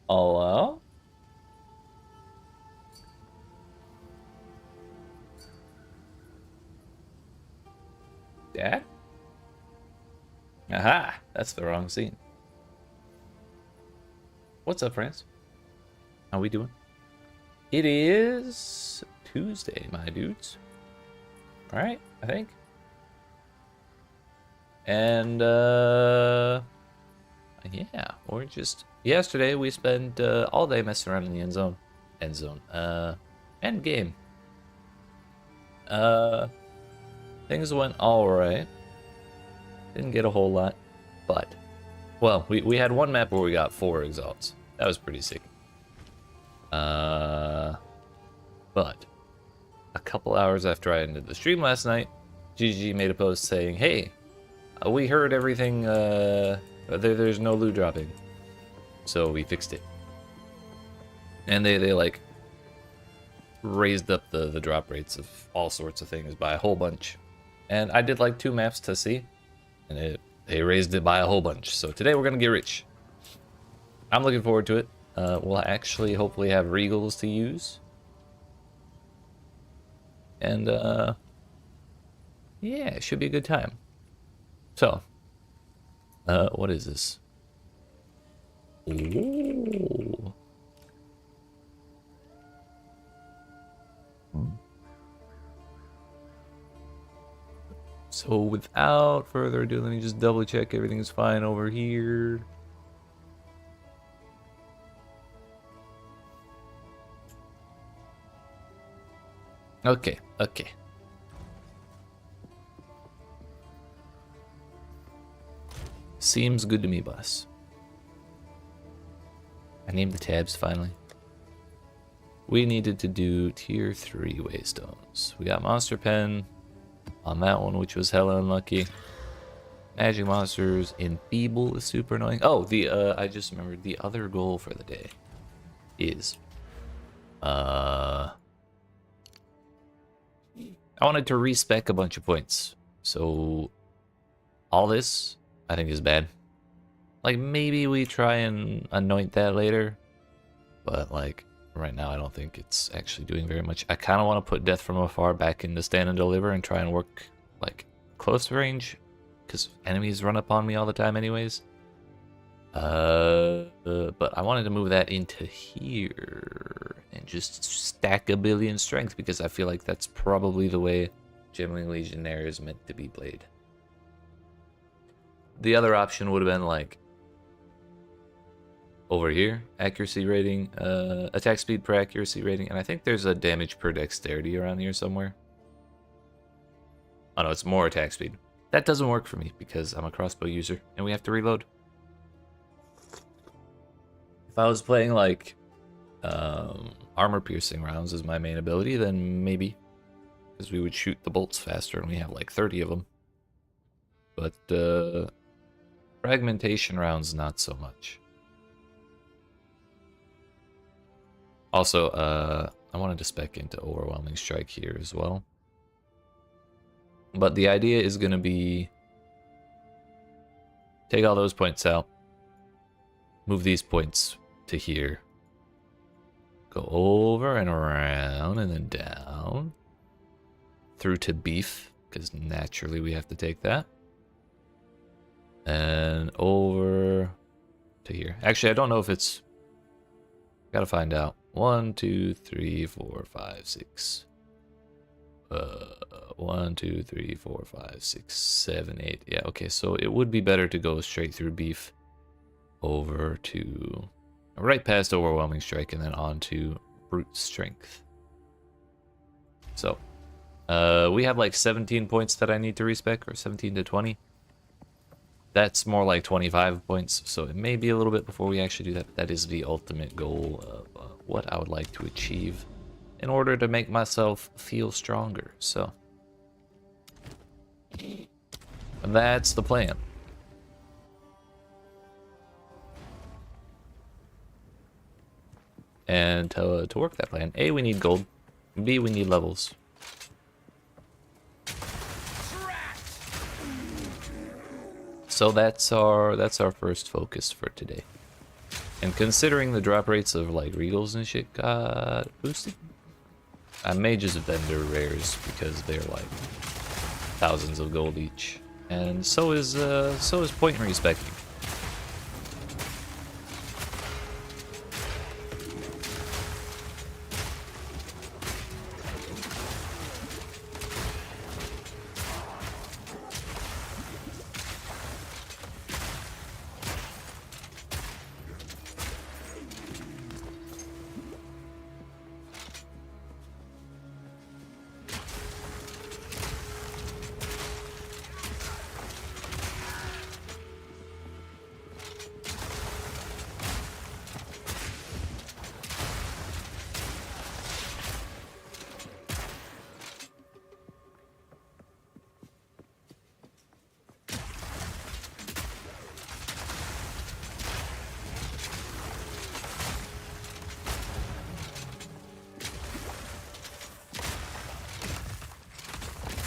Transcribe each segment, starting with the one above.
Hello? Dad? Aha! That's the wrong scene. What's up, friends? How we doing? It is Tuesday, my dudes. Alright, I think. And, yeah, we're just... Yesterday, we spent all day messing around in the end zone. Endgame. Things went alright. Didn't get a whole lot, but... Well, we had one map where we got 4 exalts. That was pretty sick. But a couple hours after I ended the stream last night, GG made a post saying, hey, we heard everything, there's no loot dropping. So we fixed it. And they like, raised up the drop rates of all sorts of things by a whole bunch. And I did like 2 maps to see, and they raised it by a whole bunch. So today we're gonna get rich. I'm looking forward to it. We'll actually hopefully have regals to use. And yeah, it should be a good time. So, what is this? Ooh. So without further ado, let me just double check everything's fine over here. Okay. Seems good to me, boss. I named the tabs finally. We needed to do tier 3 waystones. We got Monster Pen on that one, which was hella unlucky. Magic Monsters Enfeeble is super annoying. Oh, I just remembered the other goal for the day is I wanted to respec a bunch of points. So all this I think is bad. Like maybe we try and anoint that later, but like right now I don't think it's actually doing very much. I kind of want to put Death from Afar back into Stand and Deliver and try and work like close range, because enemies run up on me all the time anyways. But I wanted to move that into here and just stack a billion strength, because I feel like that's probably the way Gemling Legionnaire is meant to be played. The other option would have been like over here, accuracy rating, attack speed per accuracy rating, and I think there's a damage per dexterity around here somewhere. Oh no, it's more attack speed. That doesn't work for me because I'm a crossbow user and we have to reload. If I was playing like armor piercing rounds as my main ability, then maybe, because we would shoot the bolts faster and we have like 30 of them. But fragmentation rounds, not so much. Also, I wanted to spec into Overwhelming Strike here as well. But the idea is going to be take all those points out, move these points to here, go over and around and then down through to beef, because naturally we have to take that, and over to here. Actually, I don't know if it's, gotta find out. 1, 2, 3, 4, 5, 6. 1, 2, 3, 4, 5, 6, 7, 8. Yeah, okay, so it would be better to go straight through beef over to right past Overwhelming Strike and then on to Brute Strength. So we have like 17 points that I need to respec, or 17 to 20. That's more like 25 points, so it may be a little bit before we actually do that, but that is the ultimate goal of what I would like to achieve in order to make myself feel stronger. So that's the plan. And to work that plan, A, we need gold, B, we need levels. So that's our first focus for today. And considering the drop rates of like regals and shit got boosted, I may just vendor rares because they're like thousands of gold each, and so is point in respecting.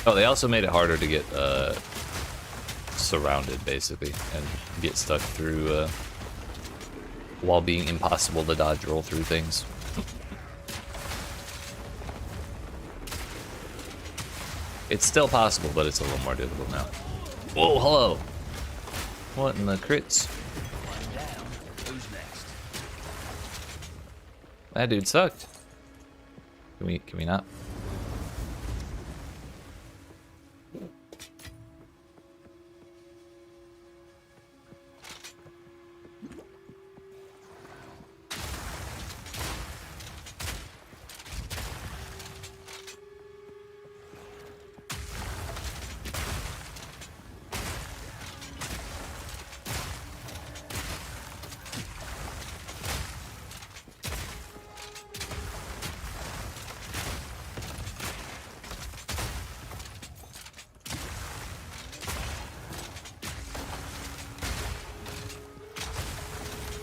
Oh, they also made it harder to get surrounded, basically, and get stuck through while being impossible to dodge roll through things. It's still possible, but it's a little more difficult now. Whoa, hello! What in the crits? Who's next? That dude sucked. Can we not?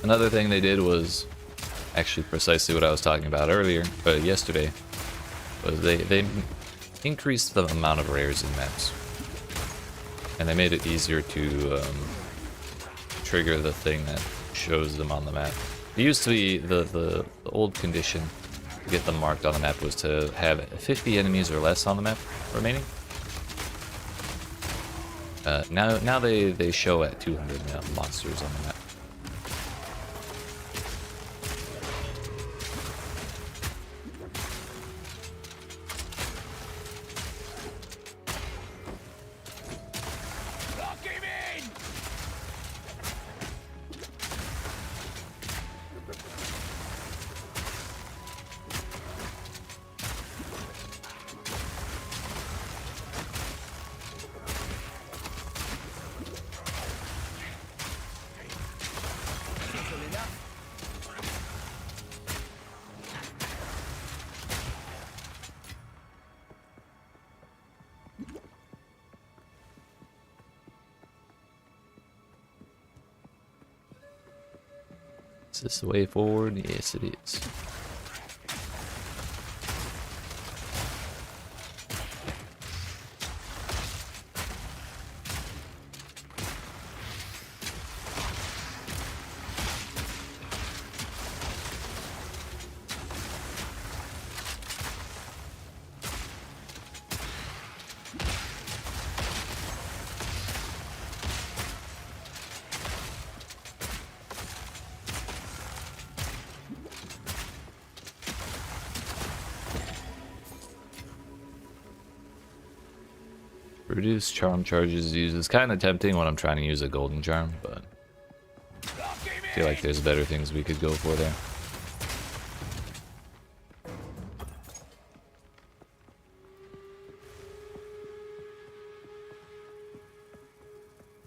Another thing they did was actually precisely what I was talking about earlier, but yesterday, was they increased the amount of rares in maps, and they made it easier to trigger the thing that shows them on the map. It used to be the old condition to get them marked on the map was to have 50 enemies or less on the map remaining. Now they show at 200 monsters on the map. Is this the way forward? Yes, it is. Reduce charm charges used is kind of tempting when I'm trying to use a golden charm, but I feel like there's better things we could go for there.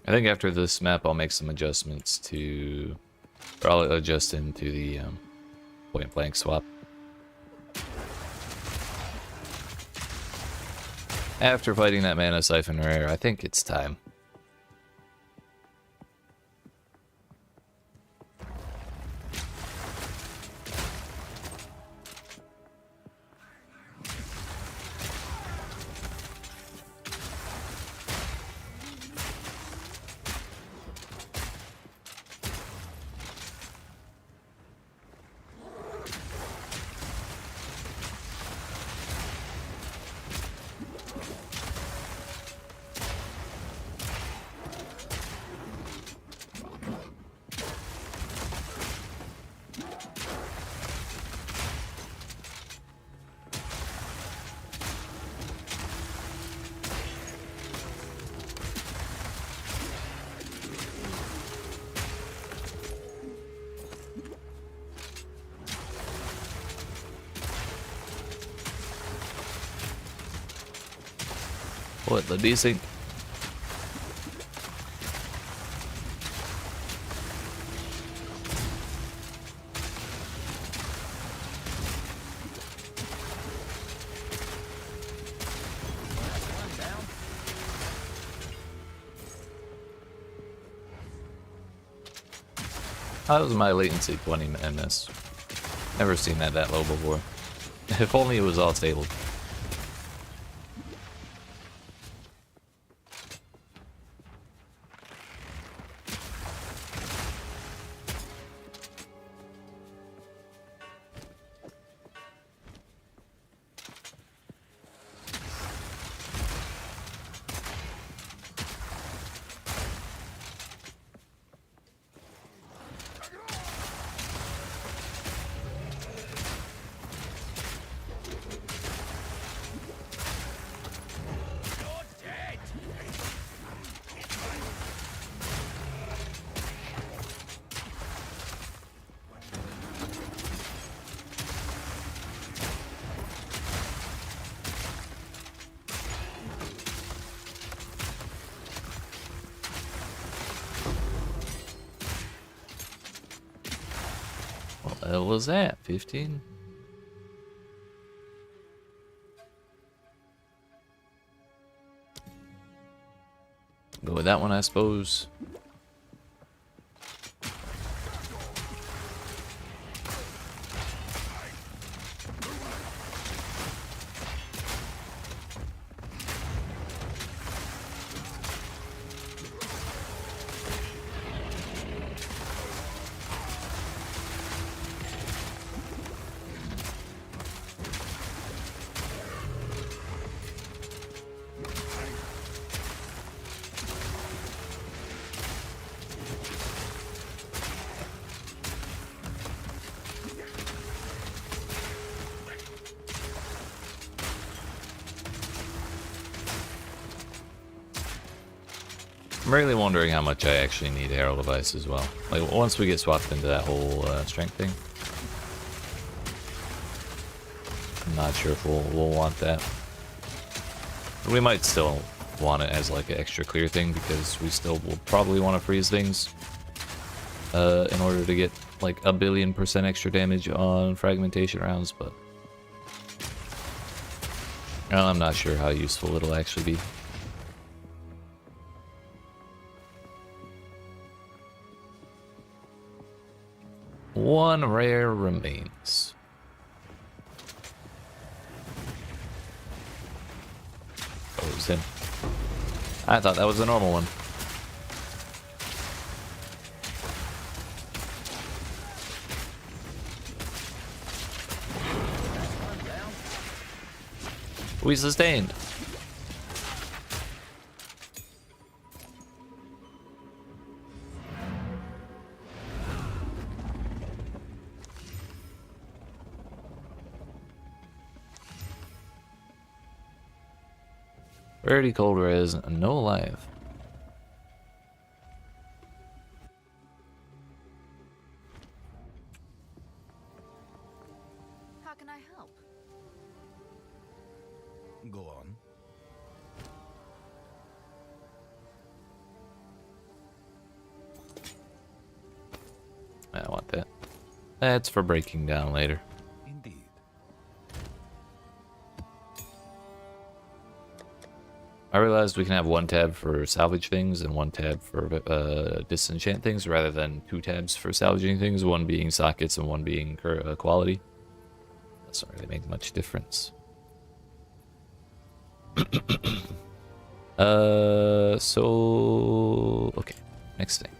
I think after this map I'll make some adjustments to, or I'll adjust into the point blank swap. After fighting that mana siphon rare, I think it's time. What, the desync? How was my latency 20 ms? Never seen that low before. If only it was all stable. What was that? 15? Go with that one, I suppose. I'm really wondering how much I actually need Herald of Ice as well. Like, once we get swapped into that whole strength thing. I'm not sure if we'll want that. We might still want it as like an extra clear thing, because we still will probably want to freeze things in order to get like 1,000,000,000% extra damage on fragmentation rounds, but I'm not sure how useful it'll actually be. One rare remains. Oh, it was him. I thought that was a normal one. We sustained. Rarity cold res, no life. How can I help? Go on. I want that. That's for breaking down later. Indeed. I realized we can have one tab for salvage things and one tab for disenchant things, rather than 2 tabs for salvaging things, one being sockets and one being quality. Doesn't really make much difference. So okay, next thing.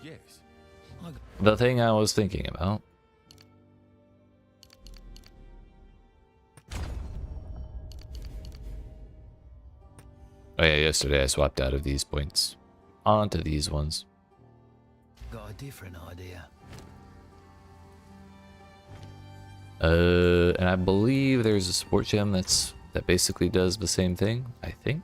Yes. The thing I was thinking about. Oh yeah, yesterday I swapped out of these points onto these ones. Got a different idea. And I believe there's a support gem that basically does the same thing, I think.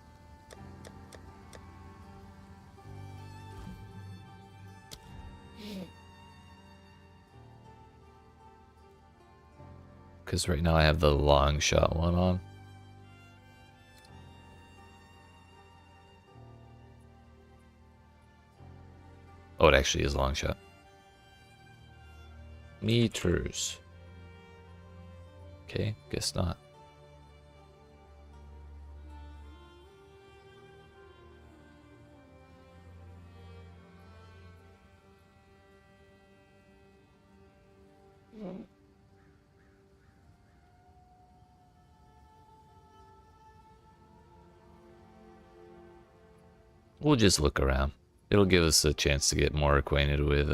Because right now I have the long shot one on. Oh, it actually is a long shot. Meters. Okay, guess not. We'll just look around. It'll give us a chance to get more acquainted with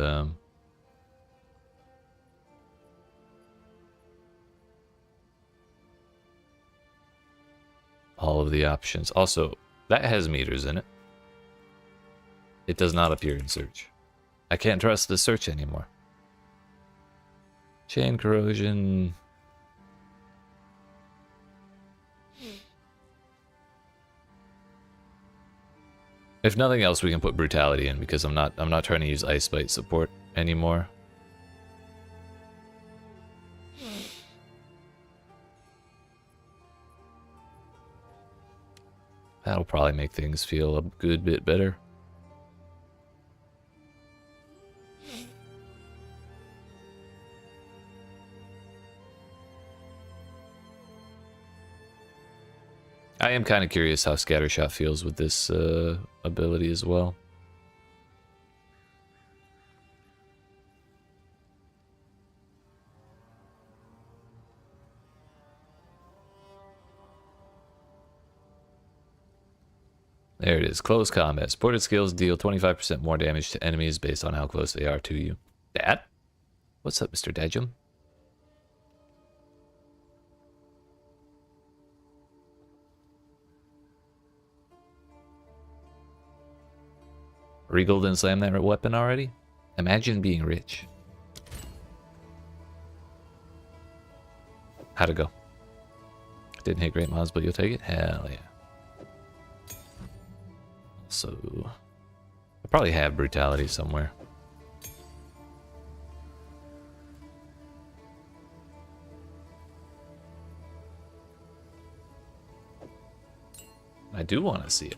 all of the options. Also, that has meters in it. It does not appear in search. I can't trust the search anymore. Chain corrosion. If nothing else, we can put brutality in because I'm not trying to use ice bite support anymore. That'll probably make things feel a good bit better. I am kind of curious how Scattershot feels with this ability as well. There it is. Close combat. Supported skills deal 25% more damage to enemies based on how close they are to you. Dad? What's up, Mr. Dadjum? Regal didn't slam that weapon already? Imagine being rich. How'd it go? Didn't hit great mods, but you'll take it? Hell yeah. So, I probably have brutality somewhere. I do want to see it.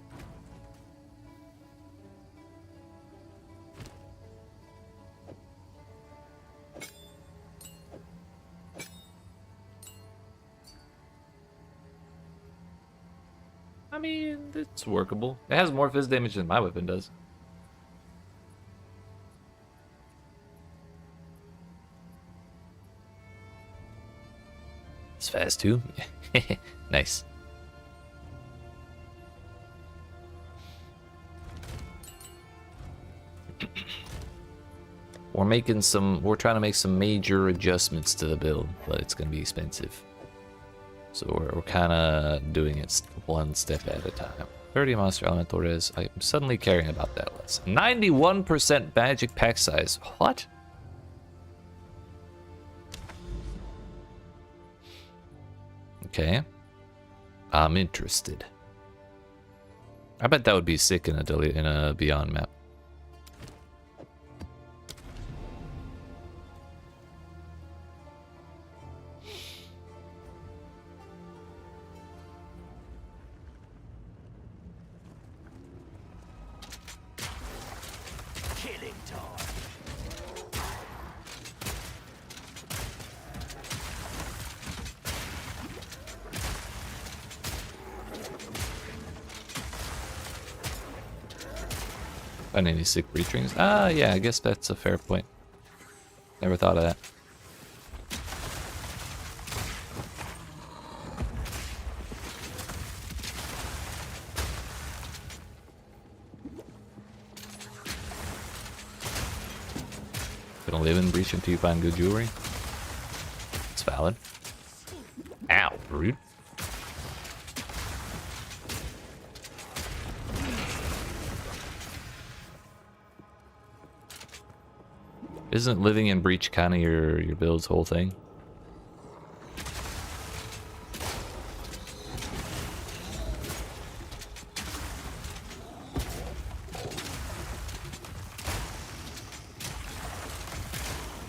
I mean, it's workable. It has more fizz damage than my weapon does. It's fast too. Nice. We're trying to make some major adjustments to the build, but it's going to be expensive. So we're kind of doing it one step at a time. 30 monster elemental res. I'm suddenly caring about that less. 91% magic pack size. What? Okay. I'm interested. I bet that would be sick in a Beyond map. Find any sick breach rings? Ah, yeah, I guess that's a fair point. Never thought of that. Gonna live in breach until you find good jewelry. It's valid. Ow, rude. Isn't living in breach kind of your build's whole thing?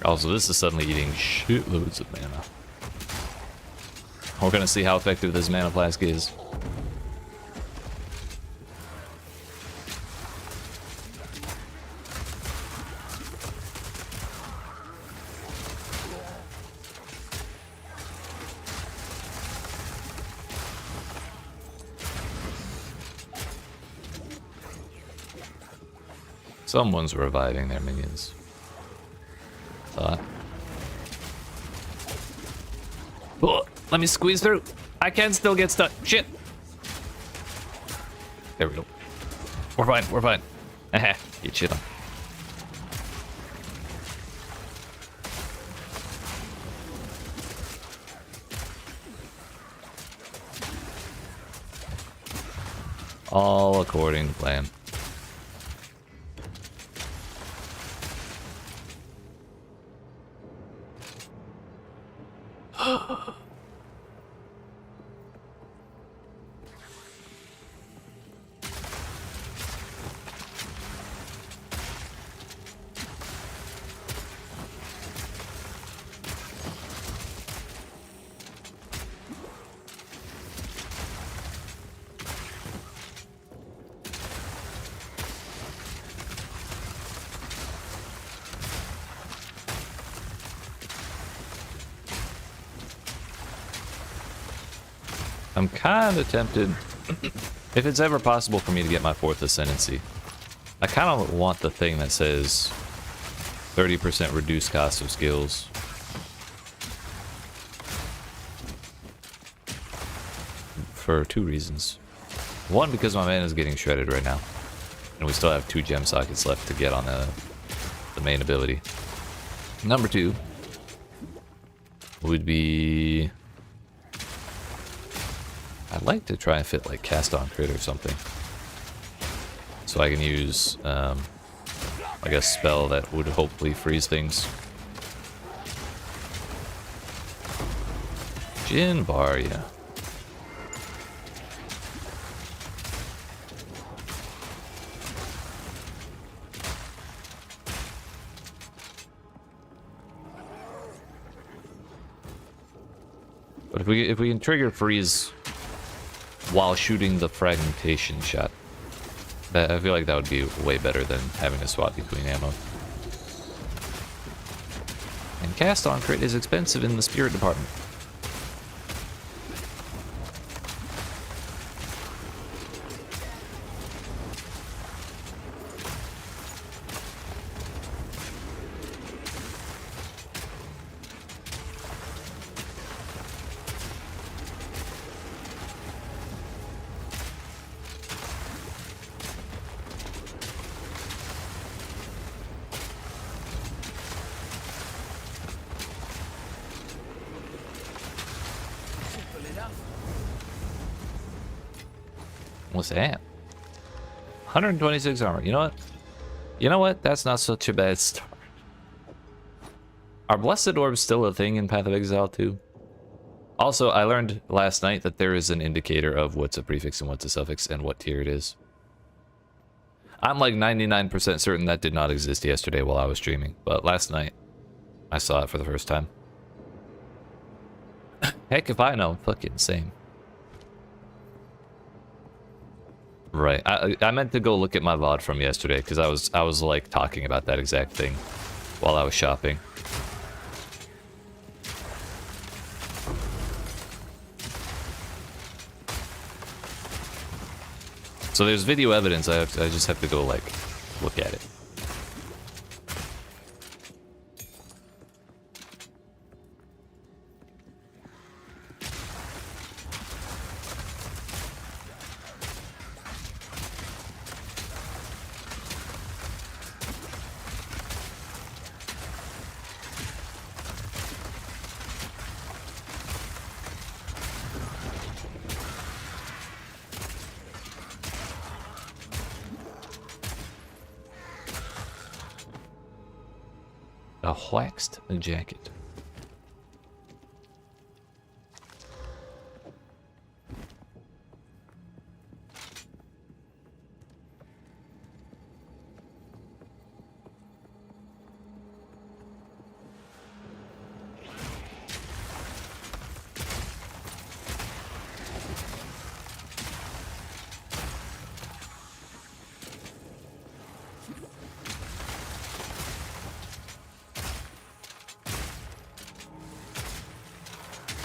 Also, this is suddenly eating shitloads of mana. We're gonna see how effective this mana flask is. Someone's reviving their minions. Thought. Oh, let me squeeze through. I can still get stuck. Shit. There we go. We're fine. We're fine. Aha. Get shit on. All according to plan. I'm kind of tempted, if it's ever possible for me to get my 4th ascendancy, I kind of want the thing that says 30% reduced cost of skills. For 2 reasons. 1, because my mana is getting shredded right now, and we still have 2 gem sockets left to get on the main ability. Number 2 would be... I'd like to try and fit like cast on crit or something, so I can use like a spell that would hopefully freeze things. Gin bar, yeah. But if we can trigger freeze while shooting the fragmentation shot, I feel like that would be way better than having to swap between ammo. And cast on crit is expensive in the spirit department. What's that? 126 armor. You know what? You know what? That's not such a bad start. Are Blessed Orbs still a thing in Path of Exile 2? Also, I learned last night that there is an indicator of what's a prefix and what's a suffix and what tier it is. I'm like 99% certain that did not exist yesterday while I was streaming, but last night I saw it for the first time. Heck if I know. Fucking same. Right. I meant to go look at my VOD from yesterday because I was like talking about that exact thing while I was shopping. So there's video evidence. I just have to go like look at it. A waxed jacket.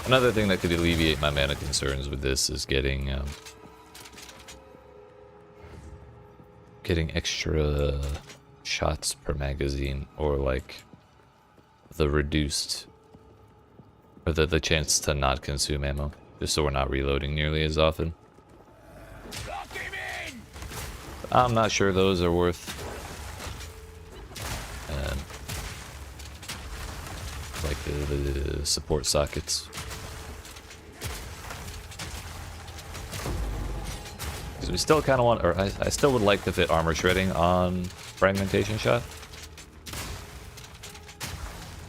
Another thing that could alleviate my mana concerns with this is getting extra shots per magazine, or like the reduced, or the chance to not consume ammo, just so we're not reloading nearly as often. I'm not sure those are worth like the support sockets. So we still kind of want, or I still would like to fit armor shredding on fragmentation shot.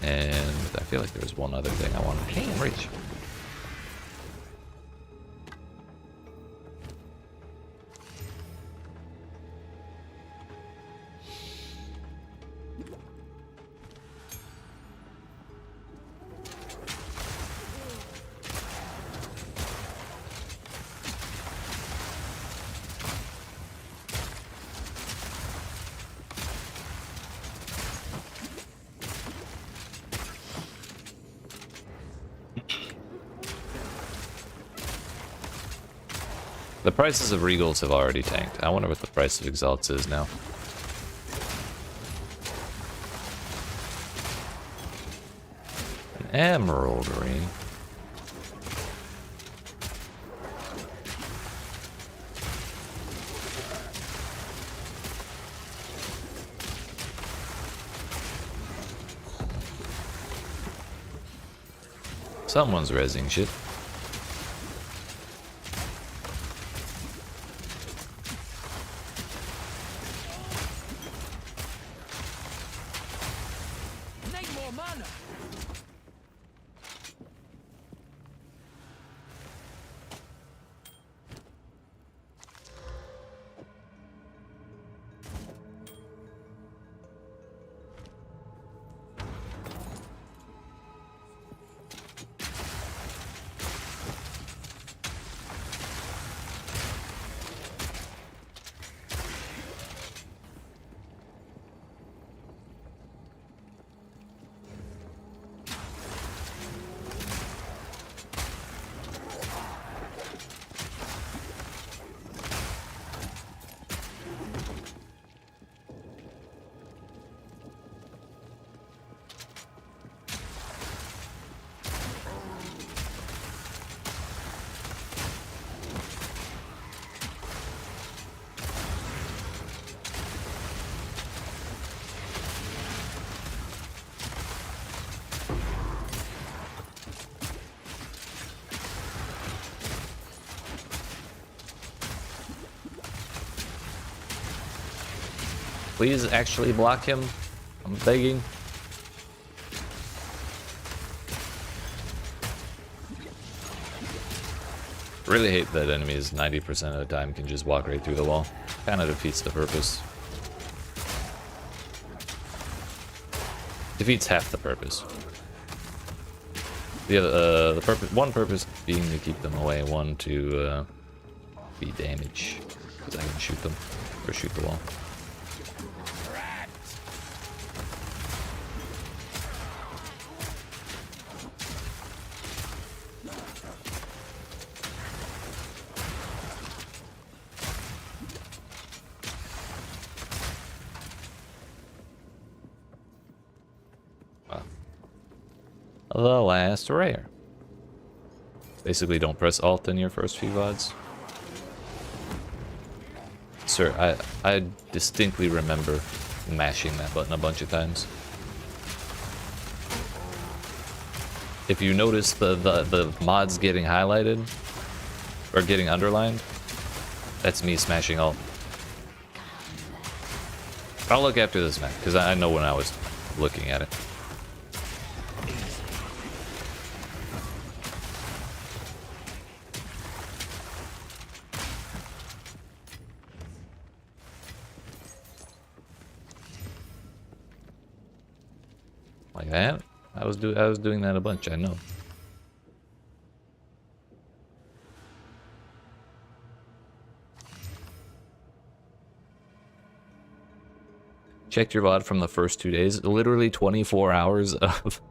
And I feel like there's one other thing I want to can't reach. The prices of Regals have already tanked. I wonder what the price of Exalts is now. An emerald ring. Someone's rezzing shit. Please actually block him. I'm begging. Really hate that enemies 90% of the time can just walk right through the wall. Kind of defeats the purpose. Defeats half the purpose. The purpose, one purpose being to keep them away, one to be damage, because I can shoot them or shoot the wall. The last rare. Basically, don't press Alt in your first few VODs. Sir, I distinctly remember mashing that button a bunch of times. If you notice the mods getting highlighted, or getting underlined, that's me smashing Alt. I'll look after this map, because I know when I was looking at it. Like that? I was doing that a bunch, I know. Checked your VOD from the first 2 days. Literally 24 hours of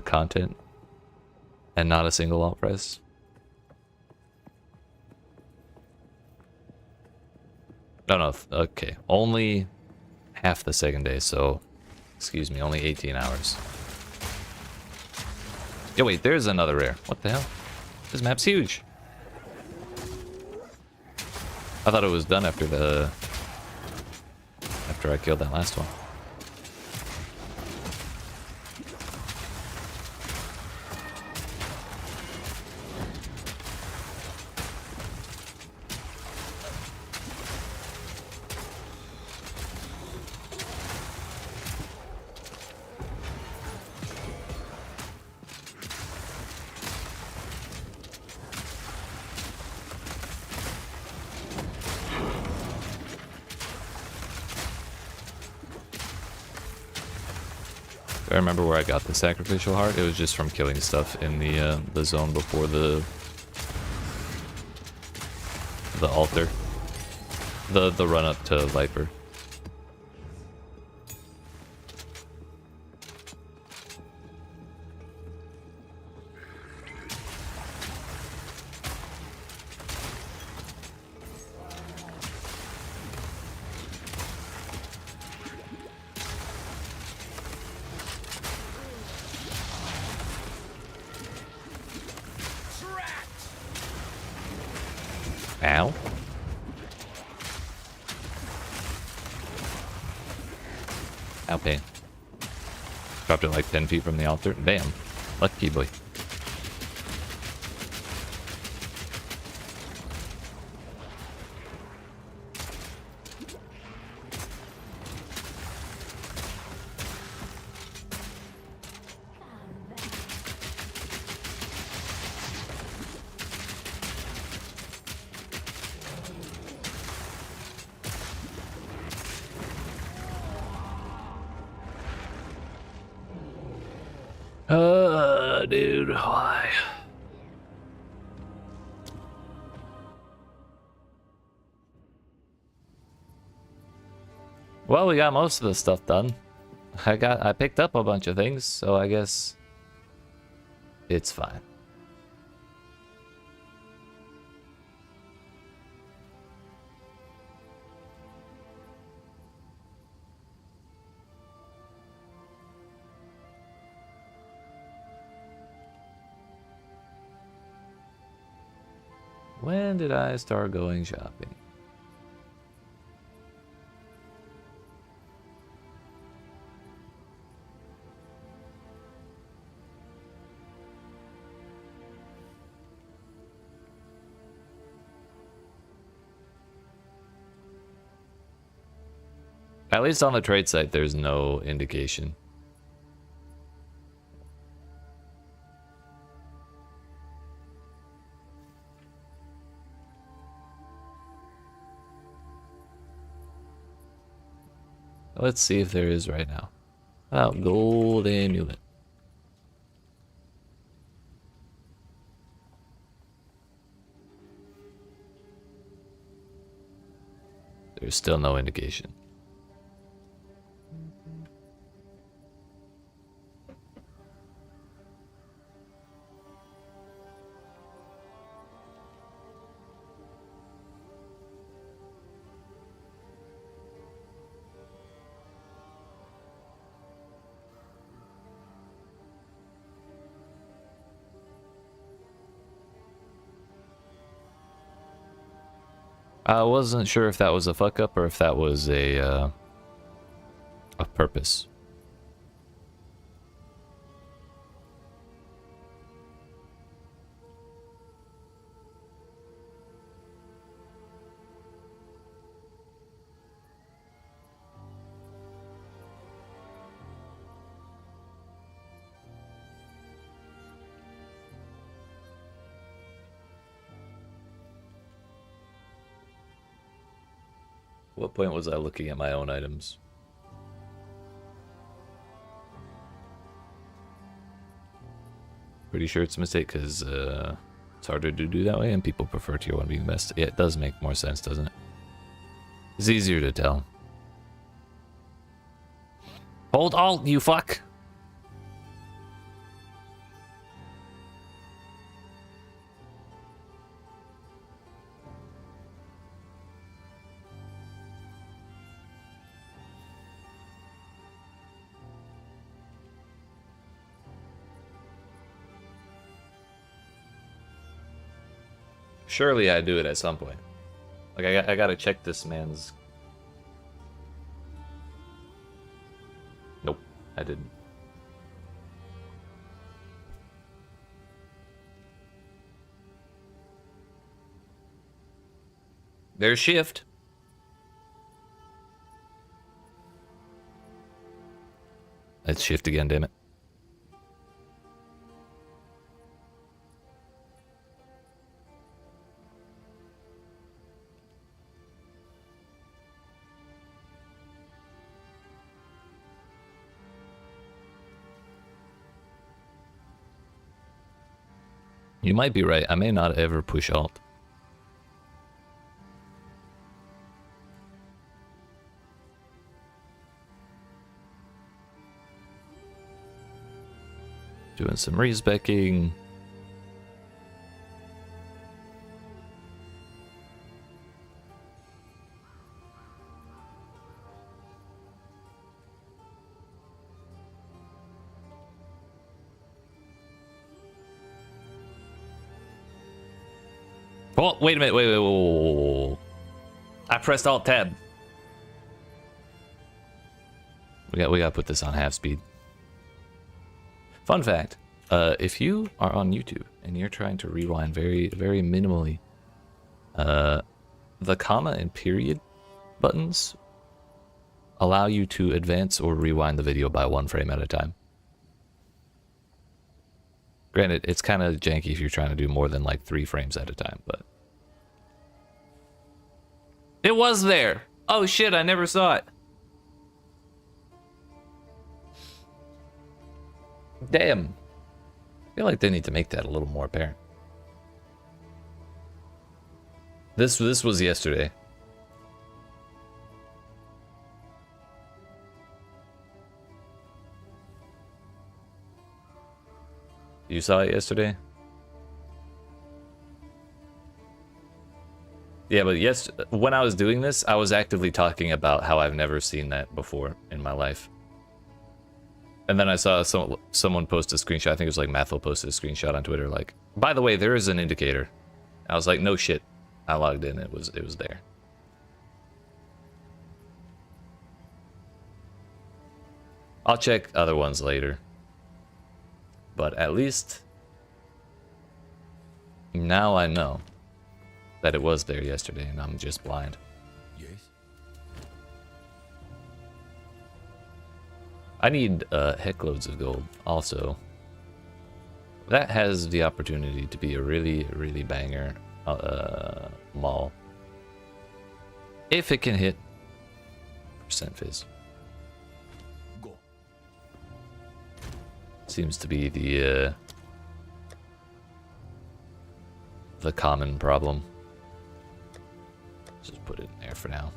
content and not a single alt press. No, no, okay. Only half the second day, so... Excuse me, only 18 hours. Yo, wait, there's another rare. What the hell? This map's huge. I thought it was done after the... After I killed that last one. I remember where I got the sacrificial heart. It was just from killing stuff in the zone before the altar, the run up to Viper. Ow. Ow, pain. Dropped it like 10 feet from the altar. Damn. Lucky boy. Dude, why? Well, we got most of the stuff done. I picked up a bunch of things, so I guess it's fine. When did I start going shopping? At least on the trade site, there's no indication. Let's see if there is right now. Oh, gold amulet. There's still no indication. I wasn't sure if that was a fuck up or if that was a purpose. What point was I looking at my own items? Pretty sure it's a mistake because it's harder to do that way and people prefer tier 1 being the best. Yeah, it does make more sense, doesn't it? It's easier to tell. Hold alt, you fuck! Surely I do it at some point. Like, I gotta check this man's... Nope, I didn't. There's shift. Let's shift again, damn it. You might be right. I may not ever push Alt. Doing some respecking. Oh, wait a minute. Wait. Whoa. I pressed Alt Tab. We got to put this on half speed. Fun fact, if you are on YouTube and you're trying to rewind very, very minimally, the comma and period buttons allow you to advance or rewind the video by 1 frame at a time. Granted, it's kind of janky if you're trying to do more than like 3 frames at a time, but... It was there! Oh shit, I never saw it. Damn. I feel like they need to make that a little more apparent. This was yesterday. You saw it yesterday? Yeah, but yes, when I was doing this, I was actively talking about how I've never seen that before in my life. And then I saw someone post a screenshot. I think it was like Mathil posted a screenshot on Twitter, like, by the way, there is an indicator. I was like, no shit. I logged in. It was there. I'll check other ones later. But at least now I know that it was there yesterday, and I'm just blind. Yes. I need heck loads of gold also. That has the opportunity to be a really, really banger mall. If it can hit percent fizz. Go. Seems to be the common problem. Just put it in there for now.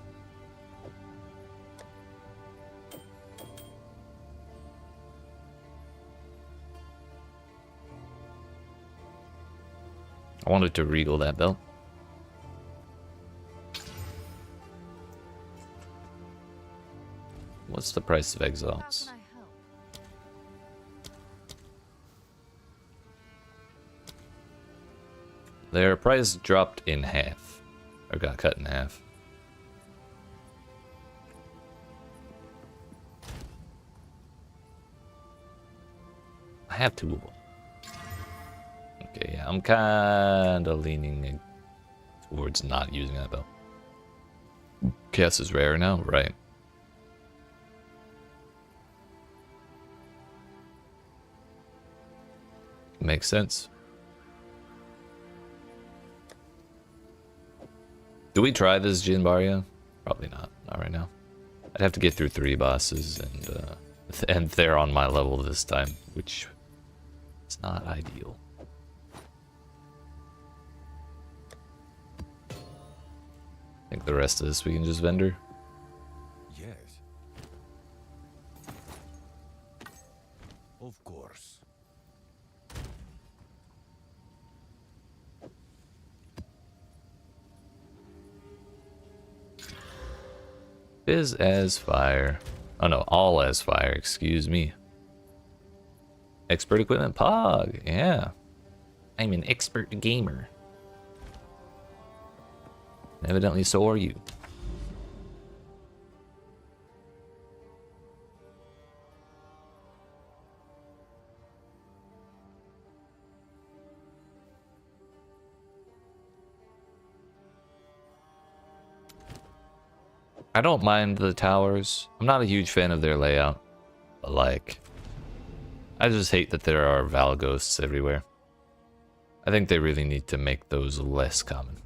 I wanted to regal that belt. What's the price of exiles? Their price dropped in half, or got cut in half. I have 2 of them. Okay, yeah, I'm kind of leaning towards not using that belt. Chaos is rare now, right? Makes sense. Do we try this Jin Barya? Probably not. Not right now. I'd have to get through 3 bosses, and they're on my level this time, which is not ideal. I think the rest of this we can just vendor. Yes. Of course. Fizz as fire. Oh no, all as fire, excuse me. Expert equipment Pog, yeah. I'm an expert gamer. Evidently, so are you. I don't mind the towers. I'm not a huge fan of their layout. But like, I just hate that there are Val ghosts everywhere. I think they really need to make those less common.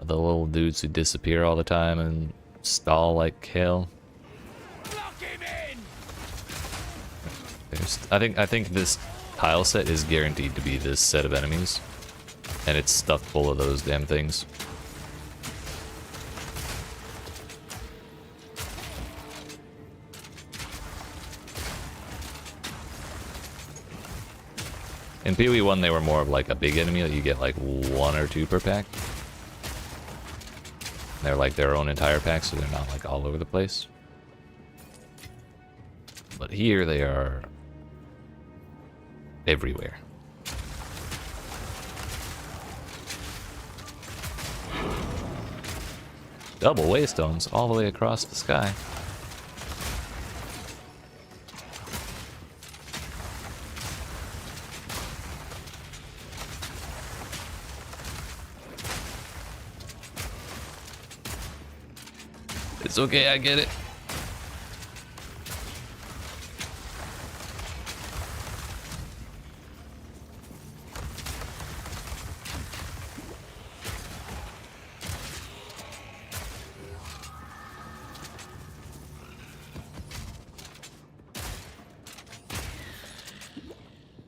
The little dudes who disappear all the time and stall like hell. I think this tile set is guaranteed to be this set of enemies. And it's stuffed full of those damn things. In PoE1, they were more of like a big enemy that you get like 1 or 2 per pack. They're like their own entire pack, so they're not like all over the place. But here they are everywhere. Double waystones all the way across the sky. It's okay, I get it.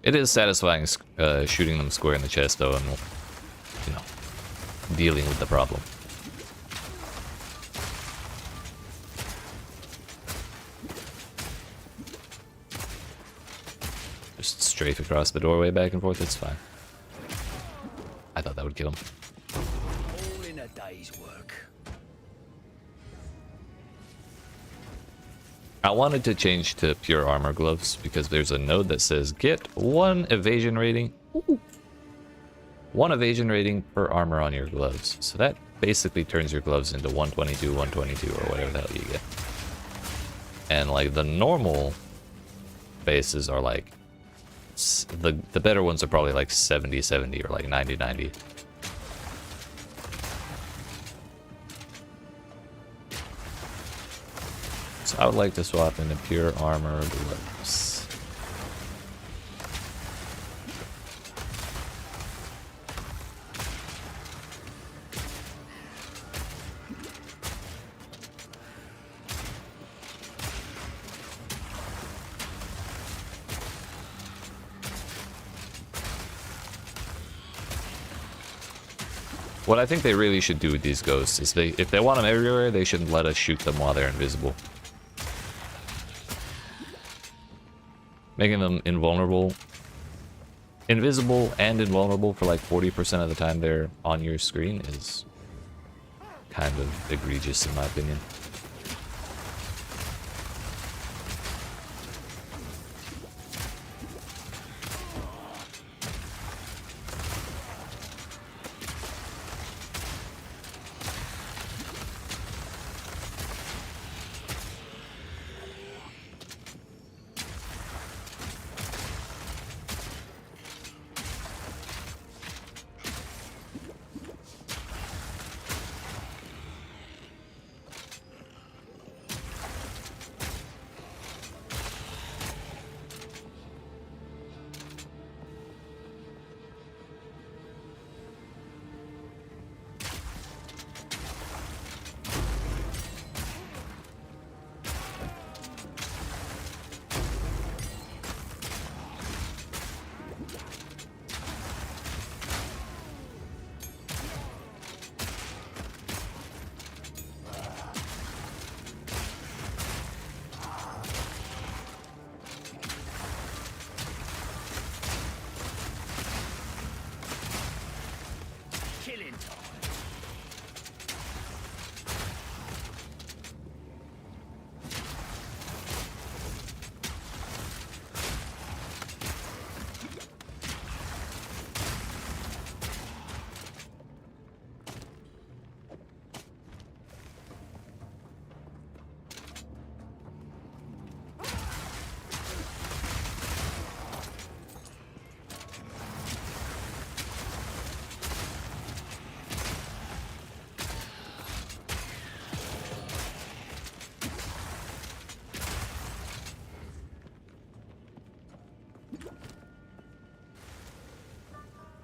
It is satisfying shooting them square in the chest, though, and, you know, dealing with the problem. Just strafe across the doorway back and forth, it's fine. I thought that would kill him. All in a day's work. I wanted to change to pure armor gloves because there's a node that says get 1 evasion rating. Ooh. 1 evasion rating per armor on your gloves. So that basically turns your gloves into 122, 122, or whatever the hell you get. And like the normal bases are like, the better ones are probably like 70, 70 or like 90, 90. So I would like to swap into pure armor gloves. What I think they really should do with these ghosts is if they want them everywhere, they shouldn't let us shoot them while they're invisible. Making them invisible and invulnerable for like 40% of the time they're on your screen is kind of egregious in my opinion.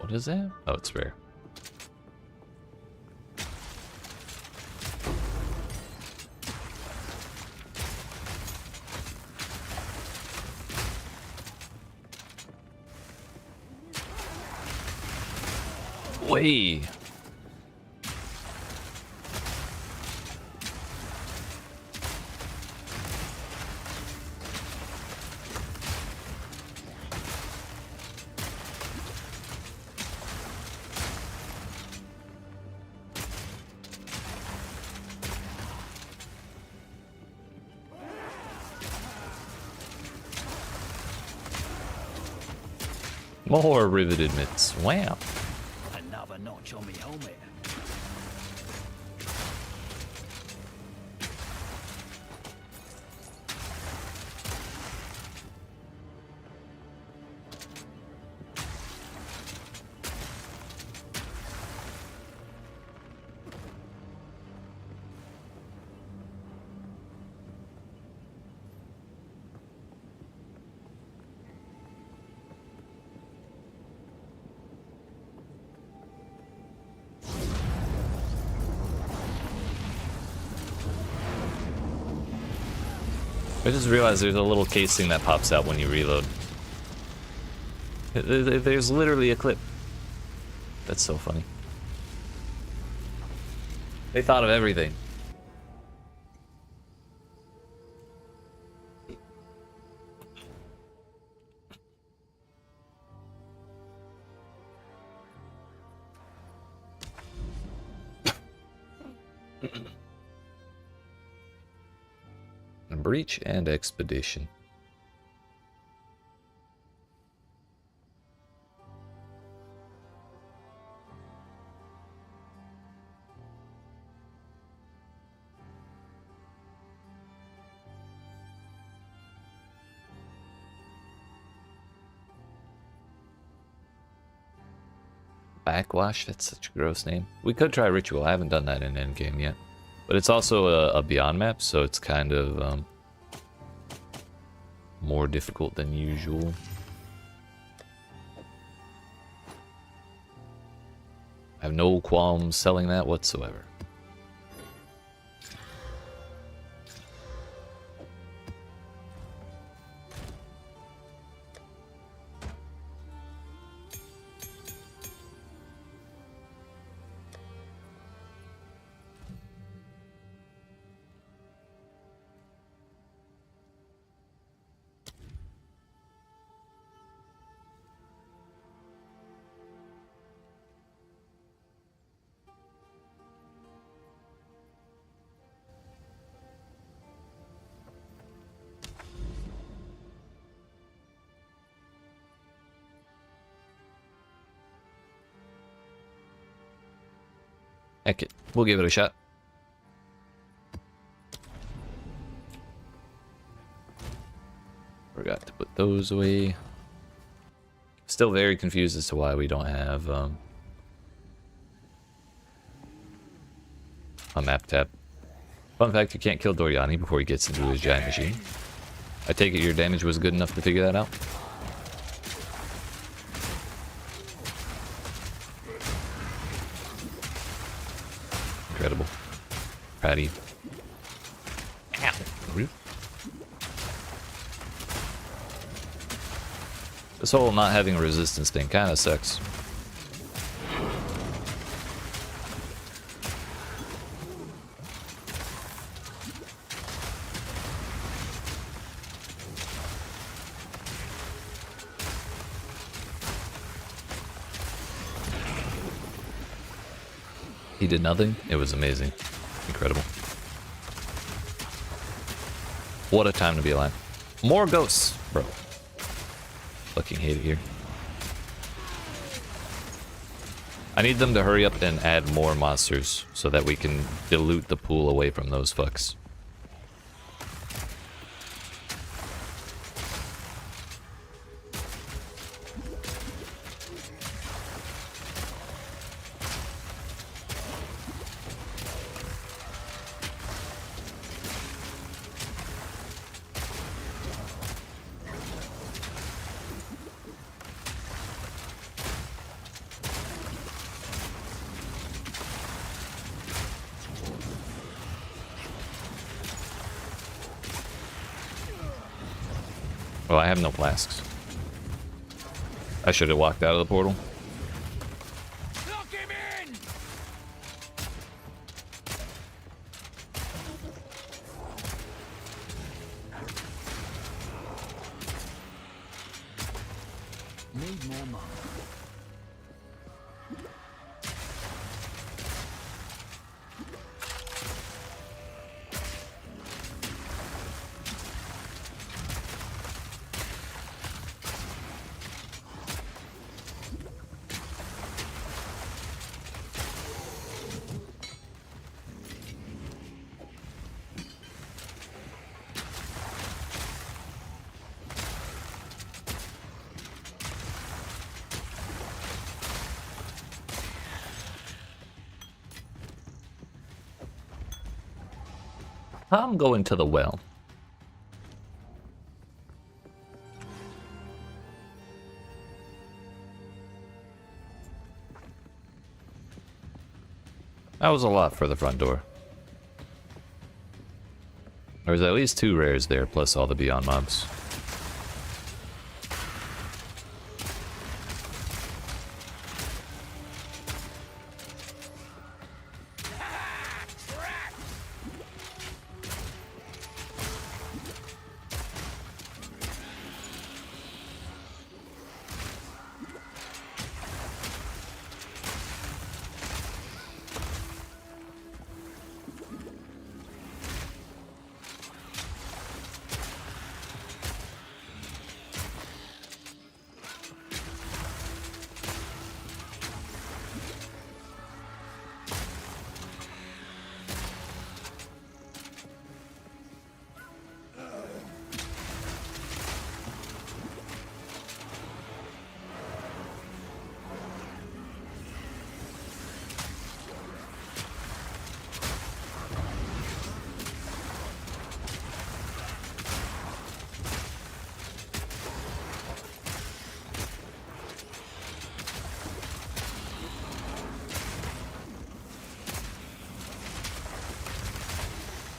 What is that? Oh, it's rare. Way. More riveted mitts. Wow. Another notch on me helmet. I just realized there's a little casing that pops out when you reload. There's literally a clip. That's so funny. They thought of everything. Breach and expedition. Backwash? That's such a gross name. We could try Ritual. I haven't done that in Endgame yet. But it's also a Beyond map, so it's kind of more difficult than usual. I have no qualms selling that whatsoever. Heck it. We'll give it a shot. Forgot to put those away. Still very confused as to why we don't have a map tab. Fun fact, you can't kill Doriani before he gets into his giant machine. I take it your damage was good enough to figure that out? Incredible. Proud of you. Ow. This whole not having a resistance thing kind of sucks. He did nothing. It was amazing. Incredible. What a time to be alive. More ghosts, bro. Fucking hate it here. I need them to hurry up and add more monsters so that we can dilute the pool away from those fucks. Oh, I have no flasks. I should have walked out of the portal. Lock him in! Need more money. I'm going to the well. That was a lot for the front door. There was at least 2 rares there, plus all the Beyond mobs.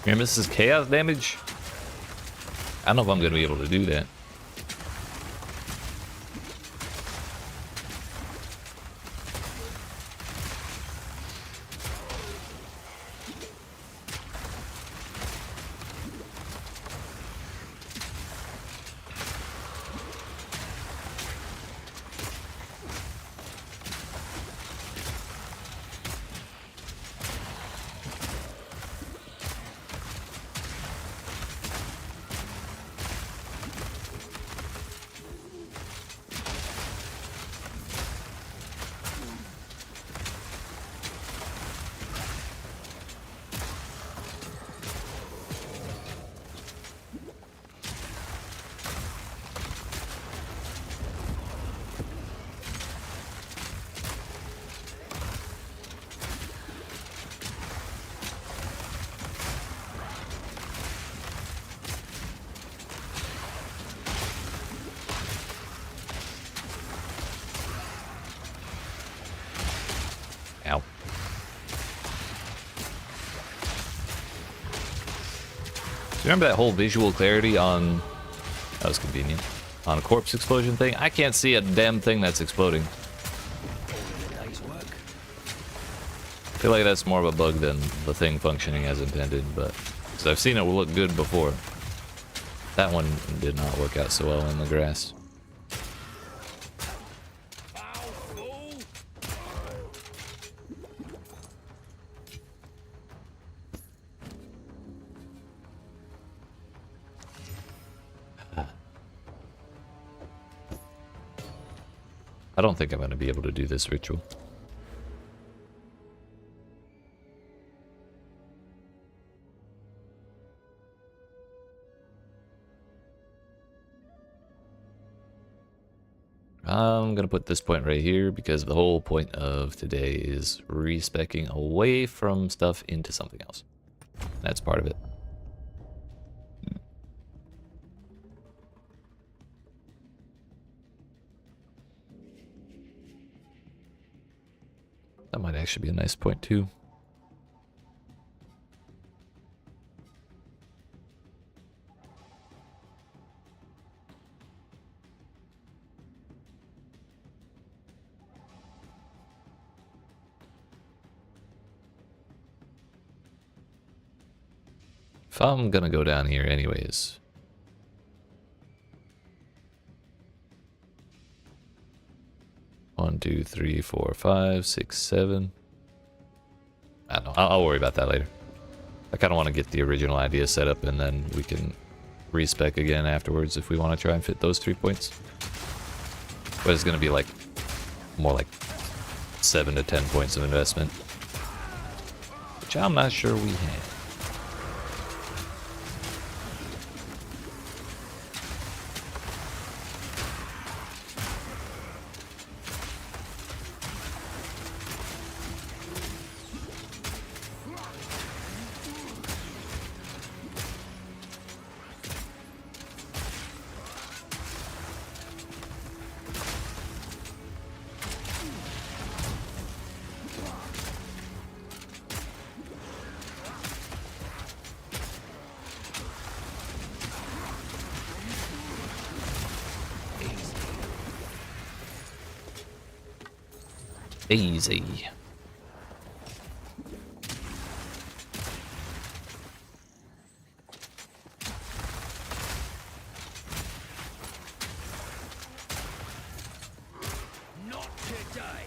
Remember, this is chaos damage? I don't know if I'm going to be able to do that. Ow. Do you remember that whole visual clarity on... That was convenient. On a corpse explosion thing? I can't see a damn thing that's exploding. I feel like that's more of a bug than the thing functioning as intended, but... Because I've seen it look good before. That one did not work out so well in the grass. I don't think I'm going to be able to do this ritual. I'm going to put this point right here because the whole point of today is respecing away from stuff into something else. That's part of it. That might actually be a nice point too. If I'm gonna go down here anyways. One, two, three, four, 5, 6, 7. I don't know. I'll worry about that later. I kind of want to get the original idea set up, and then we can respec again afterwards if we want to try and fit those 3 points. But it's going to be like more like 7 to 10 points of investment, which I'm not sure we have. Easy. Not today.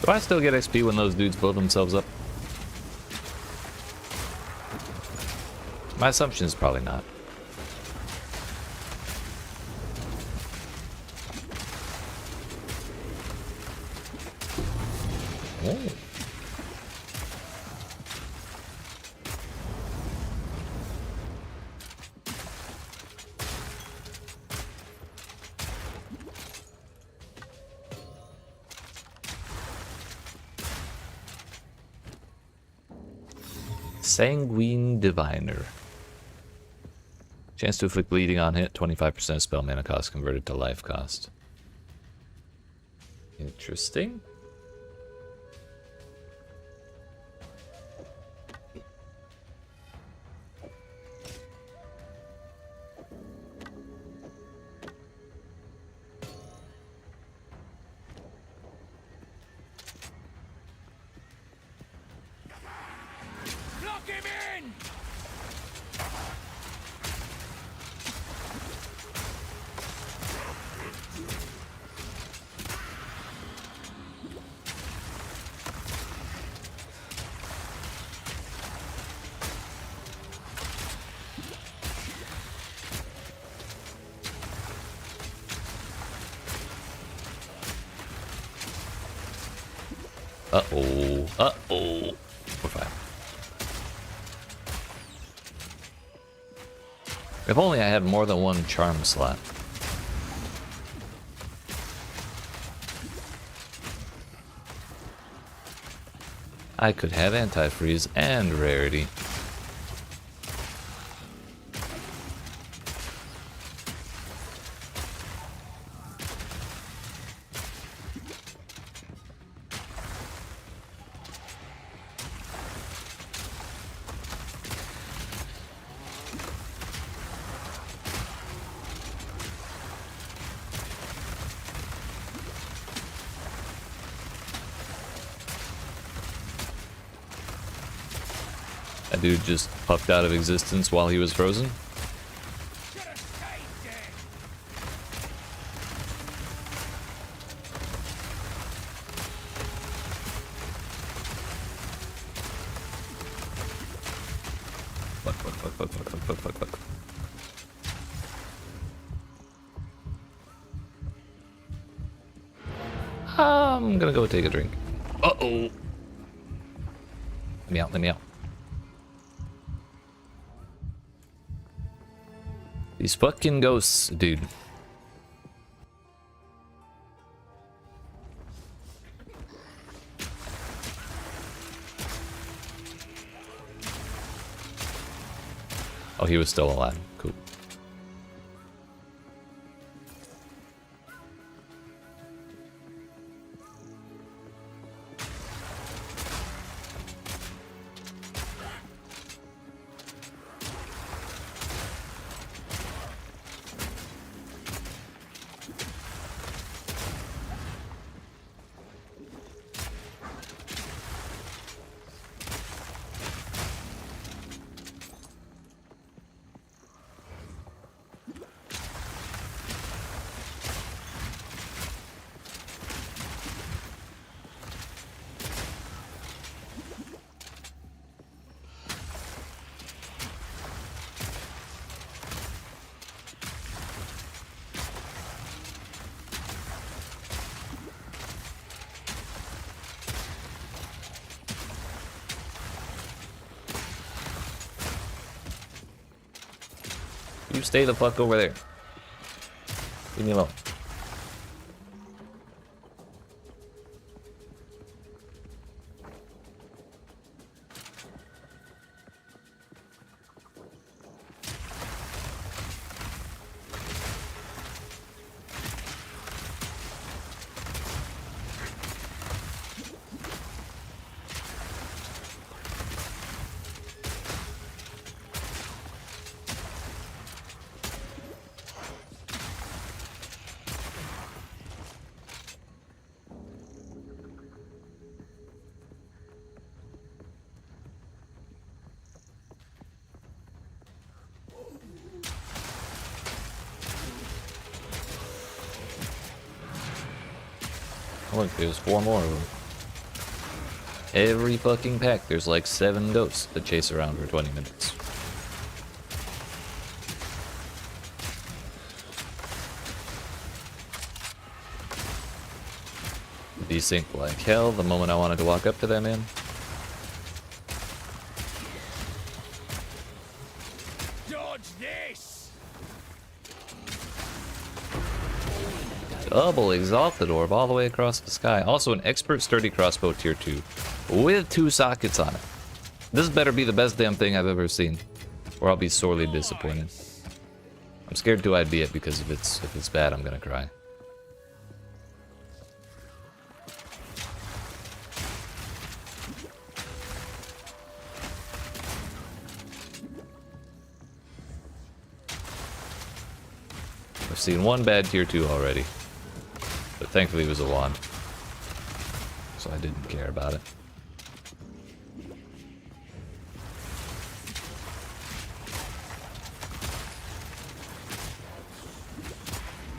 Do I still get XP when those dudes blow themselves up? My assumption is probably not. Oh. Sanguine Diviner. Chance to inflict bleeding on hit, 25% spell mana cost converted to life cost. Interesting. Lock him in! Uh-oh. Uh-oh. We're fine. If only I had more than one charm slot. I could have anti-freeze and rarity. That dude just puffed out of existence while he was frozen. Should have stayed dead. Fuck, fuck, fuck, fuck, fuck, fuck, fuck, fuck, fuck. I'm gonna go take a drink. Uh-oh. Let me out, let me out. These fucking ghosts, dude. Oh, he was still alive. Cool. stay the fuck over there. Leave me alone. Look, there's 4 more of them. Every fucking pack, there's like 7 ghosts that chase around for 20 minutes. Desync like hell the moment I wanted to walk up to them in. Dodge this! Double Exalted Orb all the way across the sky. Also an Expert Sturdy Crossbow Tier 2 with 2 sockets on it. This better be the best damn thing I've ever seen, or I'll be sorely disappointed. I'm scared to IB it because if it's bad, I'm gonna cry. I've seen 1 bad Tier 2 already, but thankfully it was a wand, so I didn't care about it.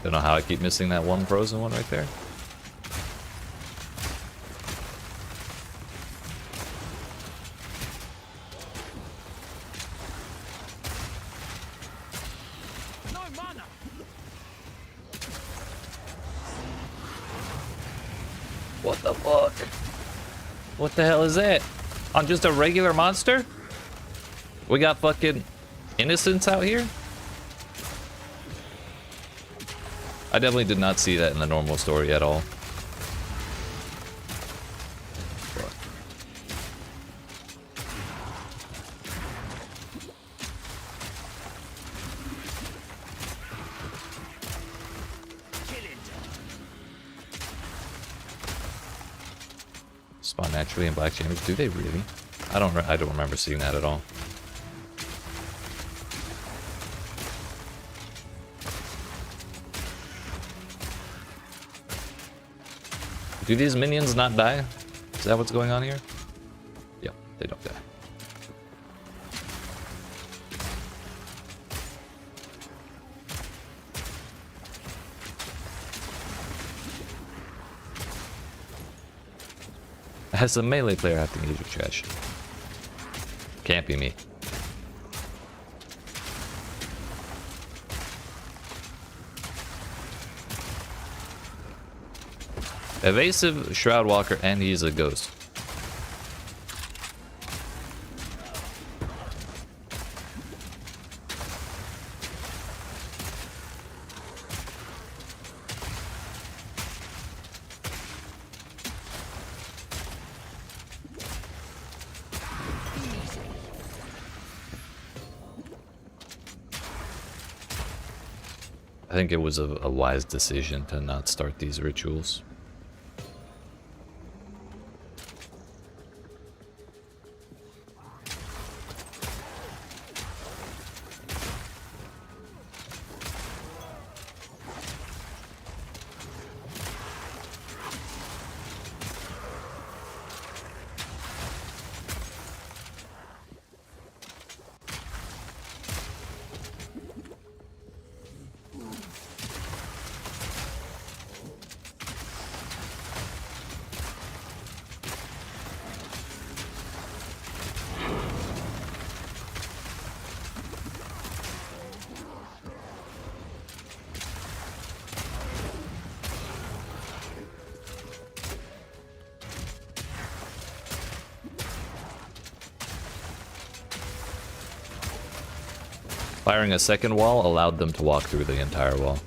Don't know how I keep missing that one frozen one right there. No mana! What the fuck? What the hell is that? On just a regular monster? We got fucking innocents out here? I definitely did not see that in the normal story at all. Fuck. Spawn naturally in black chambers. Do they really? I don't remember seeing that at all. Do these minions not die? Is that what's going on here? Yeah, they don't die. As a melee player, I have to engage with trash. Can't be me. Evasive Shroud Walker, and he's a ghost. I think it was a wise decision to not start these rituals. Firing a second wall allowed them to walk through the entire wall.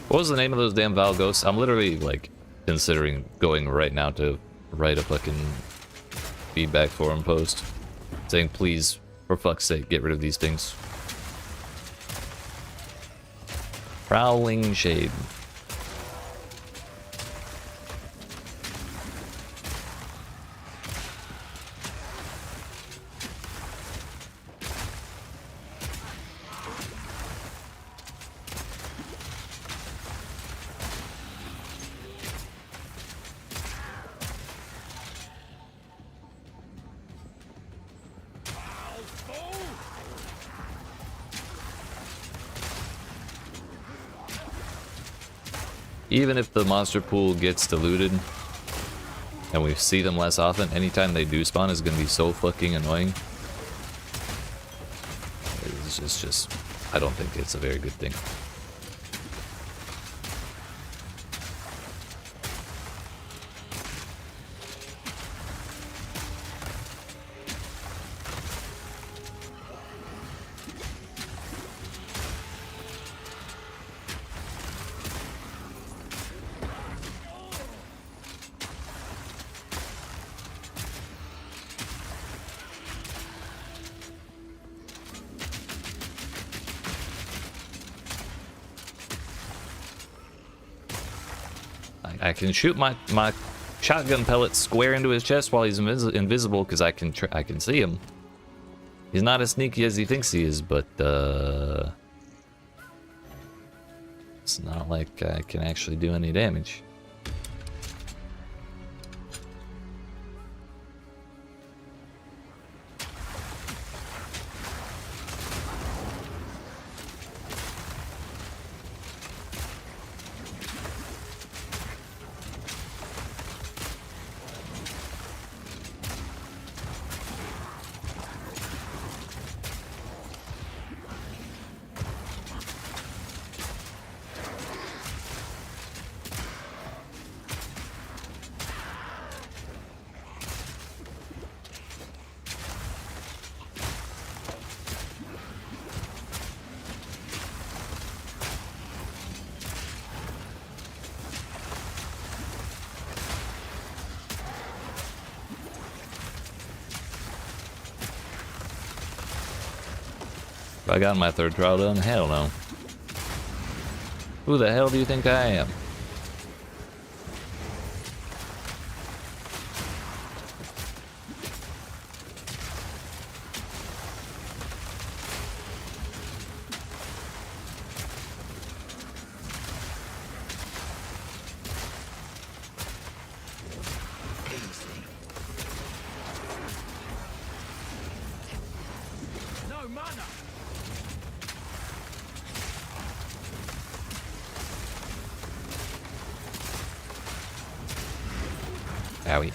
What was the name of those damn Val Ghosts? I'm literally, like, considering going right now to write a fucking feedback forum post. Saying, please, for fuck's sake, get rid of these things. Prowling Shade. Even if the monster pool gets diluted and we see them less often, anytime they do spawn is going to be so fucking annoying. It's just, I don't think it's a very good thing. I can shoot my shotgun pellets square into his chest while he's invisible because I can see him. He's not as sneaky as he thinks he is, but it's not like I can actually do any damage. Have I got my third trial done? Hell no. Who the hell do you think I am? No mana. Owie.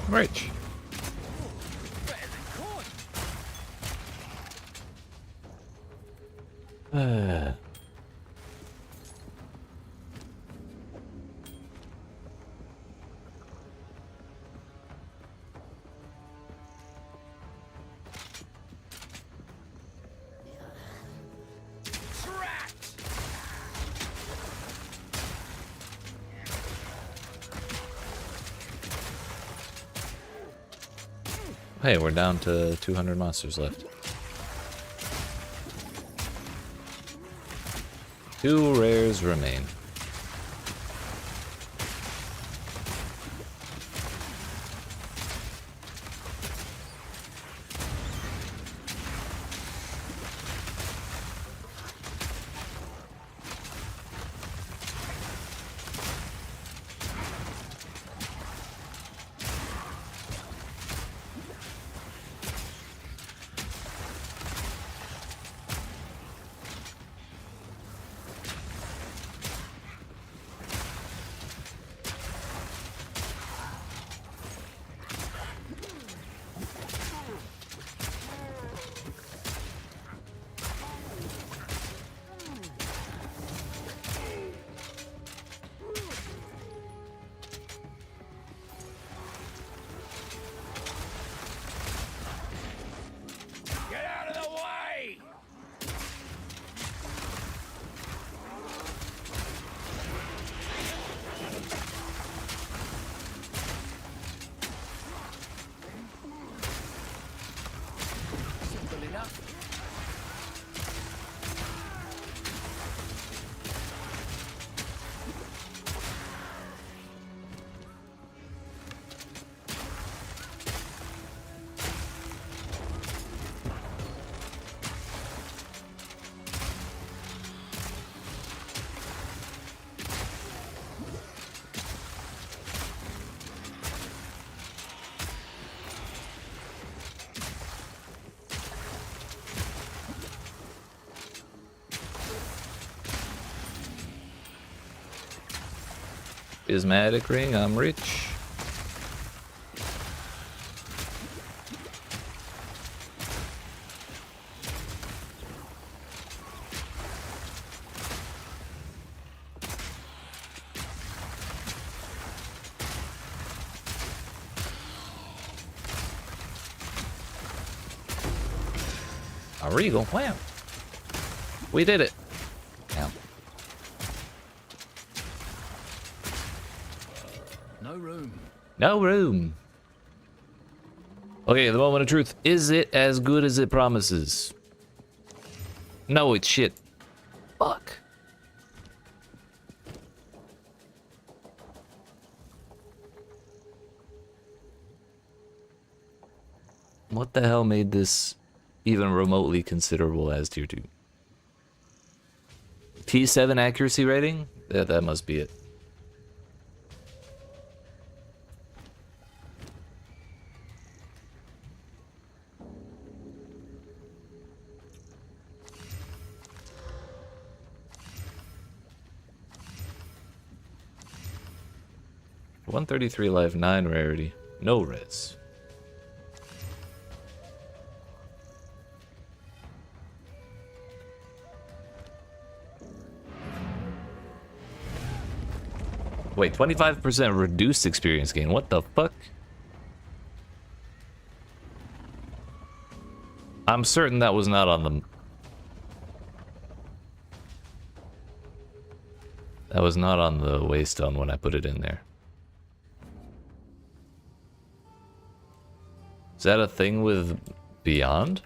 Rich. Better than coin. Trapped. Hey, we're down to 200 monsters left. 2 rares remain. Prismatic ring, I'm rich. A regal, wow. We did it. Now. No room. No room. Okay, the moment of truth. Is it as good as it promises? No, it's shit. Fuck. What the hell made this even remotely considerable as tier 2? T7 accuracy rating? That must be it. $133 life, 9 rarity, no res. Wait, 25% reduced experience gain. What the fuck? I'm certain that was not on the... That was not on the waystone when I put it in there. Is that a thing with Beyond?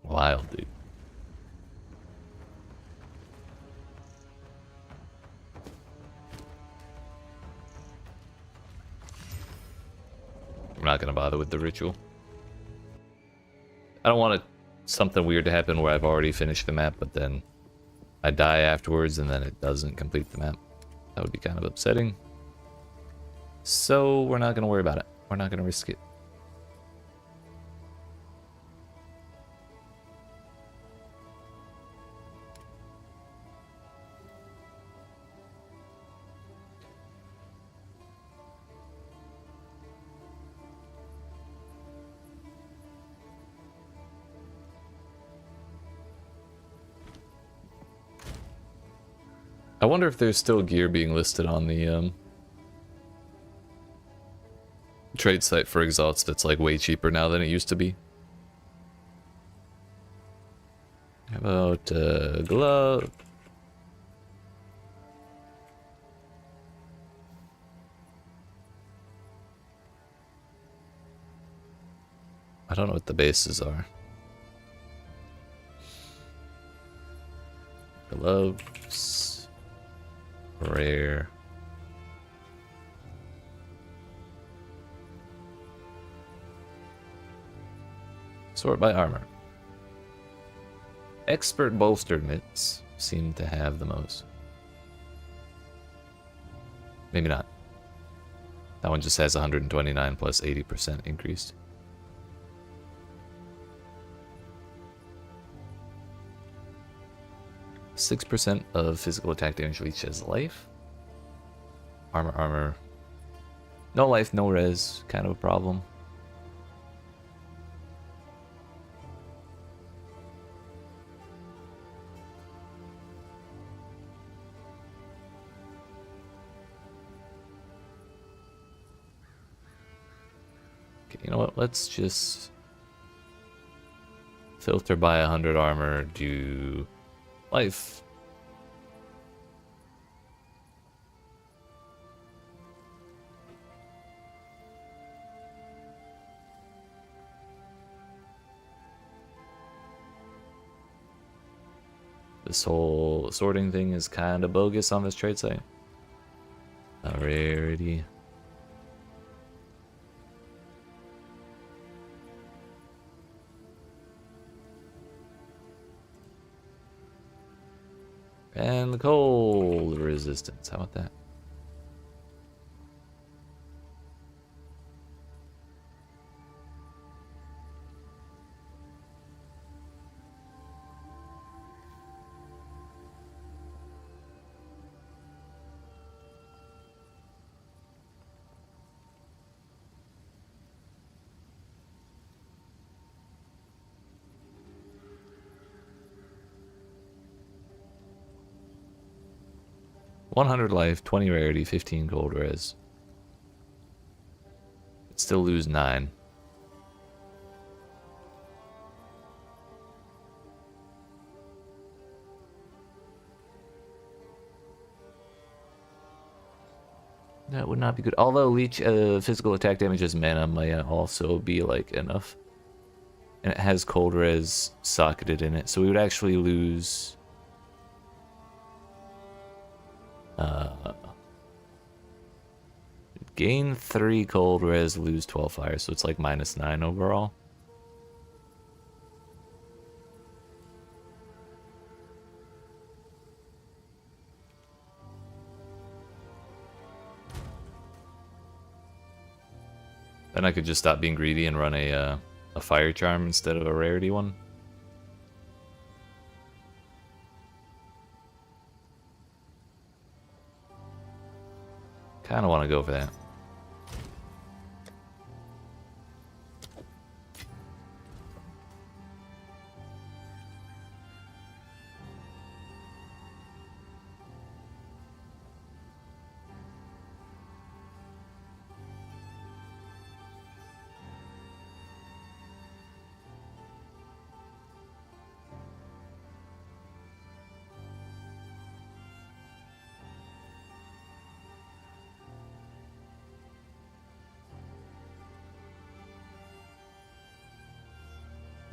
Wild, dude. I'm not gonna bother with the ritual. I don't want something weird to happen where I've already finished the map, but then I die afterwards and then it doesn't complete the map. That would be kind of upsetting. So we're not gonna worry about it. We're not gonna risk it. I wonder if there's still gear being listed on the trade site for exalts that's like way cheaper now than it used to be. How about glove? I don't know what the bases are. Gloves. Rare. Sort by armor. Expert bolstered mitts seem to have the most. Maybe not. That one just has 129 plus 80% increased. %6 of physical attack damage leeches life. Armor. No life, no res. Kind of a problem. Okay, you know what? Let's just filter by 100 armor, do life. This whole sorting thing is kind of bogus on this trade site. A rarity. And the cold resistance. How about that? $100 life, 20 rarity, 15 gold res. Still lose 9. That would not be good. Although leech physical attack damage as mana might also be like enough. And it has cold res socketed in it, so we would actually lose gain 3 cold res, lose 12 fire, so it's like -9 overall. Then I could just stop being greedy and run a fire charm instead of a rarity one. Kind of want to go for that.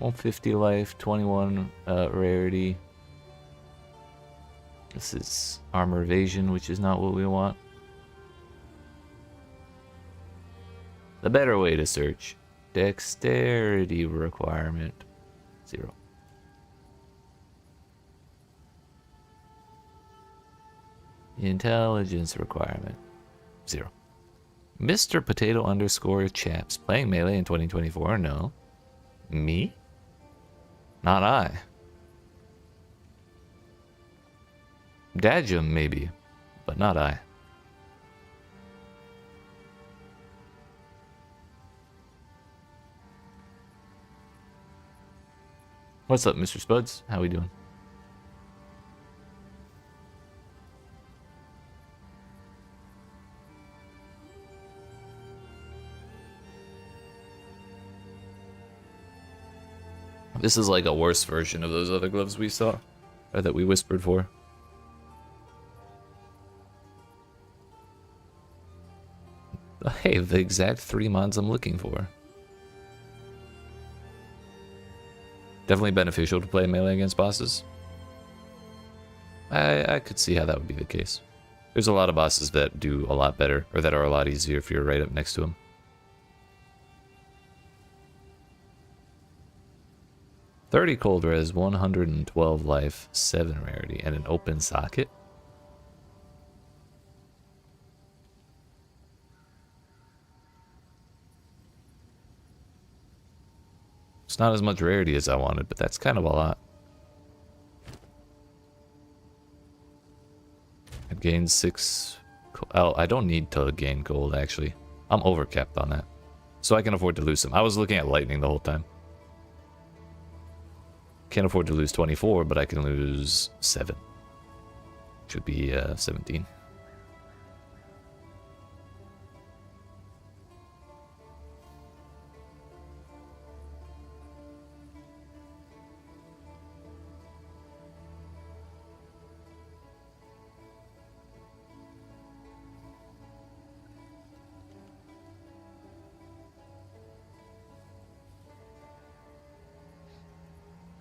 $150 life, 21 rarity. This is armor evasion, which is not what we want. The better way to search. Dexterity requirement. 0. Intelligence requirement. 0. Mr. Potato _ Chaps. Playing melee in 2024? No. Me? Not I. Dadjum, maybe, but not I. What's up, Mr. Spuds? How we doing? This is like a worse version of those other gloves we saw, or that we whispered for. Hey, the exact 3 mods I'm looking for. Definitely beneficial to play melee against bosses. I could see how that would be the case. There's a lot of bosses that do a lot better, or that are a lot easier if you're right up next to them. $30 cold res, 112 life, 7 rarity, and an open socket. It's not as much rarity as I wanted, but that's kind of a lot. It gains 6. Oh, I don't need to gain gold, actually. I'm overcapped on that. So I can afford to lose some. I was looking at lightning the whole time. Can't afford to lose 24, but I can lose 7. Should be 17.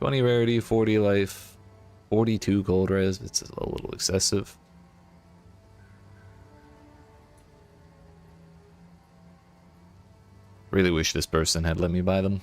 $20 rarity, 40 life, 42 gold res. It's a little excessive. Really wish this person had let me buy them.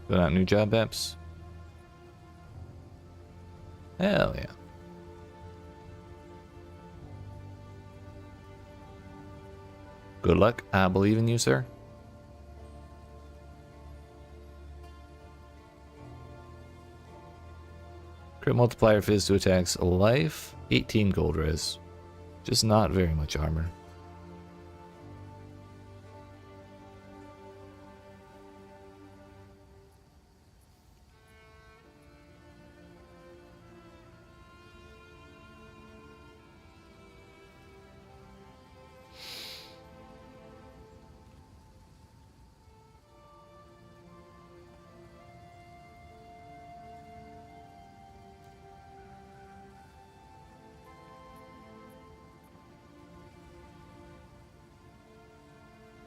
Put out new job apps. Hell yeah. Good luck. I believe in you, sir. Crit multiplier fizz to attacks life. 18 gold res. Just not very much armor.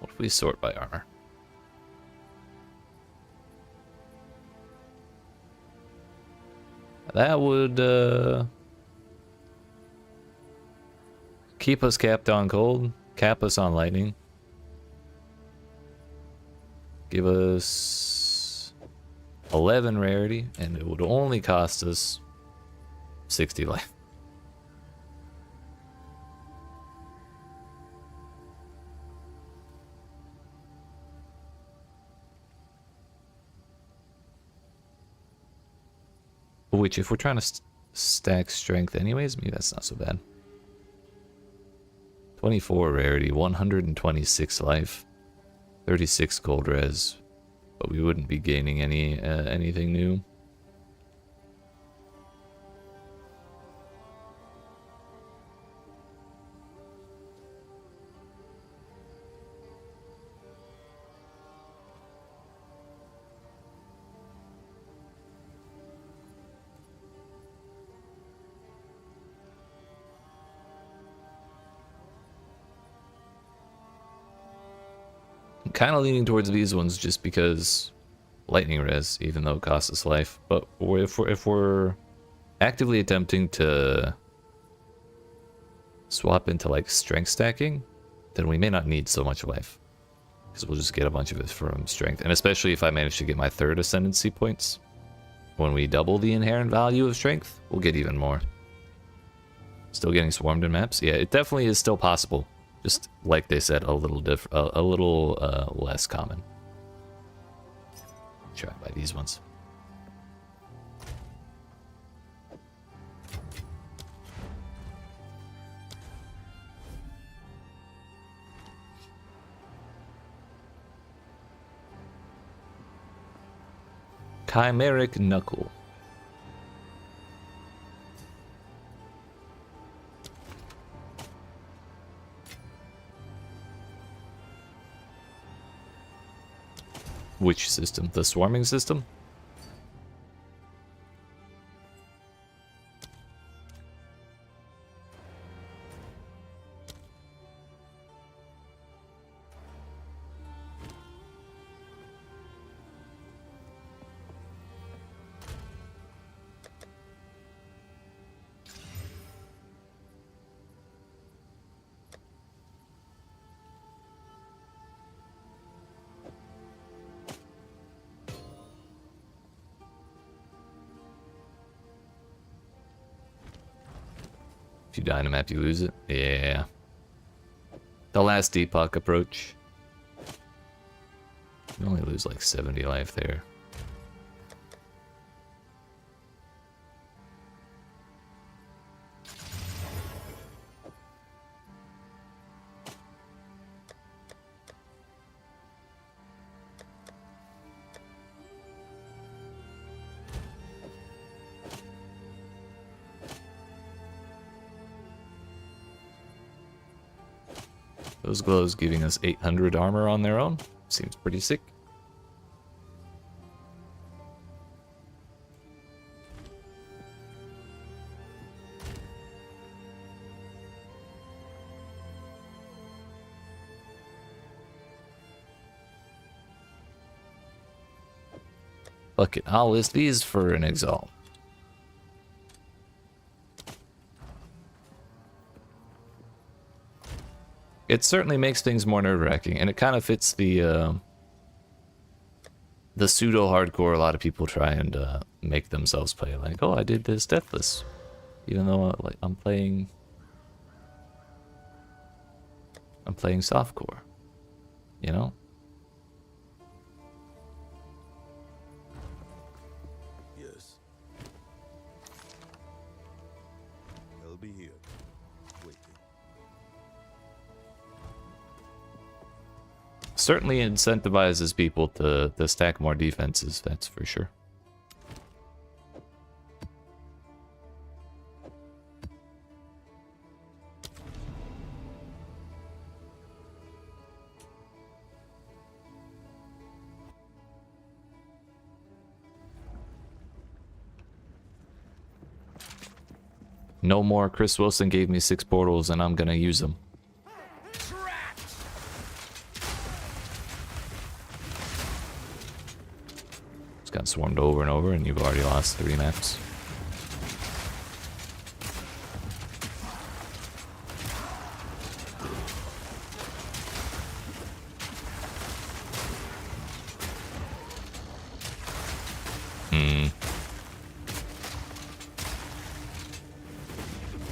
What if we sort by armor? That would keep us capped on cold, cap us on lightning. Give us 11 rarity, and it would only cost us 60 life. Which, if we're trying to stack strength anyways, maybe that's not so bad. 24 rarity, 126 life, 36 gold res, but we wouldn't be gaining anything new. Kind of leaning towards these ones just because lightning res, even though it costs us life. But if we're actively attempting to swap into like strength stacking, then we may not need so much life, because we'll just get a bunch of it from strength. And especially if I manage to get my 3rd ascendancy points, when we double the inherent value of strength, we'll get even more. Still getting swarmed in maps? Yeah, it definitely is still possible. Just like they said, a little less common. Try and buy these ones. Chimeric Knuckle. Which system? The swarming system? If you die in a map, you lose it. Yeah. The last Deepak approach. You only lose like 70 life there. Those glows giving us 800 armor on their own. Seems pretty sick. Fuck it, I'll list these for an Exile. It certainly makes things more nerve-wracking, and it kind of fits the pseudo-hardcore a lot of people try and make themselves play. Like, oh, I did this deathless, even though like I'm playing softcore, you know. Yes. I'll be here, waiting. Certainly incentivizes people to stack more defenses, that's for sure. No more. Chris Wilson gave me 6 portals and I'm gonna use them. Just got swarmed over and over and you've already lost 3 maps.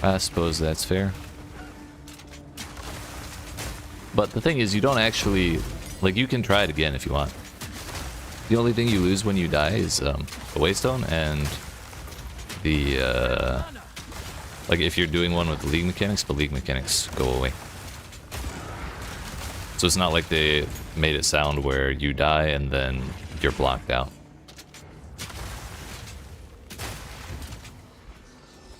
I suppose that's fair. But the thing is, you don't actually... Like, you can try it again if you want. The only thing you lose when you die is the Waystone and the... like, if you're doing one with the League mechanics, the League mechanics go away. So it's not like they made it sound where you die and then you're blocked out.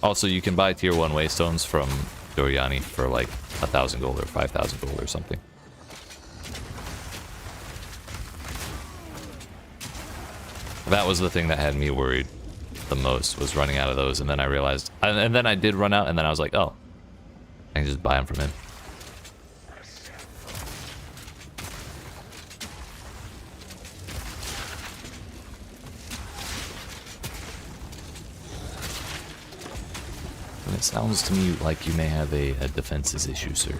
Also, you can buy tier 1 Waystones from Doriani for like 1,000 gold or 5,000 gold or something. That was the thing that had me worried the most, was running out of those, and then I realized... And then I did run out, and then I was like, oh, I can just buy them from him. It sounds to me like you may have a defenses issue, sir.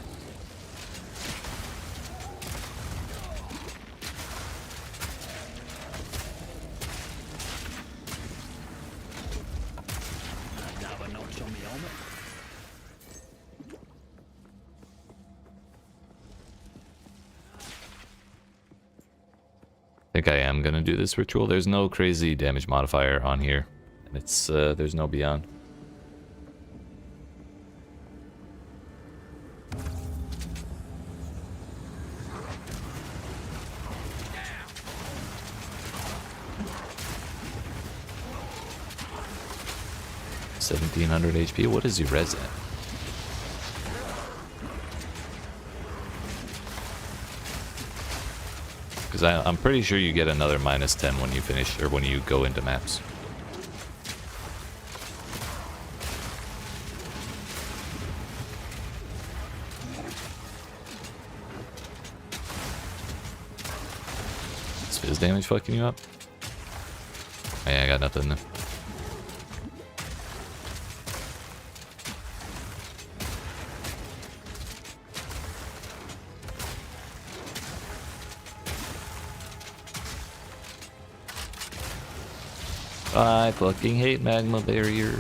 I think I am gonna do this ritual. There's no crazy damage modifier on here, and it's there's no beyond. $1,700 HP. What is your res at? Because I'm pretty sure you get another -10 when you finish, or when you go into maps. Is fizz damage fucking you up? Yeah, I got nothing then. I fucking hate magma barrier.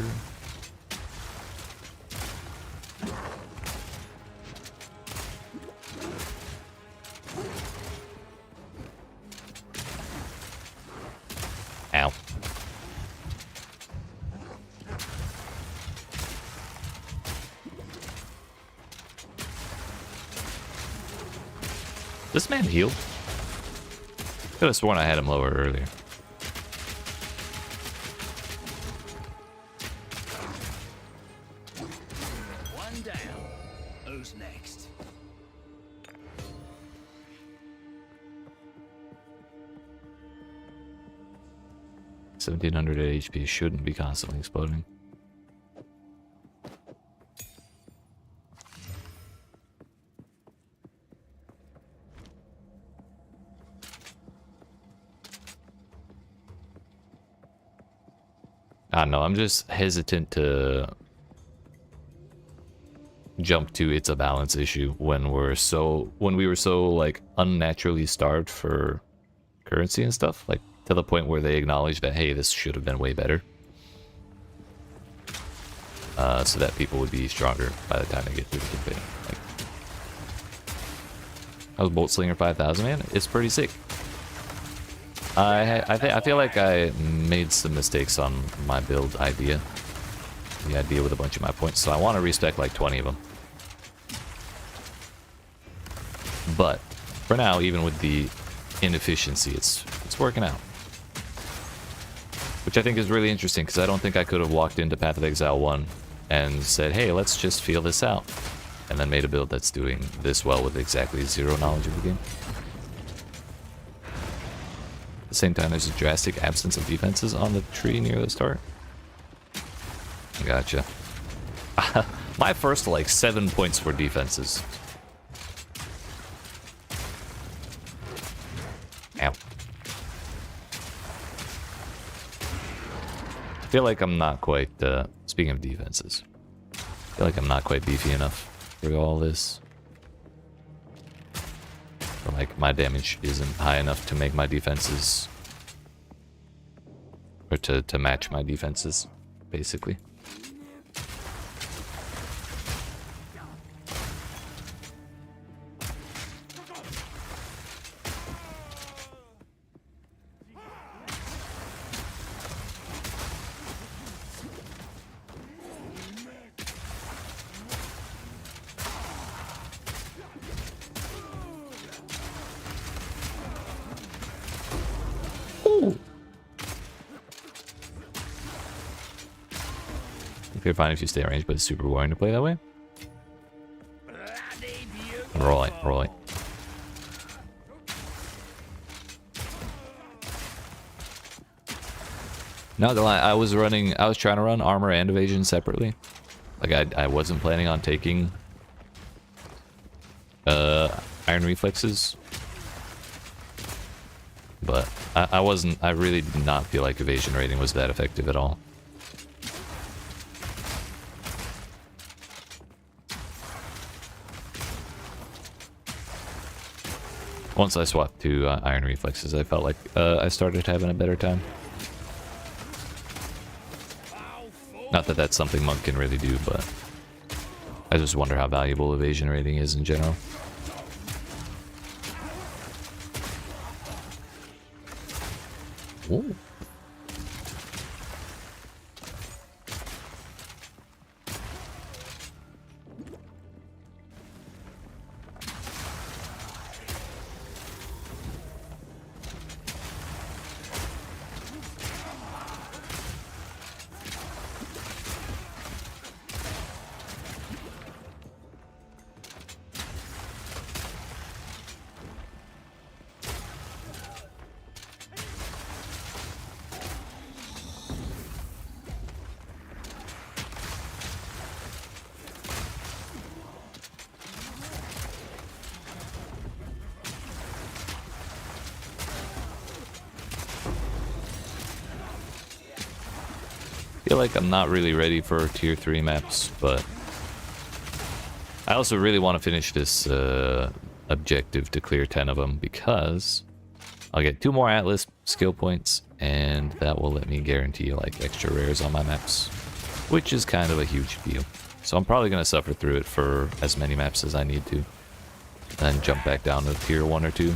Ow. This man healed? Could have sworn I had him lower earlier. 1700 HP shouldn't be constantly exploding. I don't know, I'm just hesitant to jump to it's a balance issue when we were so like unnaturally starved for currency and stuff, like to the point where they acknowledge that, hey, this should have been way better. So that people would be stronger by the time they get through the campaign. Like, I was Bolt Slinger 5000, man. It's pretty sick. I feel like I made some mistakes on my build idea. The idea with a bunch of my points, so I want to respec like 20 of them. But for now, even with the inefficiency, it's working out. Which I think is really interesting, because I don't think I could have walked into Path of Exile 1 and said, hey, let's just feel this out, and then made a build that's doing this well with exactly zero knowledge of the game. At the same time, there's a drastic absence of defenses on the tree near the start. Gotcha. My first, like, 7 points were defenses. Ow. I feel like I'm not quite, speaking of defenses, I feel like I'm not quite beefy enough for all this. Or like, my damage isn't high enough to make my defenses, or to match my defenses, basically. You're fine if you stay in range, but it's super boring to play that way. Rolling, rolling. Not gonna lie, I was trying to run armor and evasion separately. Like I wasn't planning on taking iron reflexes. But I really did not feel like evasion rating was that effective at all. Once I swapped to iron reflexes, I felt like I started having a better time. Not that that's something Monk can really do, but I just wonder how valuable evasion rating is in general. Ooh. I feel like I'm not really ready for tier 3 maps, but I also really want to finish this objective to clear 10 of them, because I'll get 2 more Atlas skill points, and that will let me guarantee like extra rares on my maps, which is kind of a huge deal. So I'm probably going to suffer through it for as many maps as I need to, then jump back down to tier 1 or 2.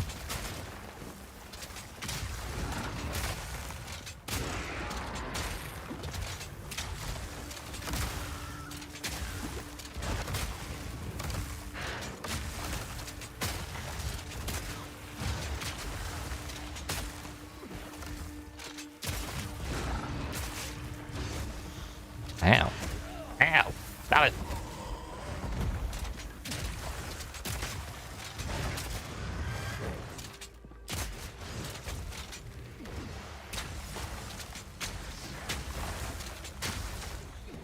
Ow. Ow. Stop it.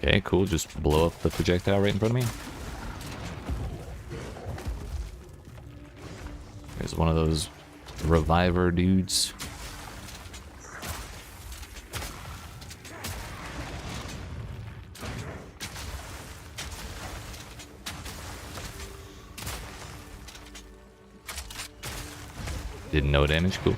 Okay, cool. Just blow up the projectile right in front of me. There's one of those reviver dudes. Didn't know damage, cool.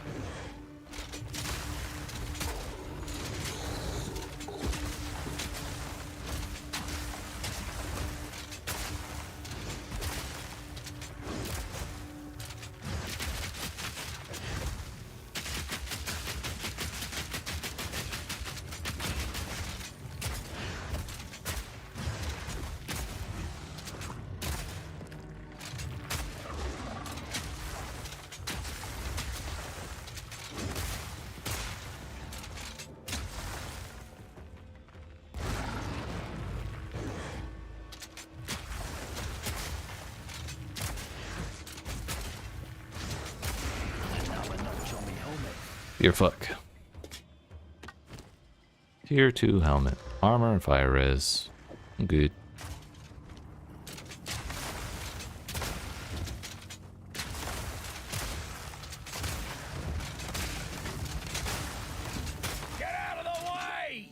Your fuck. Tier 2 helmet. Armor and fire res. I'm good. Get out of the way!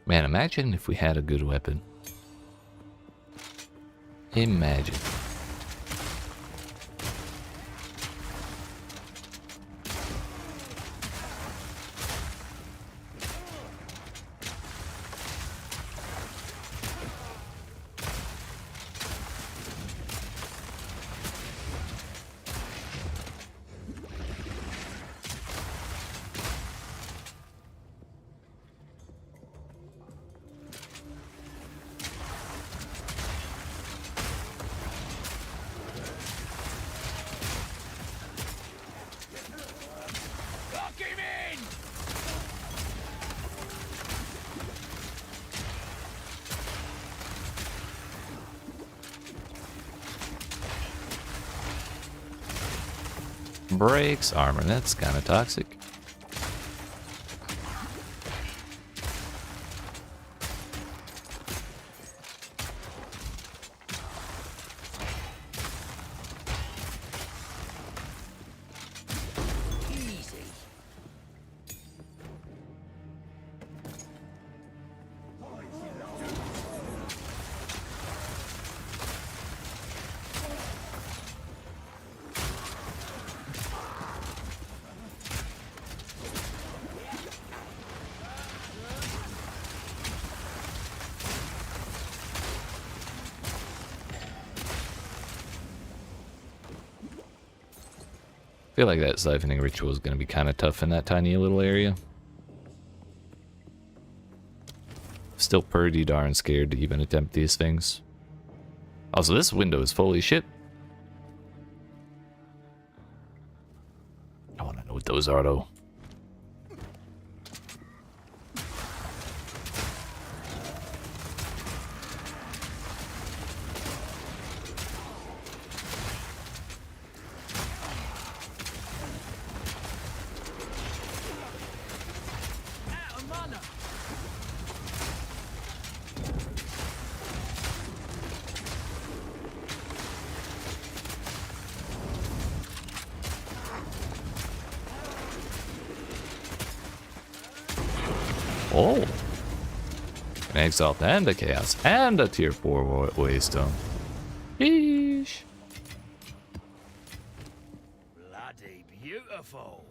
Man, imagine if we had a good weapon. Imagine. Lock him in! Breaks armor. That's kind of toxic. Easy. I feel like that siphoning ritual is going to be kind of tough in that tiny little area. Still pretty darn scared to even attempt these things. Also, this window is fully shit. I want to know what those are, though. Out of mana! Oh! An Exile and a Chaos and a Tier 4 Waystone. Sheesh. Bloody beautiful.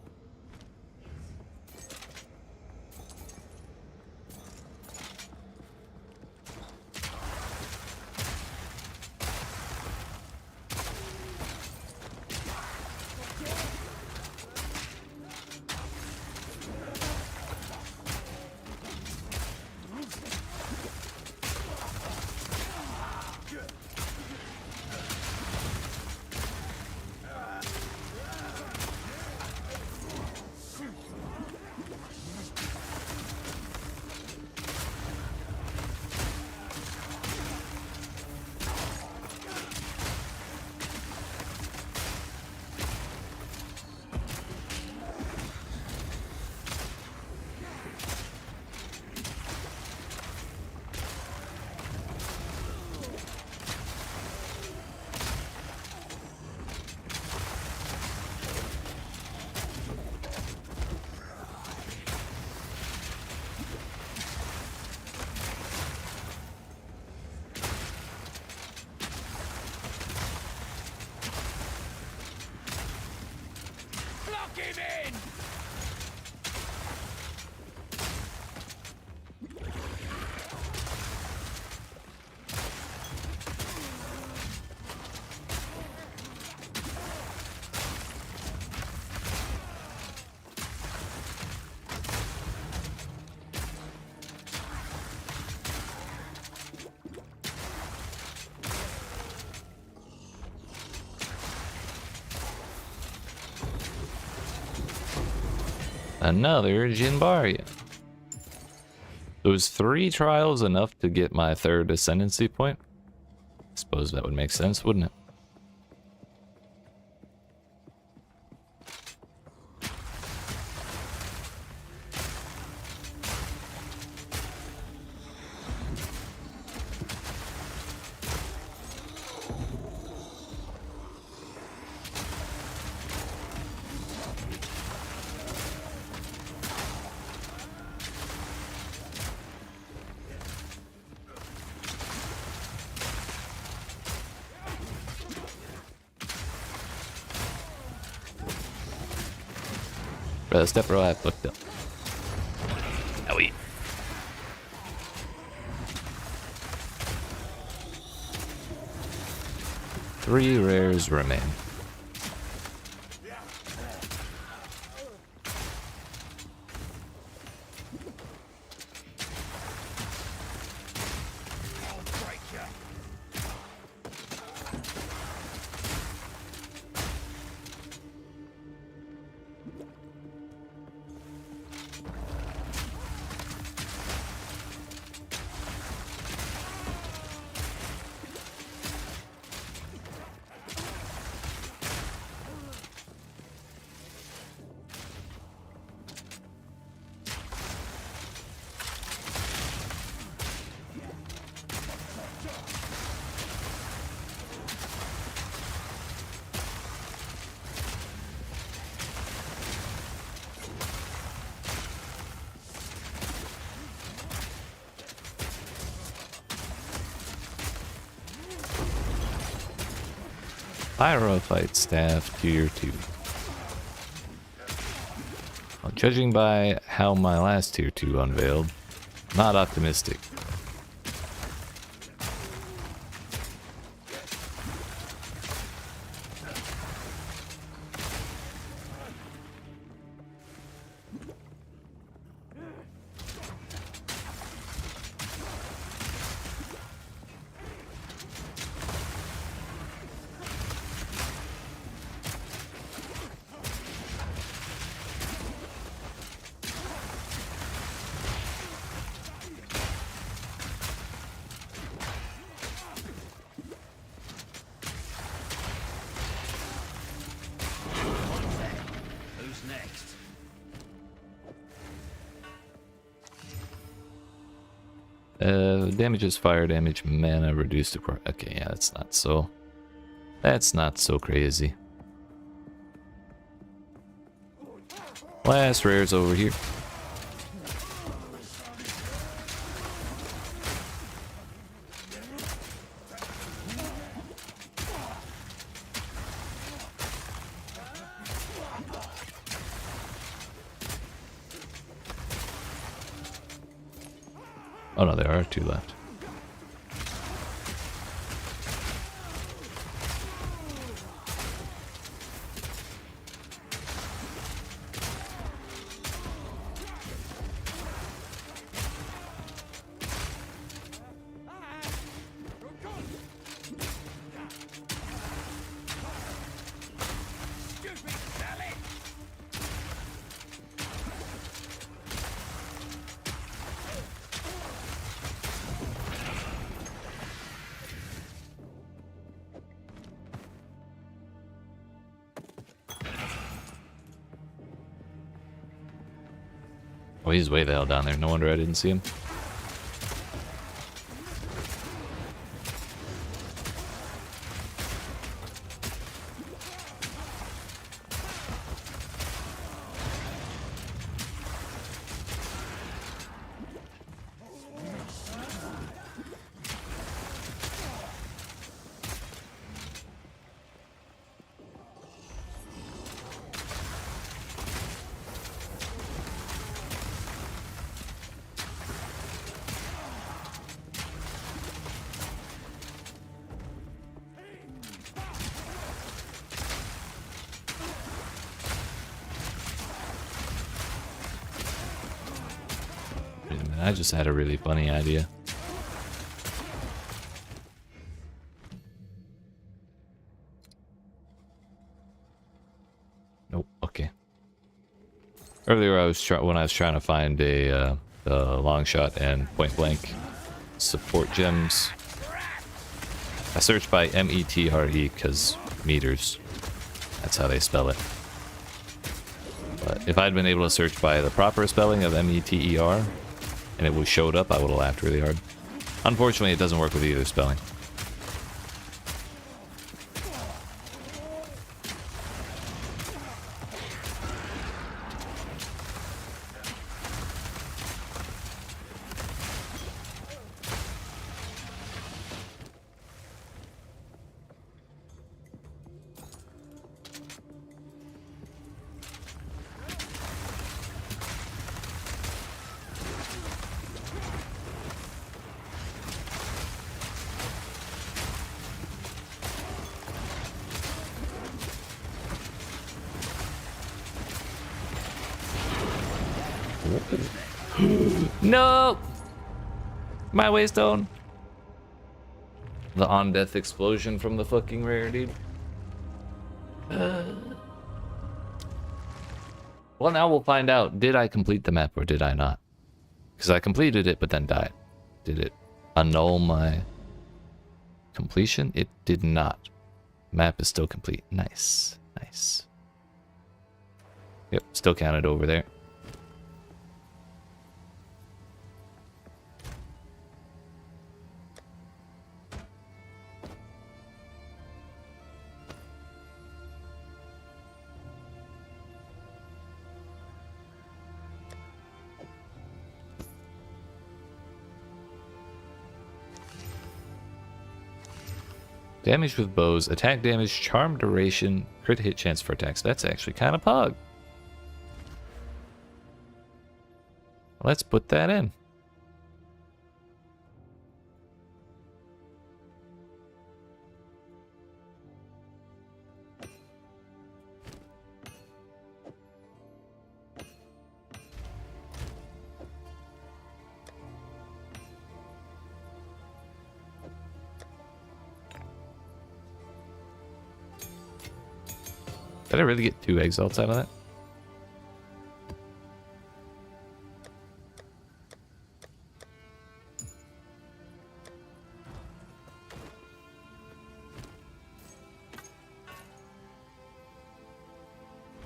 Another Jinbaria. Those 3 trials enough to get my 3rd ascendancy point? I suppose that would make sense, wouldn't it? Step bro, I fucked up. Owie. 3 rares remain. Pyrophyte Staff Tier 2. Well, judging by how my last Tier 2 unveiled, not optimistic. Damages fire damage, mana reduced to okay, yeah, that's not so crazy. Last rares over here. Oh no, there are 2 left. Oh, he's way the hell down there. No wonder I didn't see him. I just had a really funny idea. Nope, okay. Earlier, when I was trying to find a long shot and point blank support gems, I searched by METRE because meters. That's how they spell it. But if I'd been able to search by the proper spelling of METER and it was showed up, I would have laughed really hard. Unfortunately, it doesn't work with either spelling. No! My waystone. The on-death explosion from the fucking rare, dude. Well, now we'll find out. Did I complete the map or did I not? Because I completed it but then died. Did it annul my completion? It did not. Map is still complete. Nice. Nice. Yep, still counted over there. Damage with bows, attack damage, charm duration, crit hit chance for attacks. That's actually kind of pog. Let's put that in. Did I really get 2 exalts out of that?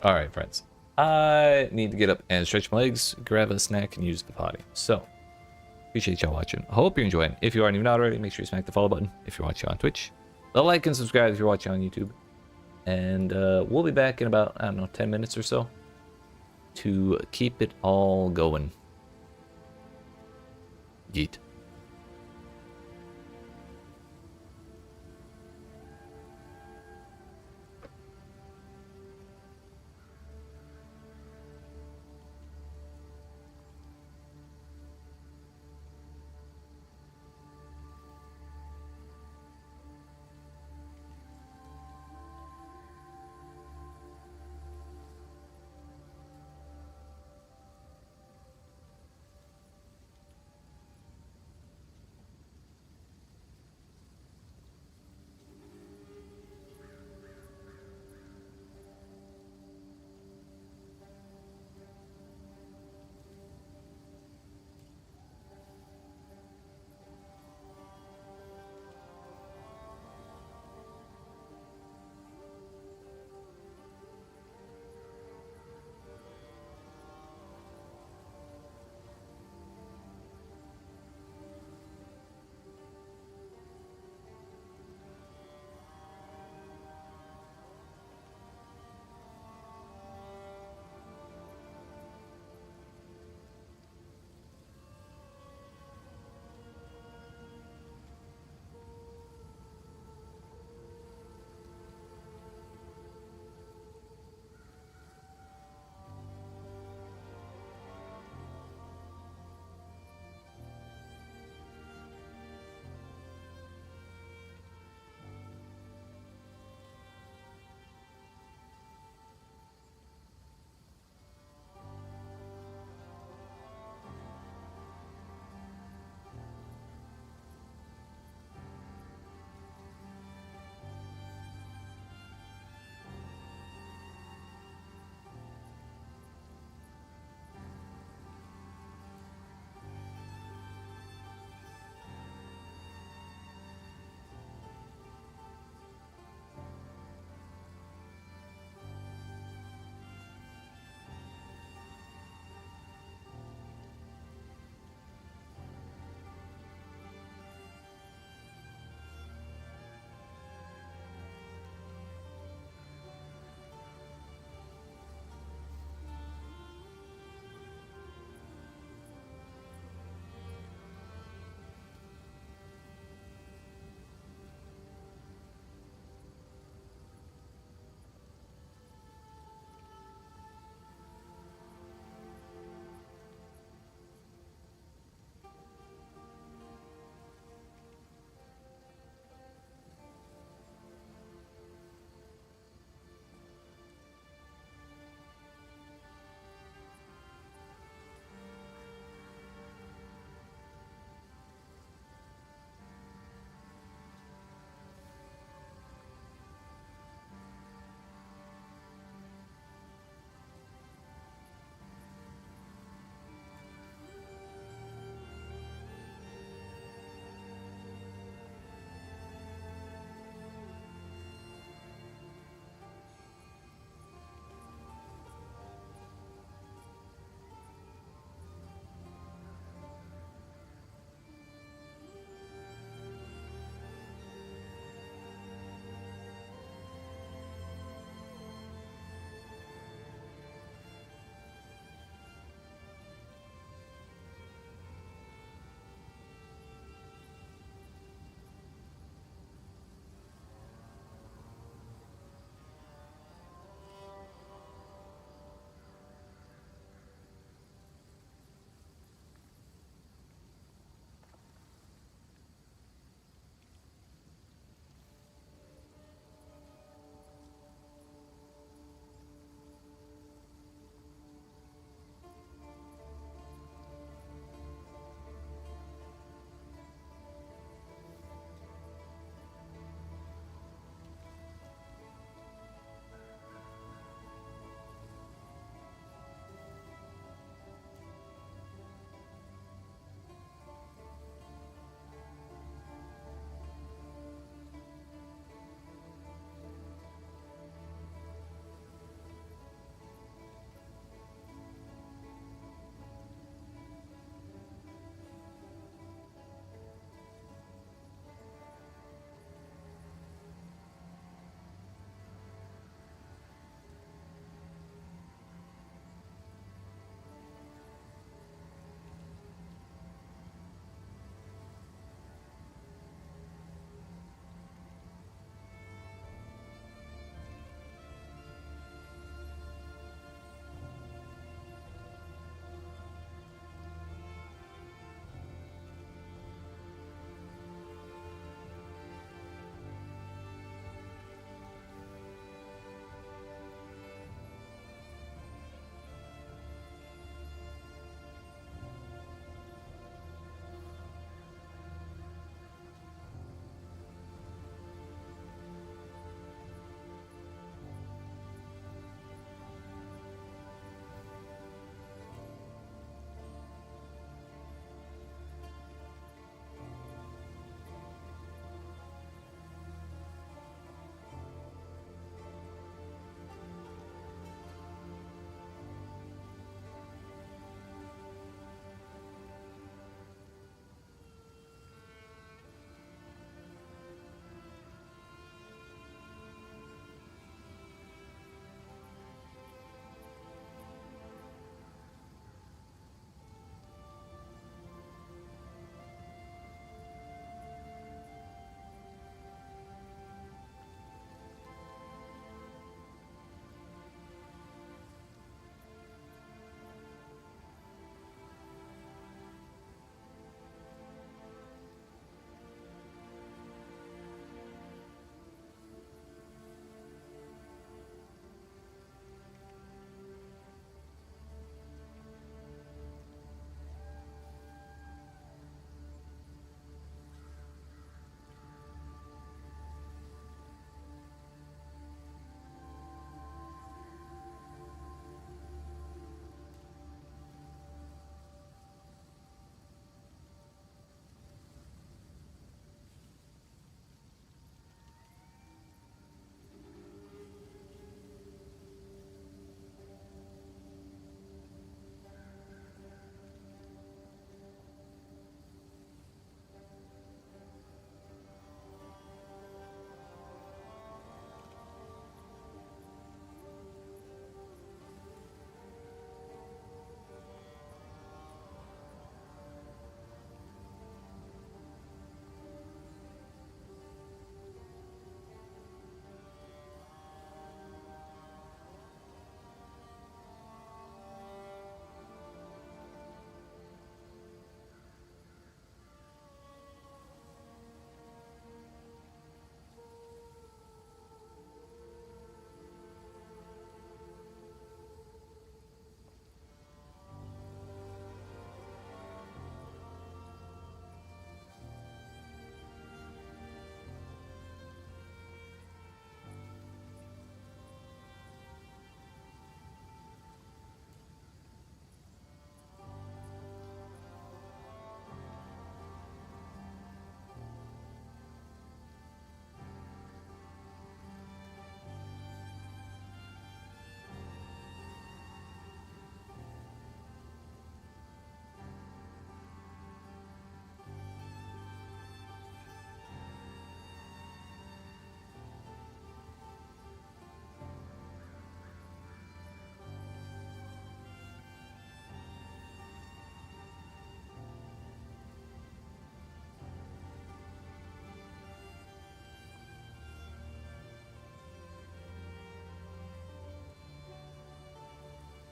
Alright, friends. I need to get up and stretch my legs, grab a snack, and use the potty. So, appreciate y'all watching. Hope you're enjoying. If you aren't even already, make sure you smack the follow button if you're watching on Twitch. The like and subscribe if you're watching on YouTube. And we'll be back in about, I don't know, 10 minutes or so to keep it all going. Yeet.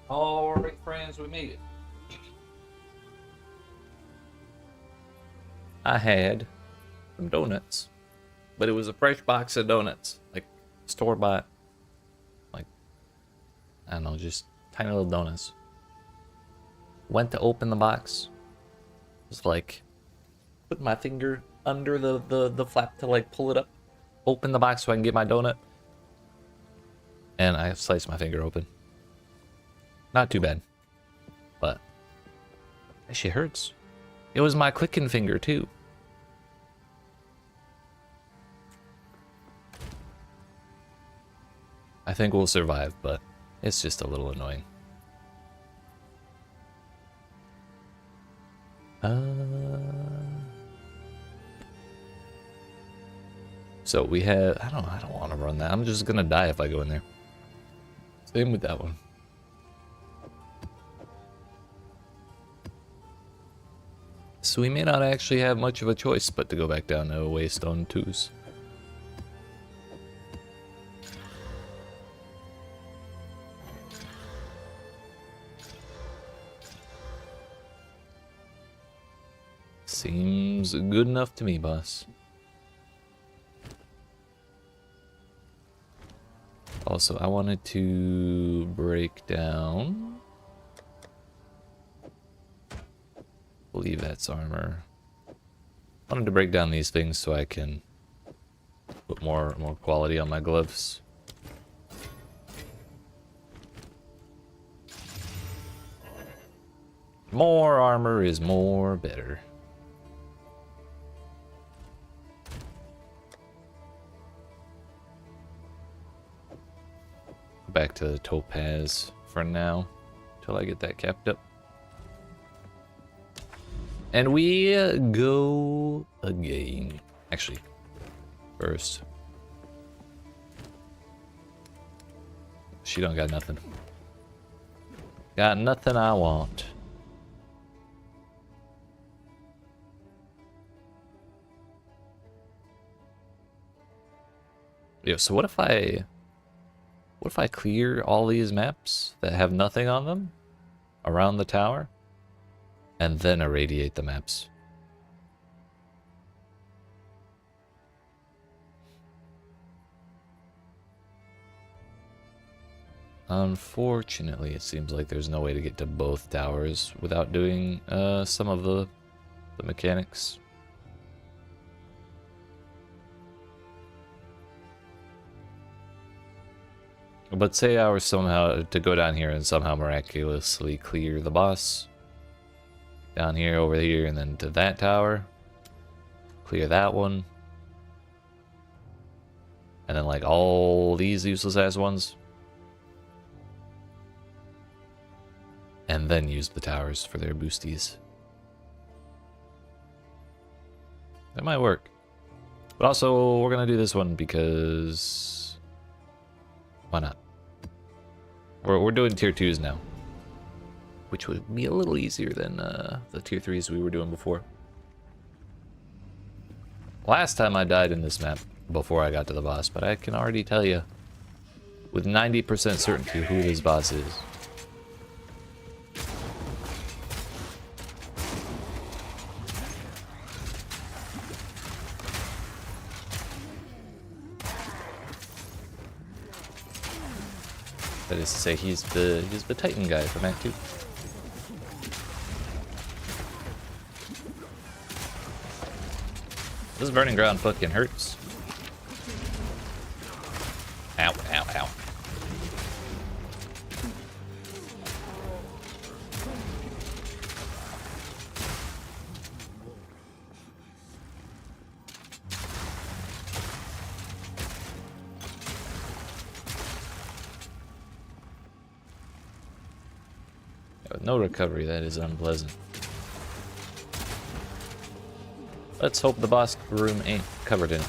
Alright, friends, we made it. I had some donuts, but it was a fresh box of donuts, like store-bought, like, I don't know, just tiny little donuts. Went to open the box, was like, put my finger under the flap to like pull it up, open the box so I can get my donut, and I sliced my finger open. Not too bad, but that shit hurts. It was my clicking finger too. I think we'll survive, but it's just a little annoying. So we have, I don't want to run that. I'm just gonna die if I go in there. Same with that one. So we may not actually have much of a choice but to go back down to Waystone 2s. Seems good enough to me, boss. Also, I wanted to break down. I believe that's armor. I wanted to break down these things so I can put more quality on my gloves. More armor is more better. Back to the topaz for now till I get that capped up. And we go again. Actually, first. She don't got nothing. Got nothing I want. Yo, so what if I clear all these maps that have nothing on them around the tower and then irradiate the maps? Unfortunately, it seems like there's no way to get to both towers without doing some of the mechanics. But say I were somehow to go down here and somehow miraculously clear the boss. Down here, over here, and then to that tower. Clear that one. And then like all these useless ass ones. And then use the towers for their boosties. That might work. But also, we're gonna do this one because... why not? We're doing tier 2s now. Which would be a little easier than the tier 3s we were doing before. Last time I died in this map before I got to the boss, but I can already tell you with 90% certainty who this boss is. That is to say, he's the Titan guy from Act 2. This burning ground fucking hurts. Ow, ow, ow. With no recovery, that is unpleasant. Let's hope the boss room ain't covered in it.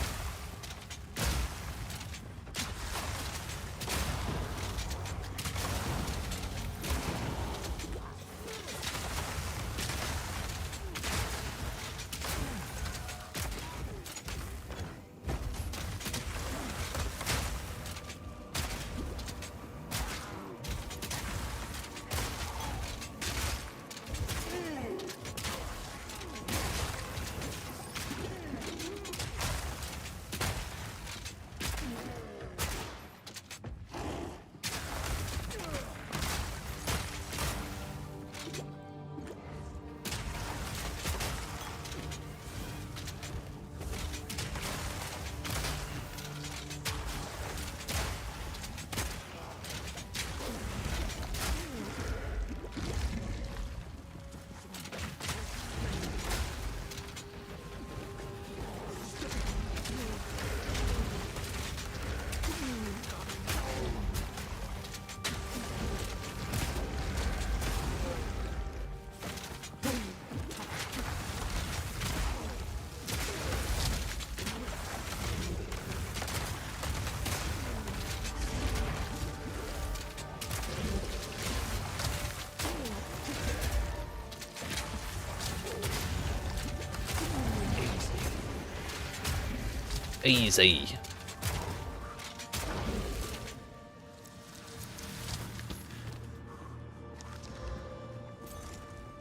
Easy.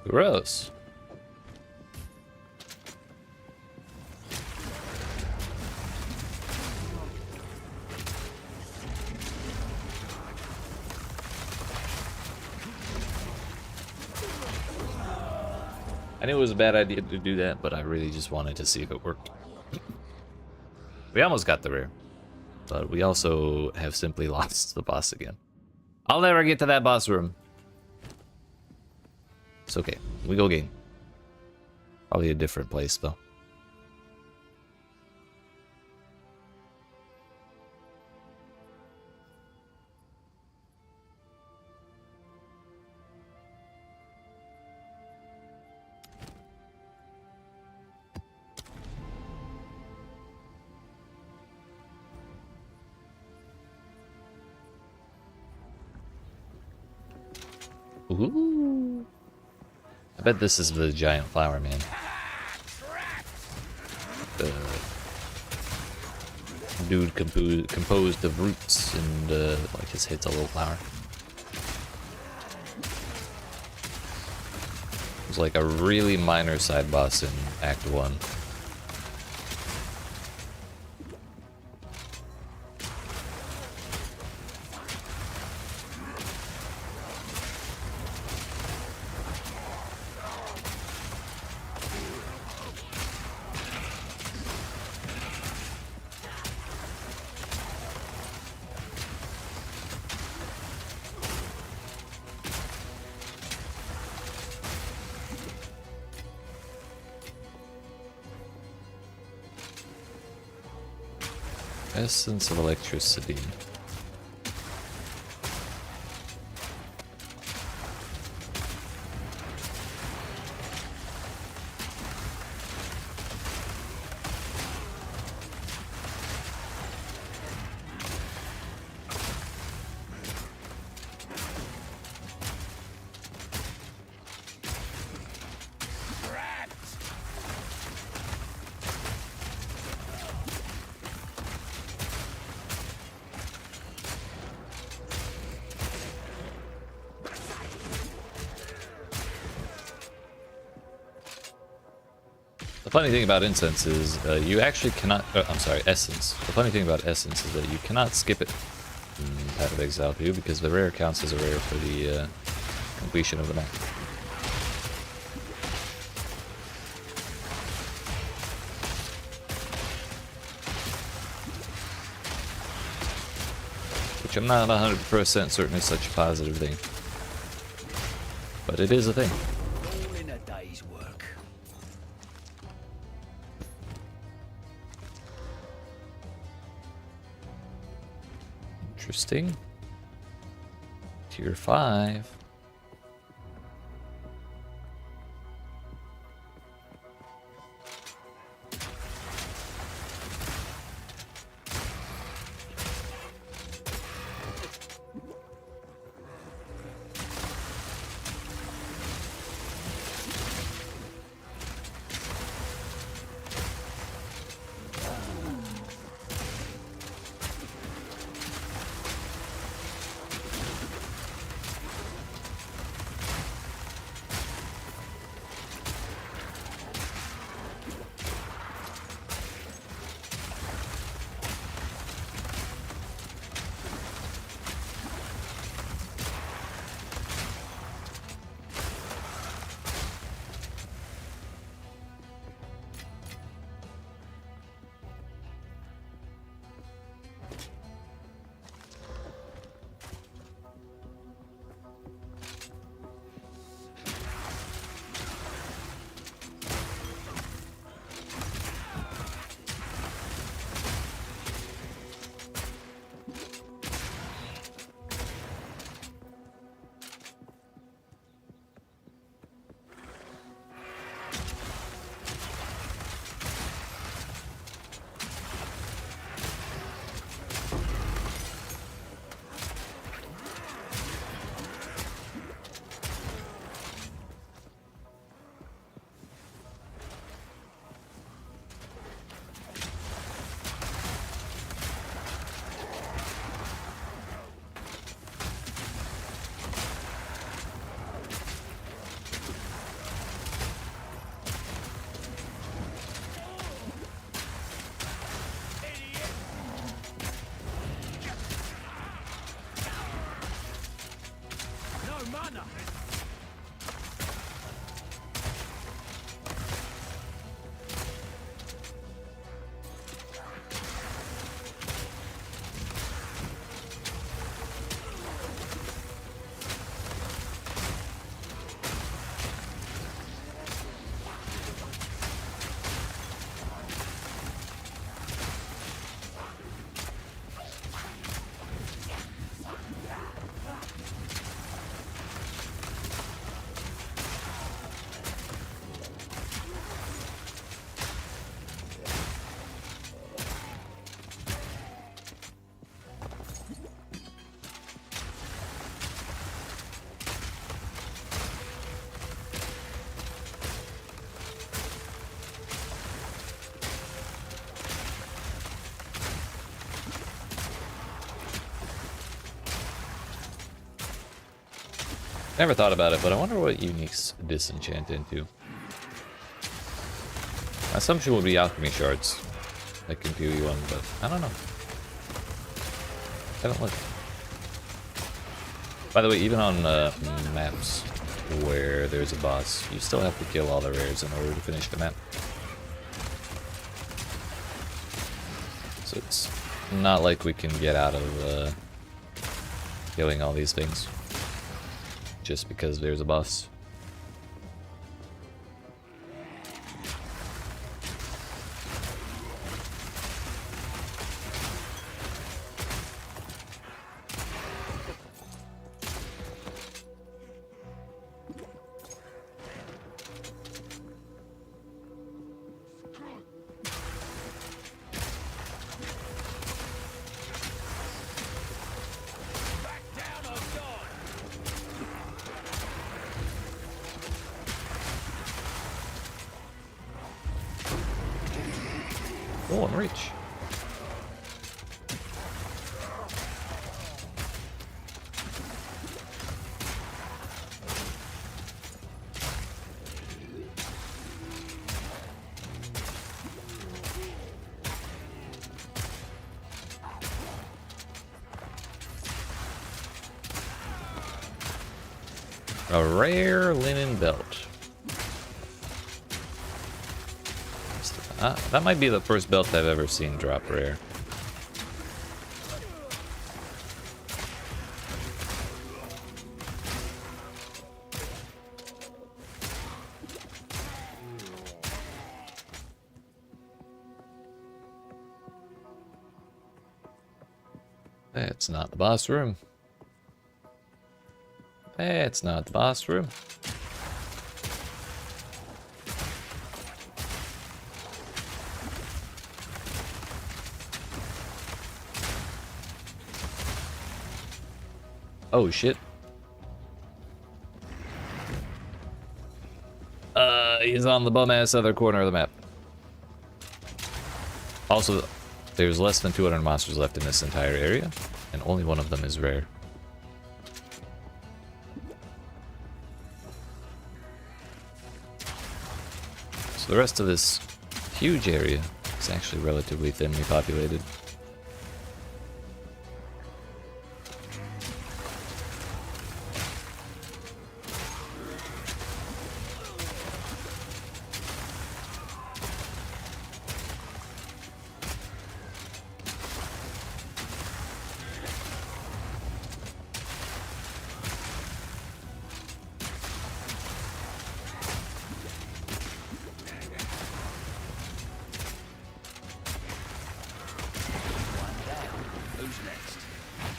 Gross. I knew it was a bad idea to do that, but I really just wanted to see if it worked. We almost got the rare, but we also have simply lost the boss again. I'll never get to that boss room. It's okay. We go game. Probably a different place, though. Ooh. I bet this is the giant flower man. The dude composed of roots and like his head's a little flower. It was like a really minor side boss in Act 1. Essence of electricity. The funny thing about incense is you actually cannot. I'm sorry, essence. The funny thing about essence is that you cannot skip it in Path of Exile 2 because the rare counts as a rare for the completion of the map. Which I'm not 100% certain is such a positive thing, but it is a thing. All in a day's work. Interesting. Tier 5. Never thought about it, but I wonder what uniques disenchant into. My assumption would be alchemy shards, like in PoE1, but I don't know. Haven't looked. By the way, even on maps where there's a boss, you still have to kill all the rares in order to finish the map. So it's not like we can get out of killing all these things just because there's a boss. Oh, I'm rich. A rare linen belt. That might be the first belt I've ever seen drop rare. That's not the boss room. That's not the boss room. Oh shit. He's on the bum-ass other corner of the map. Also, there's less than 200 monsters left in this entire area, and only one of them is rare. So the rest of this huge area is actually relatively thinly populated.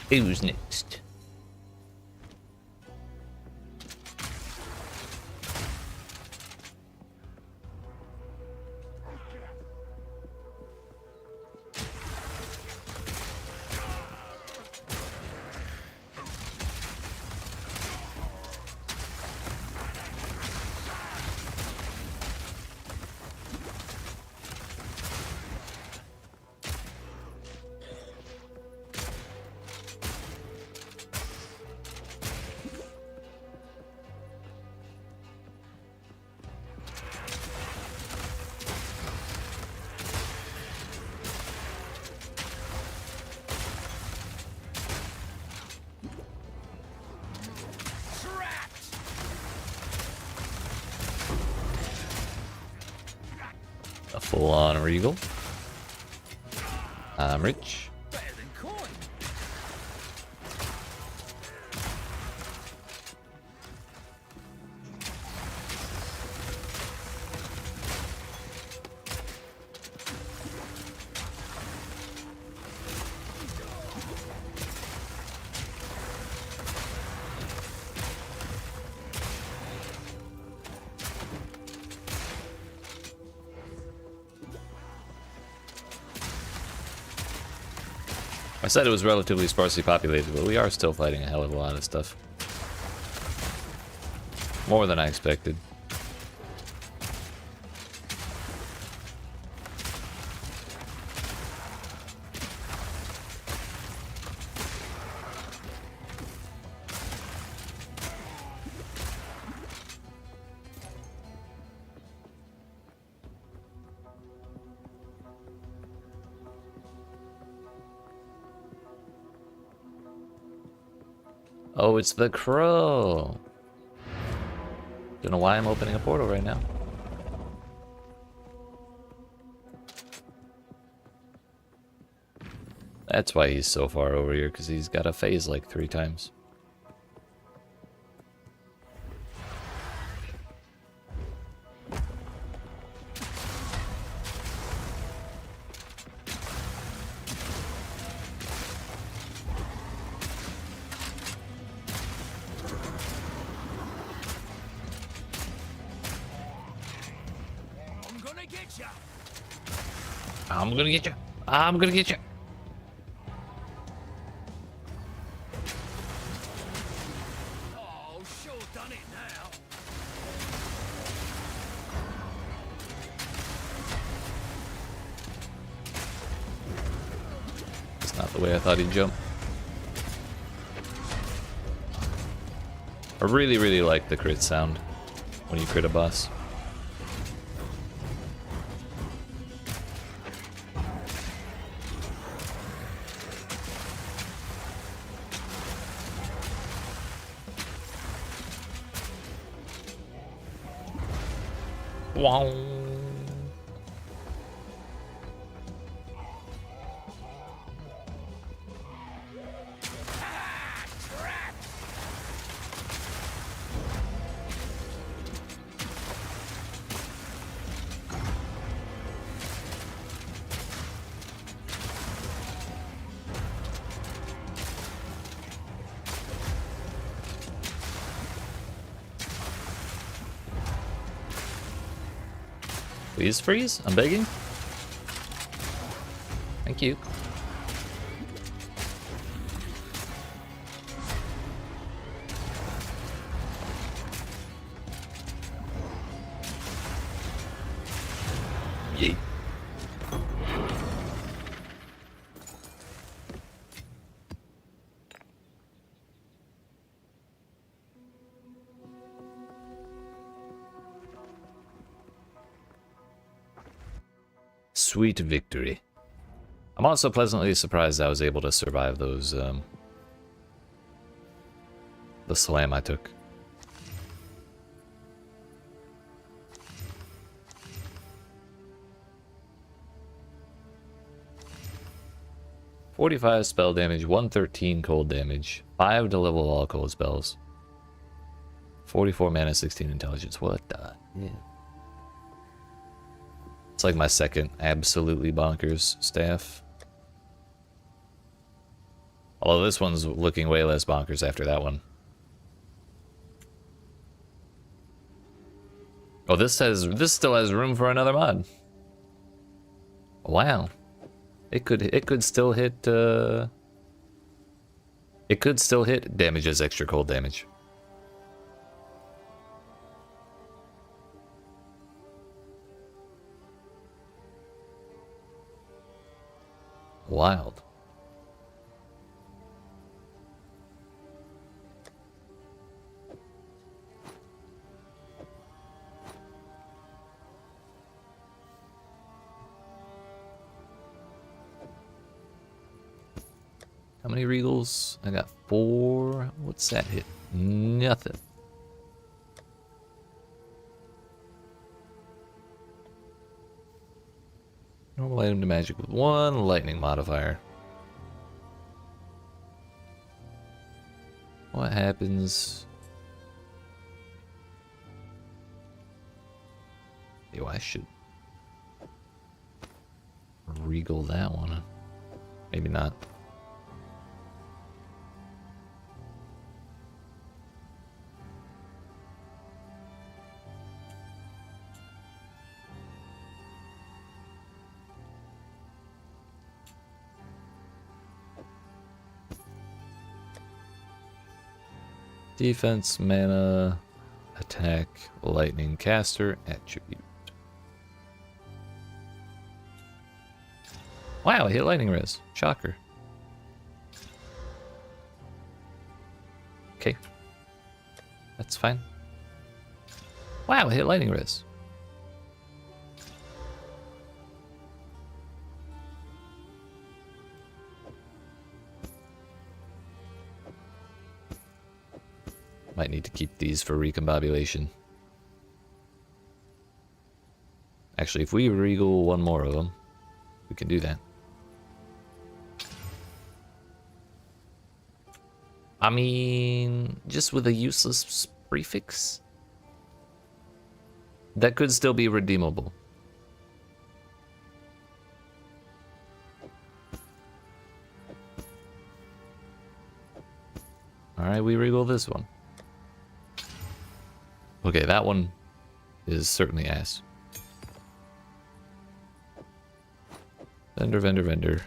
Who's next? A full-on regal. I'm rich. Better than coin. I said it was relatively sparsely populated, but we are still fighting a hell of a lot of stuff. More than I expected. Oh, it's the crow. Don't know why I'm opening a portal right now. That's why he's so far over here, because he's got a phase like 3 times. I'm gonna get ya. I'm gonna get you. I'm gonna get you. Oh, sure done it now. It's not the way I thought he'd jump. I really, really like the crit sound when you crit a boss. Wow. Please freeze? I'm begging. Thank you. Yeet. Sweet victory. I'm also pleasantly surprised I was able to survive those, the slam I took. "45 spell damage, 113 cold damage, 5 to level all cold spells, 44 mana, 16 intelligence." What the? Yeah. It's like my second absolutely bonkers staff. Although this one's looking way less bonkers after that one. Oh, this still has room for another mod. Wow. It could still hit it could still hit damage as extra cold damage. Wild. How many regals? I got 4. What's that hit? Nothing. Normal item to magic with 1 lightning modifier. What happens? Yo, I should regal that one. Maybe not. Defense, mana, attack, lightning caster, attribute. Wow, I hit lightning res. Shocker. Okay. That's fine. Wow, I hit lightning res. Might need to keep these for recombobulation. Actually, if we regal one more of them, we can do that. I mean, just with a useless prefix? That could still be redeemable. Alright, we regal this one. Okay, that one is certainly ass. Vendor, vendor, vendor.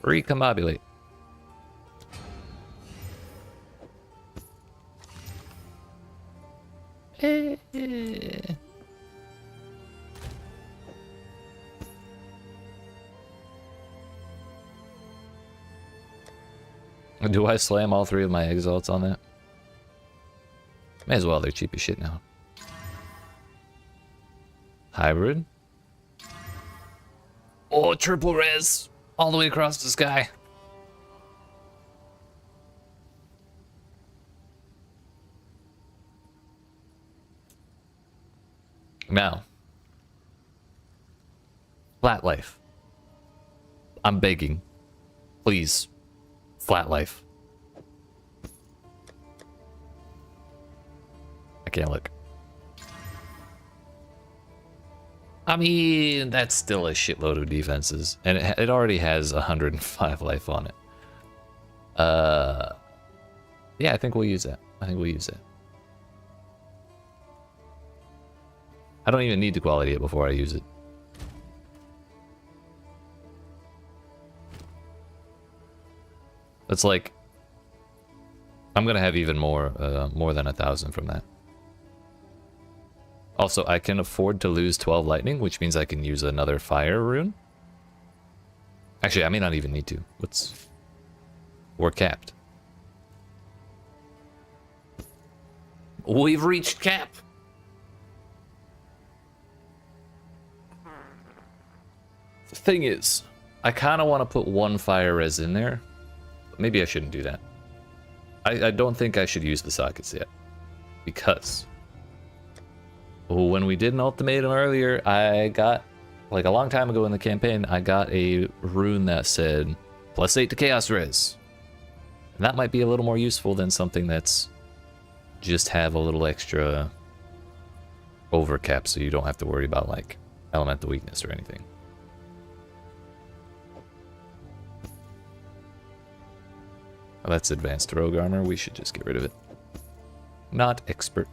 Recombobulate. Do I slam all 3 of my exalts on that? May as well, they're cheap as shit now. Hybrid. Oh, triple res! All the way across the sky. Now. Flat life. I'm begging. Please. Flat life. I can't look. I mean, that's still a shitload of defenses. And it already has 105 life on it. Yeah, I think we'll use that. I don't even need to quality it before I use it. It's like, I'm gonna have even more than 1,000 from that. Also, I can afford to lose 12 lightning, which means I can use another fire rune. Actually, I may not even need to. We're capped. We've reached cap. The thing is, I kind of want to put 1 fire res in there. Maybe I shouldn't do that. I don't think I should use the sockets yet. Because when we did an ultimatum earlier, I got, like a long time ago in the campaign, I got a rune that said +8 to chaos res. And that might be a little more useful than something that's just have a little extra overcap so you don't have to worry about like elemental weakness or anything. Oh, that's advanced rogue armor. We should just get rid of it. Not expert.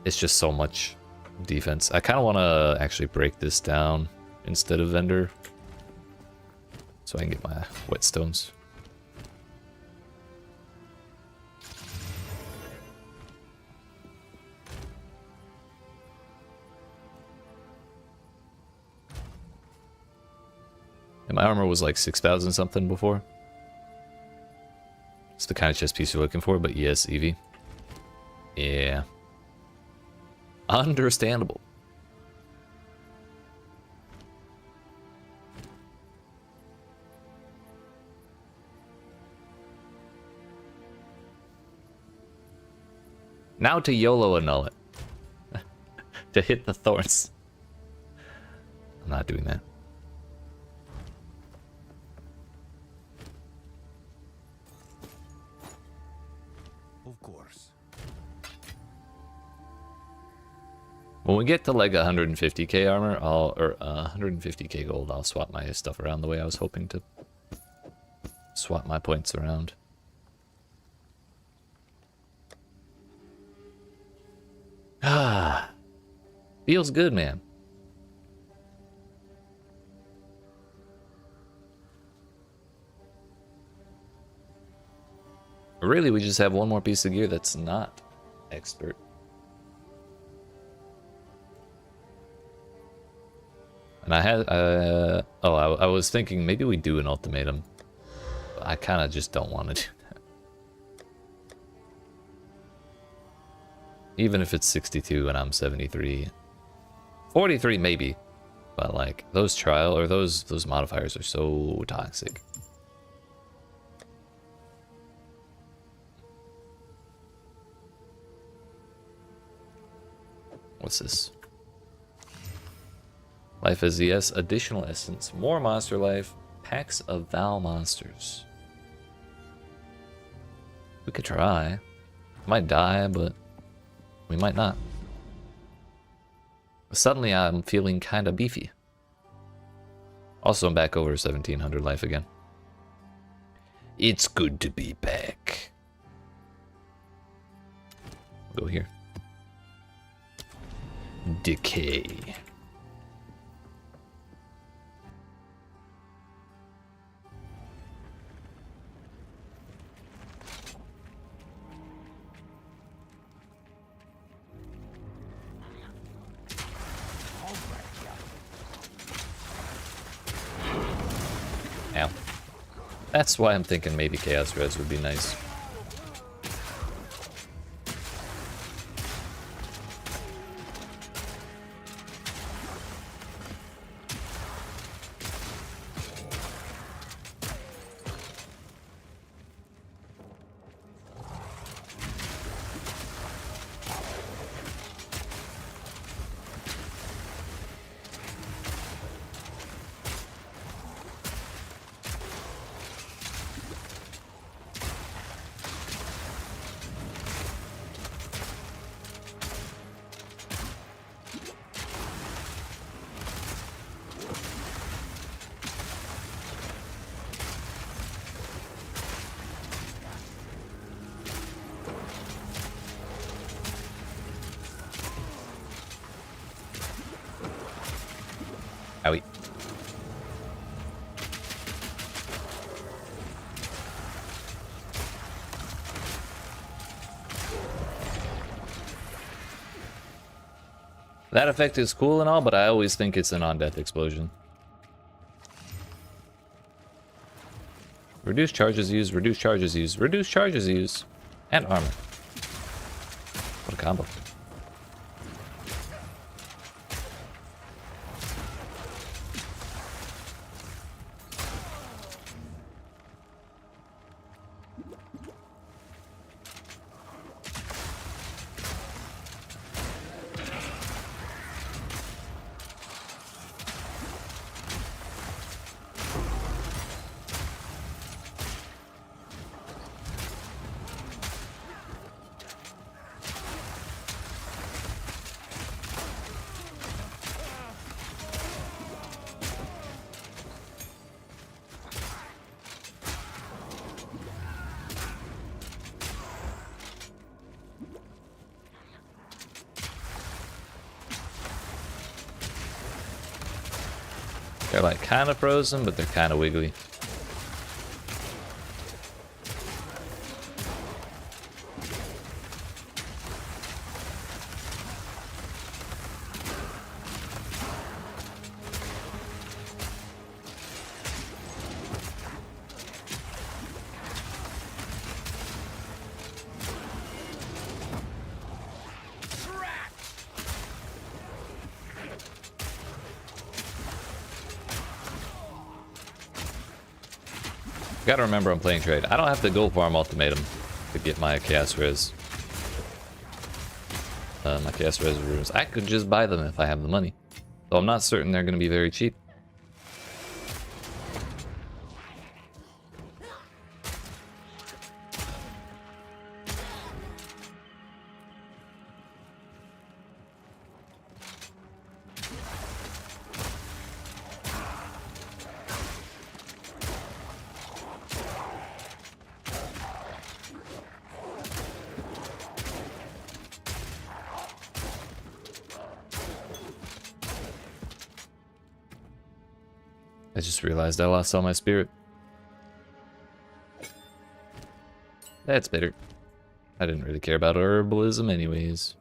It's just so much defense. I kind of want to actually break this down instead of vendor, so I can get my whetstones. And my armor was like 6,000 something before. It's the kind of chest piece you're looking for, but yes, Eevee. Yeah. Understandable. Now to YOLO annul it. To hit the thorns. I'm not doing that. Of course. When we get to like 150k armor, or 150k gold, I'll swap my stuff around the way I was hoping to swap my points around. Ah, feels good, man. Really, we just have one more piece of gear that's not expert. And I had, I was thinking maybe we do an ultimatum. I kind of just don't want to do that. Even if it's 62 and I'm 73. 43 maybe. But like those trial or those modifiers are so toxic. What's this? Life as yes, additional essence, more monster life, packs of Val monsters. We could try. Might die, but we might not. Suddenly I'm feeling kinda beefy. Also, I'm back over 1700 life again. It's good to be back. Go here. Decay. Ow. That's why I'm thinking maybe Chaos Res would be nice. Owie. That effect is cool and all, but I always think it's an on-death explosion. Reduce charges used, reduce charges used, reduce charges used, and armor. What a combo. They're like kind of frozen, but they're kind of wiggly. Gotta remember I'm playing trade. I don't have to go farm ultimatum to get my Chaos Res. My Chaos Res runes. I could just buy them if I have the money. Though I'm not certain they're gonna be very cheap. I just realized I lost all my spirit. That's better. I didn't really care about herbalism anyways.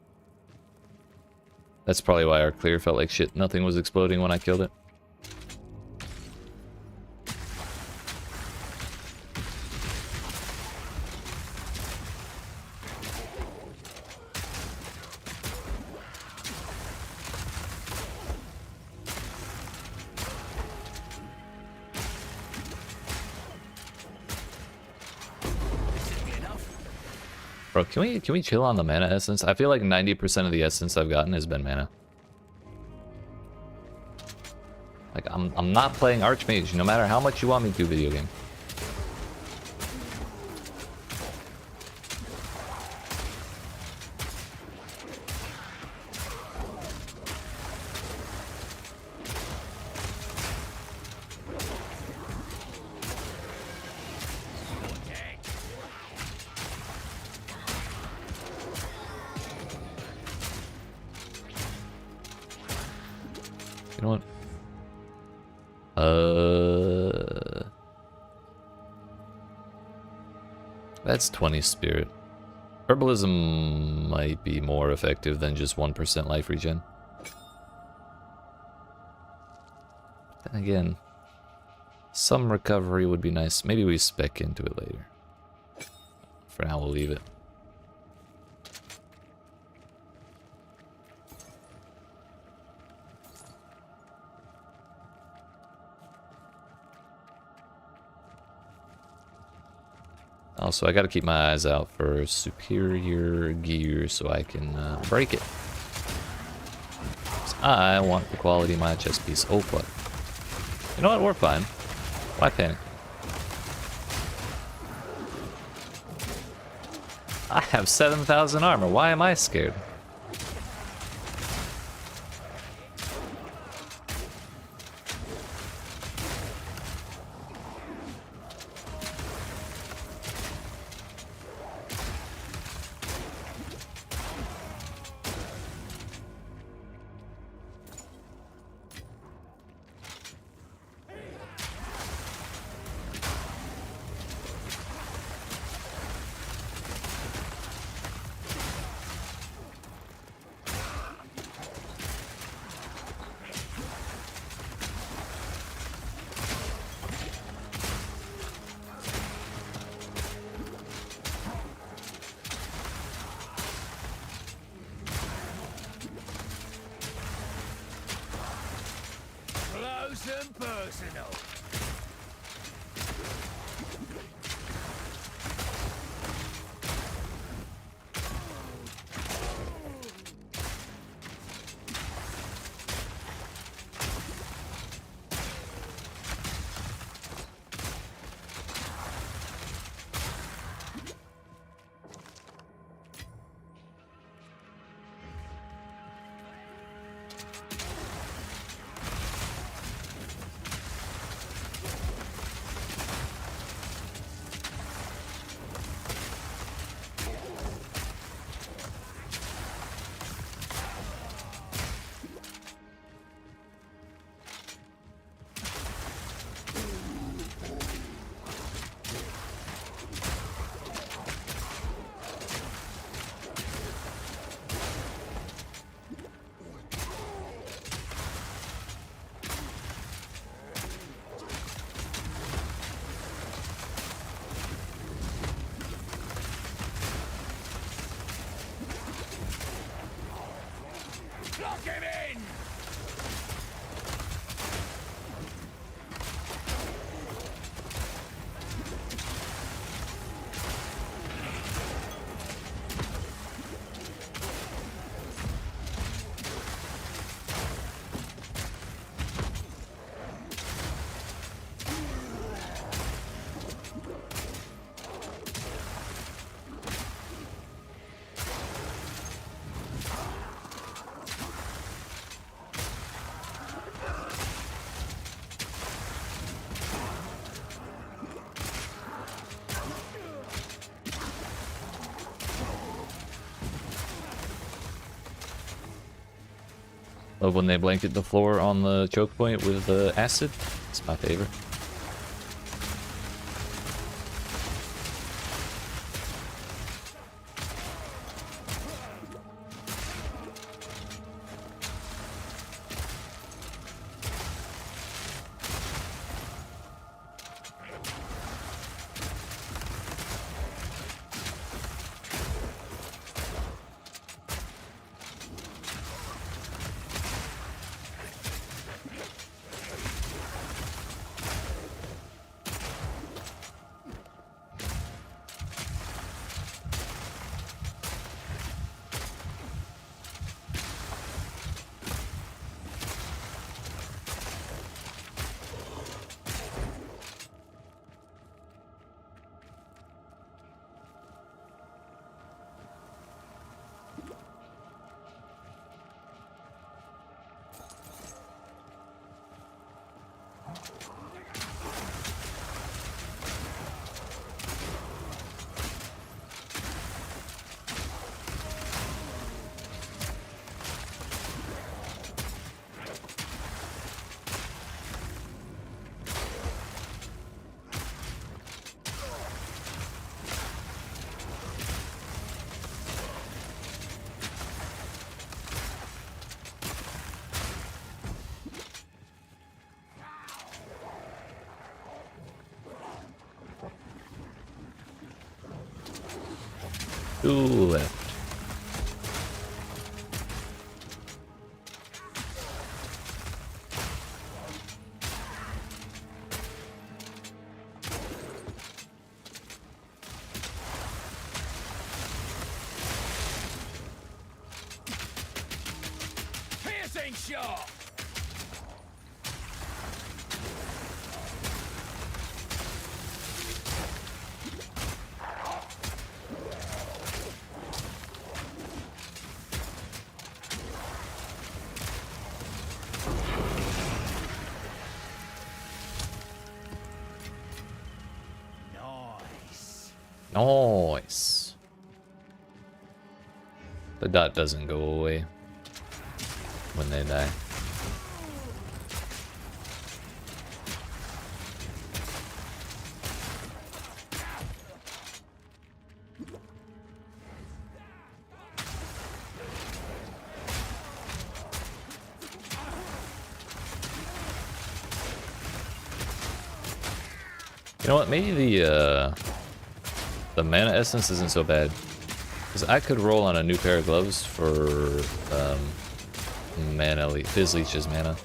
That's probably why our clear felt like shit. Nothing was exploding when I killed it. Bro, can we chill on the mana essence? I feel like 90% of the essence I've gotten has been mana. Like I'm not playing Archmage no matter how much you want me to, video game. You know what? That's 20 spirit. Herbalism might be more effective than just 1% life regen. Then again, some recovery would be nice. Maybe we spec into it later. For now, we'll leave it. Also, I gotta keep my eyes out for superior gear so I can break it. 'Cause I want the quality of my chest piece. Oh, fuck. You know what? We're fine. Why panic? I have 7,000 armor. Why am I scared? Close and personal. Lock him in! Love when they blanket the floor on the choke point with acid. It's my favorite. Two left. Piercing shot! Nice. Nice. The dot doesn't go away when they die. You know what? Maybe the mana essence isn't so bad, because I could roll on a new pair of gloves for mana, Fizz Leech's mana.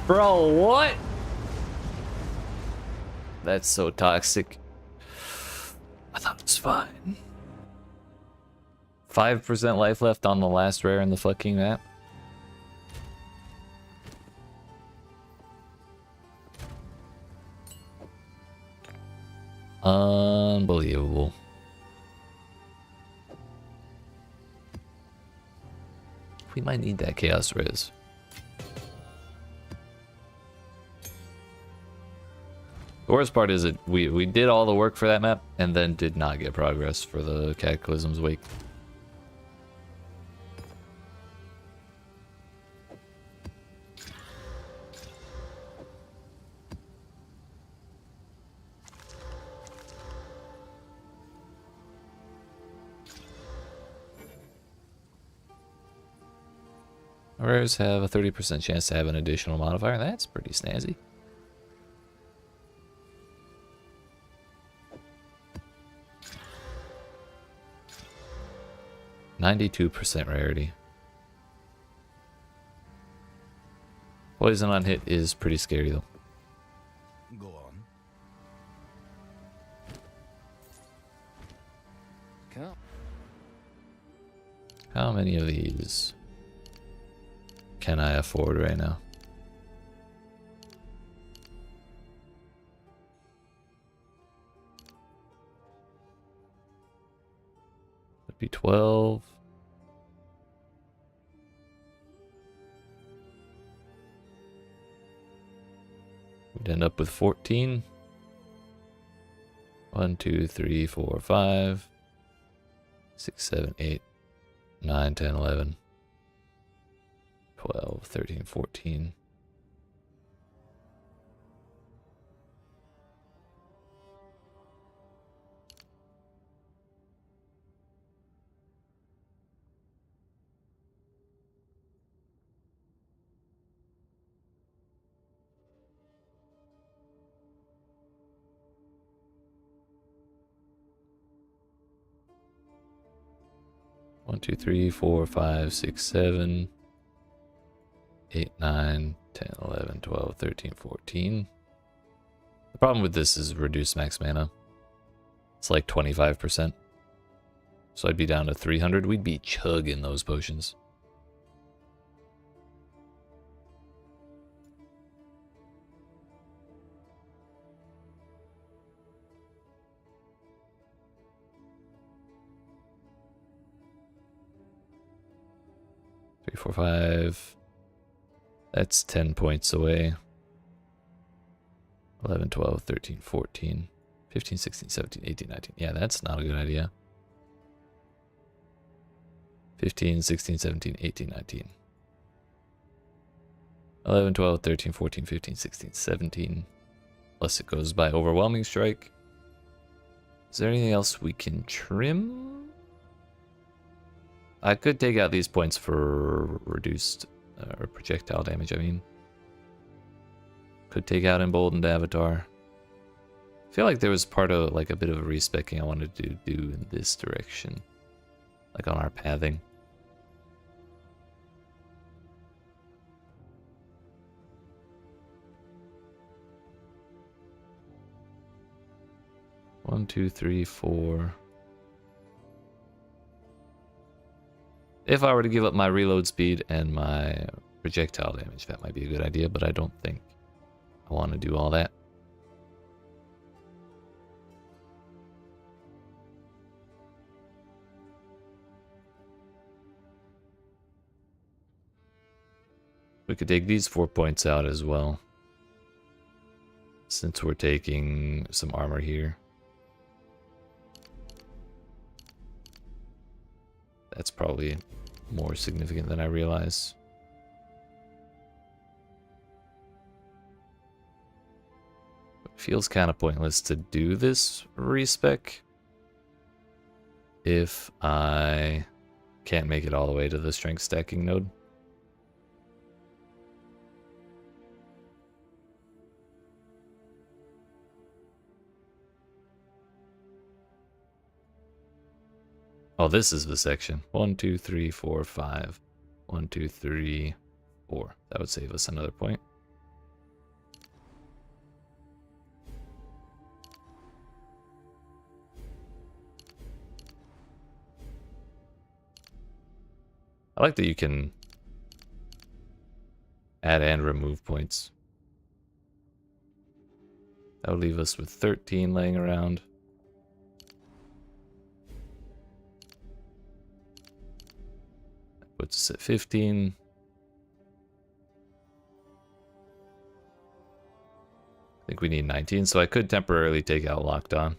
Bro, what? That's so toxic. I thought it was fine. 5% life left on the last rare in the fucking map. Unbelievable. We might need that chaos res. The worst part is that we did all the work for that map and then did not get progress for the Cataclysm's Wake. Rares have a 30% chance to have an additional modifier. That's pretty snazzy. %92 rarity. Poison on hit is pretty scary though. Go on. Come. How many of these can I afford right now? That'd be 12. We'd end up with 14. 1, 2, 3, 4, 5, 6, 7, 8, 9, 10, 11, 12, 13, 14. One, 2, 3, 4, 5, 6, 7, 8, 9, 10, 11, 12, 13, 14. The problem with this is reduced max mana. It's like 25%. So I'd be down to 300. We'd be chugging those potions. Three, 4, 5. That's 10 points away. 11, 12, 13, 14, 15, 16, 17, 18, 19. Yeah, that's not a good idea. 15, 16, 17, 18, 19. 11, 12, 13, 14, 15, 16, 17. Plus it goes by Overwhelming Strike. Is there anything else we can trim? I could take out these points for reduced projectile damage, I mean. Could take out Emboldened Avatar. I feel like there was part of like a bit of a respecking I wanted to do in this direction. Like on our pathing. One, two, three, four. If I were to give up my reload speed and my projectile damage, that might be a good idea, but I don't think I want to do all that. We could take these 4 points out as well, since we're taking some armor here. That's probably more significant than I realize. It feels kind of pointless to do this respec if I can't make it all the way to the strength stacking node. Oh, this is the section. 1, 2, 3, 4, 5. 1, 2, 3, 4. That would save us another point. I like that you can add and remove points. That would leave us with 13 laying around. Puts us at 15. I think we need 19, so I could temporarily take out Locked On.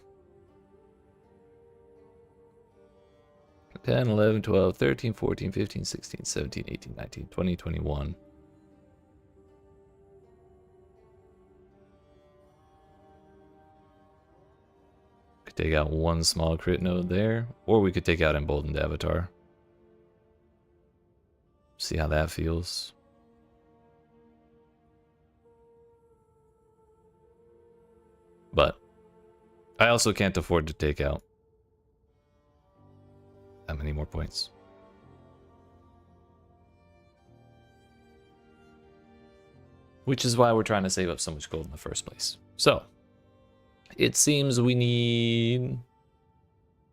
10, 11, 12, 13, 14, 15, 16, 17, 18, 19, 20, 21. Could take out one small crit node there, or we could take out Emboldened Avatar. See how that feels. But I also can't afford to take out that many more points. Which is why we're trying to save up so much gold in the first place. So, it seems we need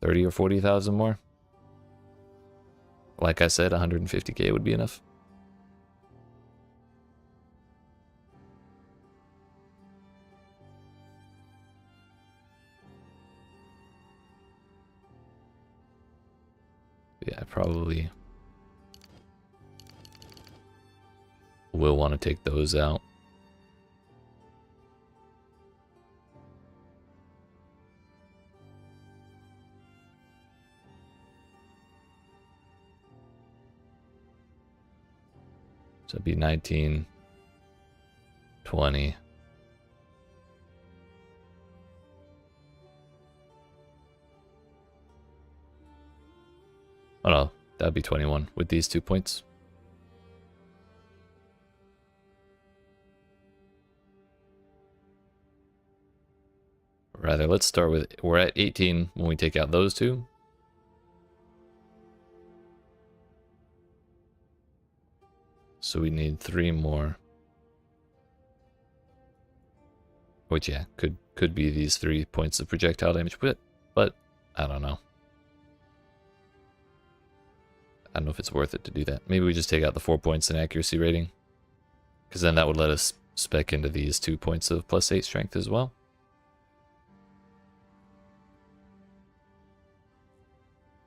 30 or 40,000 more. Like I said, 150k would be enough. Yeah, I probably will want to take those out. So it'd be 19, 20. Oh no, that'd be 21 with these 2 points. Rather, let's start with, we're at 18 when we take out those two. So we need 3 more. Which, yeah, could be these 3 points of projectile damage, but I don't know. I don't know if it's worth it to do that. Maybe we just take out the 4 points in accuracy rating. Because then that would let us spec into these 2 points of +8 strength as well.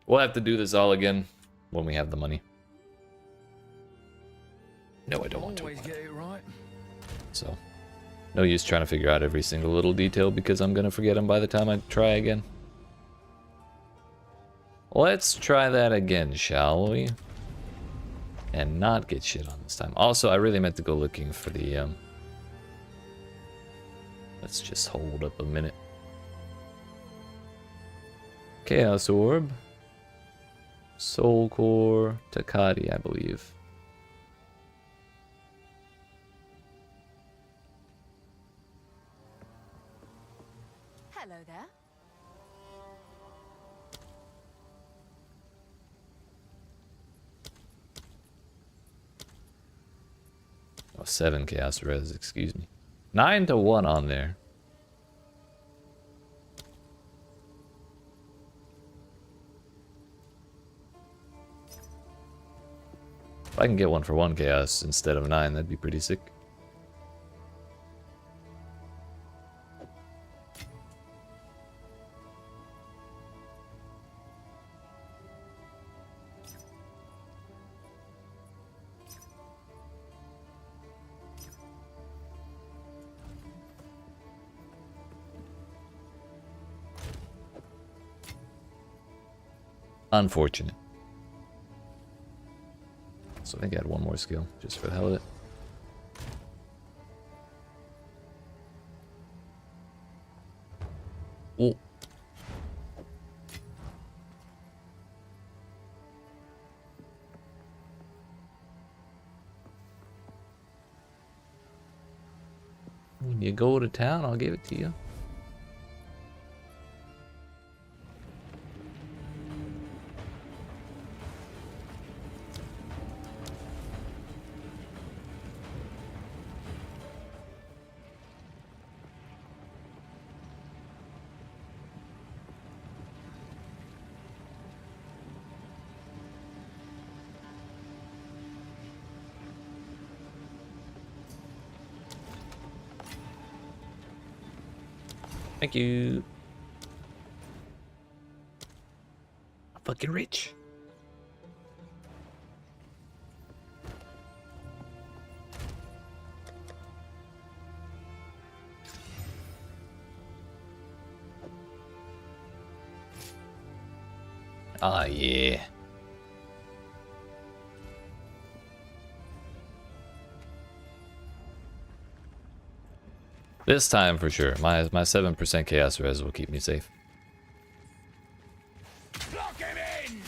We'll have to do this all again when we have the money. No, I don't want to. Always get it right. So, no use trying to figure out every single little detail because I'm going to forget them by the time I try again. Let's try that again, shall we? And not get shit on this time. Also, I really meant to go looking for the... Let's just hold up a minute. Chaos Orb. Soul Core. Takati, I believe. Hello there. Oh, 7 Chaos Res, excuse me. 9 to 1 on there. If I can get one for 1 Chaos instead of 9, that'd be pretty sick. Unfortunate. So I think I had one more skill, just for the hell of it. Oh. When you go to town, I'll give it to you. Thank you. I'm fucking rich. Ah, yeah. This time for sure. My 7% chaos res will keep me safe. Lock him in!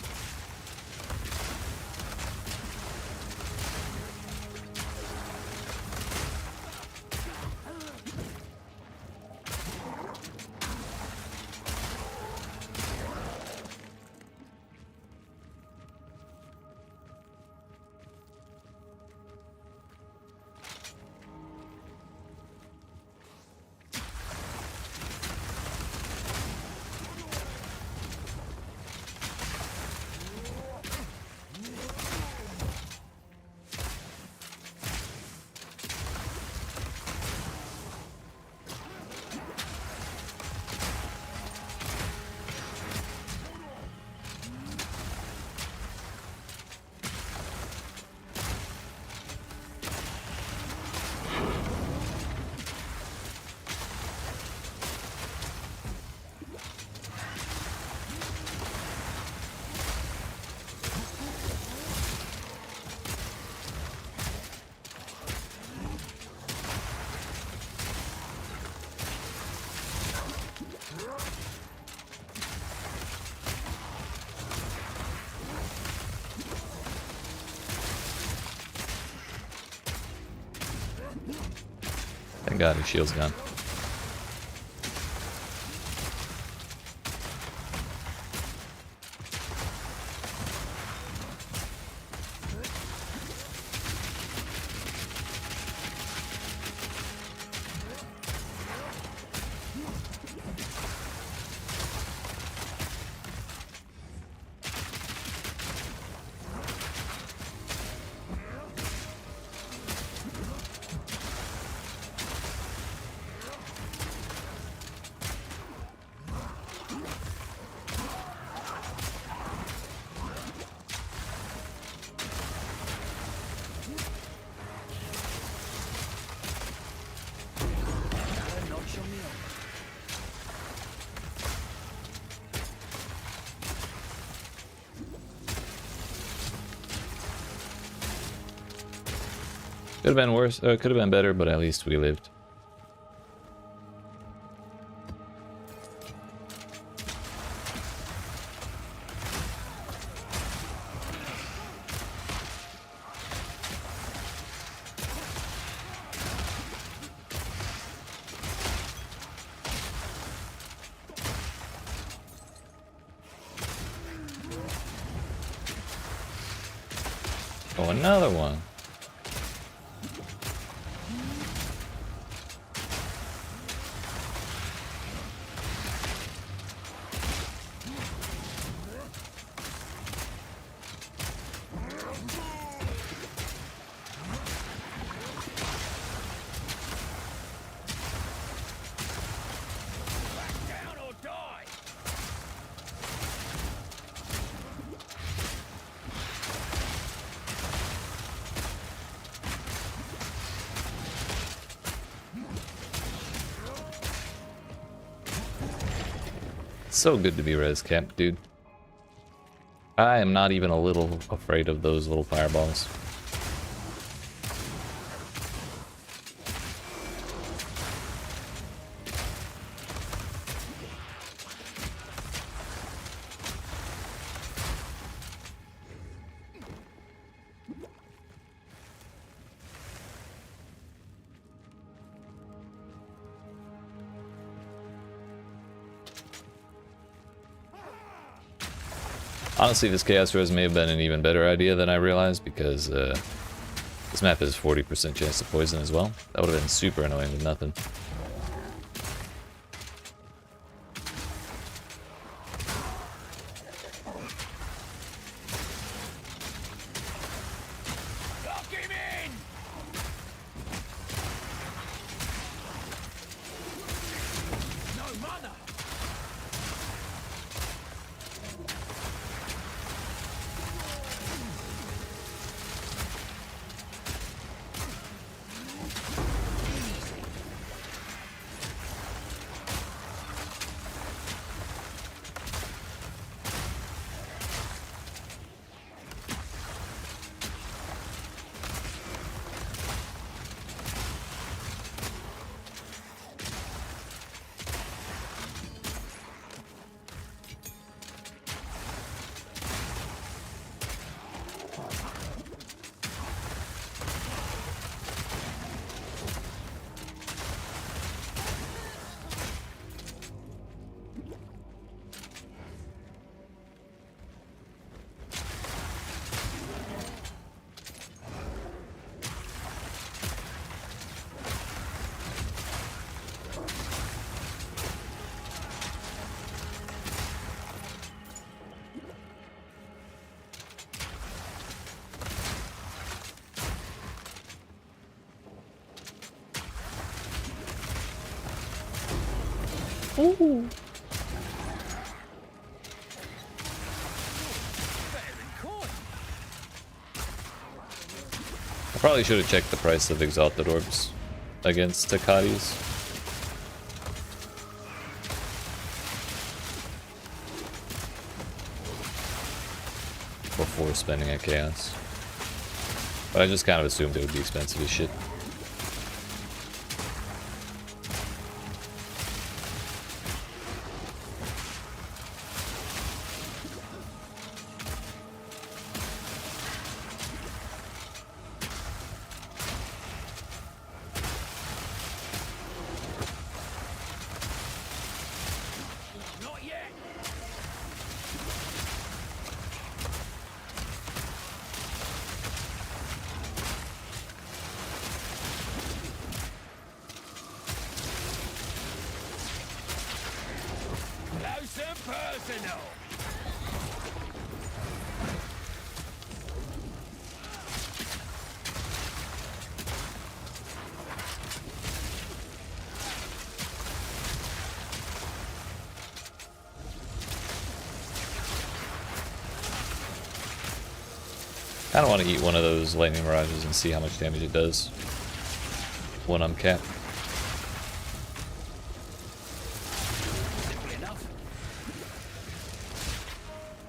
Thank God his shield's gone. Could have been worse, or could have been better, but at least we lived. Oh, another one. Down or die! So good to be res capped, dude. I am not even a little afraid of those little fireballs. Honestly, this Chaos Res may have been an even better idea than I realized, because this map has 40% chance to poison as well. That would have been super annoying with nothing. Lock him in! No mana! Ooh. Better than coin! I probably should have checked the price of Exalted Orbs against Takati's. Before spending a Chaos. But I just kind of assumed it would be expensive as shit. personal. I don't want to eat one of those lightning mirages and see how much damage it does when I'm capped.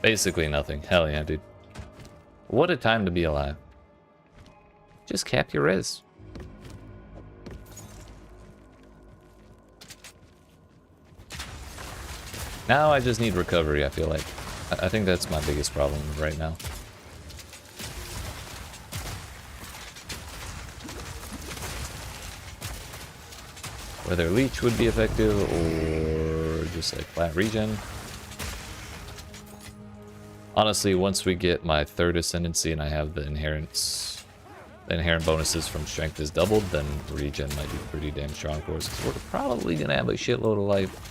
Basically nothing. Hell yeah, dude. What a time to be alive. Just cap your res. Now I just need recovery, I feel like. I think that's my biggest problem right now. Whether leech would be effective or just like flat regen. Honestly, once we get my 3rd ascendancy and I have the inherent bonuses from strength is doubled, then regen might be pretty damn strong for us, because we're probably gonna have a shitload of life.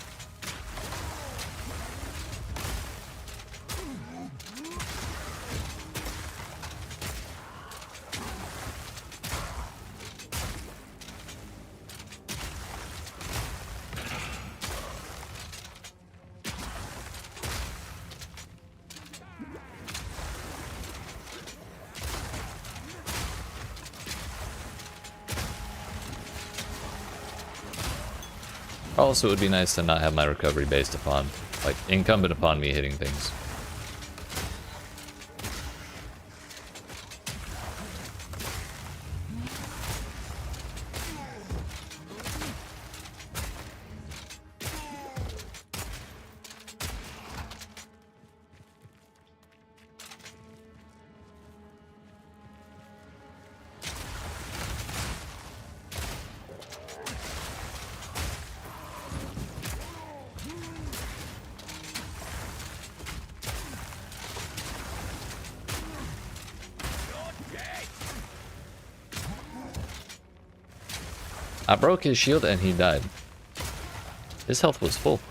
Also, it would be nice to not have my recovery based upon, like, incumbent upon me hitting things. I broke his shield and he died. His health was full.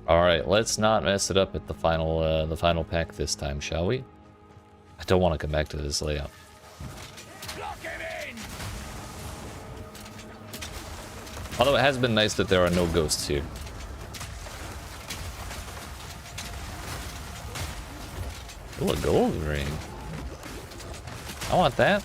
Alright, let's not mess it up at the final pack this time, shall we? I don't want to come back to this layout. Lock him in. Although it has been nice that there are no ghosts here. Ooh, a gold ring. I want that.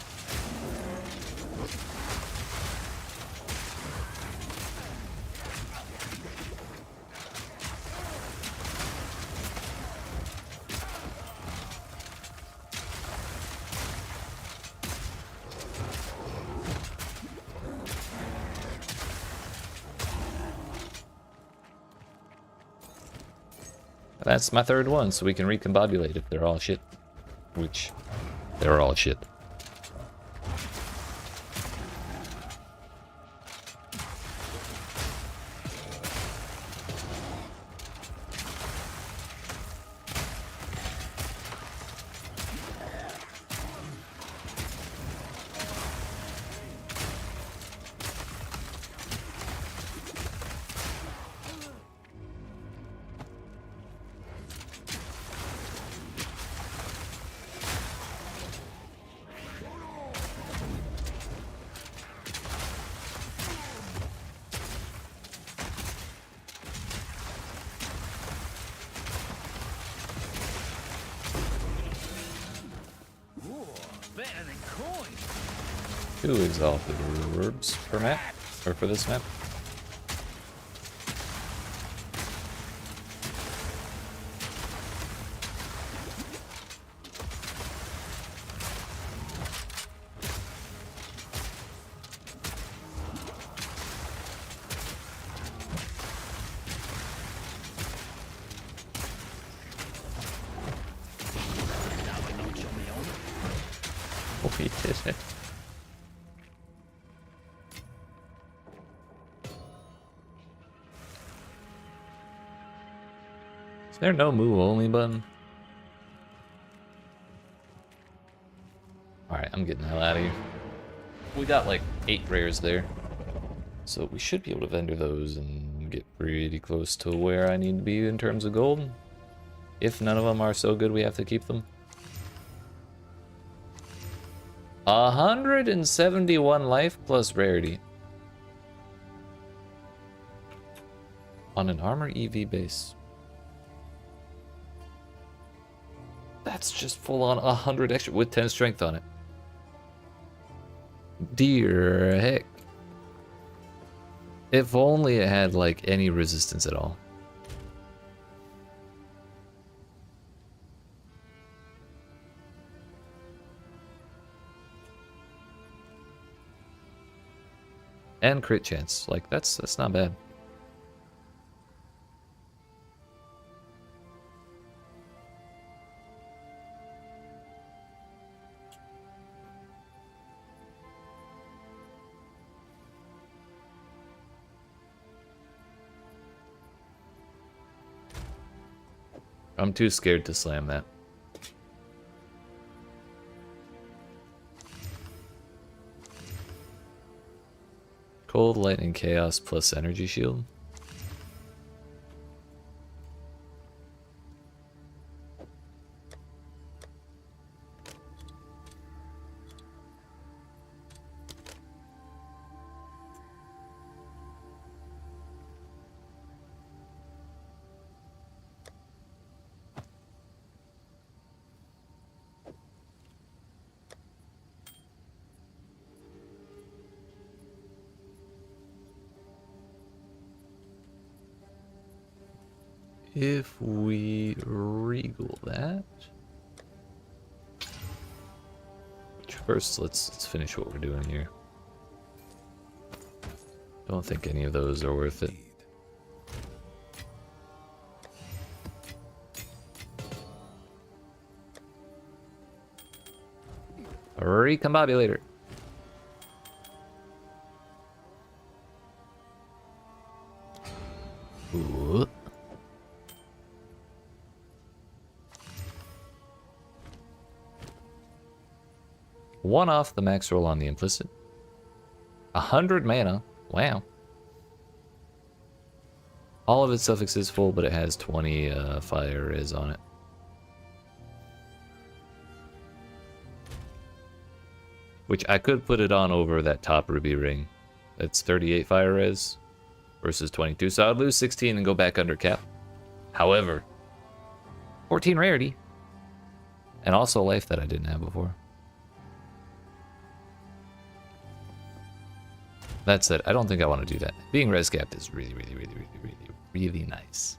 That's my 3rd one, so we can recombobulate if they're all shit. Which, they're all shit. Better than coin. 2 exalted orbs per map, or for this map. Is there no move only button? Alright, I'm getting the hell out of here. We got like 8 rares there. So we should be able to vendor those and get pretty close to where I need to be in terms of gold. If none of them are so good we have to keep them. 171 life plus rarity. On an armor EV base. That's just full on 100 extra with 10 strength on it. Dear heck. If only it had like any resistance at all. And crit chance. Like that's not bad. I'm too scared to slam that. Cold, lightning, chaos plus energy shield. If we regal that. First, let's finish what we're doing here. Don't think any of those are worth it. Recombobulator. Ooh. One off the max roll on the implicit. 100 mana. Wow. All of its suffix is full, but it has 20 fire res on it. Which I could put it on over that top ruby ring. That's 38 fire res versus 22. So I'd lose 16 and go back under cap. However, 14 rarity. And also life that I didn't have before. That said, I don't think I want to do that. Being res capped is really nice.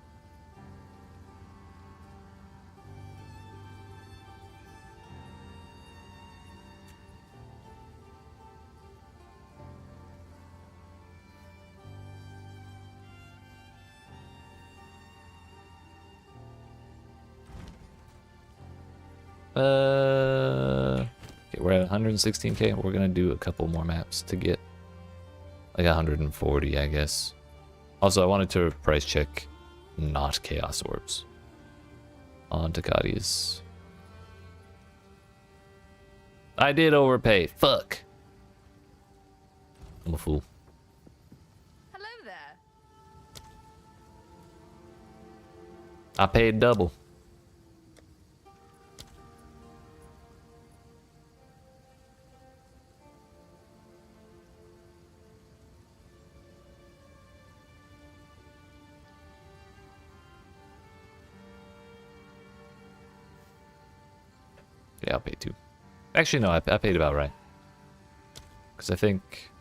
Okay, we're at 116k. We're gonna do a couple more maps to get like 140, I guess. Also, I wanted to price check not Chaos Orbs on Takati's. I did overpay. Fuck. I'm a fool. Hello there. I paid double. Yeah, I'll pay 2. Actually, no, I paid about right. Because I think...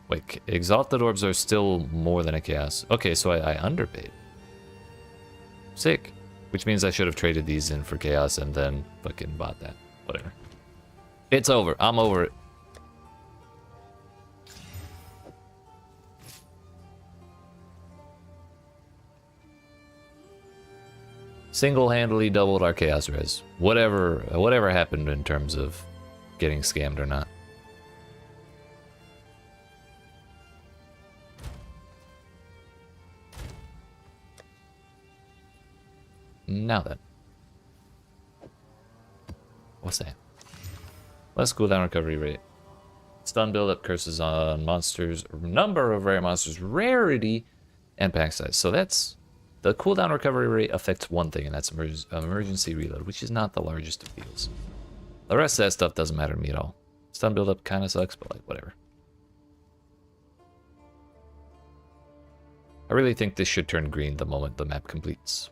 Wait, Exalted Orbs are still more than a Chaos. Okay, so I underpaid. Sick. Which means I should have traded these in for Chaos and then fucking bought that. Whatever. It's over. I'm over it. Single-handedly doubled our chaos res. Whatever happened in terms of getting scammed or not. Now then. What's that? Less cooldown recovery rate. Stun buildup, curses on monsters, number of rare monsters, rarity, and pack size. So that's... The cooldown recovery rate affects one thing, and that's emergency reload, which is not the largest of deals. The rest of that stuff doesn't matter to me at all. Stun buildup kind of sucks, but like, whatever. I really think this should turn green the moment the map completes.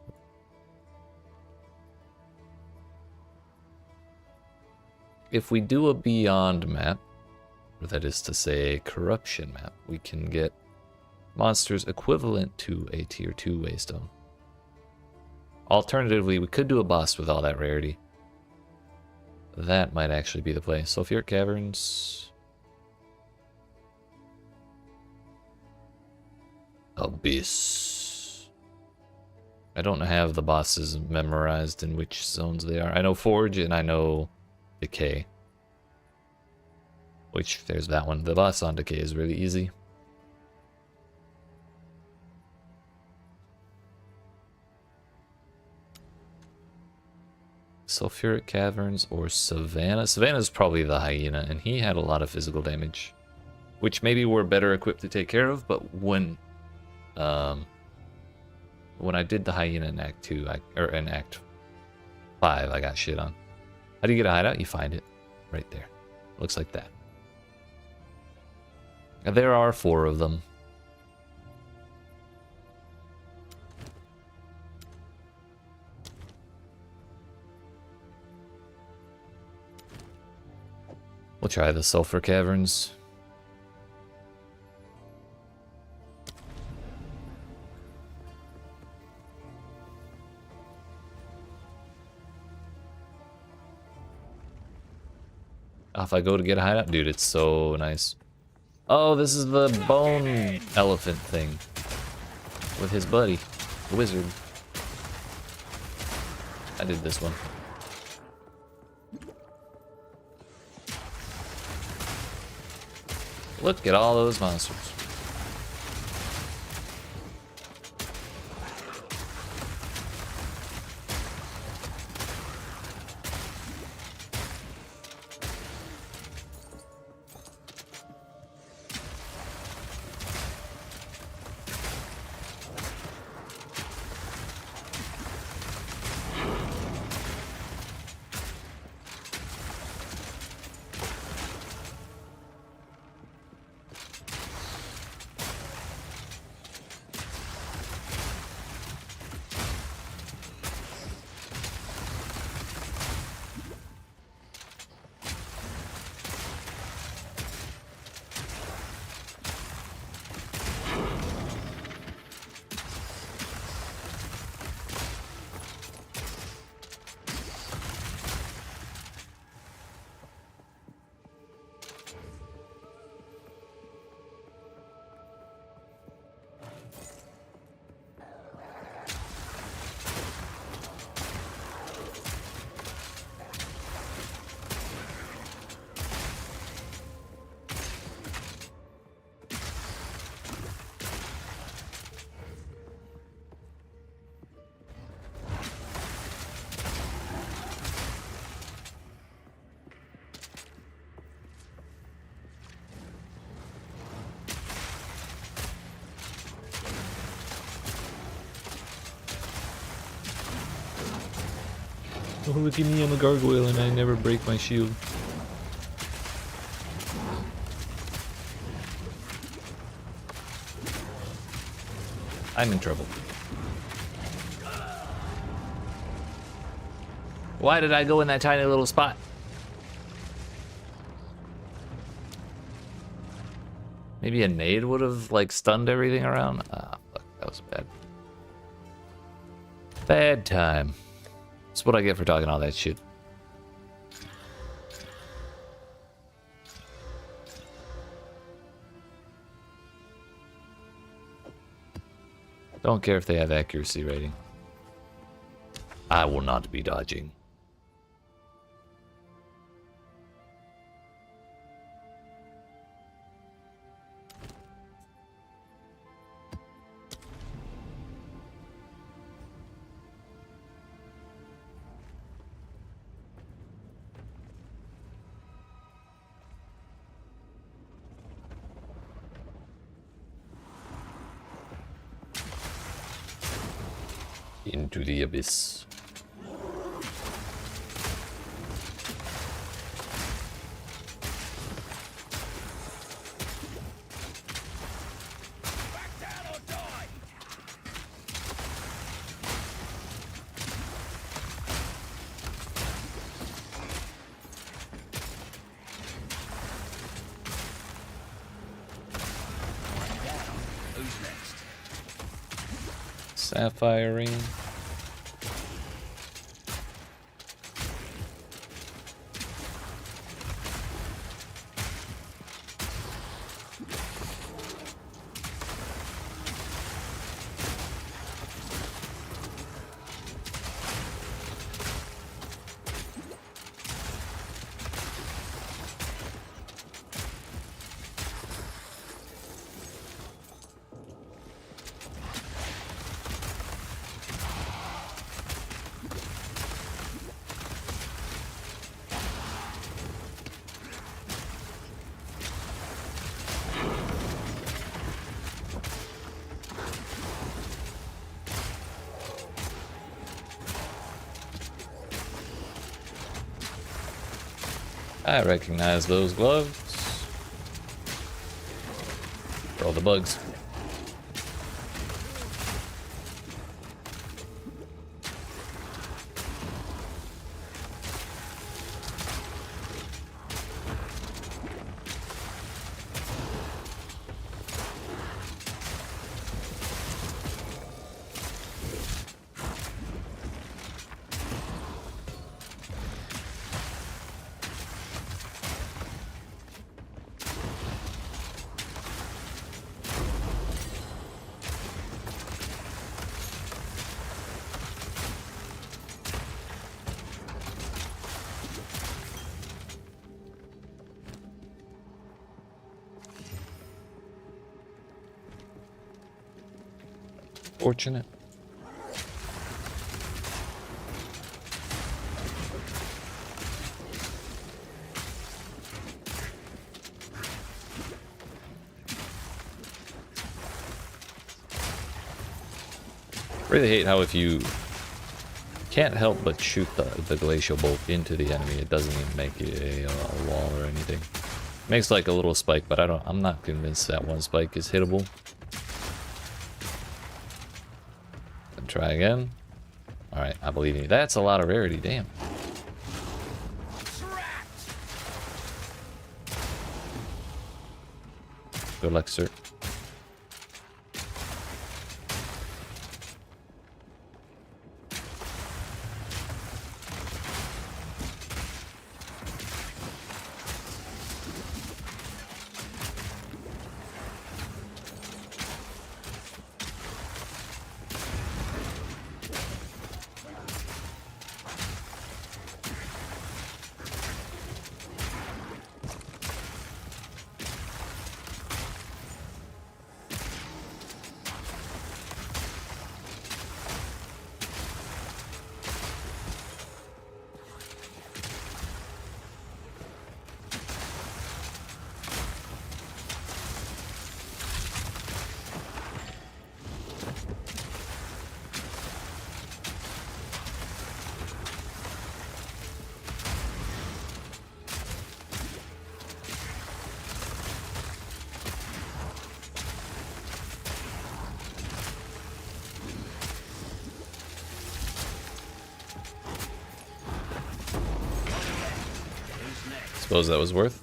If we do a Beyond map, or that is to say, Corruption map, we can get monsters equivalent to a tier 2 Waystone. Alternatively, we could do a boss with all that rarity. That might actually be the play. Sulfuric Caverns. Abyss. I don't have the bosses memorized in which zones they are. I know Forge and I know Decay. Which, there's that one. The boss on Decay is really easy. Sulfuric Caverns or Savannah. Savannah's probably the hyena, and he had a lot of physical damage, which maybe we're better equipped to take care of. But when I did the hyena in Act 2, or in Act 5, I got shit on. How do you get a hideout? You find it right there. Looks like that. And there are 4 of them. We'll try the Sulfur Caverns. If I go to get a hideout, dude, it's so nice. Oh, this is the bone elephant thing with his buddy, the wizard. I did this one. Look at all those monsters. Oh, look at me, I'm a gargoyle and I never break my shield. I'm in trouble. Why did I go in that tiny little spot? Maybe a nade would have, like, stunned everything around? Ah, fuck, that was bad. Bad time. That's what I get for talking all that shit. Don't care if they have accuracy rating. I will not be dodging. Into the abyss. Back down or die! Who's next? Sapphire ring. I recognize those gloves. For all the bugs. Fortunate. Really hate how if you can't help but shoot the glacial bolt into the enemy, it doesn't even make it a wall or anything. Makes like a little spike, but I'm not convinced that one spike is hittable. Try again. Alright, I believe you. That's a lot of rarity, damn. Good luck, sir. Suppose that was worth.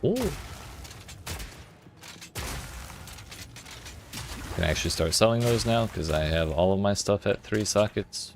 Ooh. Can actually start selling those now because I have all of my stuff at 3 sockets.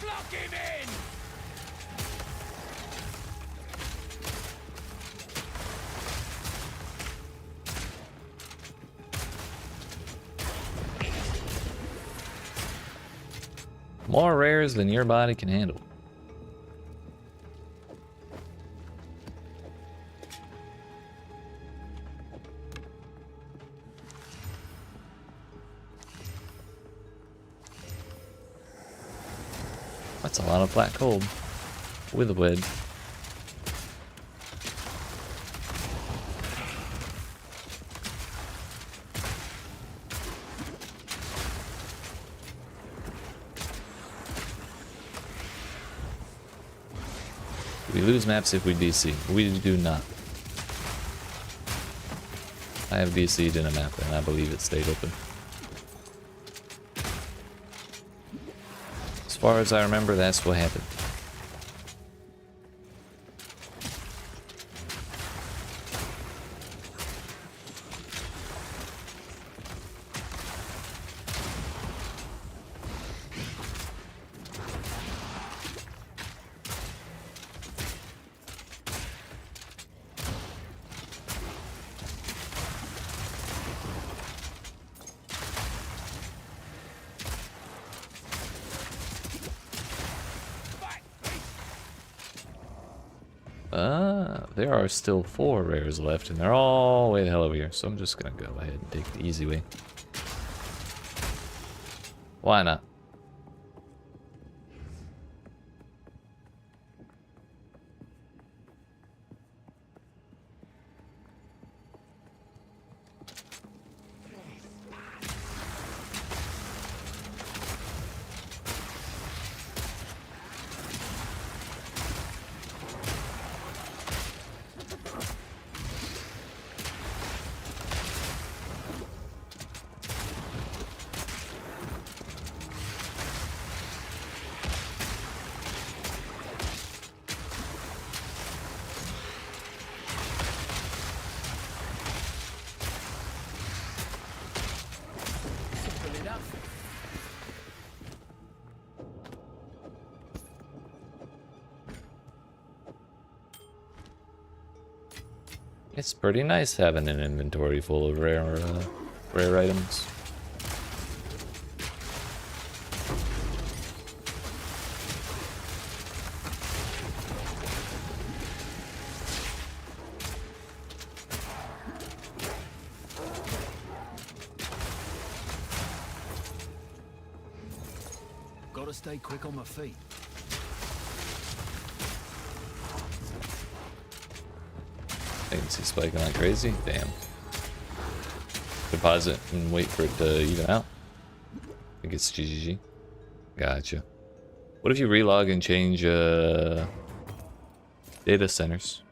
Block him in! More rares than your body can handle. That's a lot of black gold with a wedge. We lose maps if we DC. We do not. I have DC'd in a map and I believe it stayed open. As far as I remember, that's what happened. There are still 4 rares left, and they're all way the hell over here. So I'm just gonna go ahead and take the easy way. Why not? It's pretty nice having an inventory full of rare items. Gotta stay quick on my feet. Latency spiking like crazy. Damn. Deposit and wait for it to even out. I think it's GGG. Gotcha. What if you relog and change data centers?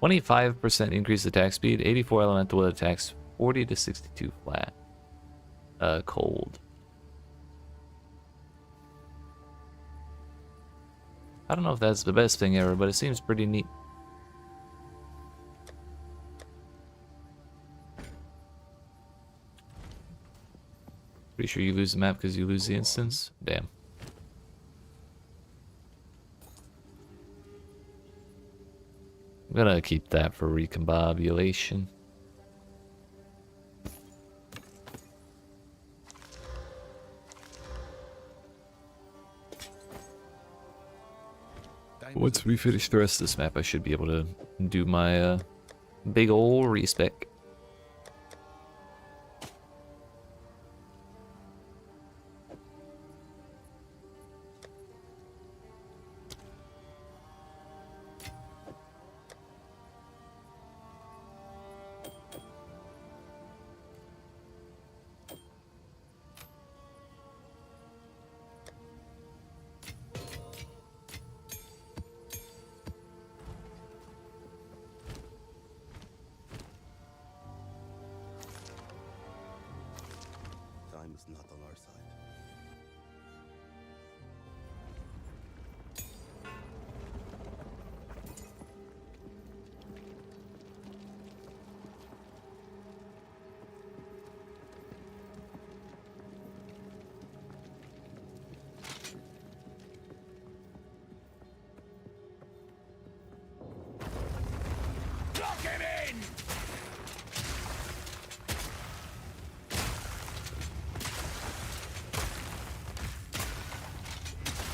%, increase attack speed, 84 elemental with attacks, 40 to 62 flat. Cold. I don't know if that's the best thing ever, but it seems pretty neat. Pretty sure you lose the map because you lose the instance? Damn. I'm gonna keep that for recombobulation. Once we finish the rest of this map, I should be able to do my big ol' respec. Time is not on our side. Lock him in!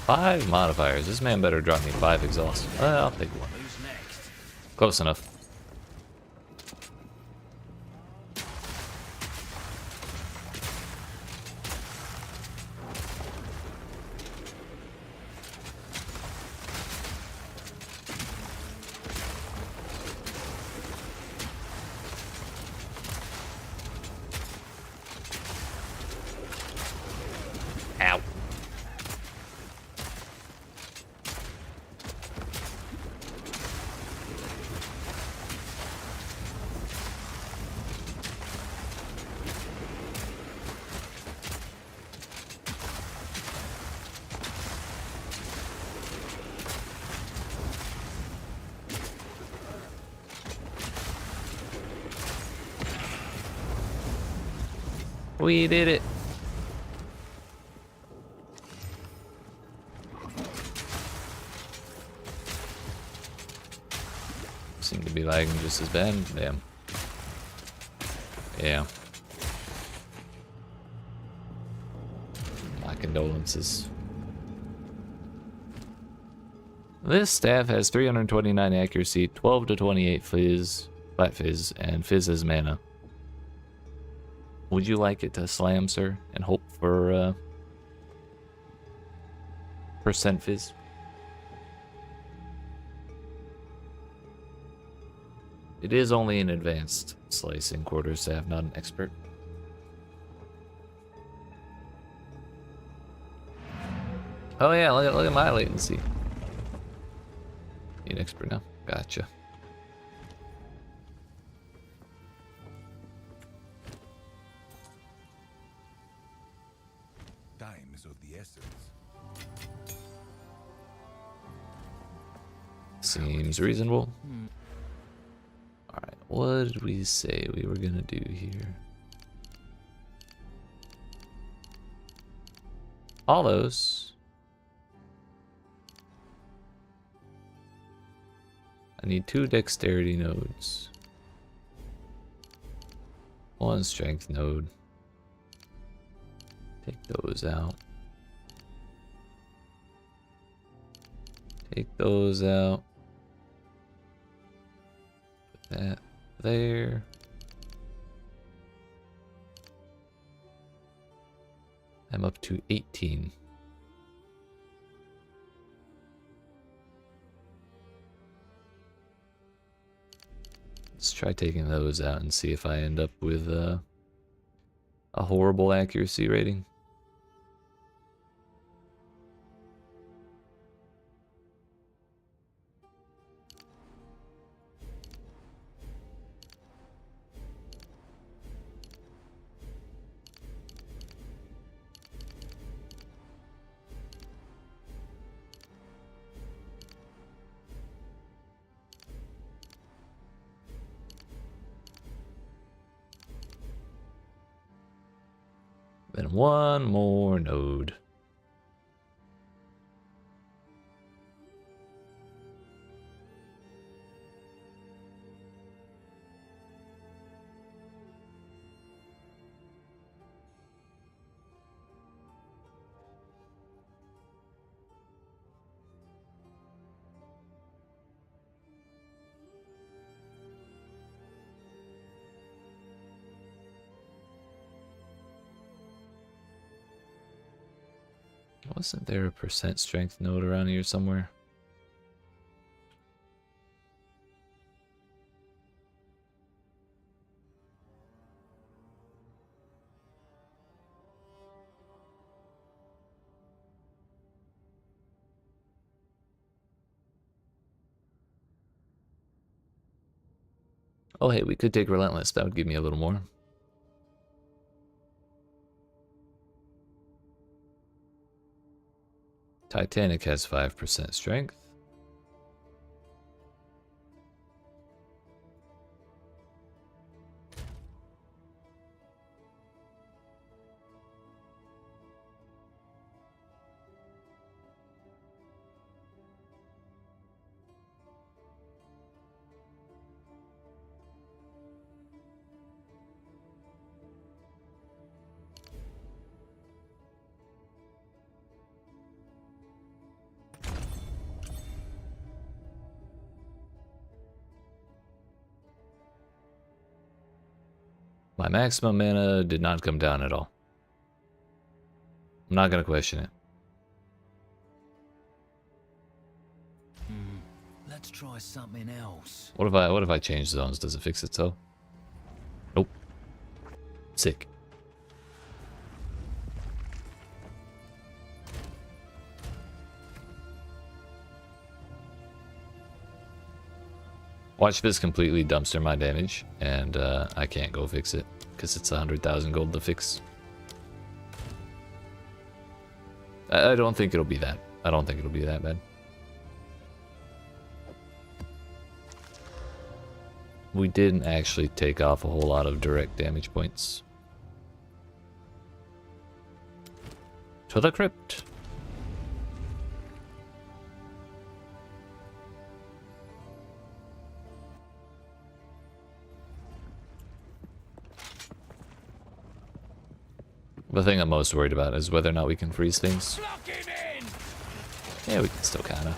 5 modifiers. This man better drop me 5 exhausts. I'll take one. Who's next? Close enough. Ow. We did it. Seem to be lagging just as bad. Damn. Yeah. My condolences. This staff has 329 accuracy, 12 to 28 fizz, flat fizz, and fizz as mana. Would you like it to slam, sir, and hope for percent fizz? It is only an advanced slicing quarterstaff, not an expert. Oh yeah, look at my latency. You're an expert now. Gotcha. Time is of the essence. Seems reasonable. Alright, what did we say we were gonna do here? Hollows. I need 2 dexterity nodes. 1 strength node. Take those out. Take those out. Put that there. I'm up to 18. Let's try taking those out and see if I end up with a horrible accuracy rating. Then one more node. Wasn't there a percent strength node around here somewhere? Oh hey, we could take Relentless. That would give me a little more. Titanic has 5% strength. My maximum mana did not come down at all. I'm not gonna question it. Let's try something else. What if I change zones? Does it fix itself? Nope. Sick. Watch this completely dumpster my damage, and I can't go fix it because it's 100,000 gold to fix. I don't think it'll be that. I don't think it'll be that bad. We didn't actually take off a whole lot of direct damage points. To the crypt. The thing I'm most worried about is whether or not we can freeze things. Lock him in! Yeah, we can still kinda.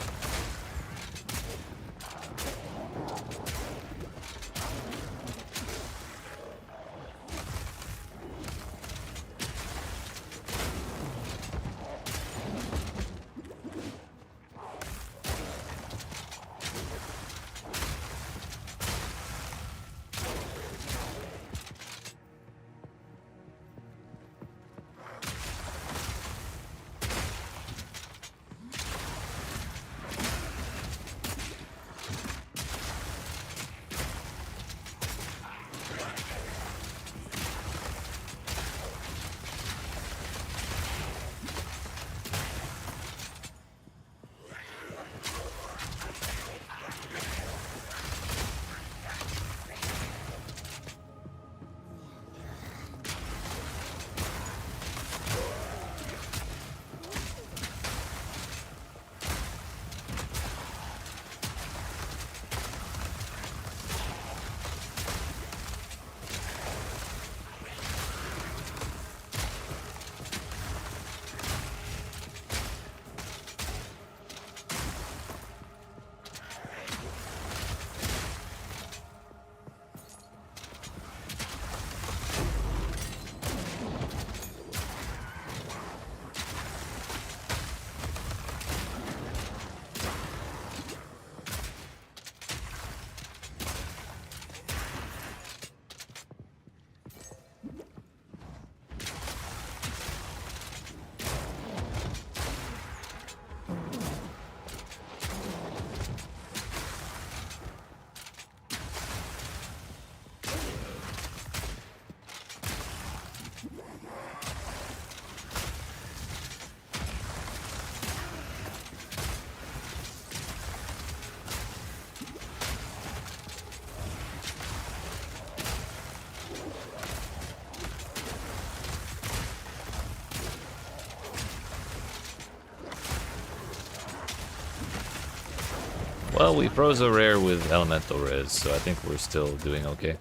Well, we froze a rare with elemental res, so I think we're still doing okay.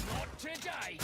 Not today.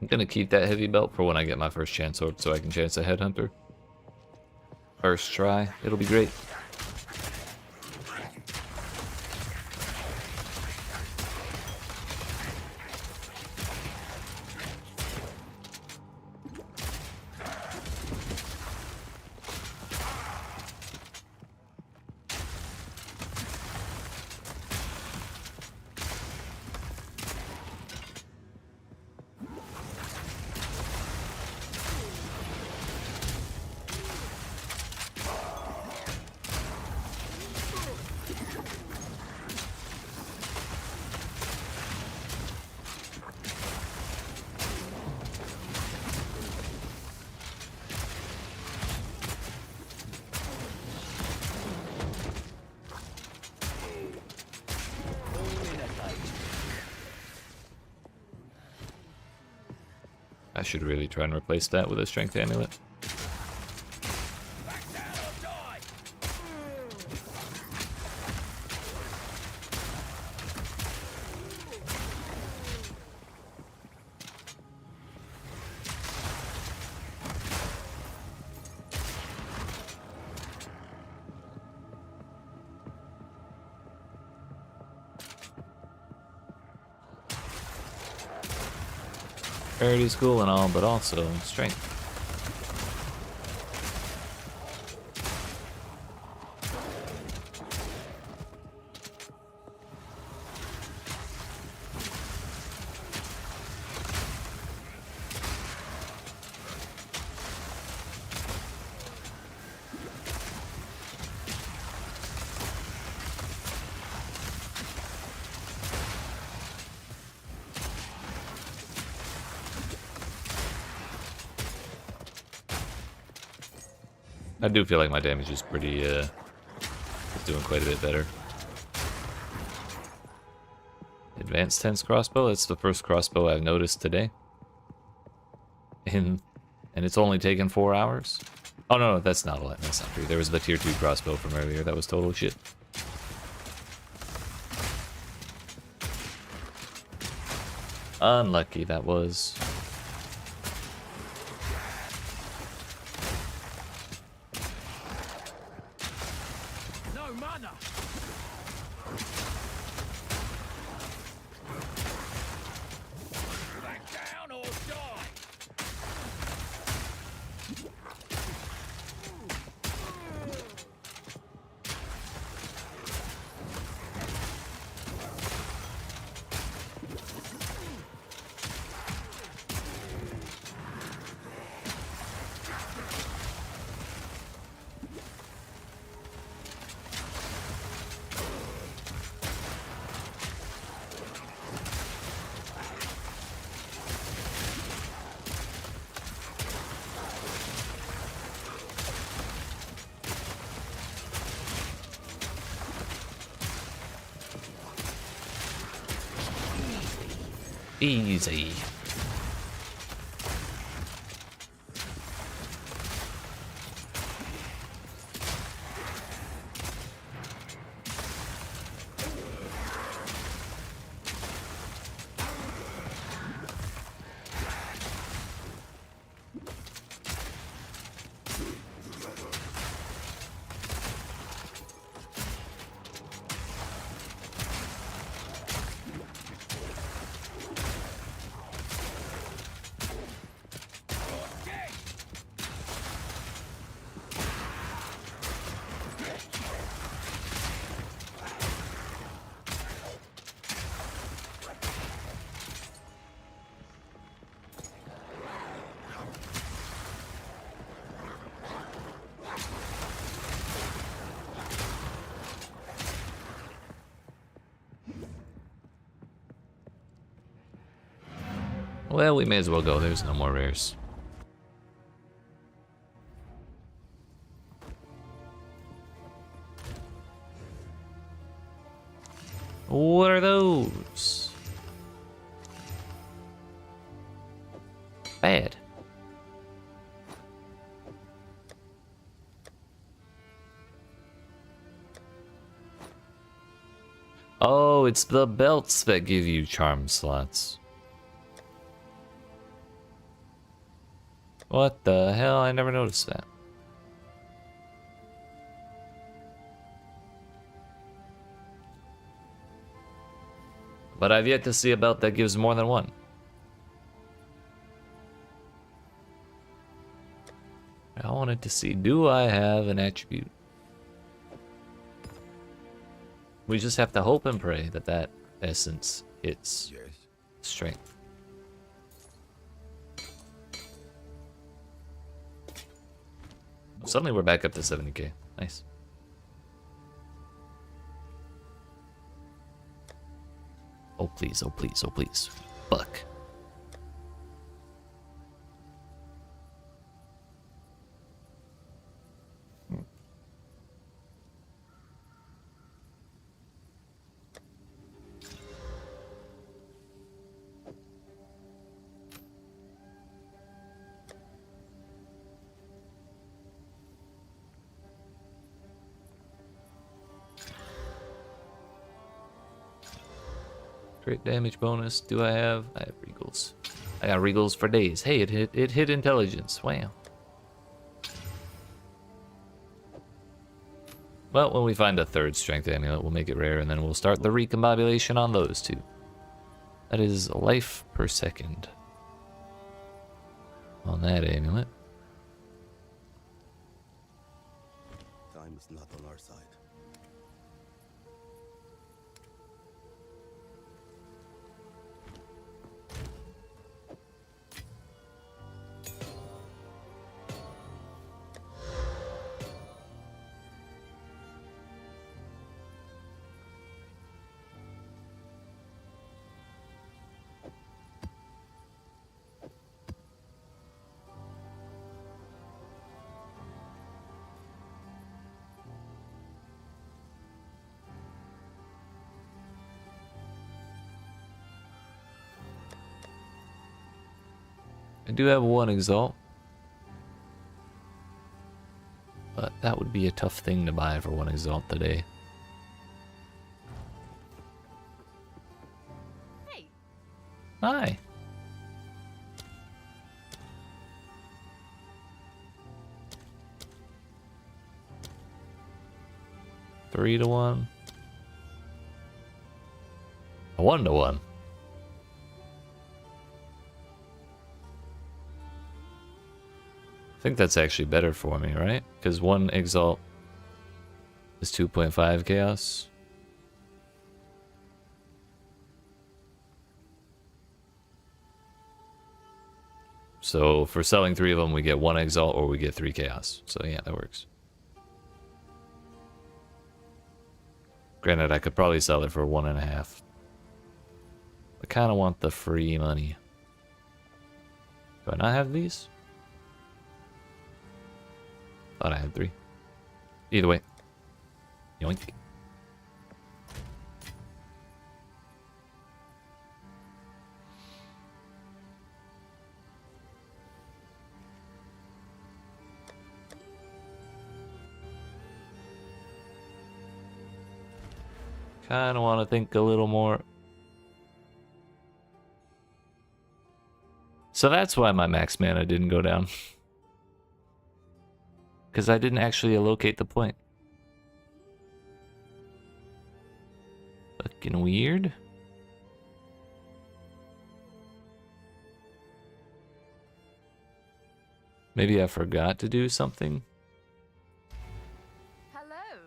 I'm gonna keep that heavy belt for when I get my first chance sword so I can chance a headhunter. First try, it'll be great. I should really try and replace that with a strength amulet. Back down or die. Rarity's cool and all, but also strength. I do feel like my damage is pretty, is doing quite a bit better. Advanced tense crossbow, that's the first crossbow I've noticed today. And it's only taken 4 hours? Oh no, that's not true. There was the tier 2 crossbow from earlier, that was total shit. Unlucky that was. No mana. Back down or die. Easy. Well, we may as well go. There's no more rares. What are those? Bad. Oh, it's the belts that give you charm slots. What the hell? I never noticed that. But I've yet to see a belt that gives more than one. I wanted to see, do I have an attribute? We just have to hope and pray that that essence hits Yes. strength. Suddenly we're back up to 70k. Nice. Oh please, oh please, oh please. Fuck. Crit damage bonus. Do I have? I have regals. I got regals for days. Hey, it hit intelligence. Wow. Well, when we find a third strength amulet, we'll make it rare, and then we'll start the recombobulation on those two. That is life per second on that amulet. Time is not on our side. I do have one exalt, but that would be a tough thing to buy for one exalt today. Hey, Hi. Three to one. A 1-to-1. I think that's actually better for me, right? Because one exalt is 2.5 chaos. So for selling 3 of them, we get 1 exalt or we get 3 chaos. So yeah, that works. Granted, I could probably sell it for 1.5. I kind of want the free money. Do I not have these? Thought I had 3. Either way. Yoink. Kind of want to think a little more. So that's why my max mana didn't go down. Because I didn't actually allocate the point. Fucking weird. Maybe I forgot to do something. hello.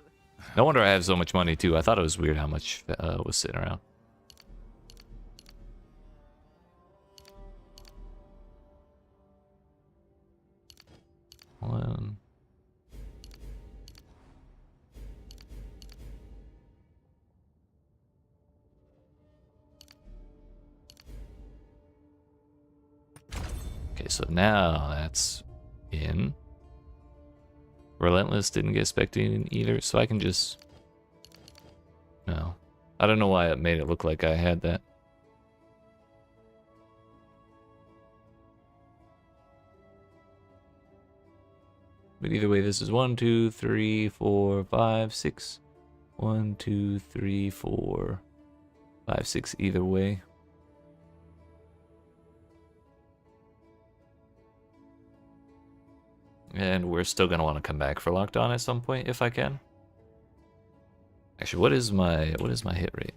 No wonder I have so much money too. I thought it was weird how much was sitting around. One. Okay, so now that's in. Relentless didn't get spec'd in either, so I can just... No. I don't know why it made it look like I had that. But either way, this is 1, 2, 3, 4, 5, 6. 1, 2, 3, 4, 5, 6 either way. And we're still gonna want to come back for locked on at some point if I can. Actually, what is my hit rate?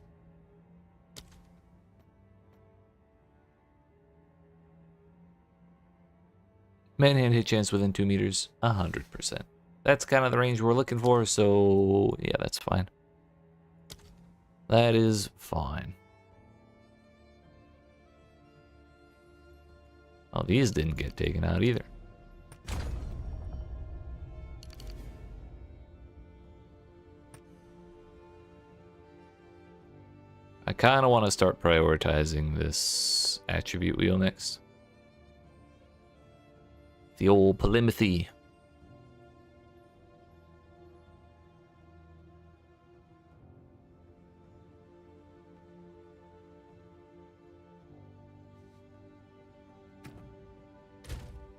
Man-hand hit chance within 2 meters, 100%. That's kind of the range we're looking for, so yeah, that's fine. That is fine. Oh, these didn't get taken out either. I kind of want to start prioritizing this attribute wheel next. The old polymathy.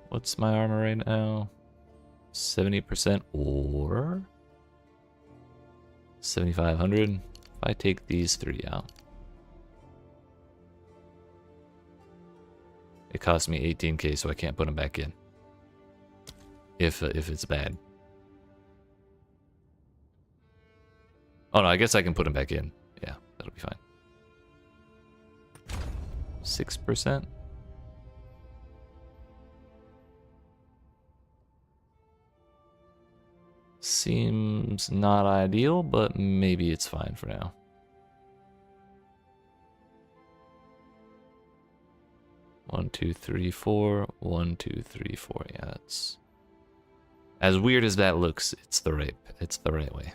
What's my armor right now? 70% or 7,500. If I take these 3 out, it costs me 18k, so I can't put them back in. If it's bad. Oh no, I guess I can put them back in. Yeah, that'll be fine. 6%. Seems not ideal, but maybe it's fine for now. One, two, three, four. 1, 2, 3, 4. Yeah, that's as weird as that looks. It's the right way.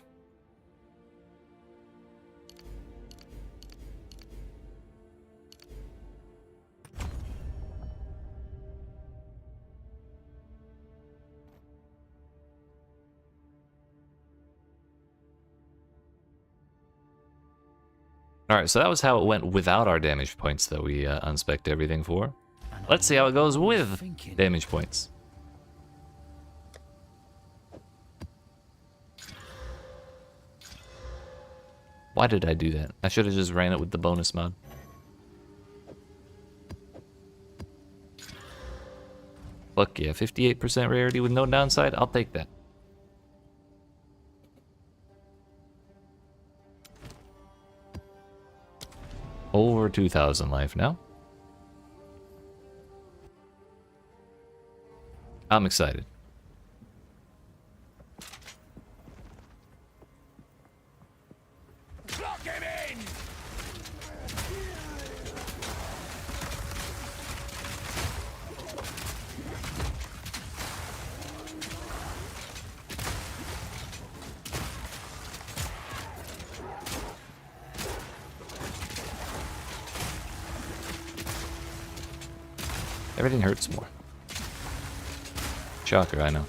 Alright, so that was how it went without our damage points that we unspec'd everything for. Let's see how it goes with damage points. Why did I do that? I should have just ran it with the bonus mod. Fuck yeah, 58% rarity with no downside? I'll take that. Over 2,000 life now. I'm excited. Lock him in! Everything hurts more. Shocker, I know.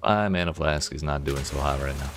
My mana flask is not doing so hot right now.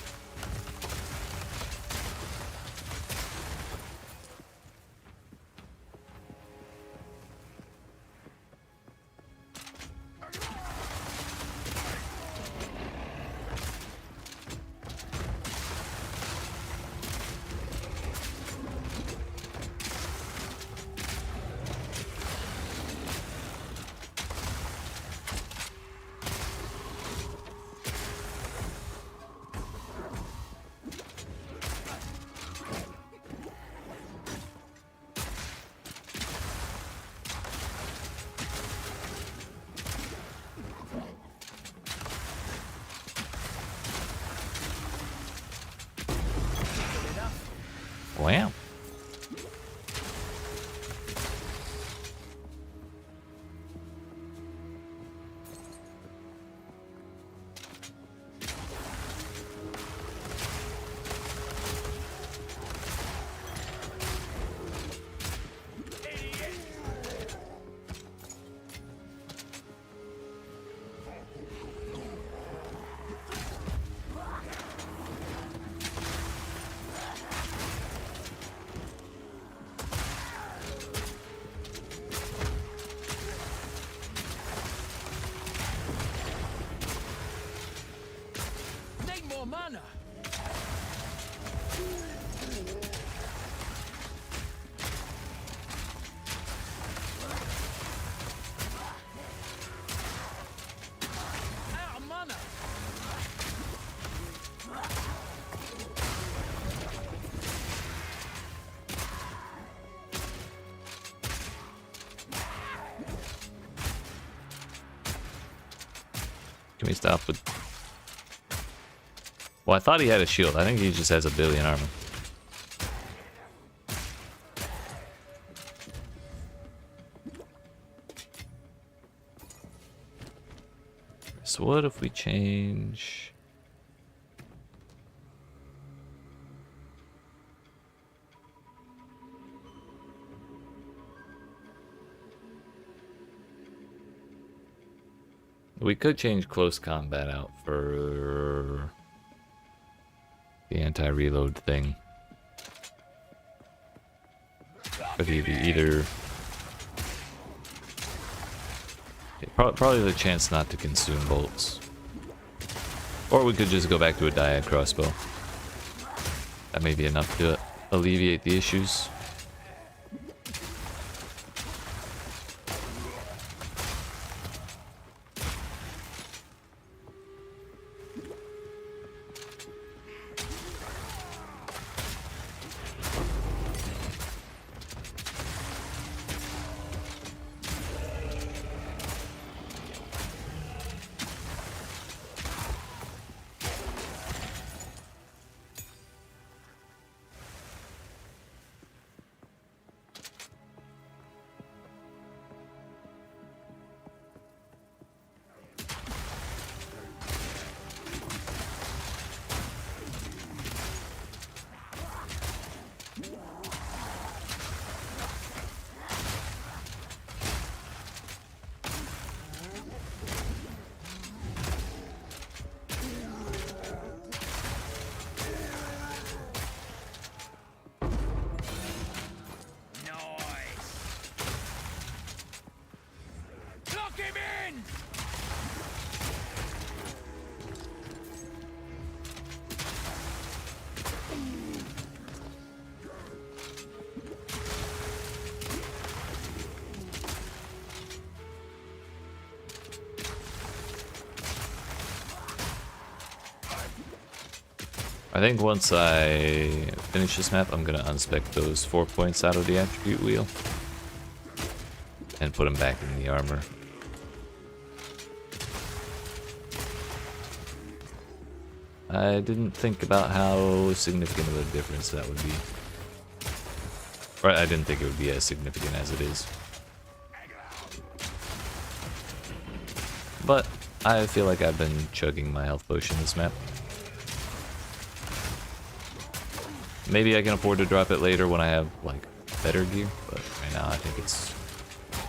Wow. Need more mana. Out of mana. Can we stop with... Well, I thought he had a shield. I think he just has a billion armor. So what if we change... We could change close combat out for the anti-reload thing. Could either probably the chance not to consume bolts, or we could just go back to a diag crossbow. That may be enough to alleviate the issues. I think once I finish this map, I'm gonna unspec those 4 points out of the attribute wheel and put them back in the armor. I didn't think about how significant of a difference that would be. Or I didn't think it would be as significant as it is. But I feel like I've been chugging my health potion this map. Maybe I can afford to drop it later when I have, like, better gear, but right now I think it's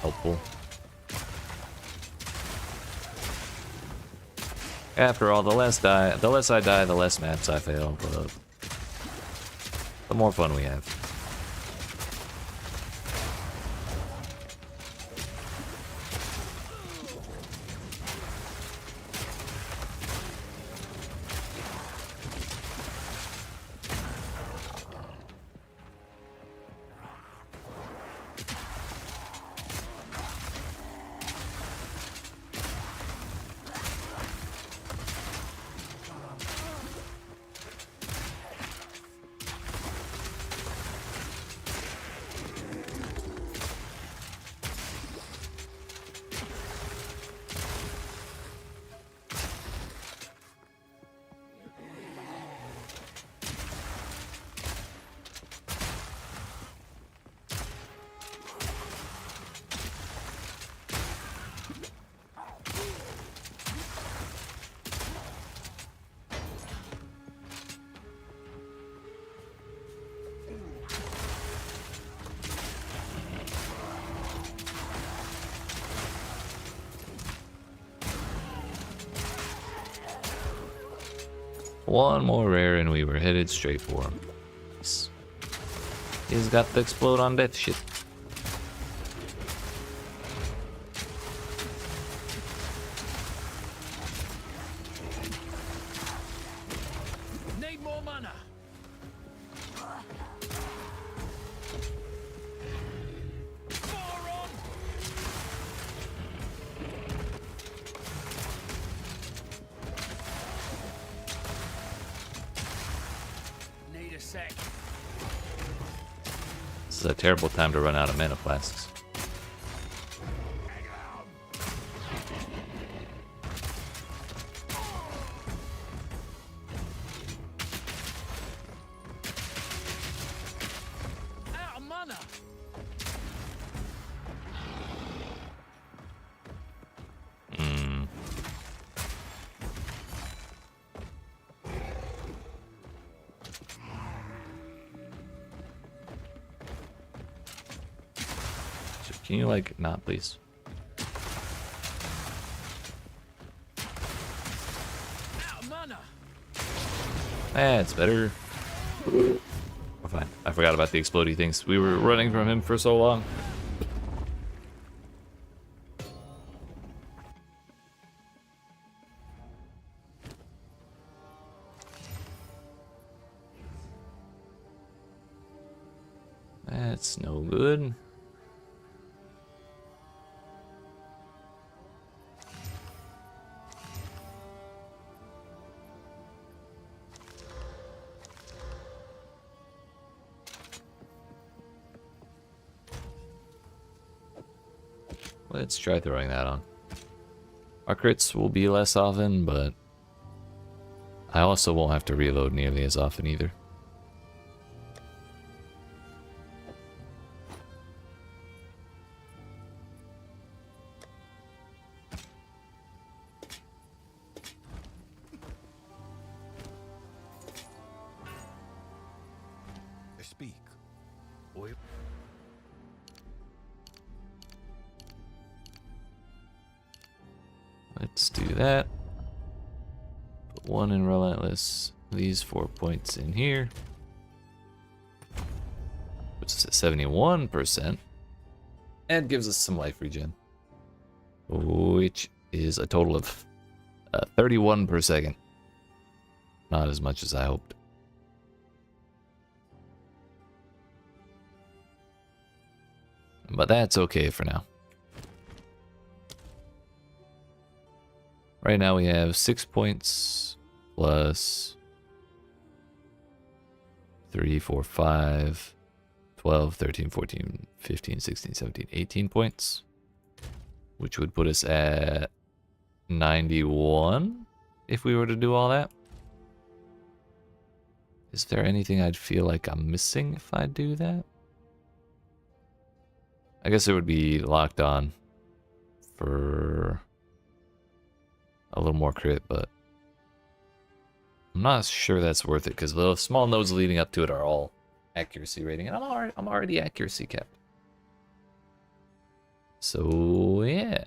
helpful. After all, the less I die, the less maps I fail, the more fun we have. One more rare and we were headed straight for him. He's got the explode on death shit. Need more mana. Moron! Need a sec. This is a terrible time to run out of mana flasks. Out of mana. Can you, like, not, please? Out of mana. It's better. We're fine. I forgot about the explodey things. We were running from him for so long. That's no good. Let's try throwing that on. Our crits will be less often, but I also won't have to reload nearly as often either. Speak. Let's do that. Put one in Relentless. These 4 points in here. Which is at 71%. And gives us some life regen. Which is a total of 31 per second. Not as much as I hoped. But that's okay for now. Right now we have 6 points plus 3, 4, 5, 12, 13, 14, 15, 16, 17, 18 points. Which would put us at 91 if we were to do all that. Is there anything I'd feel like I'm missing if I do that? I guess it would be locked on for a little more crit, but I'm not sure that's worth it because the small nodes leading up to it are all accuracy rating, and I'm already accuracy capped. So yeah.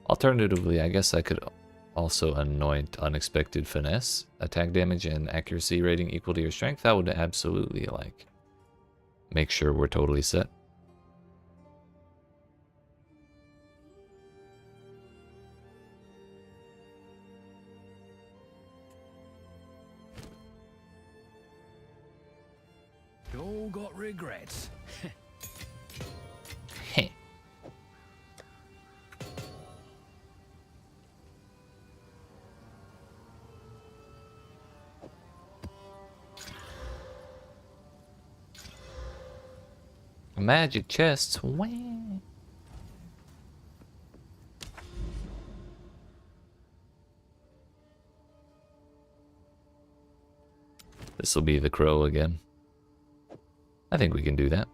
Alternatively, I guess I could also anoint Unexpected Finesse, attack damage and accuracy rating equal to your strength. That would absolutely, like, make sure we're totally set. You all got regrets. Heh. Magic chests. Wah. This will be the crow again. I think we can do that.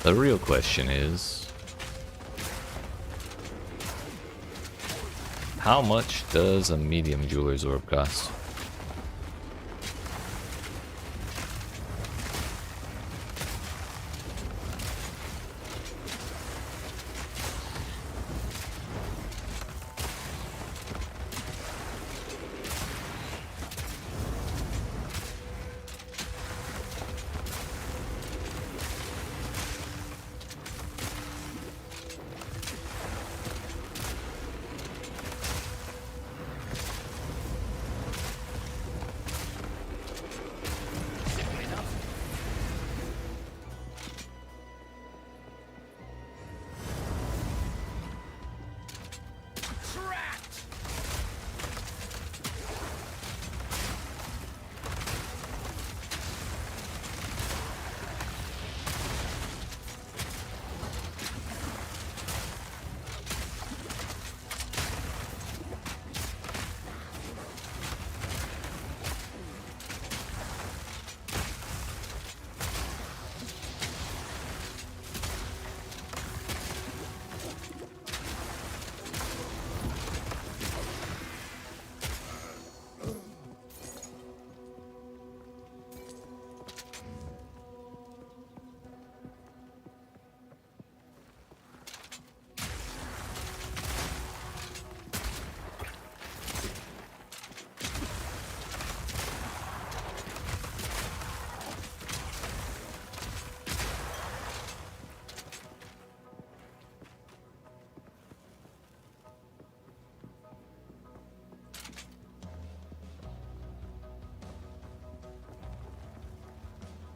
The real question is, how much does a medium jeweler's orb cost? Trapped!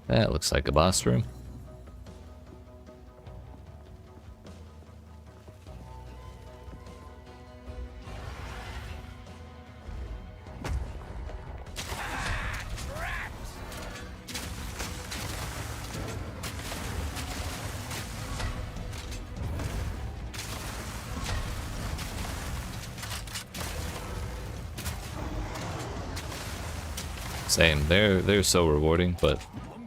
That looks like a boss room. Same, they're so rewarding, but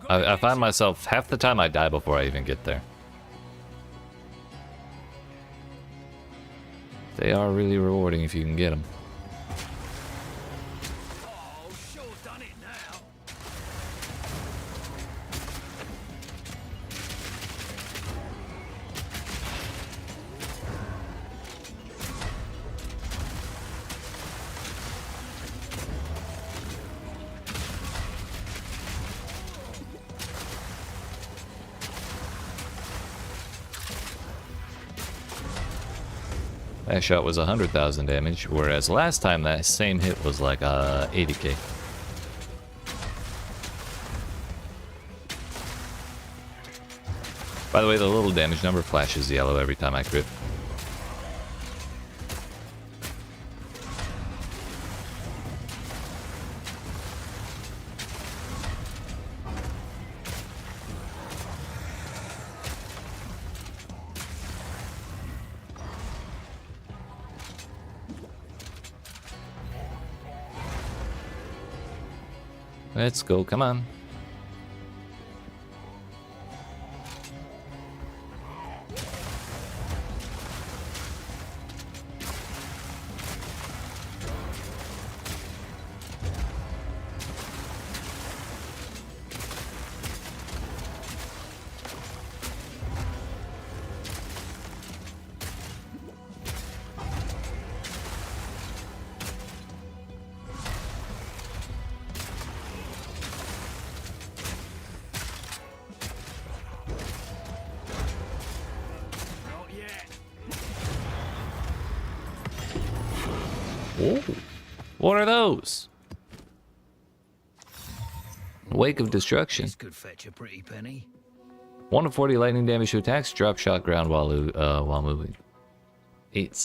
I find myself half the time I die before I even get there. They are really rewarding if you can get them. Oh, sure done it now. That shot was 100,000 damage, whereas last time that same hit was like 80k. By the way, the little damage number flashes yellow every time I crit. Let's go, come on. Not yet. Whoa. What are those? Wake of Destruction. This could fetch a pretty penny. 1 to 40 lightning damage to attacks, drop shot ground while moving.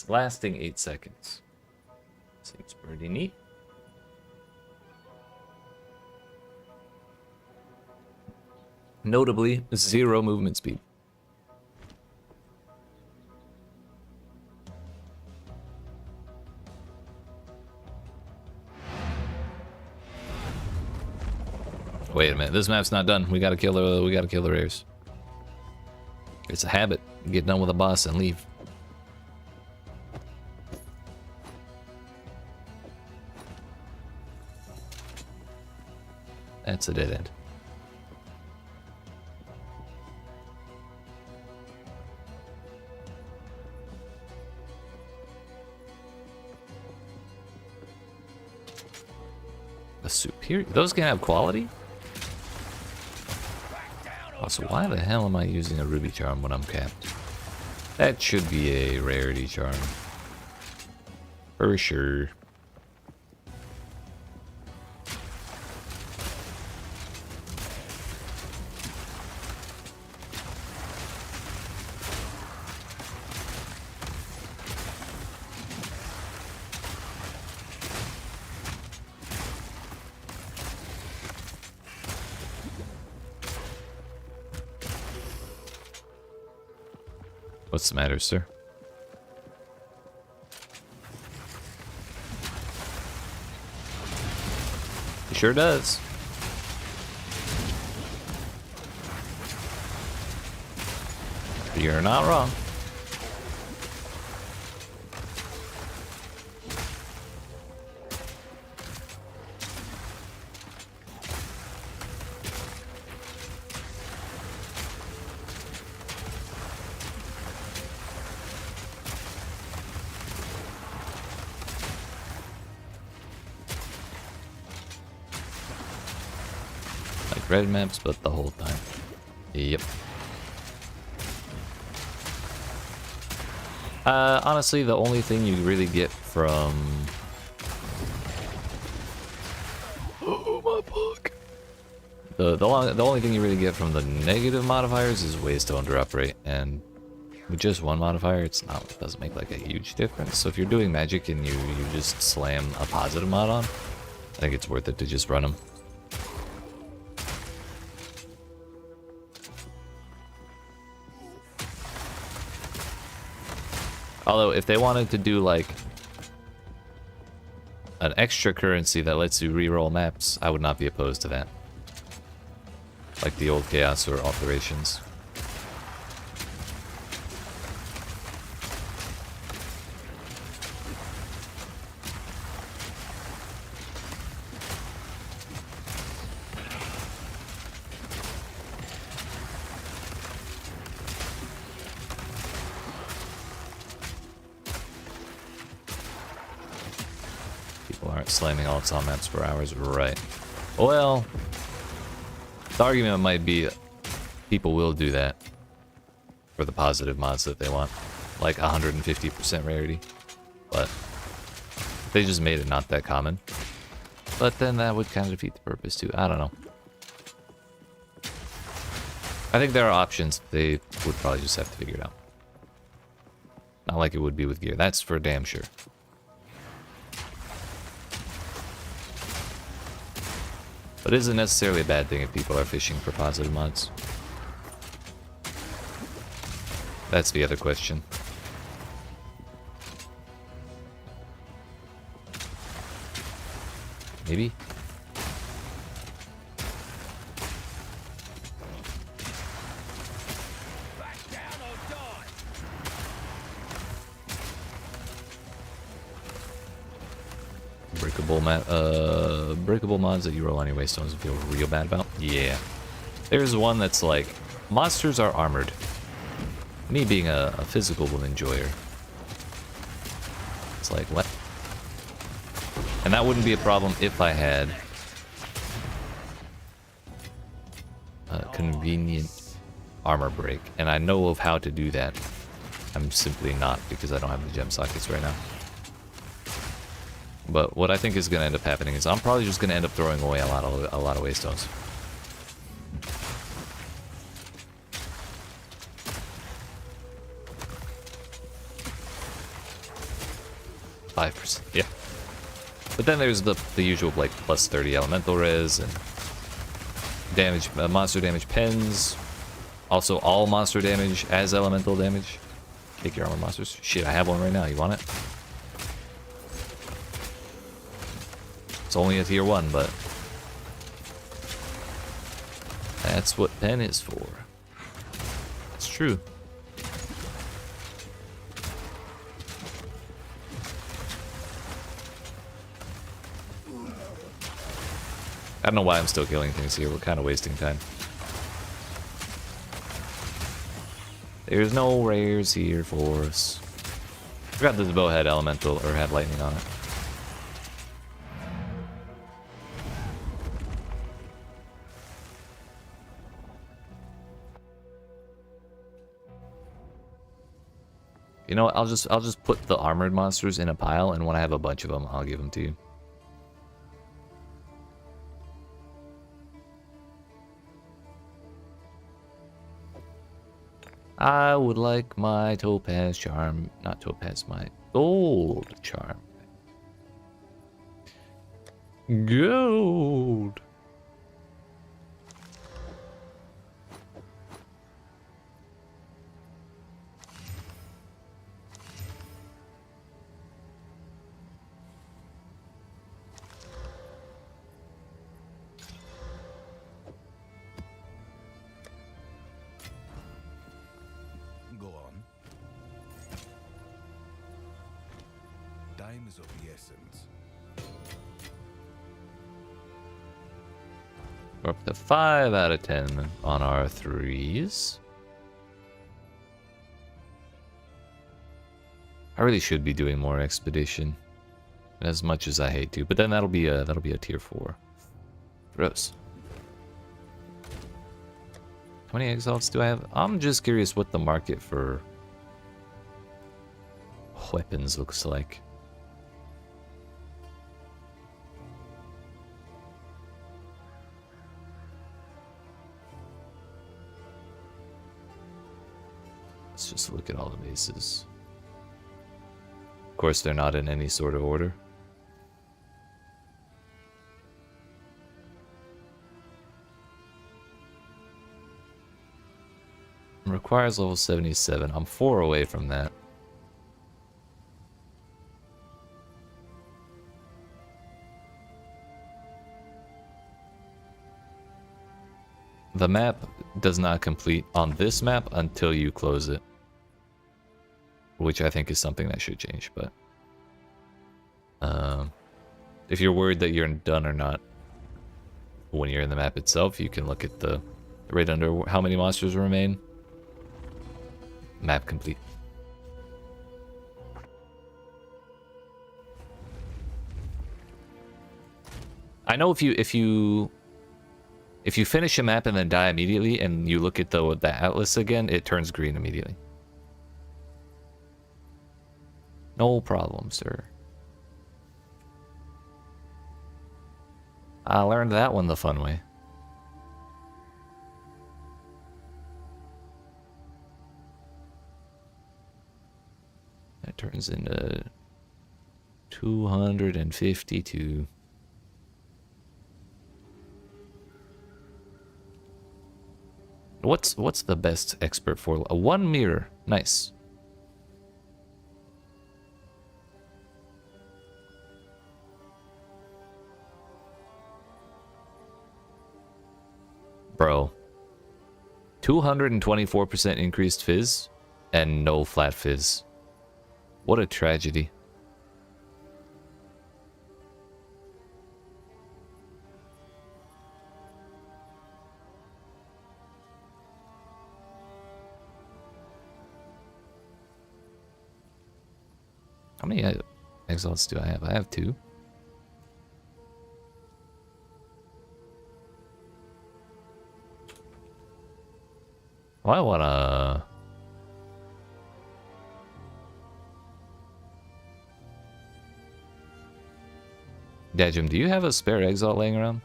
Lasting 8 seconds. Seems pretty neat. Notably, 0 movement speed. Wait a minute, this map's not done. We gotta kill the rares. It's a habit. Get done with a boss and leave. That's a dead end. A superior? Those can have quality? Also, why the hell am I using a ruby charm when I'm capped? That should be a rarity charm. For sure. What's the matter, sir? He sure does. You're not wrong. Red maps, but the whole time. Yep. Honestly, the only thing you really get from... Oh, my book! The only thing you really get from the negative modifiers is waystone drop rate, and with just one modifier, it doesn't make like a huge difference. So if you're doing magic and you just slam a positive mod on, I think it's worth it to just run them. Although, if they wanted to do, like, an extra currency that lets you reroll maps, I would not be opposed to that. Like the old Chaos or Alterations. Slamming alts on maps for hours, right? Well, the argument might be people will do that for the positive mods that they want, like 150% rarity, but they just made it not that common. But then that would kind of defeat the purpose too. I don't know. I think there are options. They would probably just have to figure it out. Not like it would be with gear. That's for damn sure. But it isn't necessarily a bad thing if people are fishing for positive mods. That's the other question. Maybe? Breakable mods that you roll on your waystones and feel real bad about? Yeah. There's one that's like, monsters are armored. Me being a physical enjoyer. It's like, what? And that wouldn't be a problem if I had a convenient armor break. And I know of how to do that. I'm simply not, because I don't have the gem sockets right now. But what I think is going to end up happening is I'm probably just going to end up throwing away a lot of waystones. 5%, yeah. But then there's the usual like plus 30 elemental res and damage, monster damage pens. Also all monster damage as elemental damage. Take your armor monsters. Shit, I have one right now. You want it? It's only a tier 1, but that's what pen is for. It's true. I don't know why I'm still killing things here. We're kind of wasting time. There's no rares here for us. Forgot this bow had elemental or had lightning on it. You know what? I'll just put the armored monsters in a pile, and when I have a bunch of them, I'll give them to you. I would like my topaz charm, not topaz, my gold charm. Gold. Go on. Time is of the essence. We're up to 5 out of 10 on our 3s. I really should be doing more expedition, as much as I hate to. But then that'll be a tier 4. Gross. How many exiles do I have? I'm just curious what the market for weapons looks like. Let's just look at all the bases. Of course, they're not in any sort of order. Requires level 77. I'm 4 away from that. The map does not complete on this map until you close it, which I think is something that should change. But if you're worried that you're done or not when you're in the map itself, you can look at the right under how many monsters remain. Map complete. I know if you finish a map and then die immediately, and you look at the atlas again, it turns green immediately. No problem, sir. I learned that one the fun way. That turns into 252. What's the best expert for? A 1 mirror. Nice. Bro. 224% increased fizz and no flat fizz. What a tragedy. How many exiles do I have? I have 2. Well, I wanna... Dajum, do you have a spare exile laying around?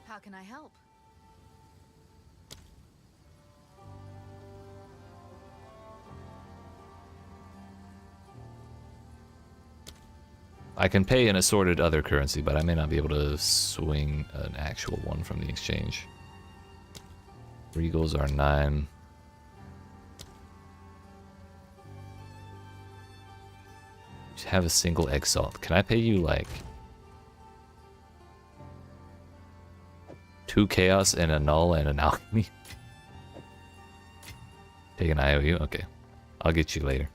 How can I help? I can pay an assorted other currency, but I may not be able to swing an actual one from the exchange. Regals are 9. Just have a single exalt. Can I pay you like 2 chaos and a null and an alchemy? Take an IOU? Okay. I'll get you later.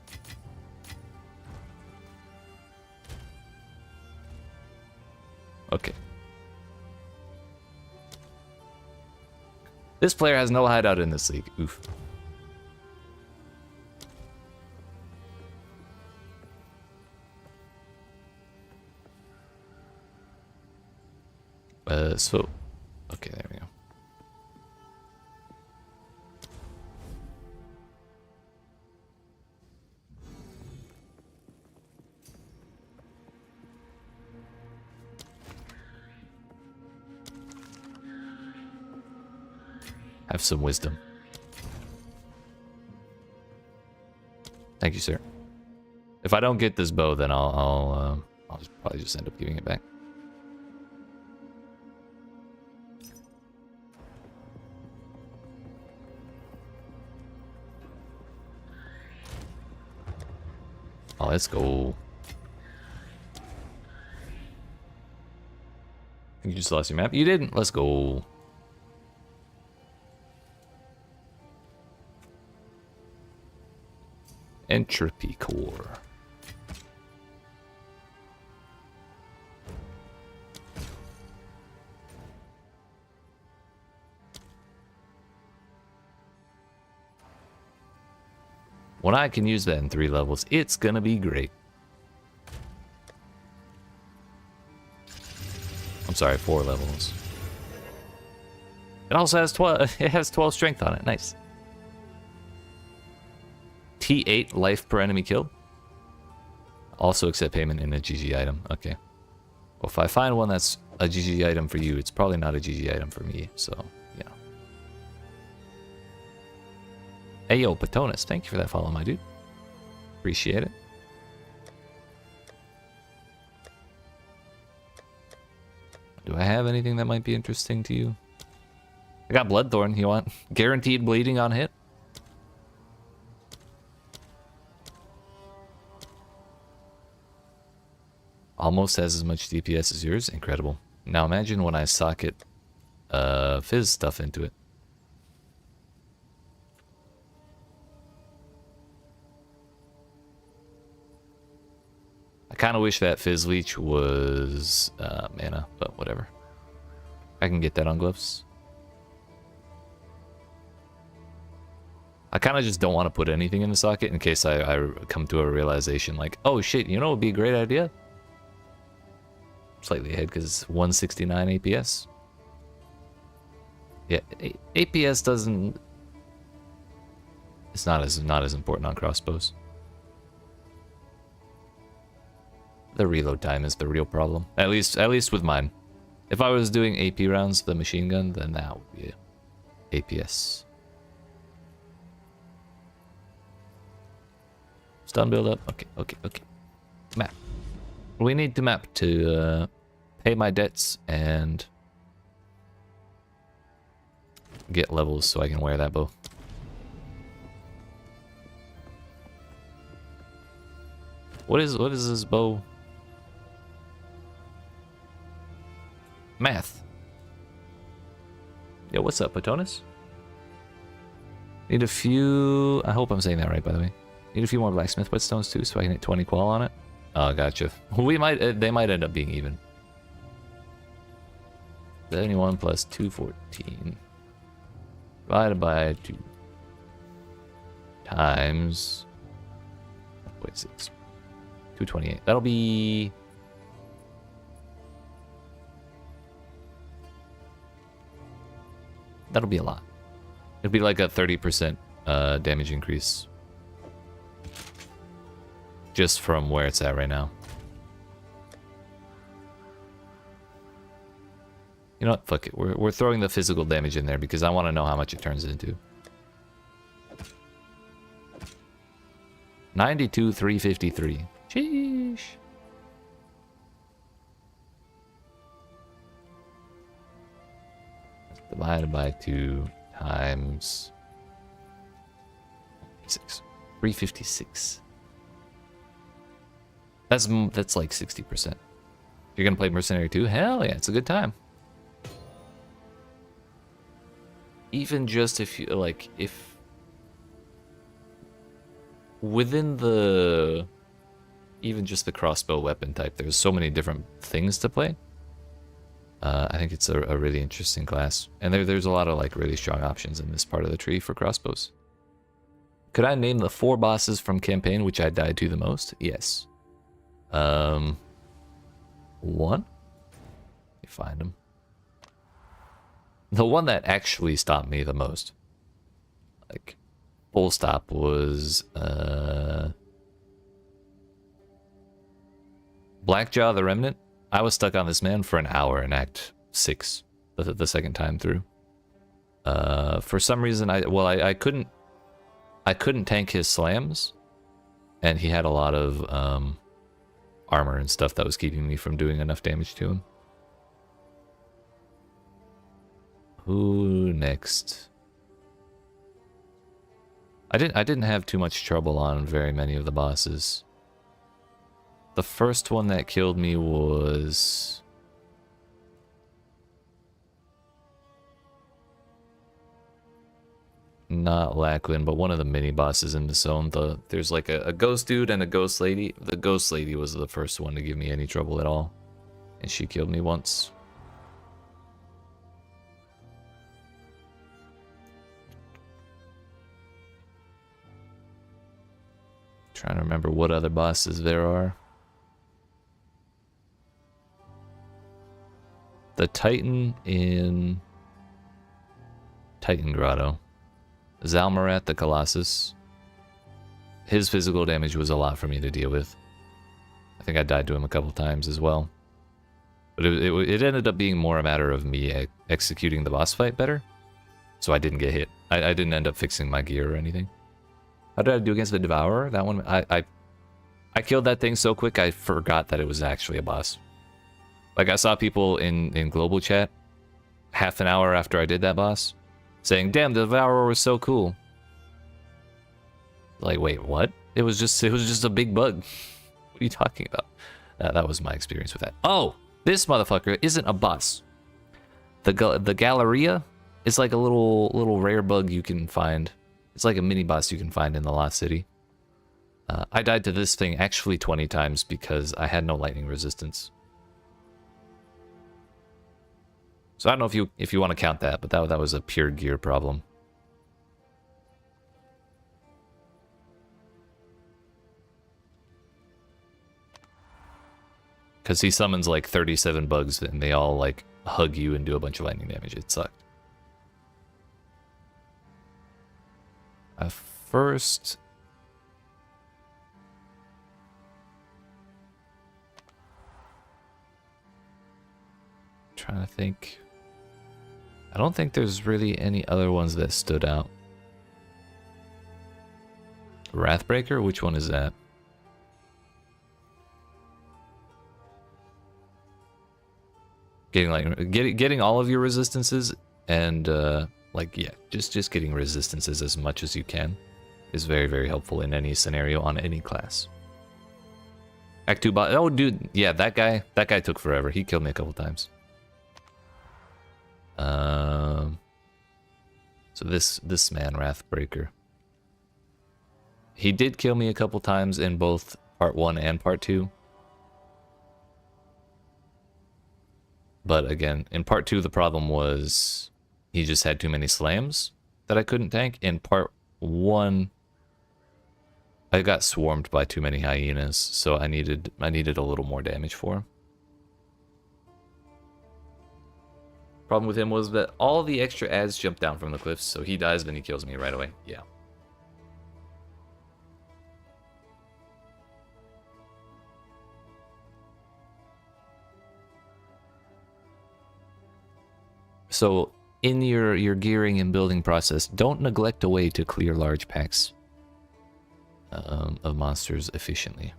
Okay. This player has no hideout in this league. Oof. So, okay, there we go. Have some wisdom. Thank you, sir. If I don't get this bow, then I'll probably just end up giving it back. Oh, let's go. You just lost your map? You didn't. Let's go. Entropy core. When I can use that in 3 levels, it's gonna be great. I'm sorry, 4 levels. It also has 12. It has 12 strength on it. Nice. T8 life per enemy kill. Also accept payment in a GG item. Okay. Well, if I find one that's a GG item for you, it's probably not a GG item for me. So, yeah. Hey, yo, Patonus. Thank you for that follow, my dude. Appreciate it. Do I have anything that might be interesting to you? I got Bloodthorn. You want guaranteed bleeding on hit? Almost has as much DPS as yours. Incredible. Now imagine when I socket Fizz stuff into it. I kind of wish that Fizz Leech was mana, but whatever. I can get that on gloves. I kind of just don't want to put anything in the socket in case I come to a realization like, oh shit, you know what would be a great idea? Slightly ahead because it's 169 APS. Yeah, APS doesn't... It's not as important on crossbows. The reload time is the real problem. At least with mine. If I was doing AP rounds, the machine gun, then that would be APS. Stun build up. Okay. Map. We need to map to pay my debts and get levels so I can wear that bow. What is this bow? Math. Yo, what's up, Patonus? Need a few... I hope I'm saying that right, by the way. Need a few more blacksmith whetstones too, so I can hit 20 qual on it. Oh, gotcha. We might... they might end up being even. 71 plus 214. Divided by 2. Times... Wait, 6. 228. That'll be... That'll be a lot. It'll be like a 30% damage increase. Just from where it's at right now. You know what? Fuck it. We're throwing the physical damage in there because I want to know how much it turns into. 92,353. Sheesh. Divided by 2 times 6. 356. That's like 60%. You're gonna play Mercenary too? Hell yeah, it's a good time. Even just if you like, if within the even just the crossbow weapon type, there's so many different things to play. I think it's a really interesting class. And there's a lot of like really strong options in this part of the tree for crossbows. Could I name the 4 bosses from campaign which I died to the most? Yes. One? Let me find them. The one that actually stopped me the most, like, full stop, was Blackjaw the Remnant. I was stuck on this man for an hour in Act 6, the second time through. For some reason, I couldn't tank his slams, and he had a lot of armor and stuff that was keeping me from doing enough damage to him. Who next? I didn't have too much trouble on very many of the bosses. The first one that killed me was not Lackland, but one of the mini bosses in the zone. There's like a ghost dude and a ghost lady. The ghost lady was the first one to give me any trouble at all, and she killed me once. Trying to remember what other bosses there are. The Titan in Titan Grotto. Zalmarat the Colossus. His physical damage was a lot for me to deal with. I think I died to him a couple times as well. But it ended up being more a matter of me executing the boss fight better. So I didn't get hit. I didn't end up fixing my gear or anything. How did I do against the Devourer? That one, I killed that thing so quick I forgot that it was actually a boss. Like, I saw people in global chat half an hour after I did that boss saying, "Damn, the Devourer was so cool." Like, wait, what? It was just a big bug. What are you talking about? That was my experience with that. Oh, this motherfucker isn't a boss. The Galleria is like a little rare bug you can find. It's like a mini boss you can find in the Lost City. I died to this thing actually 20 times because I had no lightning resistance. So I don't know if you want to count that, but that was a pure gear problem. Because he summons like 37 bugs and they all like hug you and do a bunch of lightning damage. It sucked. First, trying to think. I don't think there's really any other ones that stood out. Wrathbreaker? Which one is that? Getting all of your resistances and like, yeah, just getting resistances as much as you can is very, very helpful in any scenario on any class. Act 2 bot. Oh, dude, yeah, that guy took forever. He killed me a couple times. So this man, Wrathbreaker, he did kill me a couple times in both part 1 and part 2. But again, in part 2, the problem was he just had too many slams that I couldn't tank. In part 1, I got swarmed by too many hyenas, so I needed a little more damage for him. Problem with him was that all the extra ads jump down from the cliffs, so he dies, then he kills me right away. Yeah. So in your gearing and building process, don't neglect a way to clear large packs of monsters efficiently.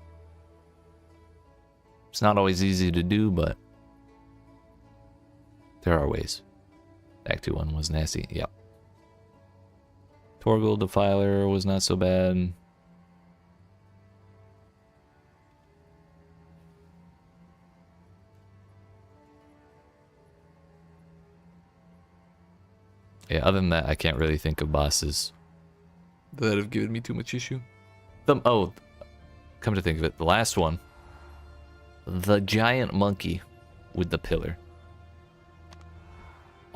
It's not always easy to do, but there are ways. Act 2 one was nasty. Yep. Torgal Defiler was not so bad. Yeah, other than that, I can't really think of bosses that have given me too much issue. Oh, come to think of it, the last one. The giant monkey with the pillar.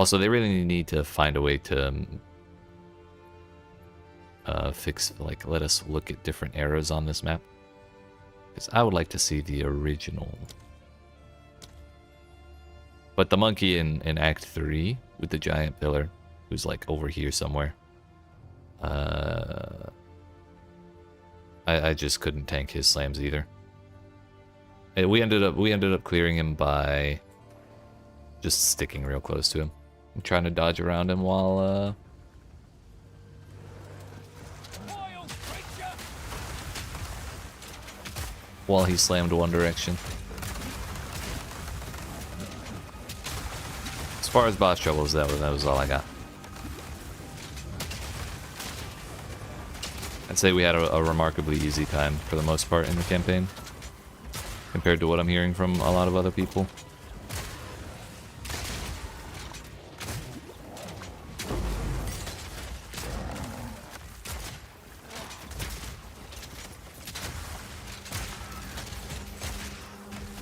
Also, they really need to find a way to fix, like, let us look at different eras on this map. Because I would like to see the original. But the monkey in Act 3 with the giant pillar, who's like over here somewhere. I just couldn't tank his slams either. And we ended up clearing him by just sticking real close to him and trying to dodge around him while he slammed one direction. As far as boss troubles, that was all I got. I'd say we had a remarkably easy time for the most part in the campaign, compared to what I'm hearing from a lot of other people.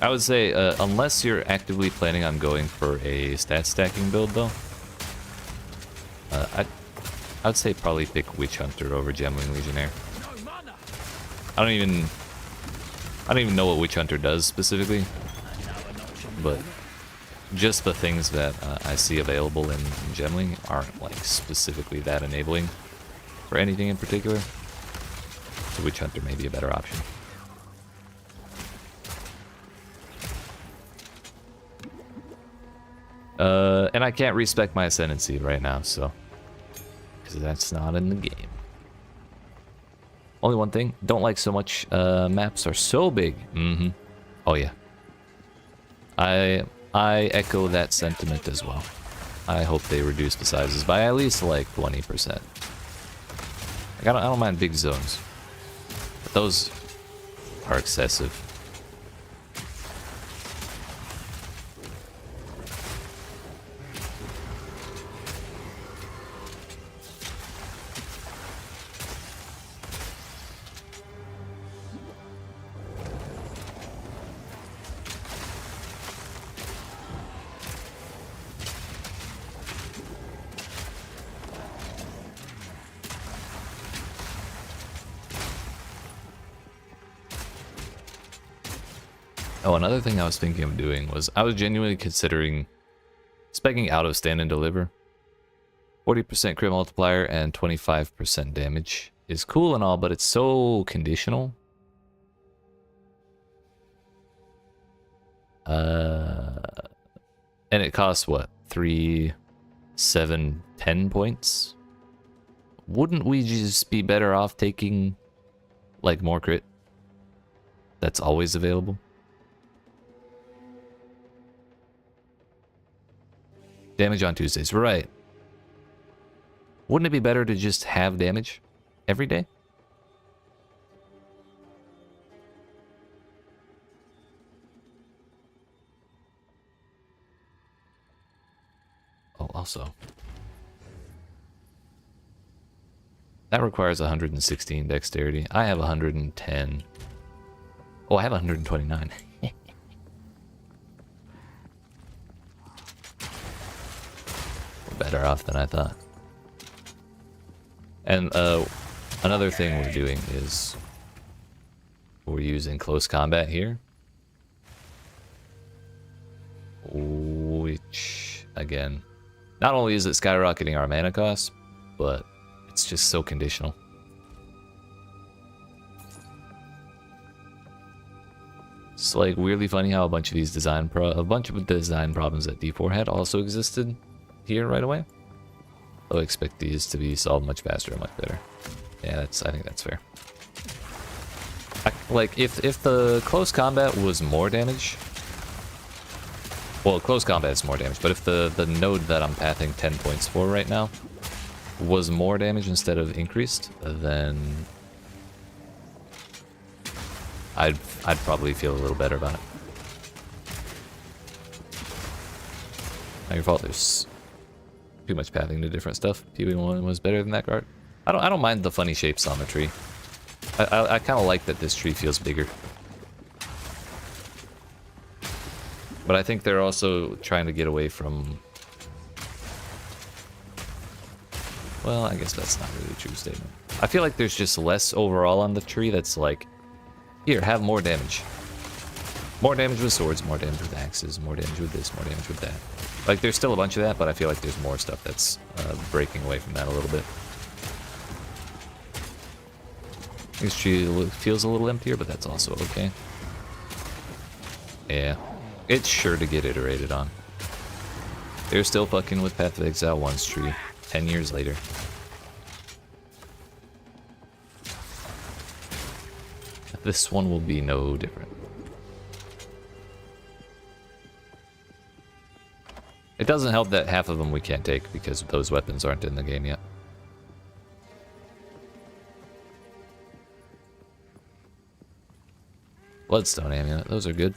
I would say, unless you're actively planning on going for a stat stacking build, though, I'd say probably pick Witch Hunter over Gemling Legionnaire. I don't even know what Witch Hunter does specifically, but just the things that I see available in Gemling aren't like specifically that enabling for anything in particular. So Witch Hunter may be a better option. And I can't respec my ascendancy right now, so because that's not in the game. Only one thing, don't like so much maps are so big. Oh yeah. I echo that sentiment as well. I hope they reduce the sizes by at least like 20%. Like, I don't mind big zones, but those are excessive. Oh, another thing I was thinking of doing was I was genuinely considering speccing out of stand and deliver. 40% crit multiplier and 25% damage is cool and all, but it's so conditional. And it costs what? 3, 7, 10 points? Wouldn't we just be better off taking like more crit? That's always available. Damage on Tuesdays, right. Wouldn't it be better to just have damage every day? Oh, also. That requires 116 dexterity. I have 110. Oh, I have 129. Better off than I thought. And another thing we're doing is we're using close combat here, which again, not only is it skyrocketing our mana cost, but it's just so conditional. It's like weirdly funny how a bunch of these design problems that D4 had also existed here right away. I expect these to be solved much faster and much better. Yeah, I think that's fair. Like if the close combat was more damage, well, close combat is more damage, but if the node that I'm pathing 10 points for right now was more damage instead of increased, then I'd probably feel a little better about it. Not your fault. There's too much pathing to different stuff. PB1 was better than that card. I don't mind the funny shapes on the tree. I kind of like that this tree feels bigger. But I think they're also trying to get away from Well, I guess that's not really a true statement. I feel like there's just less overall on the tree that's like, here, have more damage. More damage with swords, more damage with axes, more damage with this, more damage with that. Like, there's still a bunch of that, but I feel like there's more stuff that's breaking away from that a little bit. This tree feels a little emptier, but that's also okay. Yeah, it's sure to get iterated on. They're still fucking with Path of Exile 1's tree 10 years later. This one will be no different. It doesn't help that half of them we can't take because those weapons aren't in the game yet. Bloodstone amulet, those are good.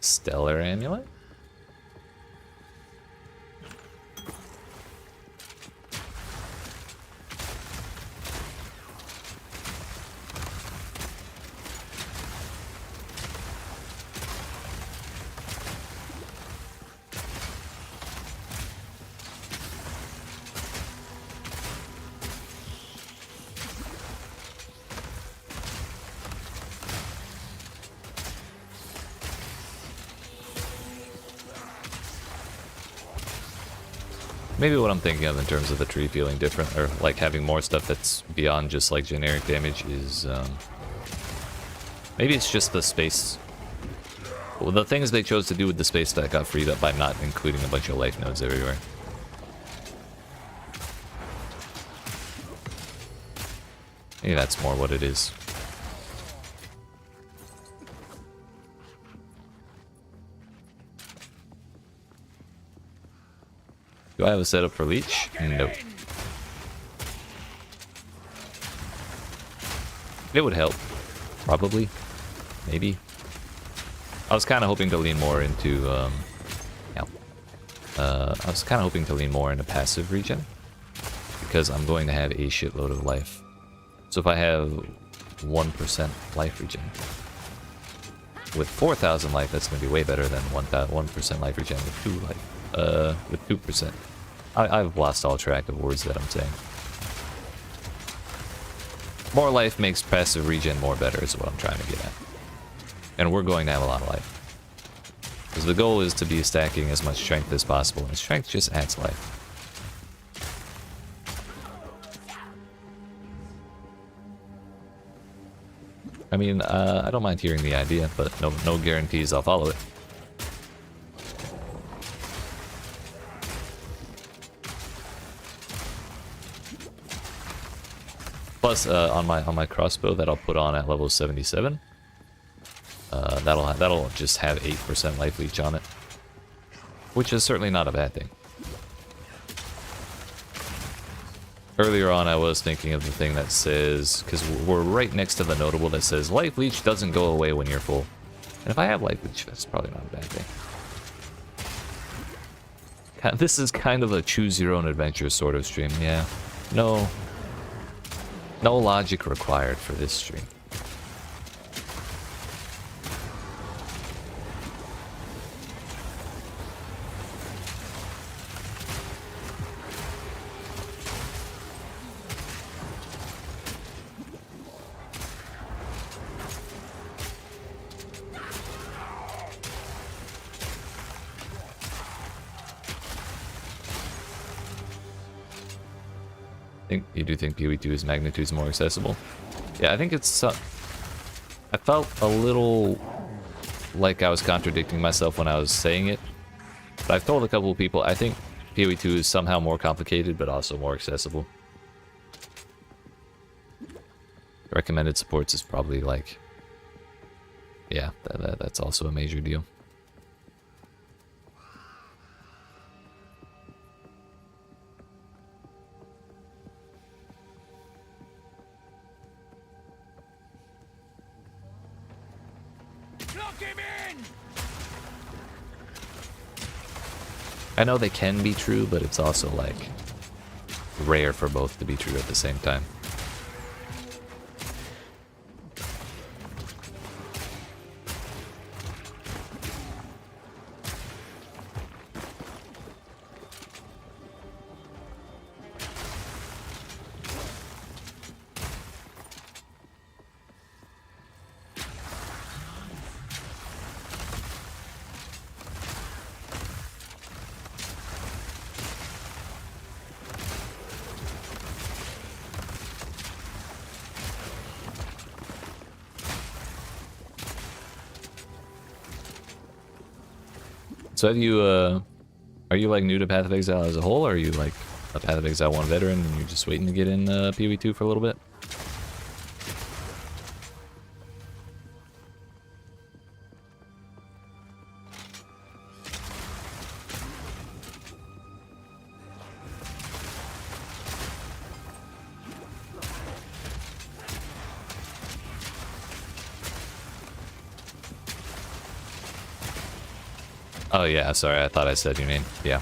Stellar amulet? Maybe what I'm thinking of in terms of the tree feeling different, or like having more stuff that's beyond just like generic damage is, maybe it's just the space. Well, the things they chose to do with the space that got freed up by not including a bunch of life nodes everywhere. Maybe that's more what it is. Do I have a setup for Leech? Nope. It would help. Probably. Maybe. I was kind of hoping to lean more into, I was kind of hoping to lean more into passive regen. Because I'm going to have a shitload of life. So if I have 1% life regen. With 4,000 life, that's going to be way better than 1% life regen with 2 life. With 2%. I've lost all track of words that I'm saying. More life makes passive regen more better is what I'm trying to get at. And we're going to have a lot of life. Because the goal is to be stacking as much strength as possible, and strength just adds life. I mean, I don't mind hearing the idea, but no guarantees I'll follow it. Plus, on my crossbow that I'll put on at level 77, that'll just have 8% life leech on it, which is certainly not a bad thing. Earlier on, I was thinking of the thing that says, because we're right next to the notable that says life leech doesn't go away when you're full, and if I have life leech, that's probably not a bad thing. This is kind of a choose your own adventure sort of stream, yeah. No logic required for this stream. You do think PoE2's magnitude is more accessible? Yeah, I think it's... I felt a little like I was contradicting myself when I was saying it. But I've told a couple of people, I think PoE2 is somehow more complicated, but also more accessible. Recommended supports is probably like... Yeah, that's also a major deal. I know they can be true, but it's also like rare for both to be true at the same time. So are you like new to Path of Exile as a whole, or are you like a Path of Exile 1 veteran and you're just waiting to get in PoE2 for a little bit? Oh yeah, sorry, I thought I said your name. Yeah.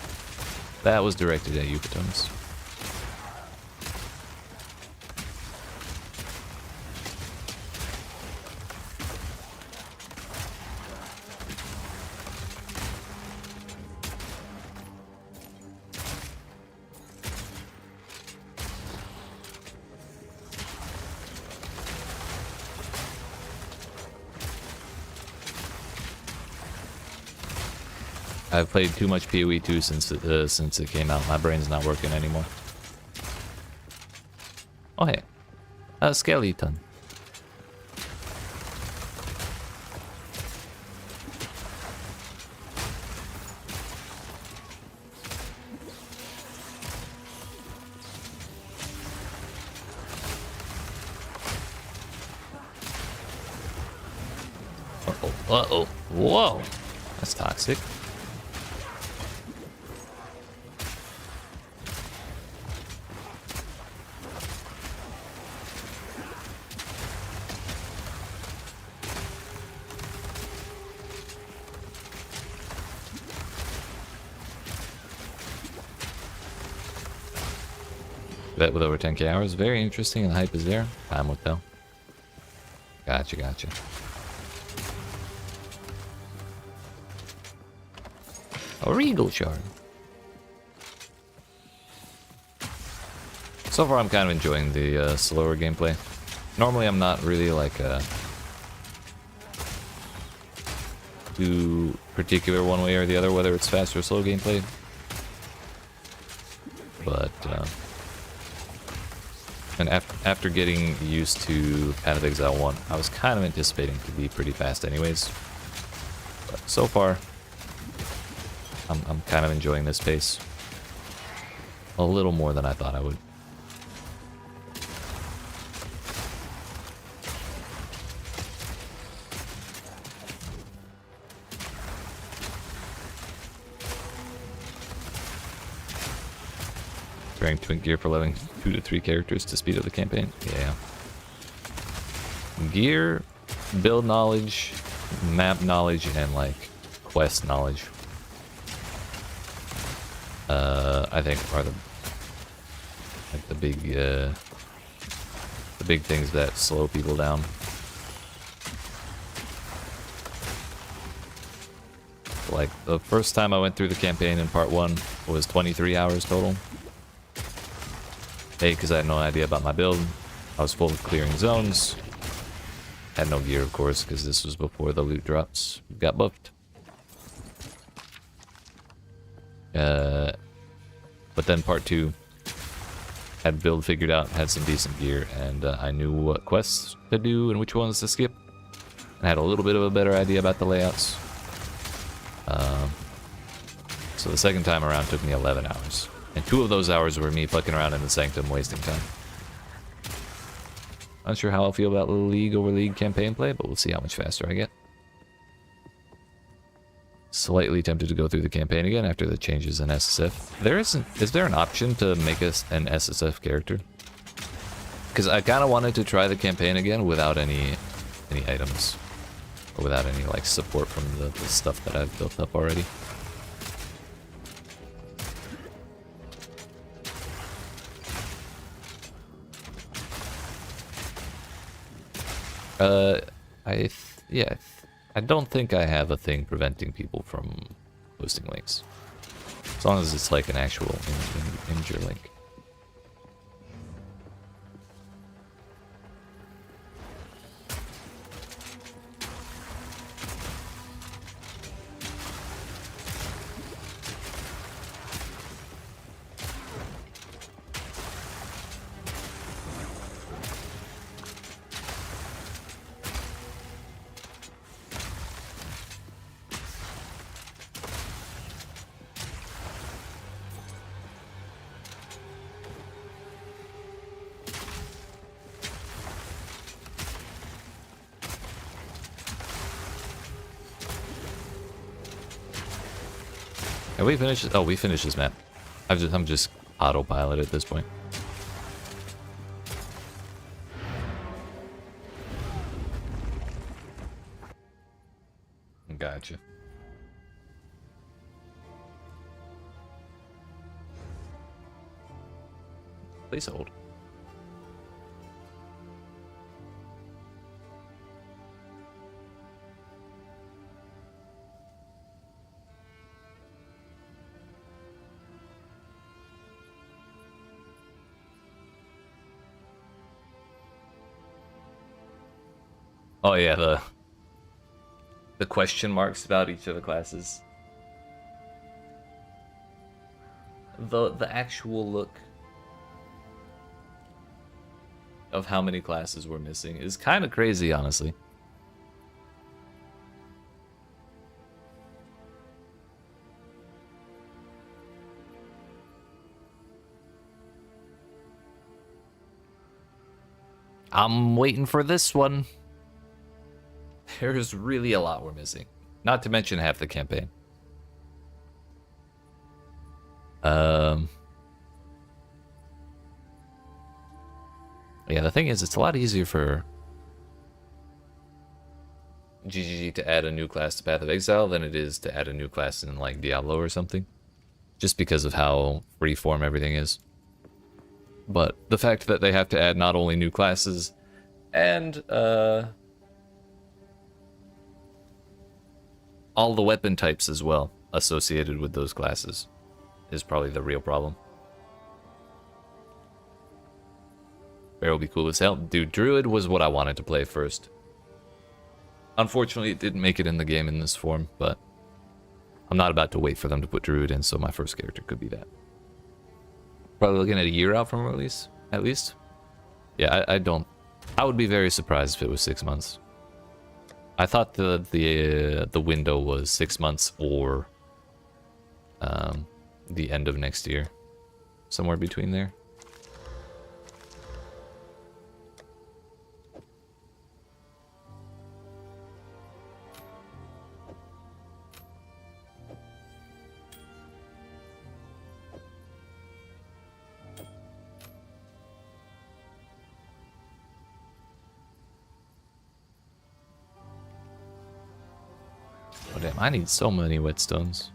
That was directed at you, Patonis. I've played too much PoE 2 since it came out. My brain's not working anymore. Oh hey, a skeleton. Uh-oh. Whoa. That's toxic. Bet with over 10k hours. Very interesting, and the hype is there. Time will tell. Gotcha, gotcha. A Regal Shard. So far I'm kind of enjoying the slower gameplay. Normally I'm not really like too particular one way or the other whether it's fast or slow gameplay. But and after getting used to Path of Exile 1, I was kind of anticipating to be pretty fast anyways. But so far, I'm kind of enjoying this pace. A little more than I thought I would. Preparing Twin Gear for leveling 2 to 3 characters to speed up the campaign. Yeah. Gear, build knowledge, map knowledge, and like quest knowledge. I think are the big things that slow people down. Like the first time I went through the campaign in part 1 was 23 hours total. A, because I had no idea about my build. I was full of clearing zones. Had no gear, of course, because this was before the loot drops got buffed. But then part 2, had build figured out, had some decent gear, and I knew what quests to do and which ones to skip. And had a little bit of a better idea about the layouts. So the second time around took me 11 hours. And 2 of those hours were me fucking around in the Sanctum wasting time. Not sure how I'll feel about League over League campaign play, but we'll see how much faster I get. Slightly tempted to go through the campaign again after the changes in SSF. Is there an option to make us an SSF character? Because I kind of wanted to try the campaign again without any items. Or without any like support from the stuff that I've built up already. I don't think I have a thing preventing people from posting links. As long as it's like an actual imgur link. Have we finished? Oh, we finished this map. I'm just autopilot at this point. Gotcha. Please hold. Oh yeah, the question marks about each of the classes. The actual look of how many classes we're missing is kind of crazy, honestly. I'm waiting for this one. There's really a lot we're missing. Not to mention half the campaign. Yeah, the thing is, it's a lot easier for GGG to add a new class to Path of Exile than it is to add a new class in, like, Diablo or something. Just because of how freeform everything is. But the fact that they have to add not only new classes and, all the weapon types as well associated with those classes is probably the real problem. Bear will be cool as hell. Dude, Druid was what I wanted to play first. Unfortunately, it didn't make it in the game in this form, but I'm not about to wait for them to put Druid in, so my first character could be that. Probably looking at a year out from release, at least. Yeah, I would be very surprised if it was 6 months. I thought the window was 6 months or the end of next year, somewhere between there. Oh damn, I need so many whetstones.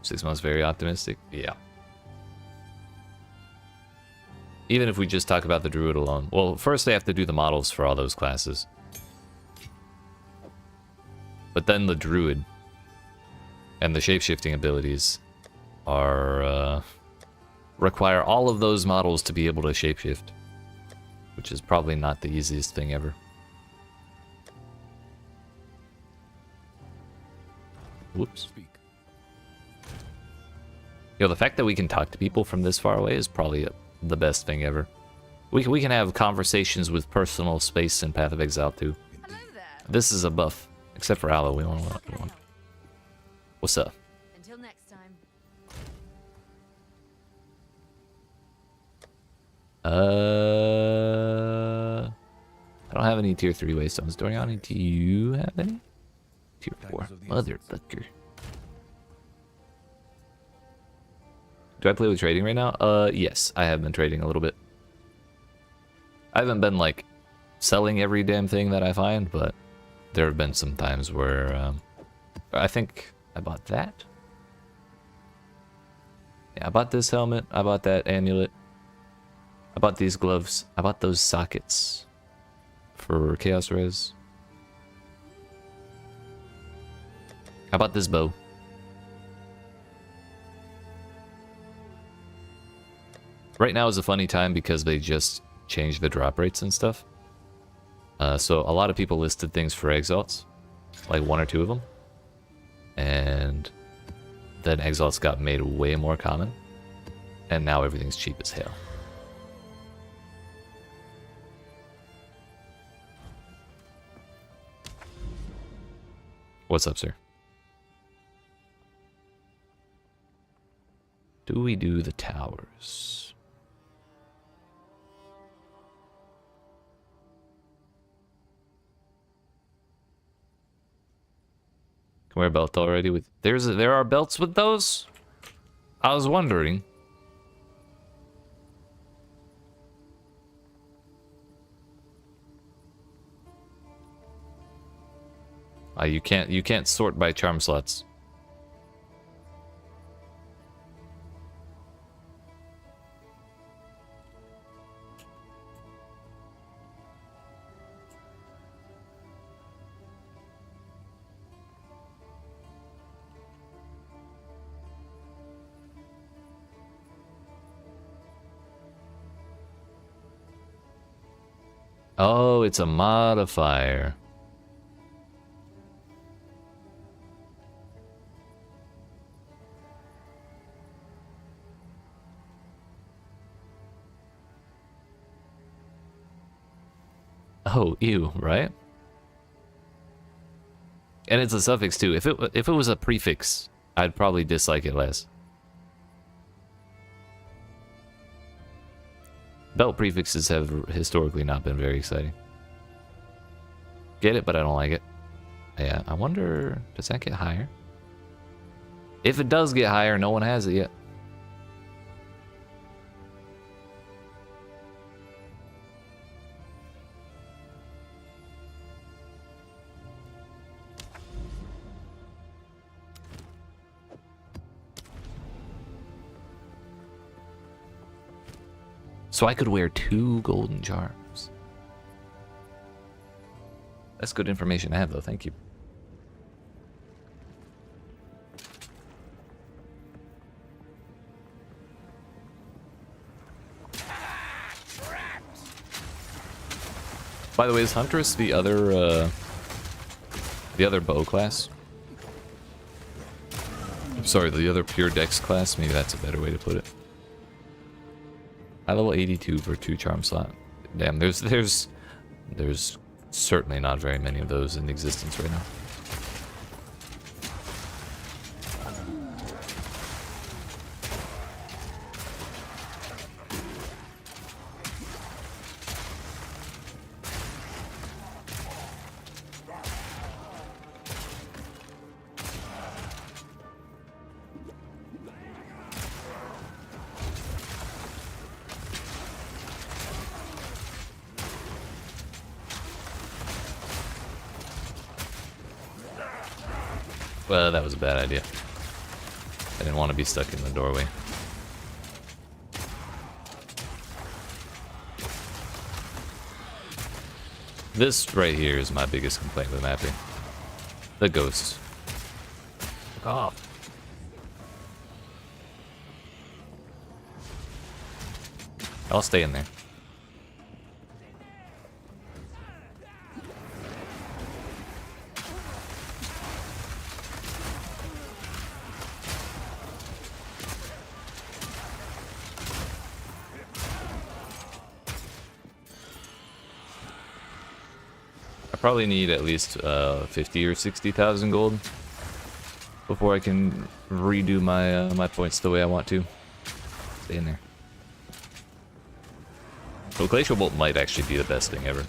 6 months, very optimistic. Yeah. Even if we just talk about the Druid alone. Well, first they have to do the models for all those classes. But then the Druid and the shapeshifting abilities are require all of those models to be able to shapeshift, which is probably not the easiest thing ever. Whoops. Yo, the fact that we can talk to people from this far away is probably the best thing ever. We can have conversations with personal space in Path of Exile too. Hello there. This is a buff, except for Aloe. We don't want. What's up? Until next time. I don't have any tier 3 waystones. Doriani, do you have any? Tier 4. Motherfucker. Do I play with trading right now? Yes, I have been trading a little bit. I haven't been, like, selling every damn thing that I find, but there have been some times where, I think I bought that. Yeah, I bought this helmet. I bought that amulet. I bought these gloves. I bought those sockets for Chaos Res. I bought this bow. Right now is a funny time because they just changed the drop rates and stuff. So a lot of people listed things for Exalts, like 1 or 2 of them. And then Exalts got made way more common. And now everything's cheap as hell. What's up, sir? Do we do the towers? wear a belt already with... There are belts with those? I was wondering. You can't sort by charm slots. Oh, it's a modifier. Oh, ew, right? And it's a suffix too. If it was a prefix, I'd probably dislike it less. Belt prefixes have historically not been very exciting. Get it, but I don't like it. Yeah, I wonder, does that get higher? If it does get higher, no one has it yet. So I could wear 2 golden charms. That's good information to have, though. Thank you. By the way, is Huntress the other bow class? I'm sorry, the other pure dex class? Maybe that's a better way to put it. High level 82 for 2 charm slot. Damn, there's certainly not very many of those in existence right now. Well, that was a bad idea. I didn't want to be stuck in the doorway. This right here is my biggest complaint with mapping. The ghosts. Fuck off. I'll stay in there. Probably need at least 50 or 60,000 gold before I can redo my my points the way I want to. Stay in there. So Glacial Bolt might actually be the best thing ever.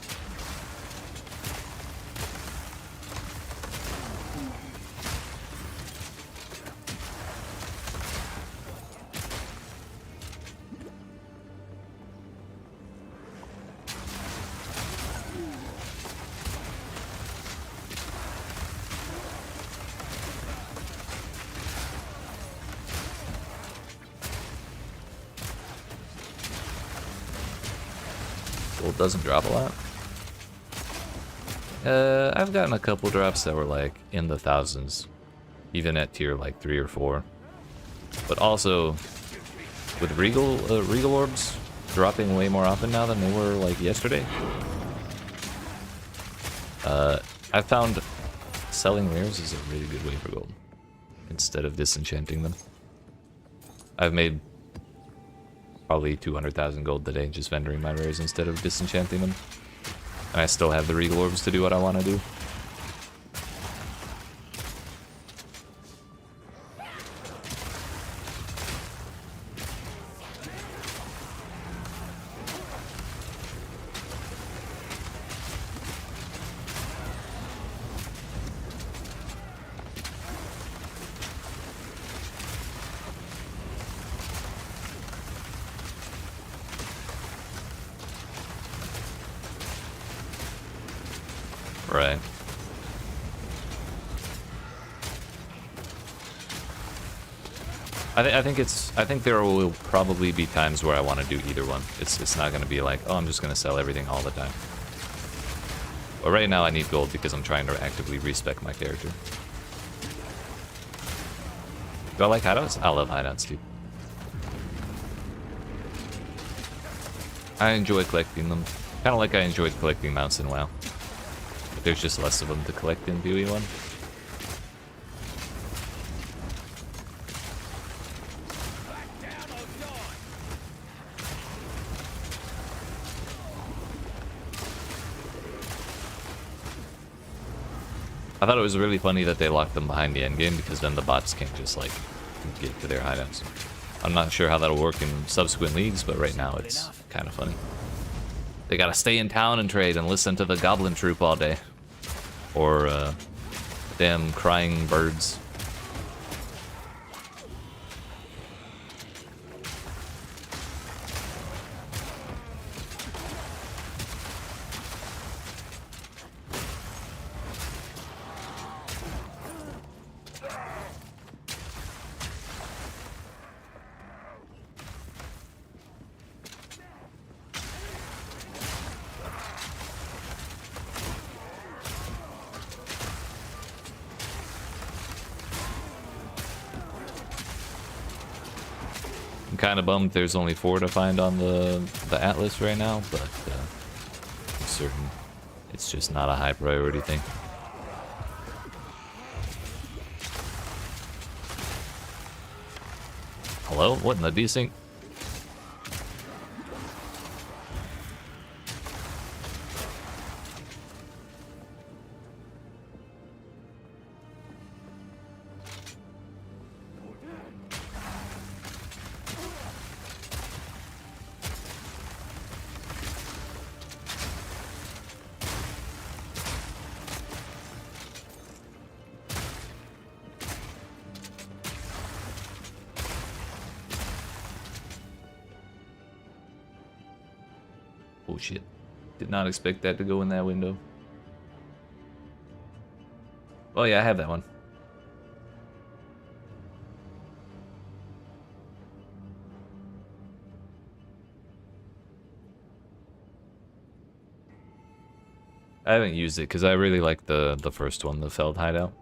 Doesn't drop a lot. I've gotten a couple drops that were like in the thousands, even at tier like 3 or 4. But also with regal orbs dropping way more often now than they were like yesterday. I found selling rares is a really good way for gold instead of disenchanting them. I've made probably 200,000 gold today just vendoring my rares instead of disenchanting them. And I still have the regal orbs to do what I want to do. I think there will probably be times where I want to do either one. It's not going to be like, oh, I'm just going to sell everything all the time. But right now I need gold because I'm trying to actively respec my character. Do I like hideouts? I love hideouts too. I enjoy collecting them. Kind of like I enjoyed collecting mounts in WoW. But there's just less of them to collect in PoE1. I thought it was really funny that they locked them behind the endgame because then the bots can't just like get to their hideouts. I'm not sure how that'll work in subsequent leagues, but right now it's kind of funny. They gotta stay in town and trade and listen to the goblin troop all day. Or damn crying birds. I'm kind of bummed there's only 4 to find on the Atlas right now, but I'm certain it's just not a high priority thing. Hello? What in the desync? Oh shit. Did not expect that to go in that window. Oh yeah, I have that one. I haven't used it because I really like the first one, the Feld Hideout.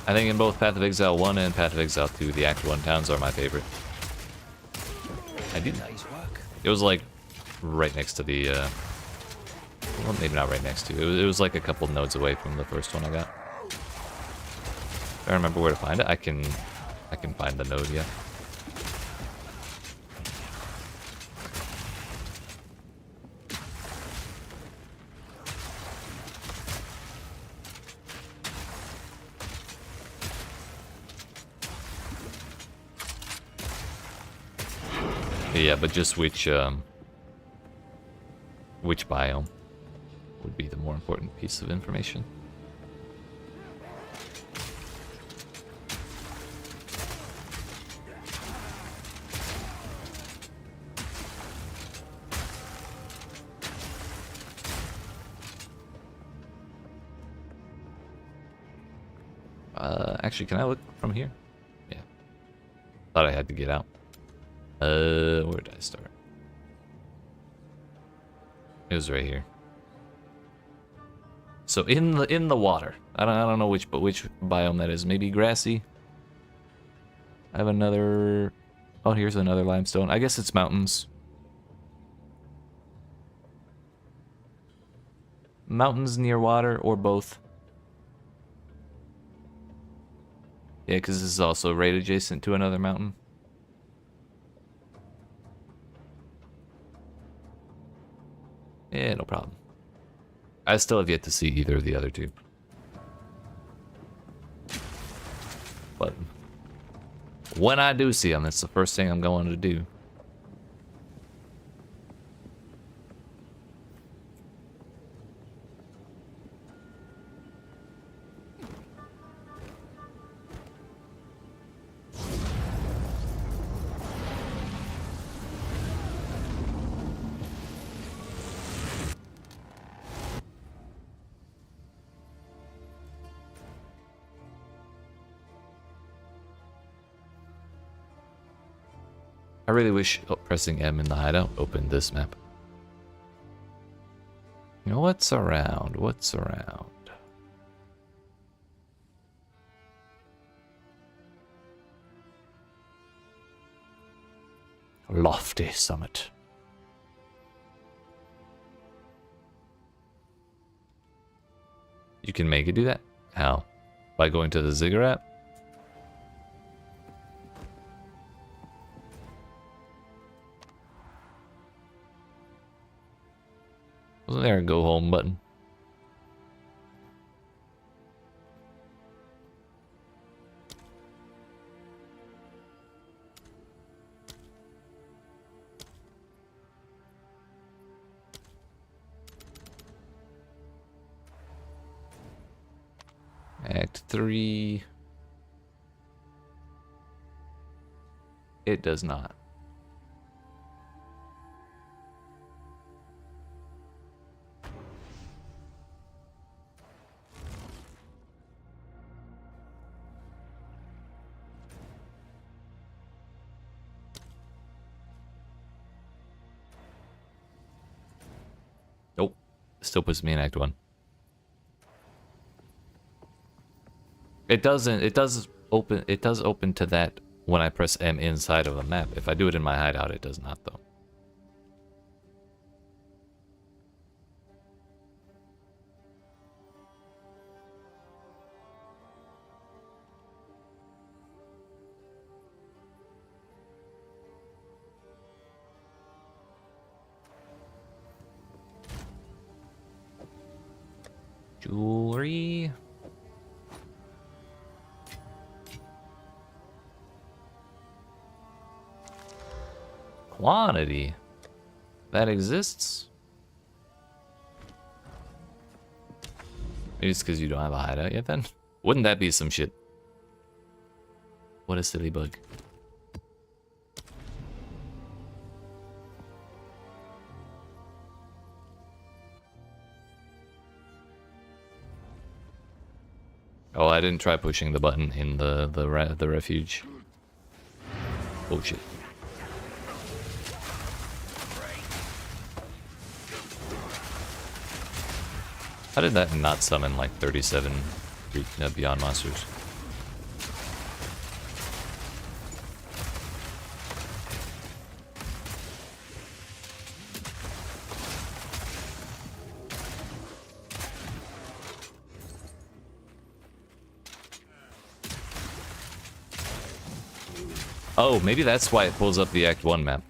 I think in both Path of Exile 1 and Path of Exile 2, the Act 1 towns are my favorite. I did. It was like right next to the, well, maybe not right next to. It was like a couple nodes away from the first one I got. If I remember where to find it, I can find the node, yeah. Yeah, but just which biome would be the more important piece of information. Actually, can I look from here? Yeah. Thought I had to get out. Where did I start? It was right here. So in the water. I don't know which biome that is. Maybe grassy. I have another. Oh, here's another limestone. I guess it's mountains. Mountains near water or both. Yeah, because this is also right adjacent to another mountain. Yeah, no problem. I still have yet to see either of the other two. But when I do see them, that's the first thing I'm going to do. I really wish pressing M in the hideout opened this map. You know, what's around? What's around? Lofty summit. You can make it do that? How? By going to the ziggurat? Wasn't there a go home button? Act 3. It does not. Nope. Still puts me in Act 1. It does open to that when I press M inside of a map. If I do it in my hideout, it does not though. Jewelry. Quantity that exists. Maybe it's because you don't have a hideout yet then? Wouldn't that be some shit? What a silly bug. Oh, I didn't try pushing the button in the refuge. Oh shit. How did that not summon like 37 Beyond monsters? Oh, maybe that's why it pulls up the Act 1 map.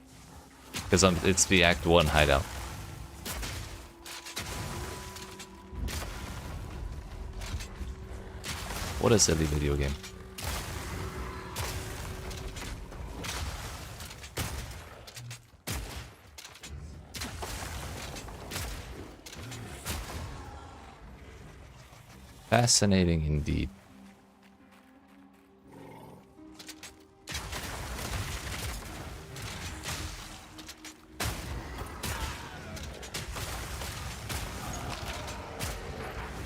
Because it's the Act 1 hideout. What a silly video game. Fascinating indeed.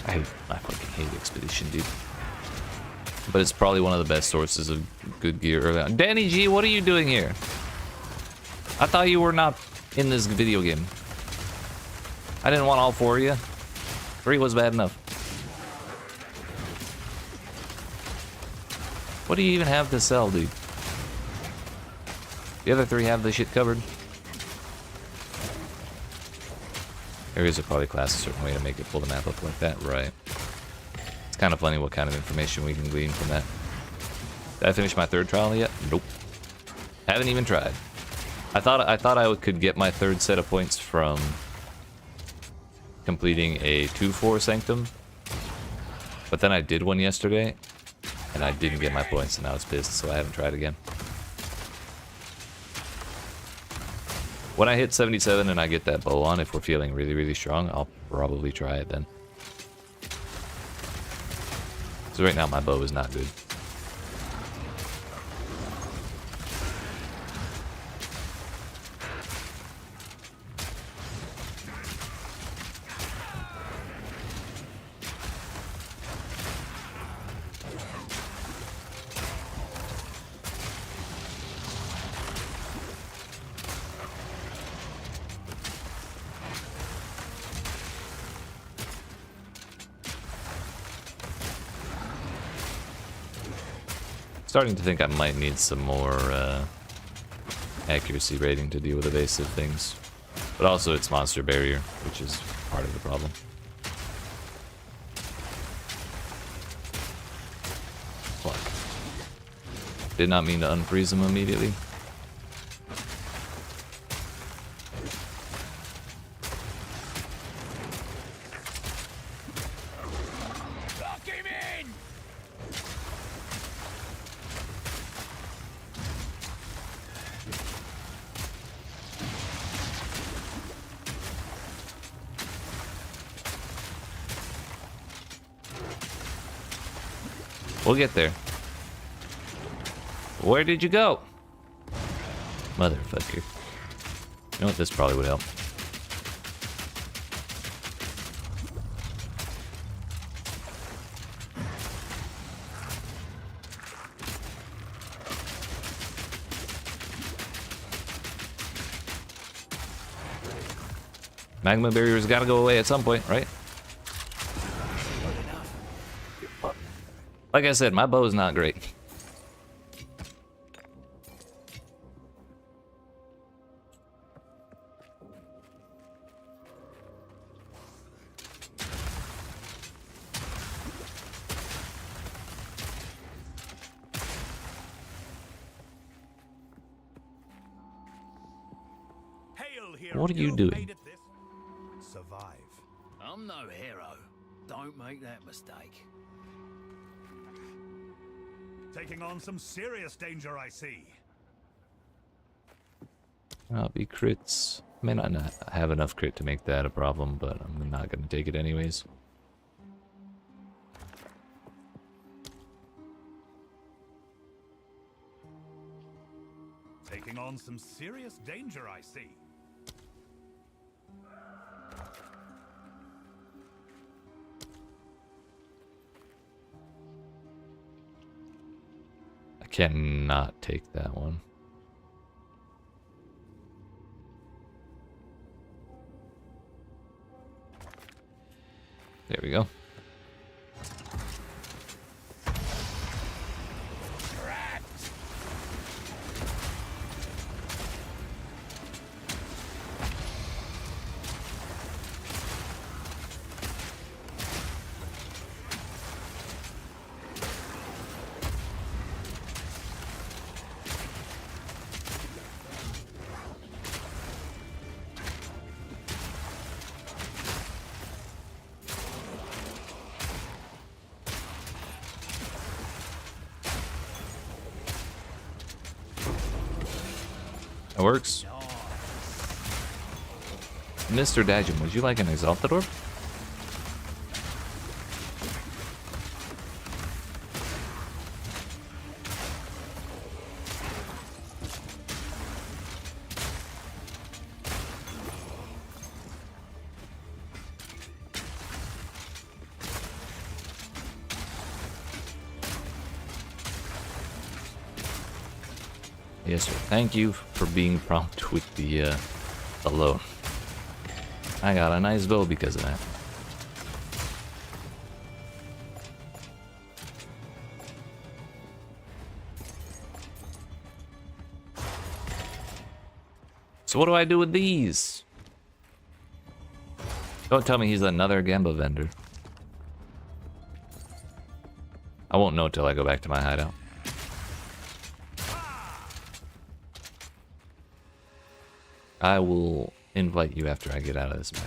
I fucking hate Expedition, dude. But it's probably one of the best sources of good gear early on. Danny G, what are you doing here? I thought you were not in this video game. I didn't want all four of you. 3 was bad enough. What do you even have to sell, dude? The other 3 have this shit covered. Areas are probably classed a certain way to make it pull the map up like that, right? It's kind of funny what kind of information we can glean from that. Did I finish my 3rd trial yet? Nope. Haven't even tried. I thought I could get my 3rd set of points from completing a 2-4 Sanctum, but then I did one yesterday, and I didn't get my points, and I was pissed, so I haven't tried again. When I hit 77 and I get that bow on, if we're feeling really, really strong, I'll probably try it then. So right now my bow is not good. Starting to think I might need some more accuracy rating to deal with evasive things. But also it's monster barrier, which is part of the problem. Fuck. Did not mean to unfreeze him immediately. Lock him in! We'll get there. Where did you go? Motherfucker. You know what? This probably would help. Magma barriers gotta go away at some point, right? Like I said, my bow is not great. What are you doing? Survive. I'm no hero. Don't make that mistake. Taking on some serious danger, I see. I'll be crits. I may not have enough crit to make that a problem, but I'm not going to take it anyways. Taking on some serious danger, I see. I cannot take that one. There we go. That works. Mr. Dajum, would you like an Exalted Orb? Yes, sir. Thank you for being prompt with the loan. I got a nice bow because of that. So what do I do with these? Don't tell me he's another Gamba vendor. I won't know till I go back to my hideout. I will invite you after I get out of this map.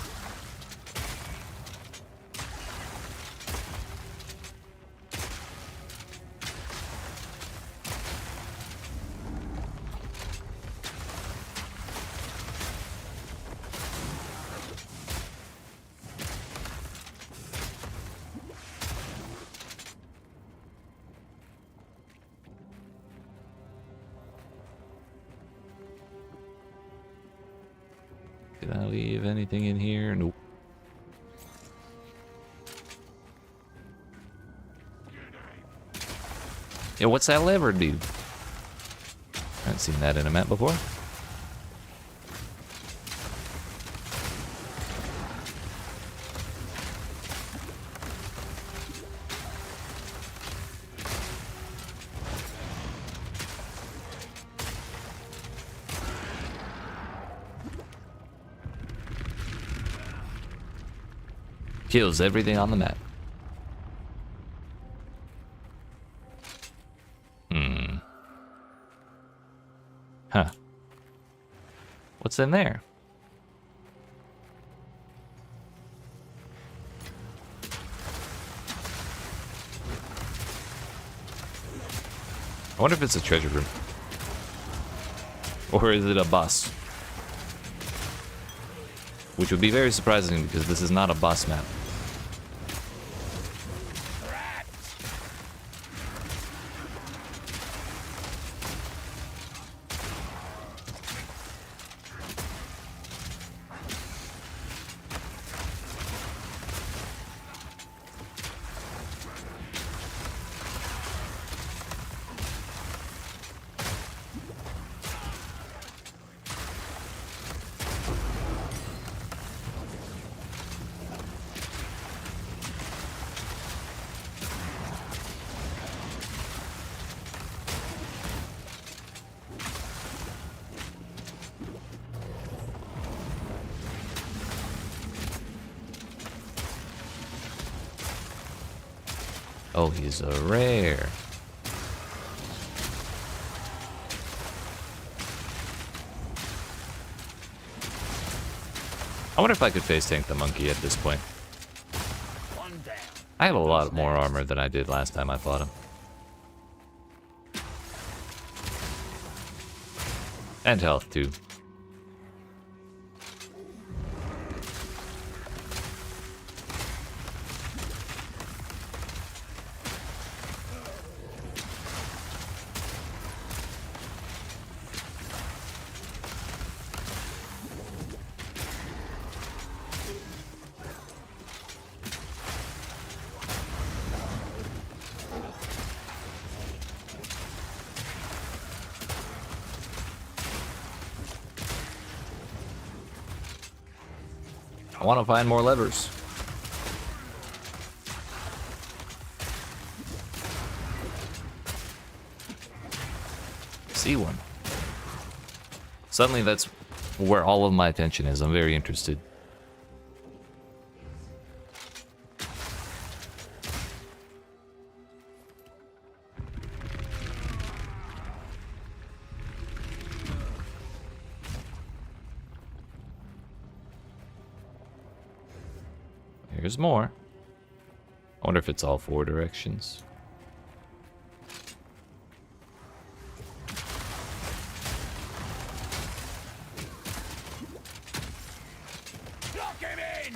Did I leave anything in here? Nope. Yeah, what's that lever do? I haven't seen that in a map before. Kills everything on the map. Huh. What's in there? I wonder if it's a treasure room. Or is it a boss? Which would be very surprising because this is not a boss map. Oh, he's a rare. I wonder if I could face tank the monkey at this point. I have a lot more armor than I did last time I fought him. And health too. I want to find more levers. See one. Suddenly that's where all of my attention is. I'm very interested. Here's more. I wonder if it's all 4 directions. Lock him in!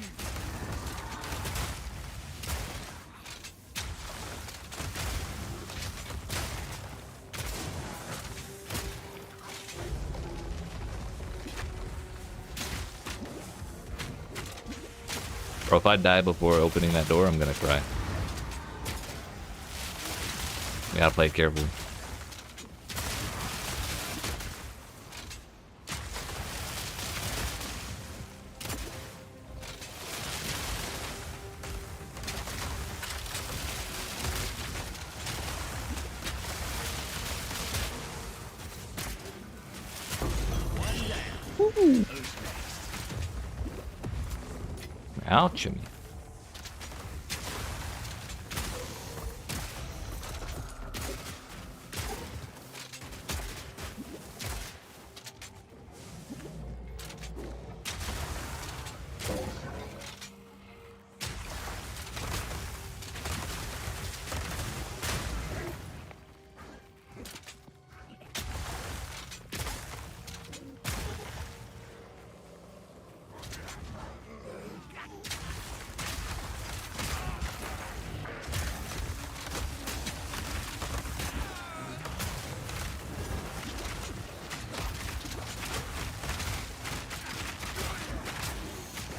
Or if I die before opening that door, I'm gonna cry. We gotta play carefully. Ouch me.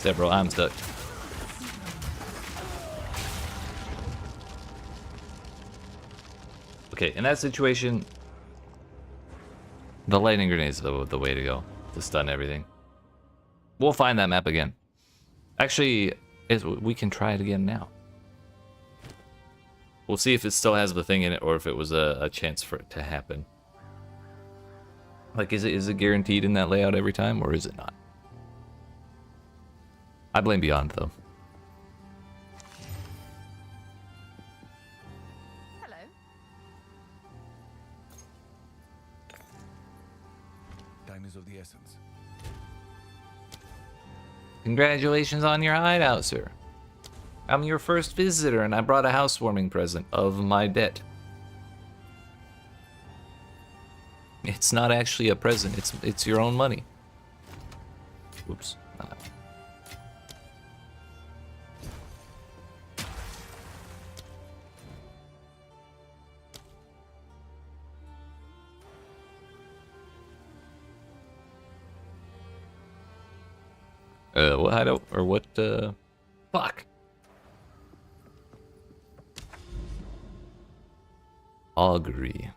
Yeah, bro, I'm stuck. Okay, in that situation, the lightning grenade is the way to go to stun everything. We'll find that map again. Actually, we can try it again now. We'll see if it still has the thing in it or if it was a chance for it to happen. Like, is it guaranteed in that layout every time or is it not? I blame Beyond, though. essence. Congratulations on your hideout, sir. I'm your first visitor, and I brought a housewarming present of my debt. It's not actually a present, it's your own money. Whoops. Not that one. What hideout, or what, fuck. Augury.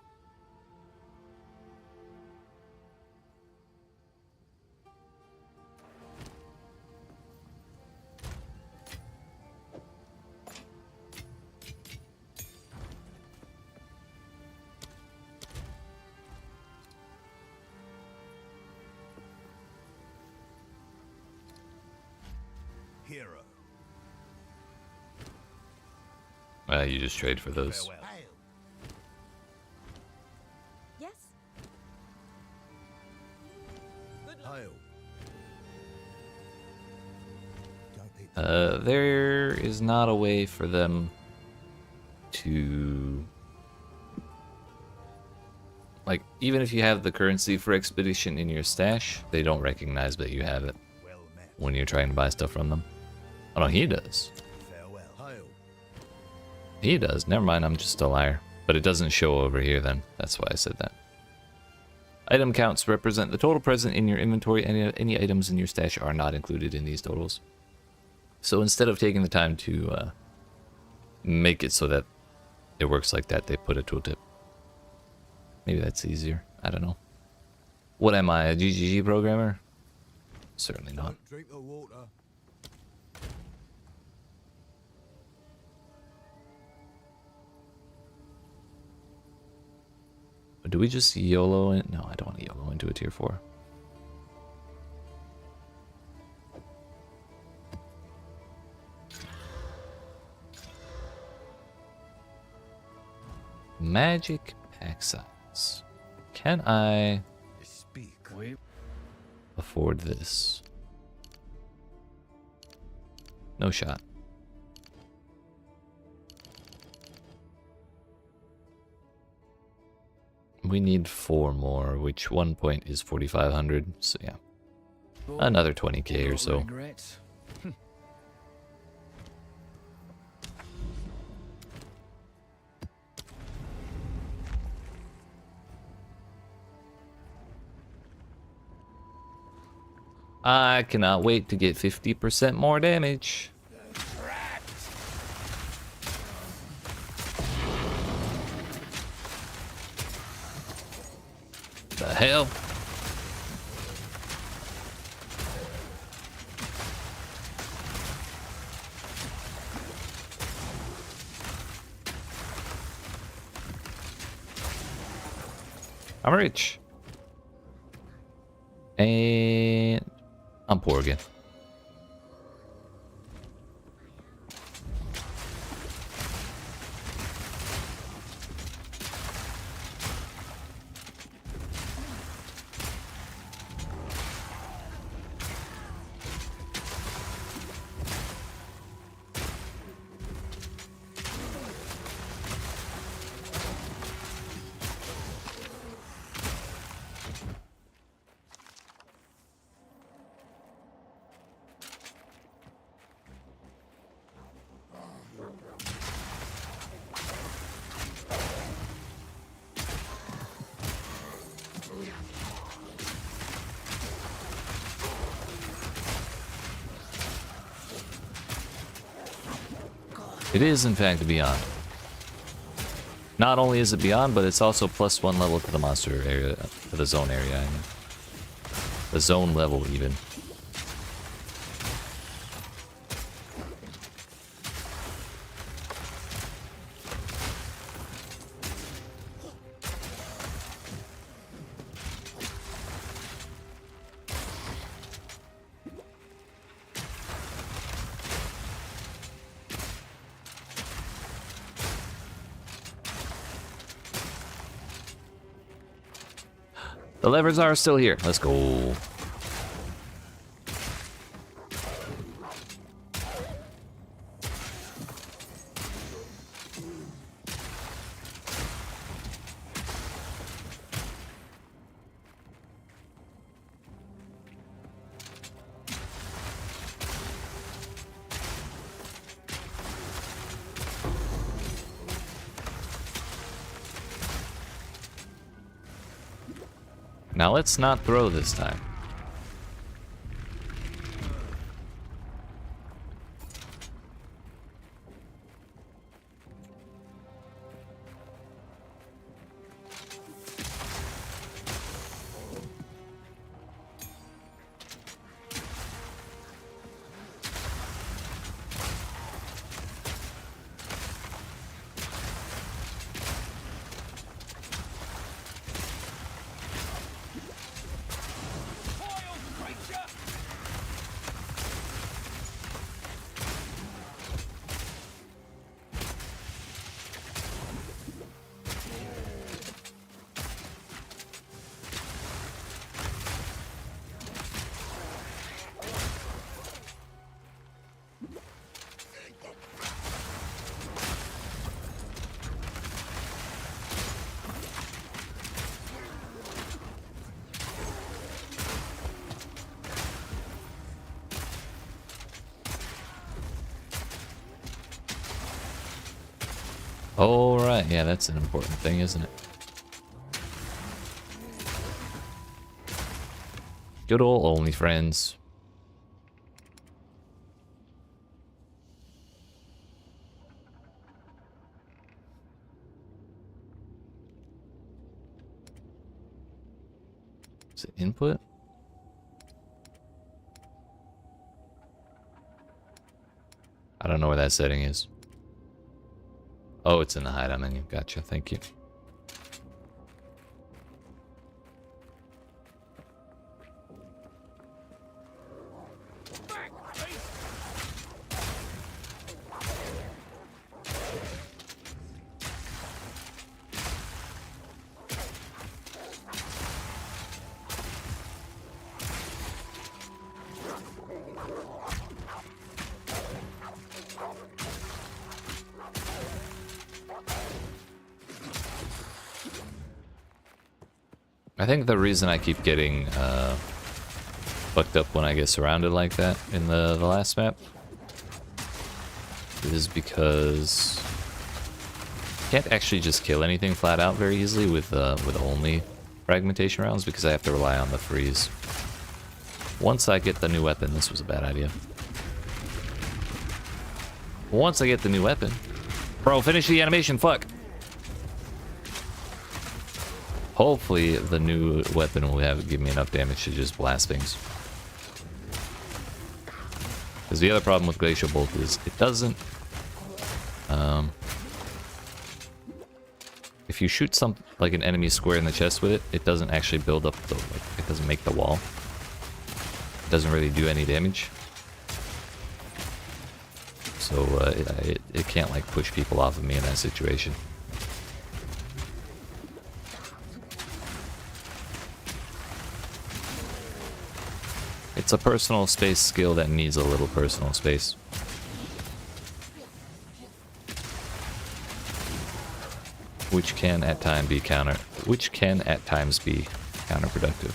Hero. You just trade for those. Farewell. Yes? Hail. There is not a way for them to... Like, even if you have the currency for expedition in your stash, they don't recognize that you have it Well met. when you're trying to buy stuff from them. Oh no, he does. Farewell. Hail. He does. Never mind, I'm just a liar. But it doesn't show over here then. That's why I said that. Item counts represent the total present in your inventory. Any items in your stash are not included in these totals. So instead of taking the time to make it so that it works like that, they put a tooltip. Maybe that's easier. I don't know. What am I, a GGG programmer? Certainly not. Don't drink the water. Do we just YOLO in? No, I don't want to YOLO into a tier 4. Magic pack size. Can I Speak. afford this? No shot. We need 4 more, which 1 point is 4,500. So yeah, another 20k or so. Regrets. I cannot wait to get 50% more damage. The hell? I'm rich. And I'm poor again. It is, in fact, beyond. Not only is it beyond, but it's also +1 level to the monster area, to the zone area, I mean. The zone level, even. The levers are still here. Let's go. Now let's not throw this time. Oh, right. Yeah, that's an important thing, isn't it? Good old only friends. Is it input? I don't know where that setting is. Oh, it's in the hideout menu. Gotcha. Thank you. I think the reason I keep getting fucked up when I get surrounded like that in the last map is because you can't actually just kill anything flat out very easily with only fragmentation rounds because I have to rely on the freeze. Once I get the new weapon, this was a bad idea. Once I get the new weapon, bro, finish the animation, fuck. Hopefully the new weapon will give me enough damage to just blast things. Because the other problem with Glacial Bolt is it doesn't... if you shoot like an enemy square in the chest with it, it doesn't actually build up the... it doesn't make the wall. It doesn't really do any damage. So it can't like push people off of me in that situation. It's a personal space skill that needs a little personal space. Which can at times be counterproductive.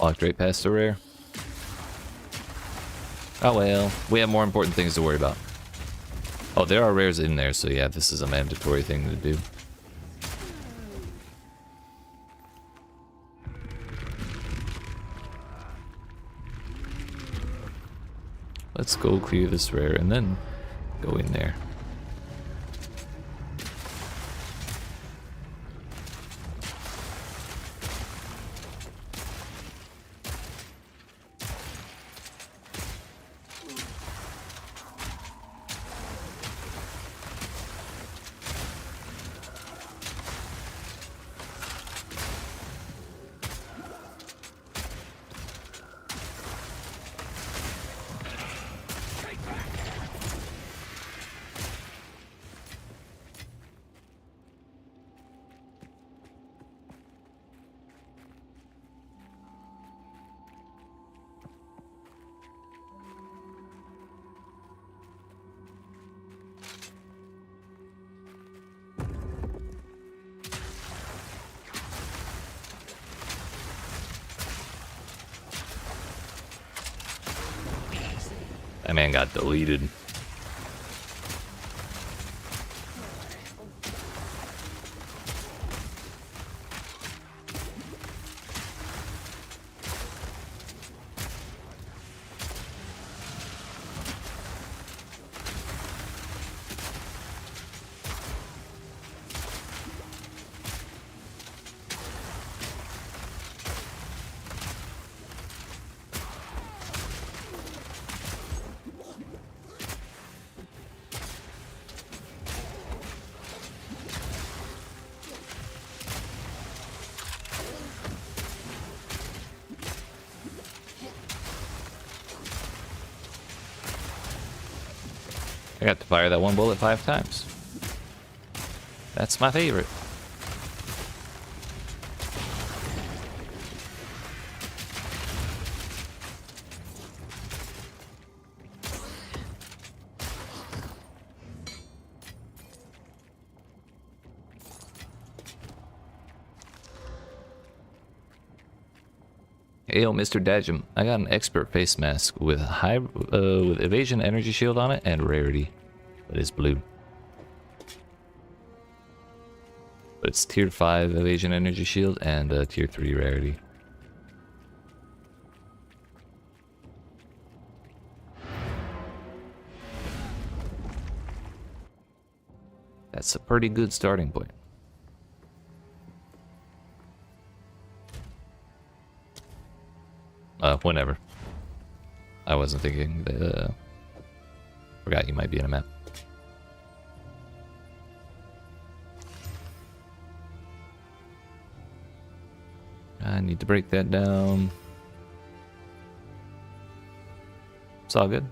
Walked right past the rare. Oh well, we have more important things to worry about. Oh, there are rares in there, so yeah, this is a mandatory thing to do. Let's go clear this rare and then go in there. That man got deleted. I got to fire that one bullet 5 times. That's my favorite. Ayo, Mr. Dajum, I got an expert face mask with with evasion energy shield on it and rarity, but it's blue. But it's tier 5 evasion energy shield and tier 3 rarity. That's a pretty good starting point. Whenever. I wasn't thinking that, forgot you might be in a map. I need to break that down. It's all good.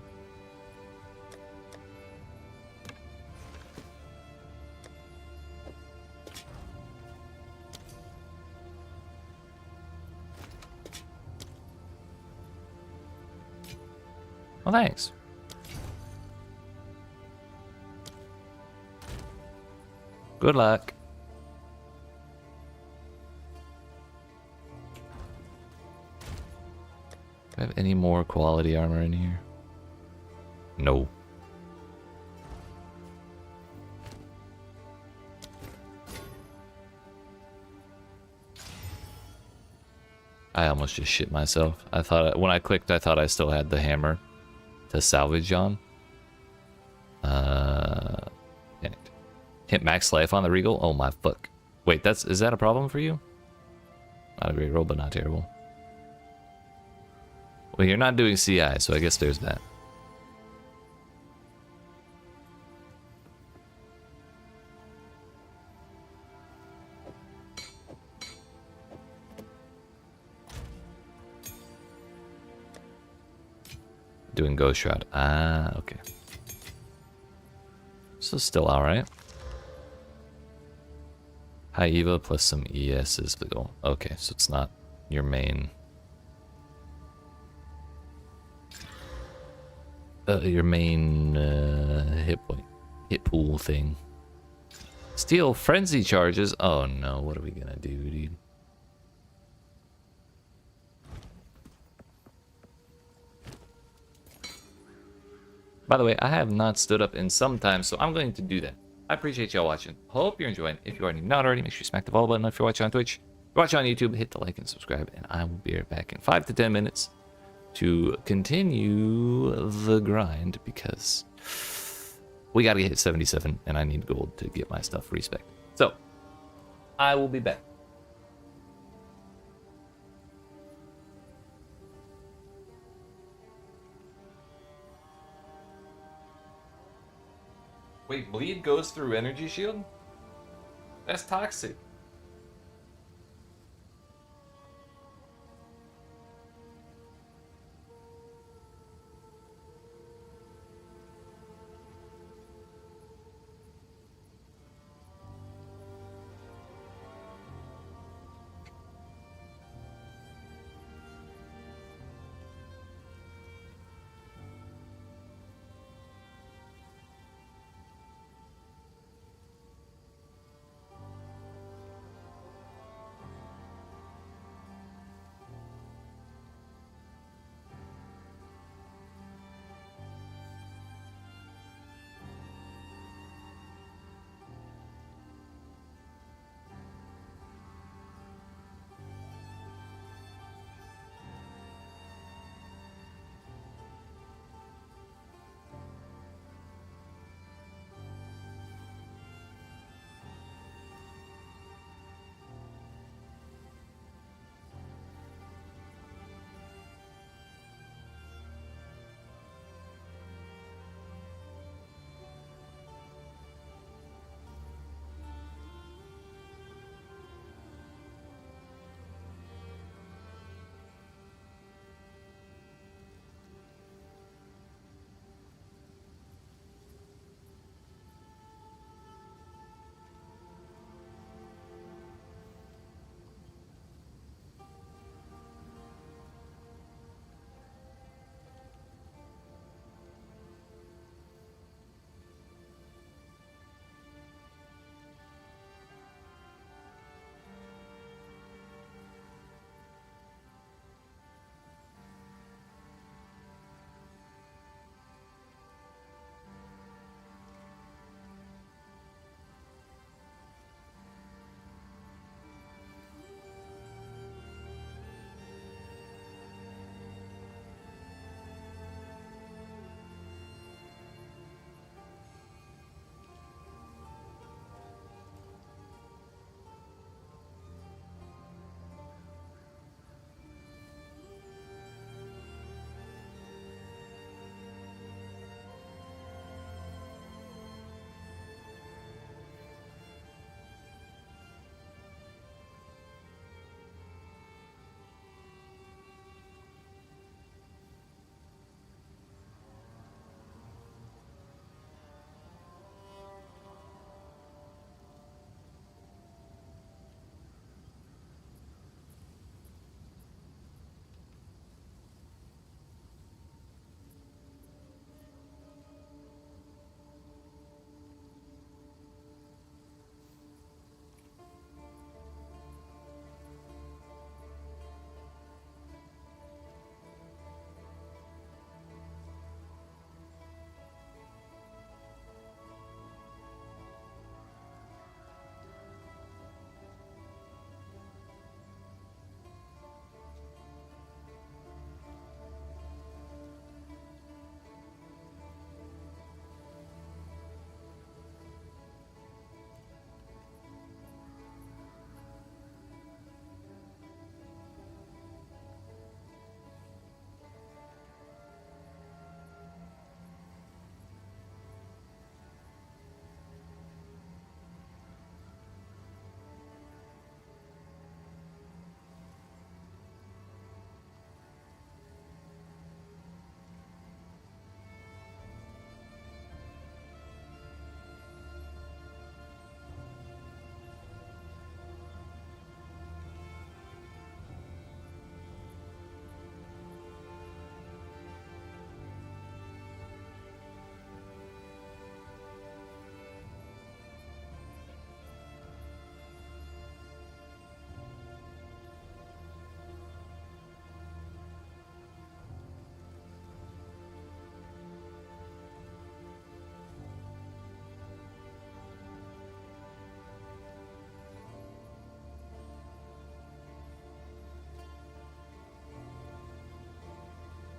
Well, thanks. Good luck. Do I have any more quality armor in here? No. I almost just shit myself. I thought when I clicked, I thought I still had the hammer to salvage on. Damn it. Hit max life on the Regal? Oh my fuck. Wait, is that a problem for you? Not a great roll, but not terrible. Well, you're not doing CI, so I guess there's that. Doing Ghost Shroud. Ah, okay. So still alright. High Eva plus some ES is the goal. Okay, so it's not your main... hit point. Hit pool thing. Steal Frenzy charges? Oh no, what are we gonna do, dude? By the way, I have not stood up in some time, so I'm going to do that. I appreciate y'all watching. Hope you're enjoying. If you are not already, make sure you smack the follow button. If you're watching on Twitch, if you're watching on YouTube, hit the like and subscribe, and I will be right back in 5 to 10 minutes to continue the grind, because we got to get 77, and I need gold to get my stuff respec. So, I will be back. Wait, bleed goes through energy shield? That's toxic.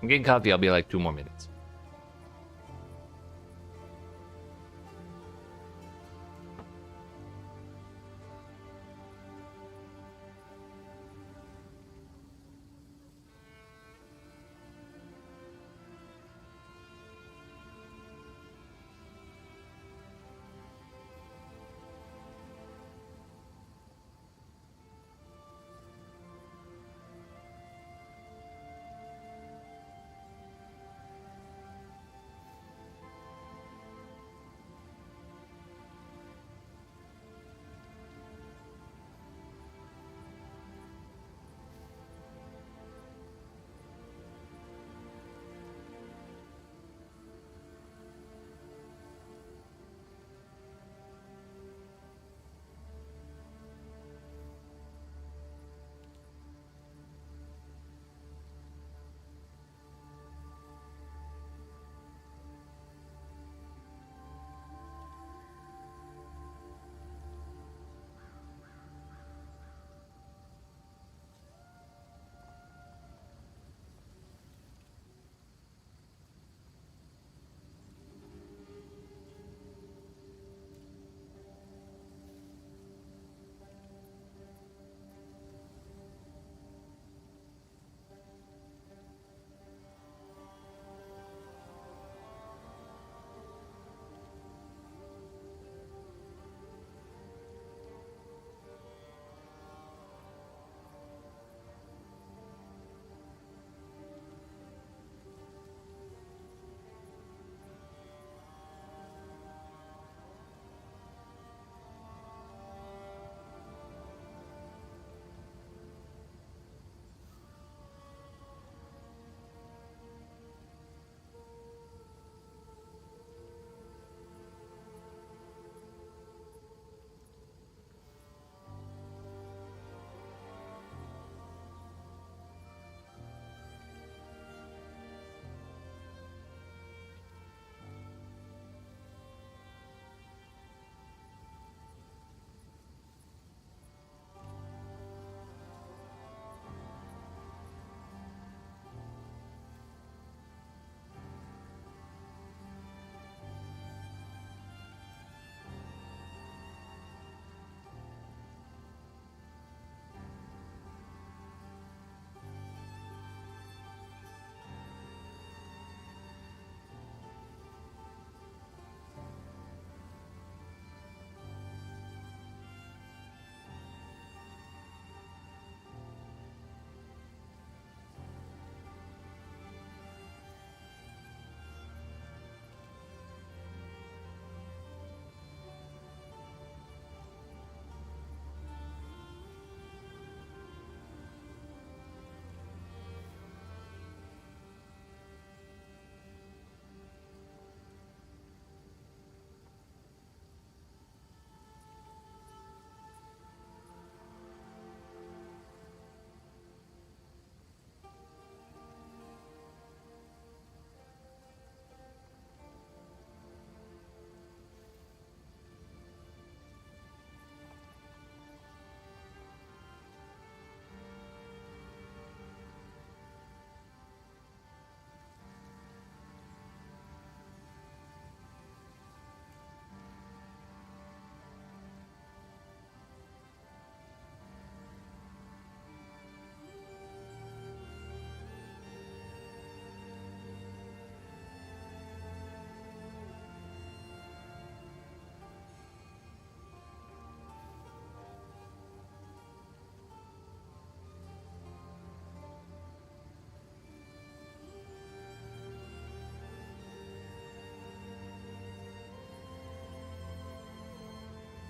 I'm getting coffee. I'll be like 2 more minutes.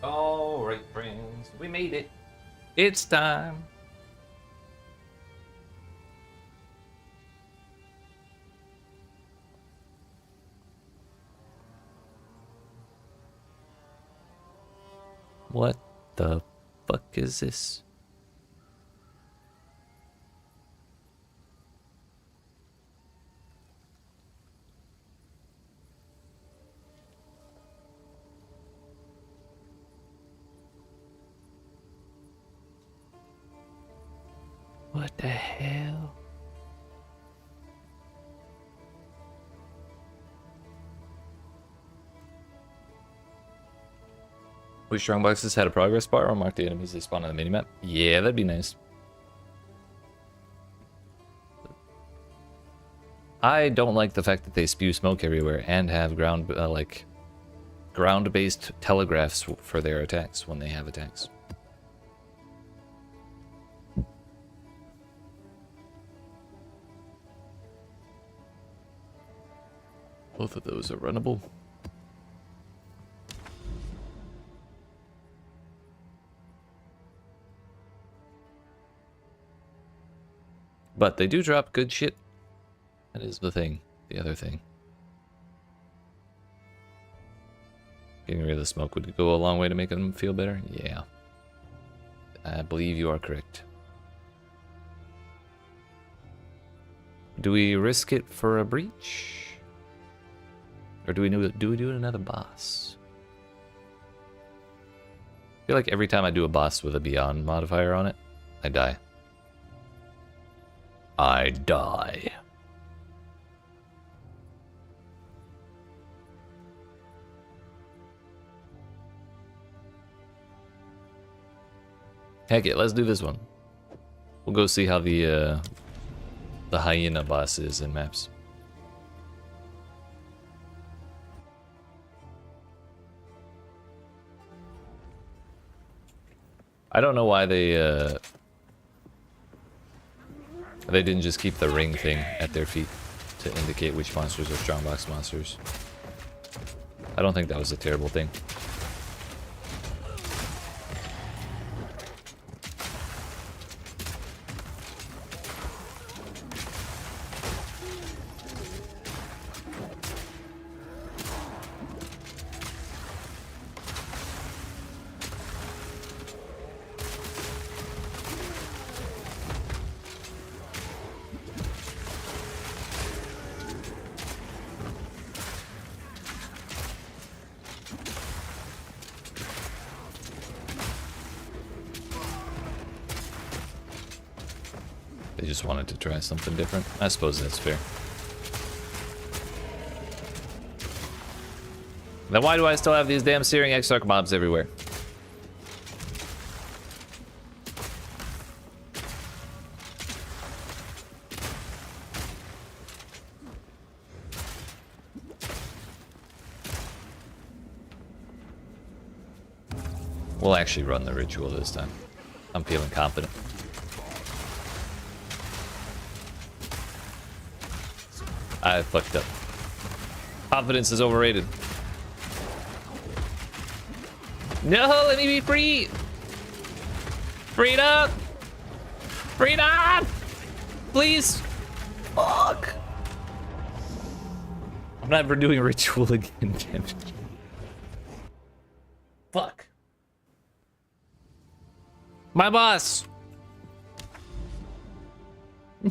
All right, friends, we made it. It's time. What the fuck is this? What the hell? Which strong boxes had a progress bar or mark the enemies they spawn on the minimap? Yeah, that'd be nice. I don't like the fact that they spew smoke everywhere and have ground-based telegraphs for their attacks when they have attacks. Both of those are runnable. But they do drop good shit. That is the thing. The other thing. Getting rid of the smoke would go a long way to make them feel better? Yeah. I believe you are correct. Do we risk it for a breach? Or do we do another boss? I feel like every time I do a boss with a Beyond modifier on it, I die. I die. Heck it, let's do this one. We'll go see how the hyena boss is in maps. I don't know why they didn't just keep the ring thing at their feet to indicate which monsters are strongbox monsters. I don't think that was a terrible thing. They just wanted to try something different. I suppose that's fair. Then why do I still have these damn Searing Exarch mobs everywhere? We'll actually run the ritual this time. I'm feeling confident. I fucked up. Confidence is overrated. No, let me be free! Freedom! Freedom! Please! Fuck! I'm never doing a ritual again, damn it. Fuck. My boss!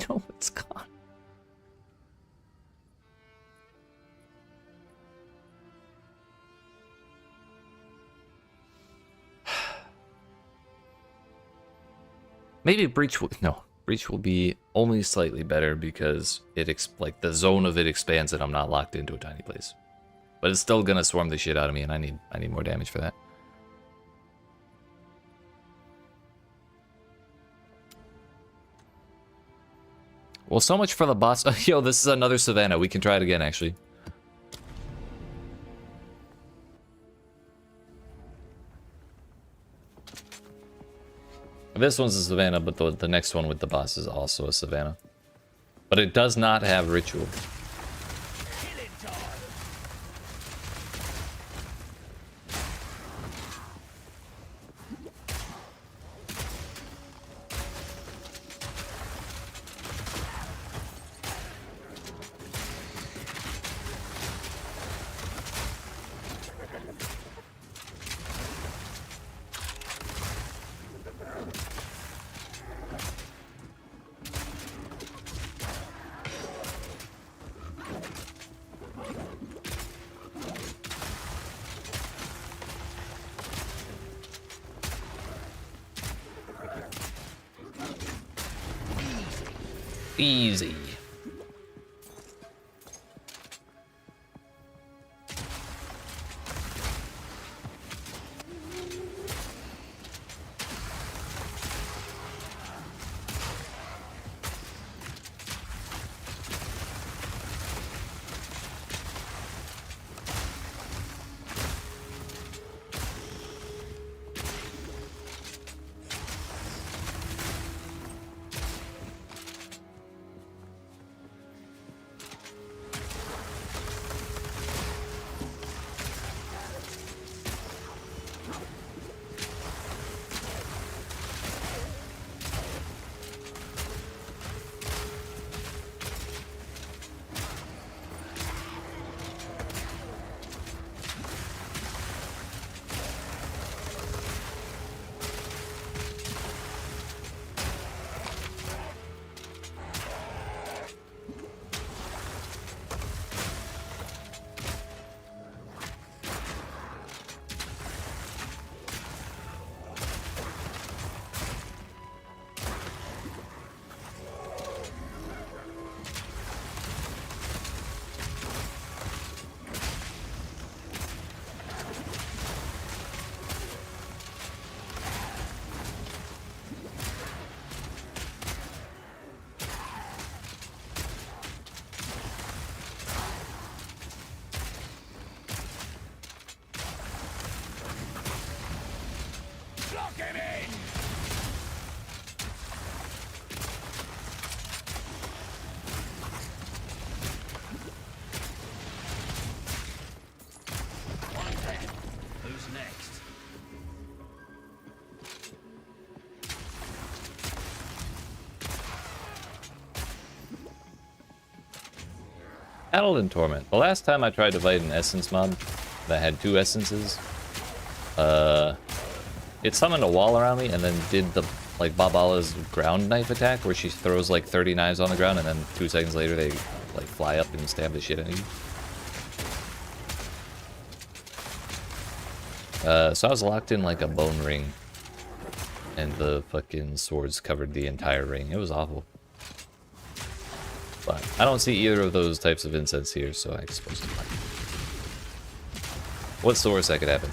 No, it's gone. Maybe Breach will... No. Breach will be only slightly better because like the zone of it expands and I'm not locked into a tiny place. But it's still gonna swarm the shit out of me and I need more damage for that. Well, so much for the boss. Yo, this is another Savannah. We can try it again, actually. This one's a Savannah, but the next one with the boss is also a Savannah. But it does not have ritual. Easy. Paladin Torment. The last time I tried to fight an essence mob that had 2 essences, it summoned a wall around me and then did the like Babala's ground knife attack where she throws like 30 knives on the ground and then 2 seconds later they like fly up and stab the shit out of you. So I was locked in like a bone ring and the fucking swords covered the entire ring. It was awful. But I don't see either of those types of incense here, so I suppose I'm fine. What's the worst that could happen?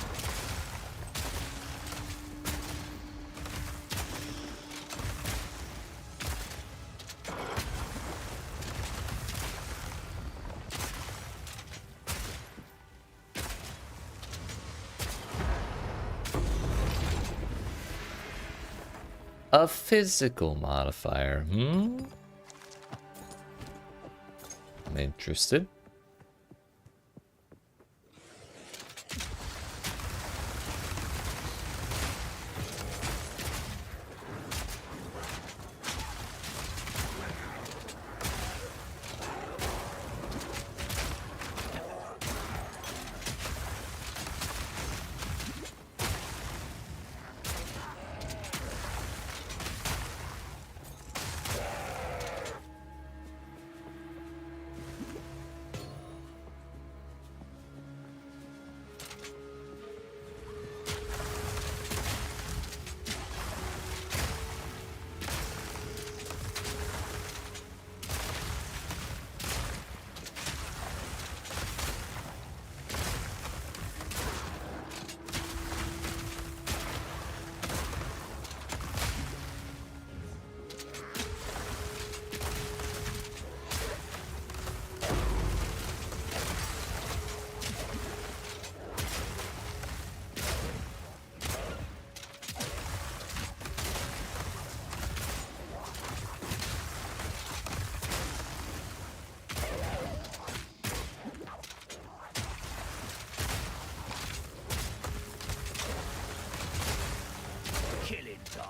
A physical modifier, I'm interested. Killing time.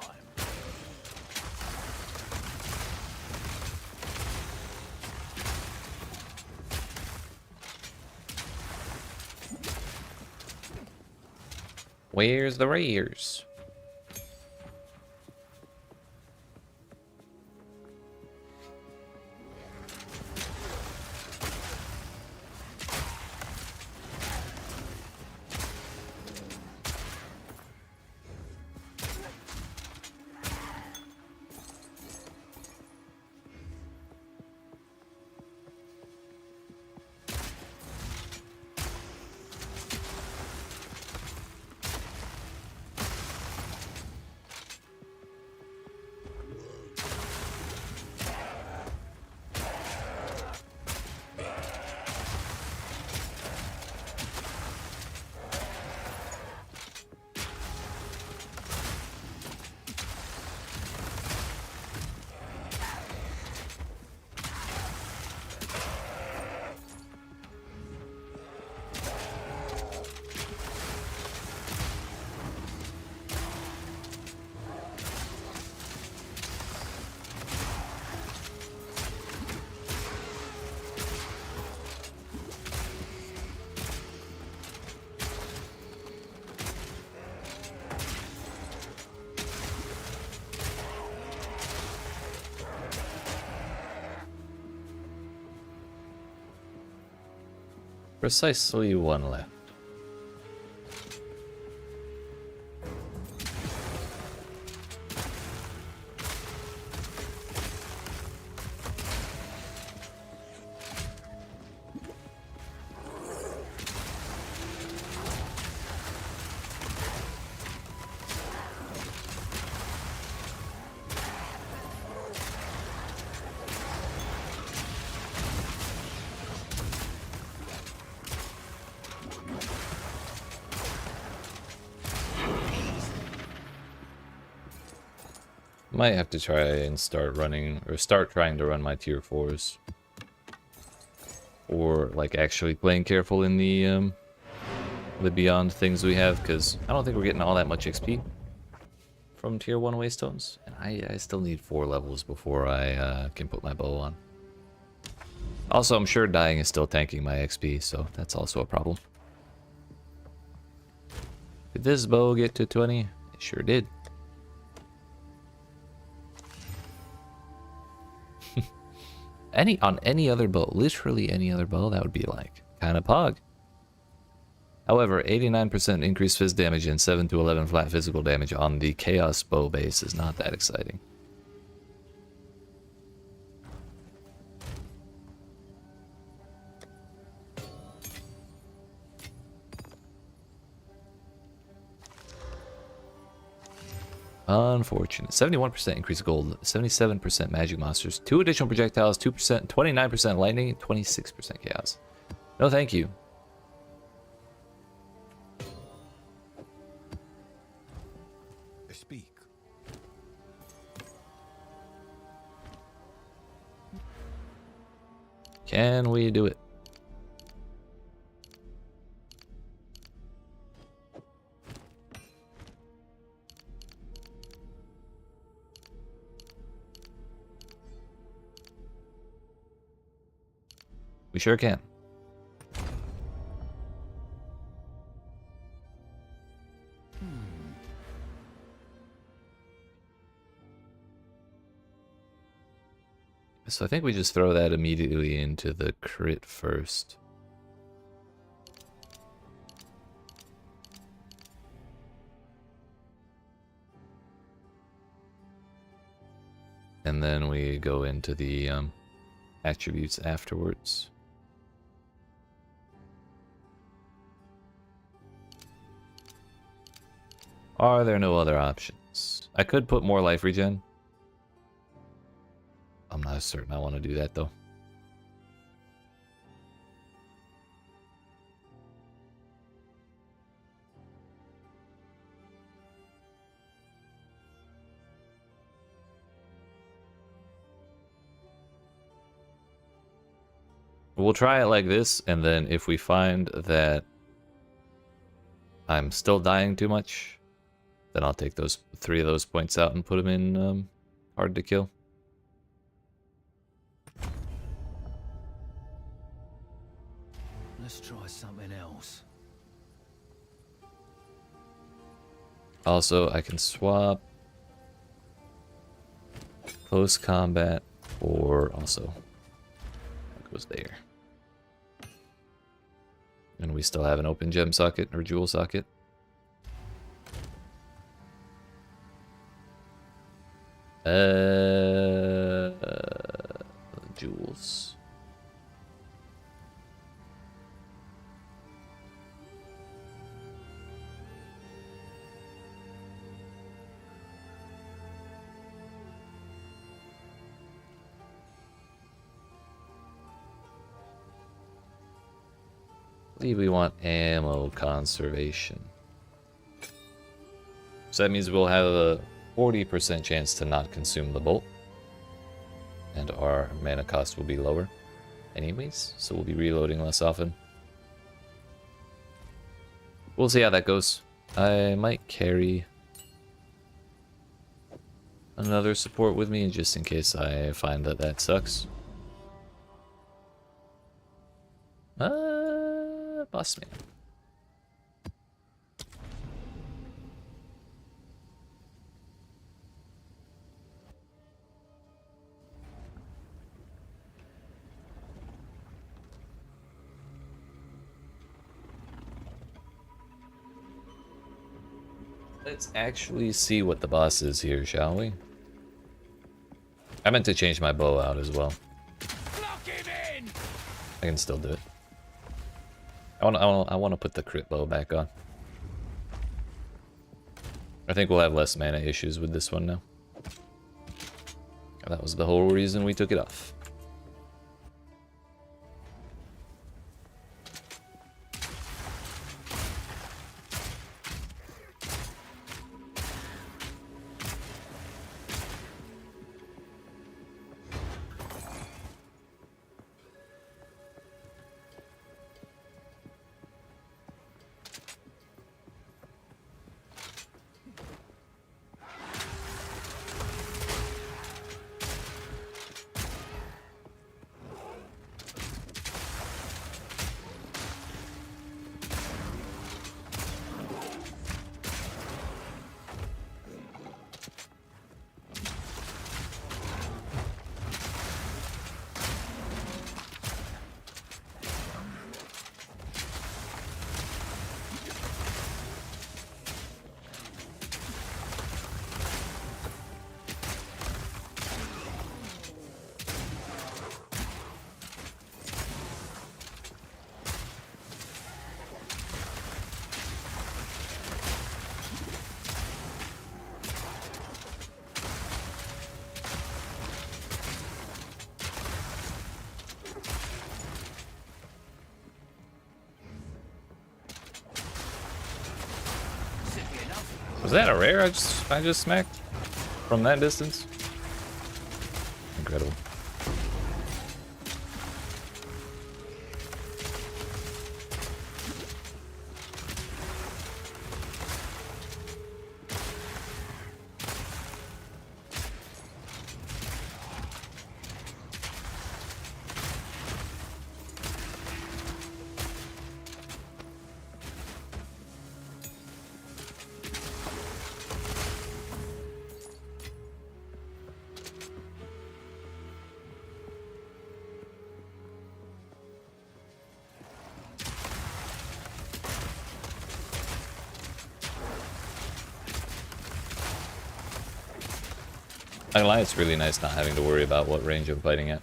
Where's the rares? Precisely 1 left. Might have to try and start running, or start trying to run my tier 4s. Or, like, actually playing careful in the beyond things we have, because I don't think we're getting all that much XP from tier 1 waystones. And I still need 4 levels before I can put my bow on. Also, I'm sure dying is still tanking my XP, so that's also a problem. Did this bow get to 20? It sure did. On any other bow, literally any other bow, that would be like kind of pog. However, 89% increased fizz damage and 7 to 11 flat physical damage on the Chaos bow base is not that exciting. Unfortunate. 71% increased gold, 77% magic monsters, 2 additional projectiles, 2%, 29% lightning, 26% chaos. No thank you. Speak. Can we do it? We sure can. So I think we just throw that immediately into the crit first. And then we go into the attributes afterwards. Are there no other options? I could put more life regen. I'm not certain I want to do that though. We'll try it like this, and then if we find that I'm still dying too much, then I'll take those 3 of those points out and put them in hard to kill. Let's try something else. Also, I can swap close combat, or also that goes there. And we still have an open gem socket or jewel socket. Jewels. I believe we want ammo conservation. So that means we'll have a 40% chance to not consume the bolt. And our mana cost will be lower anyways, so we'll be reloading less often. We'll see how that goes. I might carry another support with me just in case I find that that sucks. Boss man. Let's actually see what the boss is here, shall we? I meant to change my bow out as well. Lock him in! I can still do it. I want to put the crit bow back on. I think we'll have less mana issues with this one now. That was the whole reason we took it off. Was that a rare I just smacked? From that distance? Incredible. I lie, it's really nice not having to worry about what range I'm fighting at.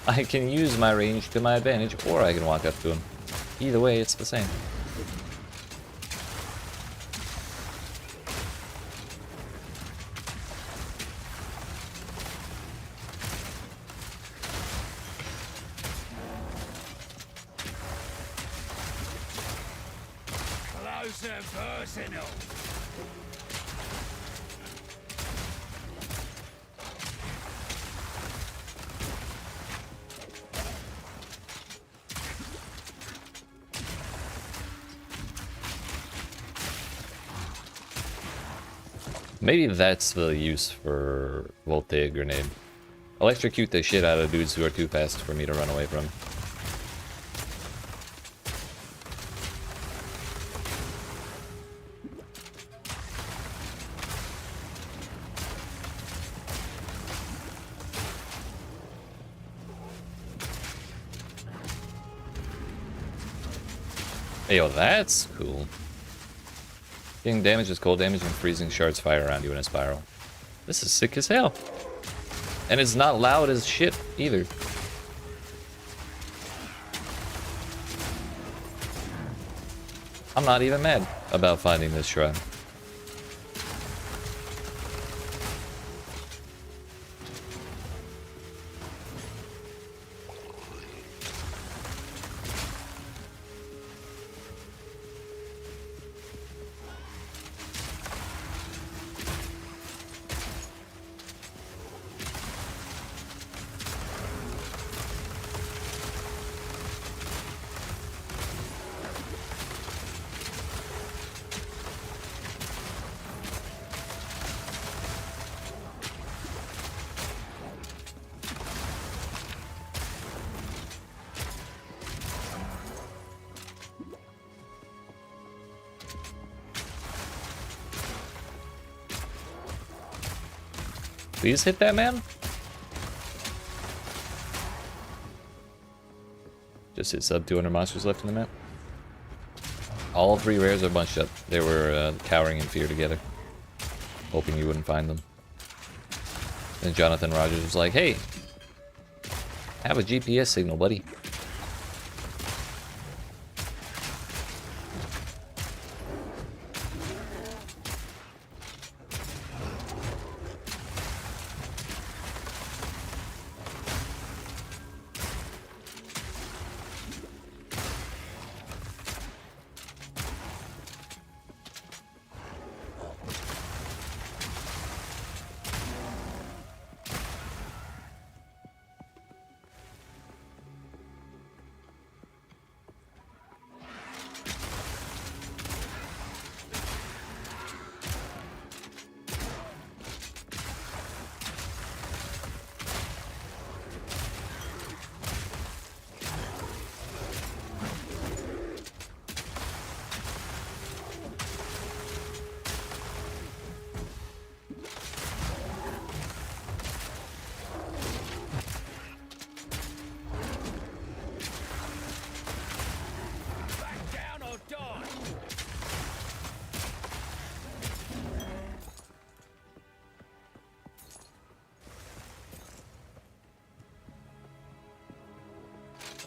I can use my range to my advantage, or I can walk up to him. Either way, it's the same. Closer personal. Maybe that's the use for Voltaic Grenade. Electrocute the shit out of dudes who are too fast for me to run away from. Hey, yo, that's cool. Getting damage is cold damage and freezing shards fire around you in a spiral. This is sick as hell. And it's not loud as shit either. I'm not even mad about finding this shrine. Please hit that man. Just hit sub 200 monsters left in the map. All 3 rares are bunched up. They were cowering in fear together, hoping you wouldn't find them. And Jonathan Rogers was like, "Hey, have a GPS signal, buddy."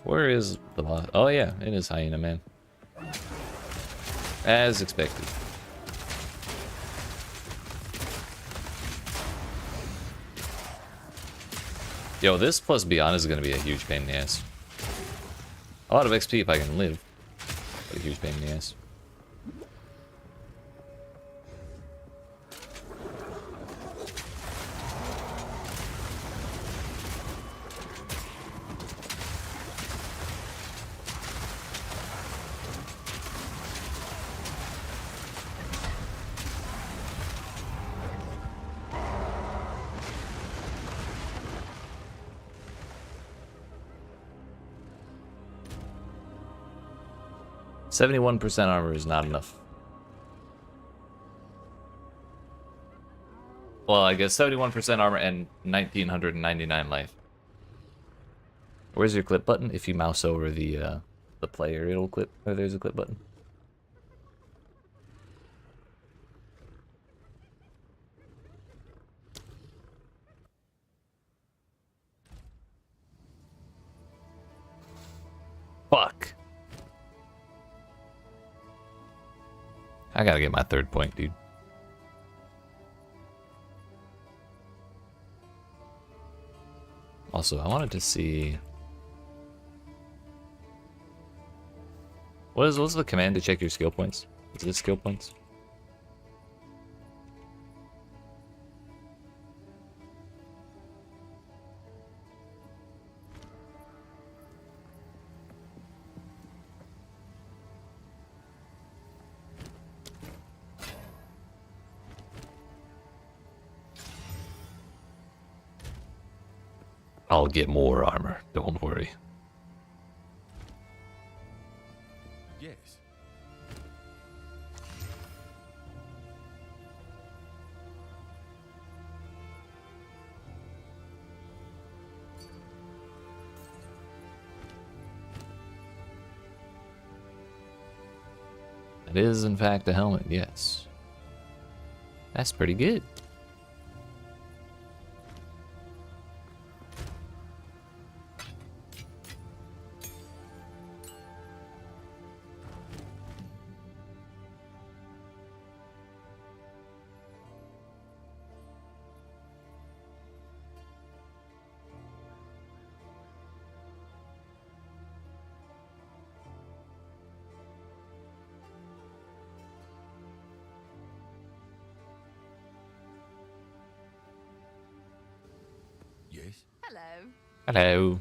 Where is the boss? Oh yeah, it is Hyena Man. As expected. Yo, this plus Beyond is going to be a huge pain in the ass. A lot of XP if I can live, but a huge pain in the ass. 71% armor is not enough. Well, I guess 71% armor and 1999 life. Where's your clip button? If you mouse over the player, it'll clip. Oh, there's a clip button. Fuck. I gotta get my 3rd point, dude. Also, I wanted to see... What's the command to check your skill points? Is it skill points? I'll get more armor, don't worry. Yes. It is, in fact, a helmet, yes. That's pretty good. Yes. Hello. Hello.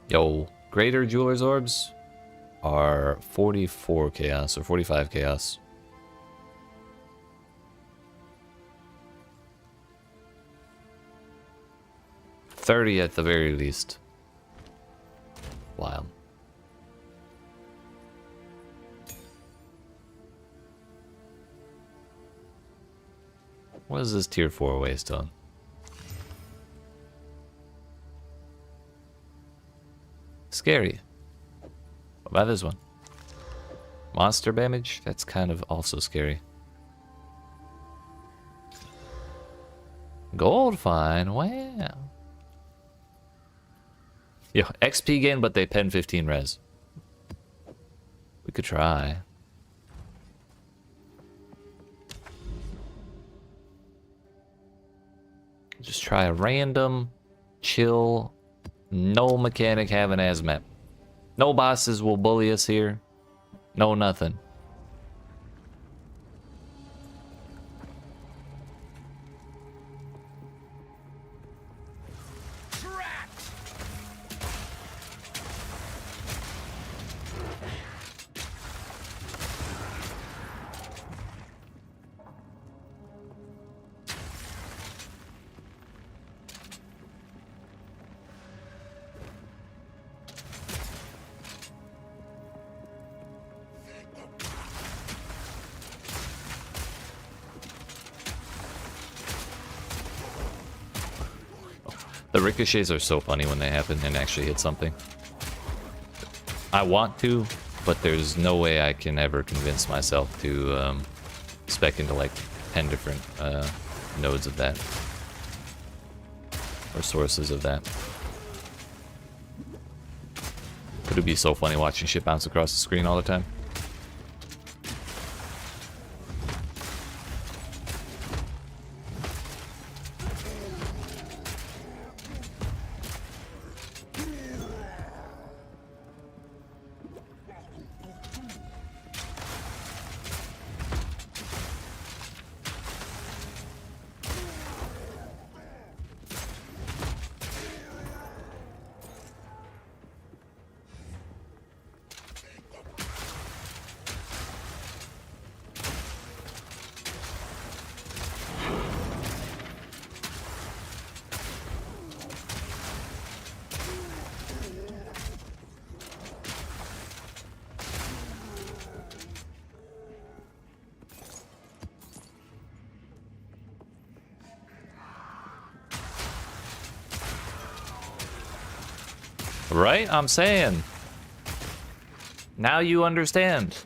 Yo, greater jeweler's orbs are 44 chaos or 45 chaos. $30 at the very least. Wild. What is this tier 4 waste on? Scary. What about this one? Monster damage? That's kind of also scary. Gold fine, wow. Yo, XP gain, but they pen 15 res. We could try. Just try a random, chill, no mechanic having hazmat. No bosses will bully us here. No nothing. The ricochets are so funny when they happen and actually hit something. I want to, but there's no way I can ever convince myself to spec into like 10 different nodes of that. Or sources of that. It would be so funny watching shit bounce across the screen all the time. Right? I'm saying. Now you understand.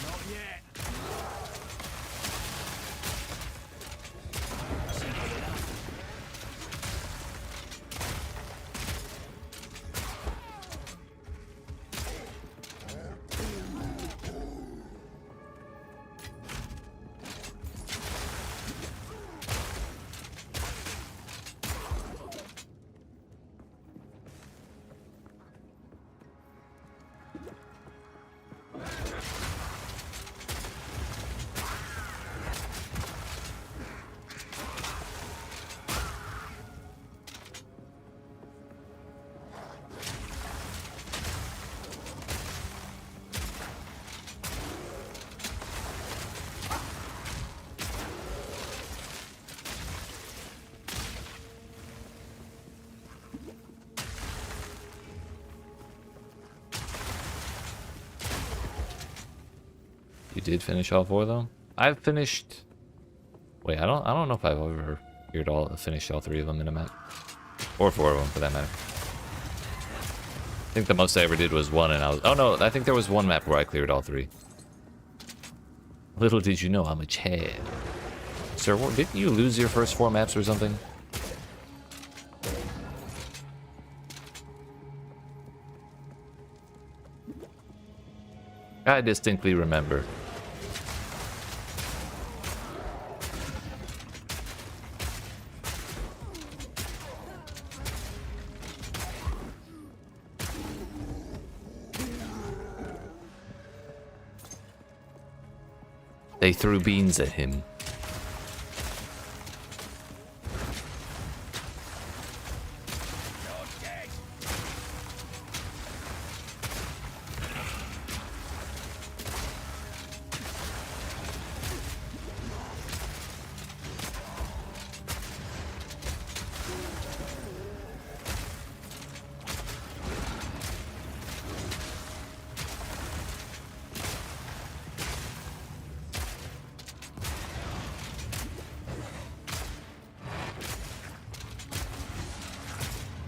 Not yet. You did finish all 4 though? I've finished. Wait, I don't know if I've ever finished all 3 of them in a map. Or 4 of them for that matter. I think the most I ever did was 1 and I was. Oh no, I think there was 1 map where I cleared all 3. Little did you know I'm a Chad. Sir, didn't you lose your first 4 maps or something? I distinctly remember. They threw beans at him.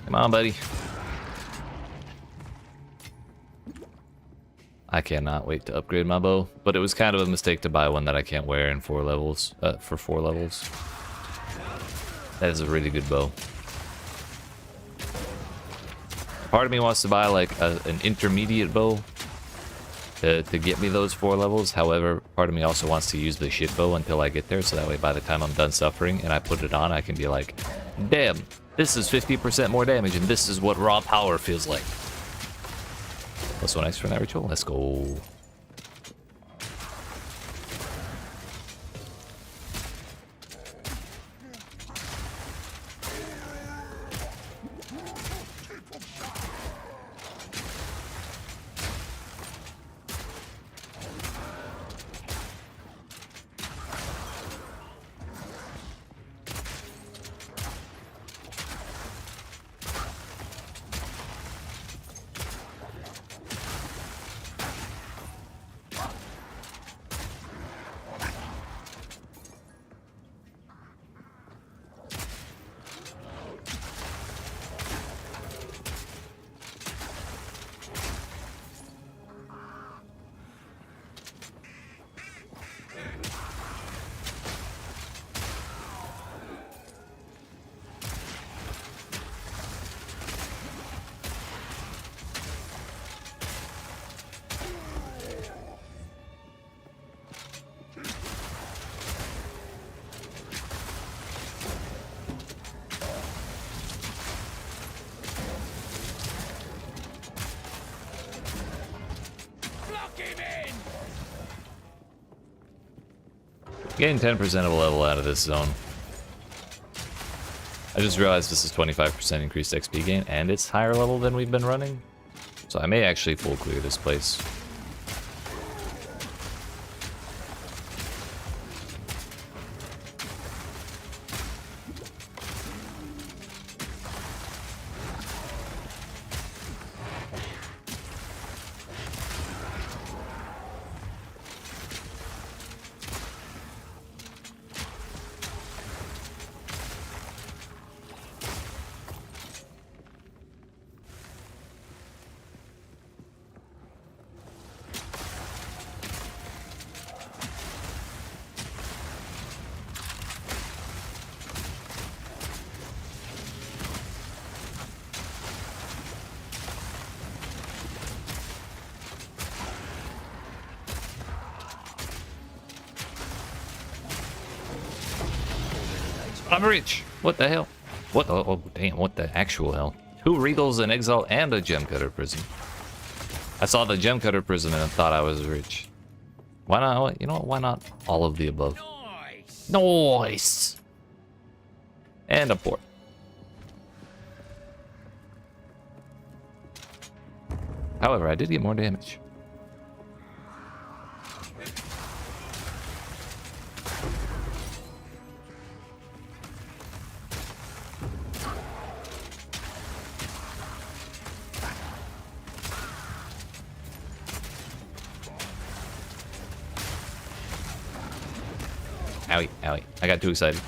Come on, buddy. I cannot wait to upgrade my bow, but it was kind of a mistake to buy one that I can't wear in 4 levels, for 4 levels. That is a really good bow. Part of me wants to buy like an intermediate bow to get me those 4 levels. However, part of me also wants to use the shit bow until I get there, so that way by the time I'm done suffering and I put it on, I can be like, damn, this is 50% more damage, and this is what raw power feels like. Plus 1 extra in that ritual. Let's go. Getting 10% of a level out of this zone. I just realized this is 25% increased XP gain, and it's higher level than we've been running. So I may actually full clear this place. I'm rich. What the hell? What the, oh damn, what the actual hell? 2 Regals, an Exile, and a Gem Cutter Prison. I saw the Gem Cutter Prison and thought I was rich. Why not? You know what? Why not all of the above? Nice. Nice! And a port. However, I did get more damage. Owie, owie. I got too excited.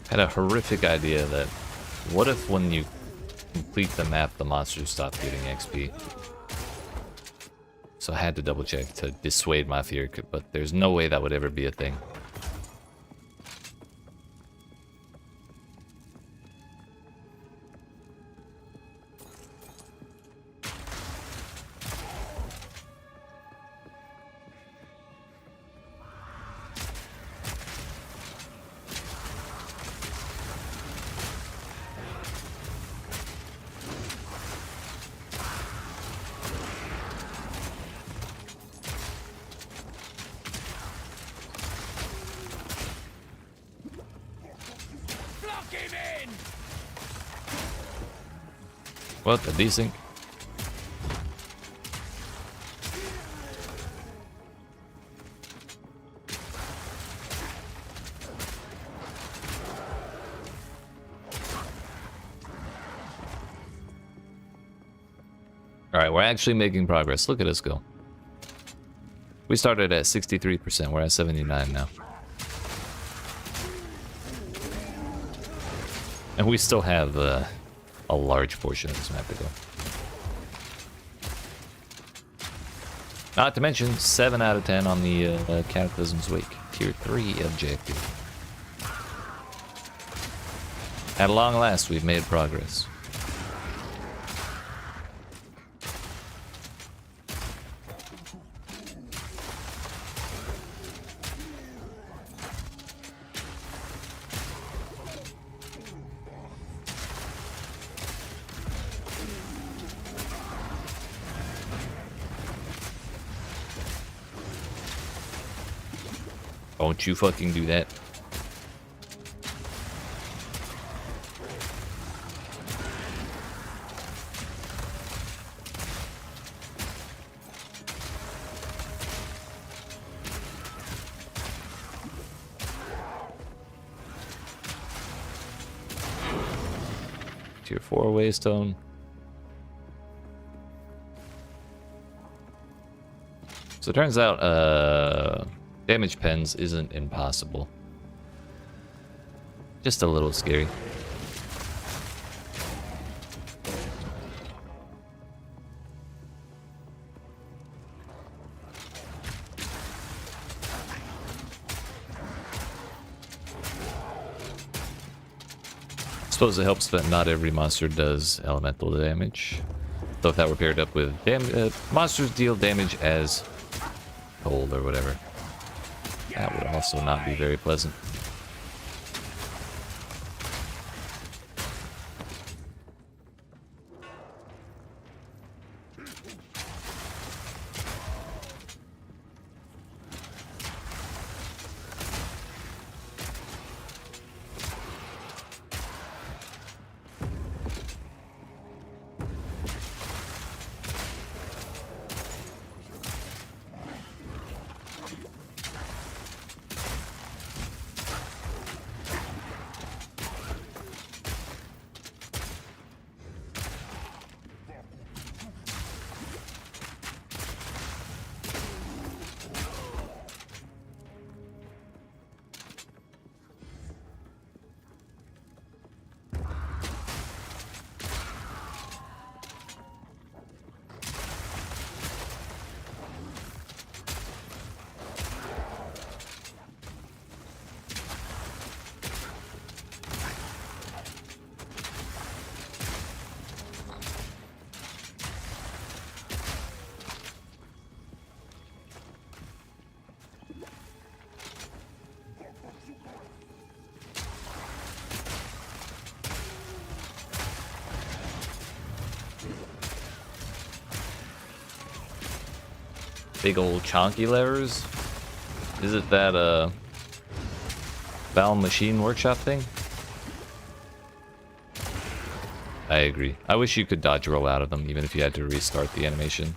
Had a horrific idea that what if when you complete the map the monsters stop getting XP? So I had to double check to dissuade my fear, but there's no way that would ever be a thing. What the desync? Alright, we're actually making progress. Look at us go. We started at 63%. We're at 79 now. And we still have a large portion of this map to go. Not to mention 7 out of 10 on the Cataclysm's Wake. Tier 3 objective. At long last, we've made progress. Don't you fucking do that. Tier 4 Waystone. So it turns out damage pens isn't impossible. Just a little scary. Suppose it helps that not every monster does elemental damage. So if that were paired up with monsters deal damage as cold or whatever, that would also not be very pleasant. Big old chonky levers? Is it that Bound Machine Workshop thing? I agree. I wish you could dodge roll out of them, even if you had to restart the animation.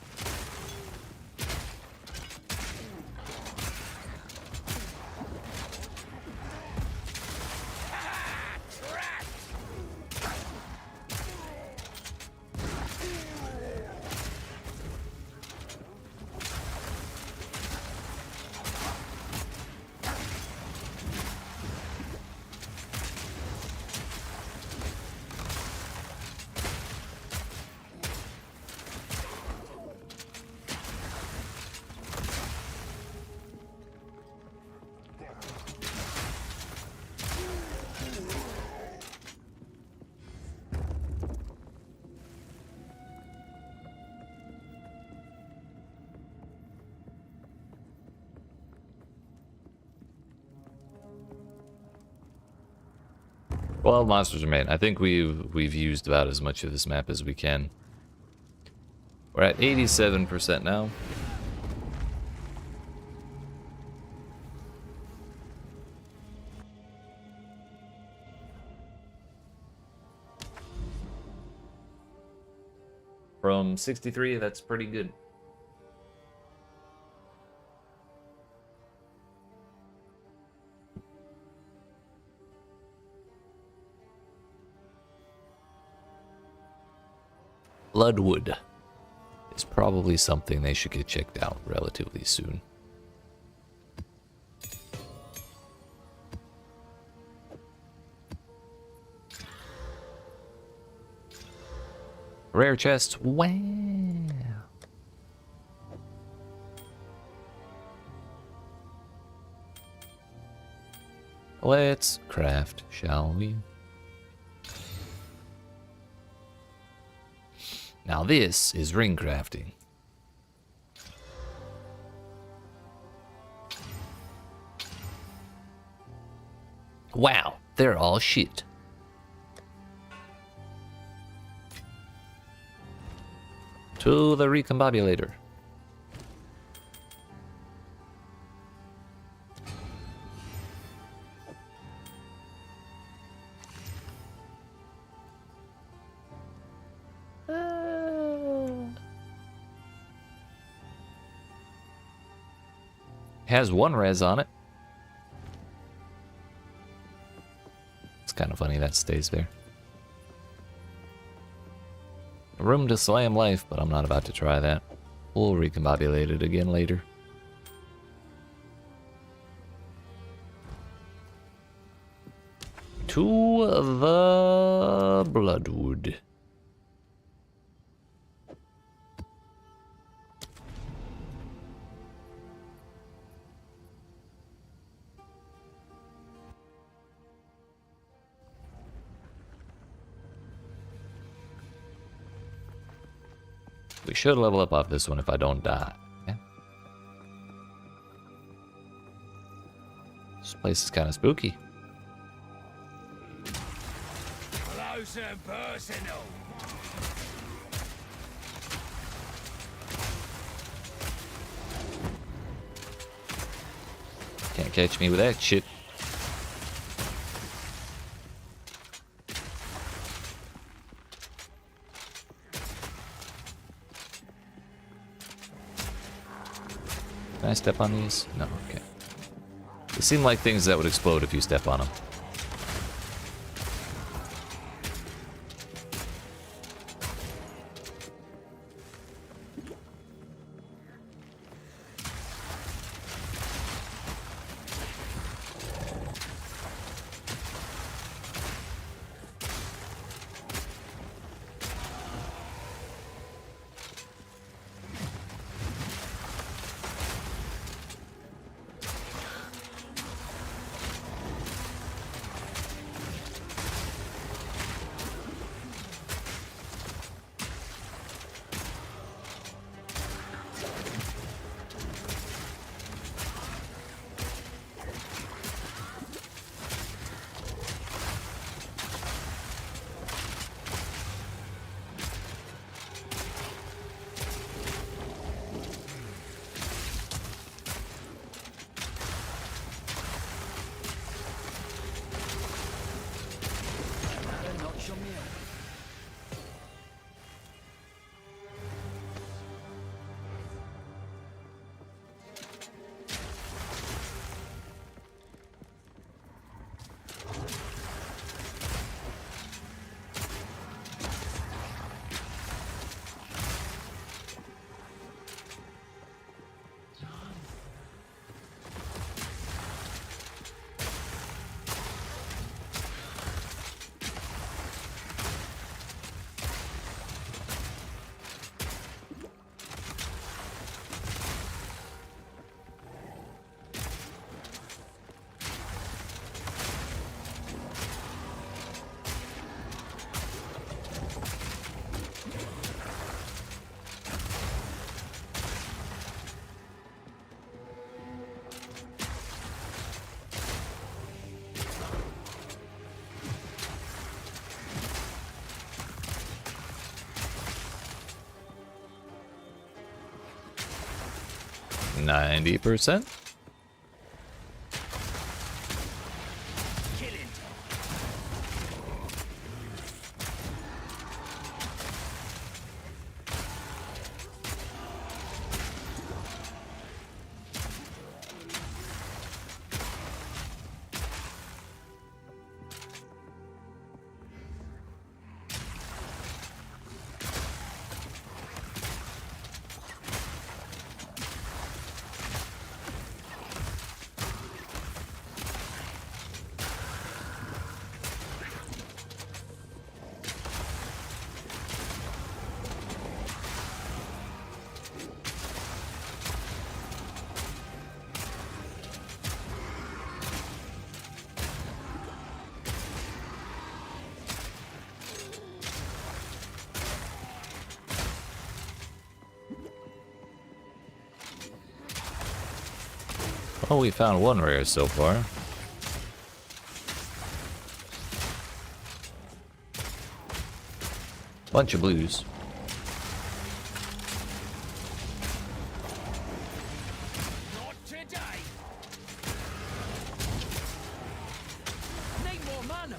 Well, monsters are made. I think we've used about as much of this map as we can. We're at 87% now. From 63, that's pretty good. Bloodwood is probably something they should get checked out relatively soon. Rare chest. Wow. Let's craft, shall we? Now this is ring crafting. Wow, they're all shit. To the recombobulator. Has one res on it. It's kind of funny that stays there. Room to slam life, but I'm not about to try that. We'll recombobulate it again later. To the Bloodwood. We should level up off this one if I don't die. Okay. This place is kind of spooky. Close and personal. Can't catch me with that shit. Can I step on these? No, okay. They seem like things that would explode if you step on them. Better not show me up. %. Killing. Well, we found one rare so far. Bunch of blues. Not today. Need more mana.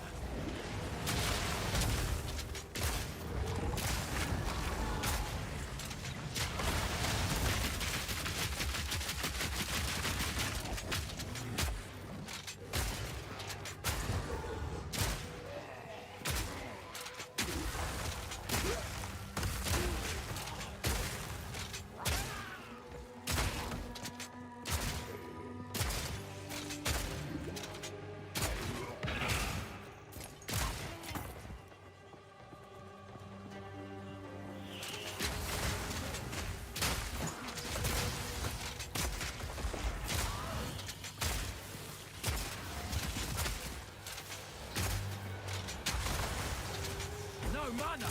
mana.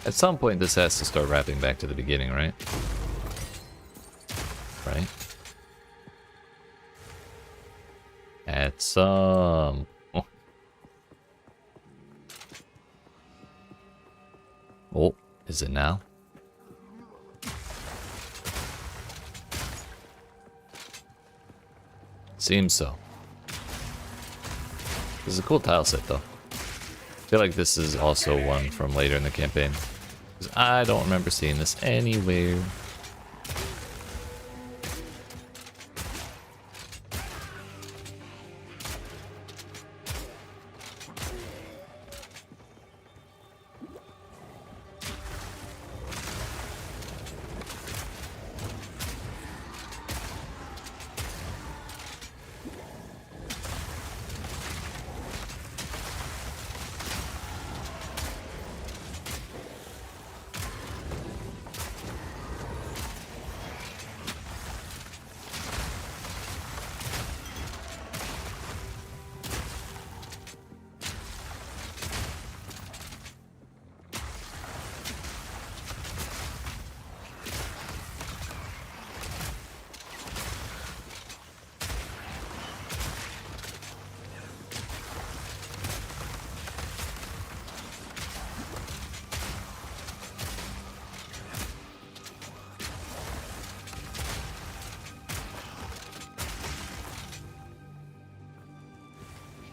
At some point, this has to start wrapping back to the beginning, right? Right? At some... Oh, is it now? Seems so. This is a cool tile set, though. I feel like this is also one from later in the campaign. Because I don't remember seeing this anywhere.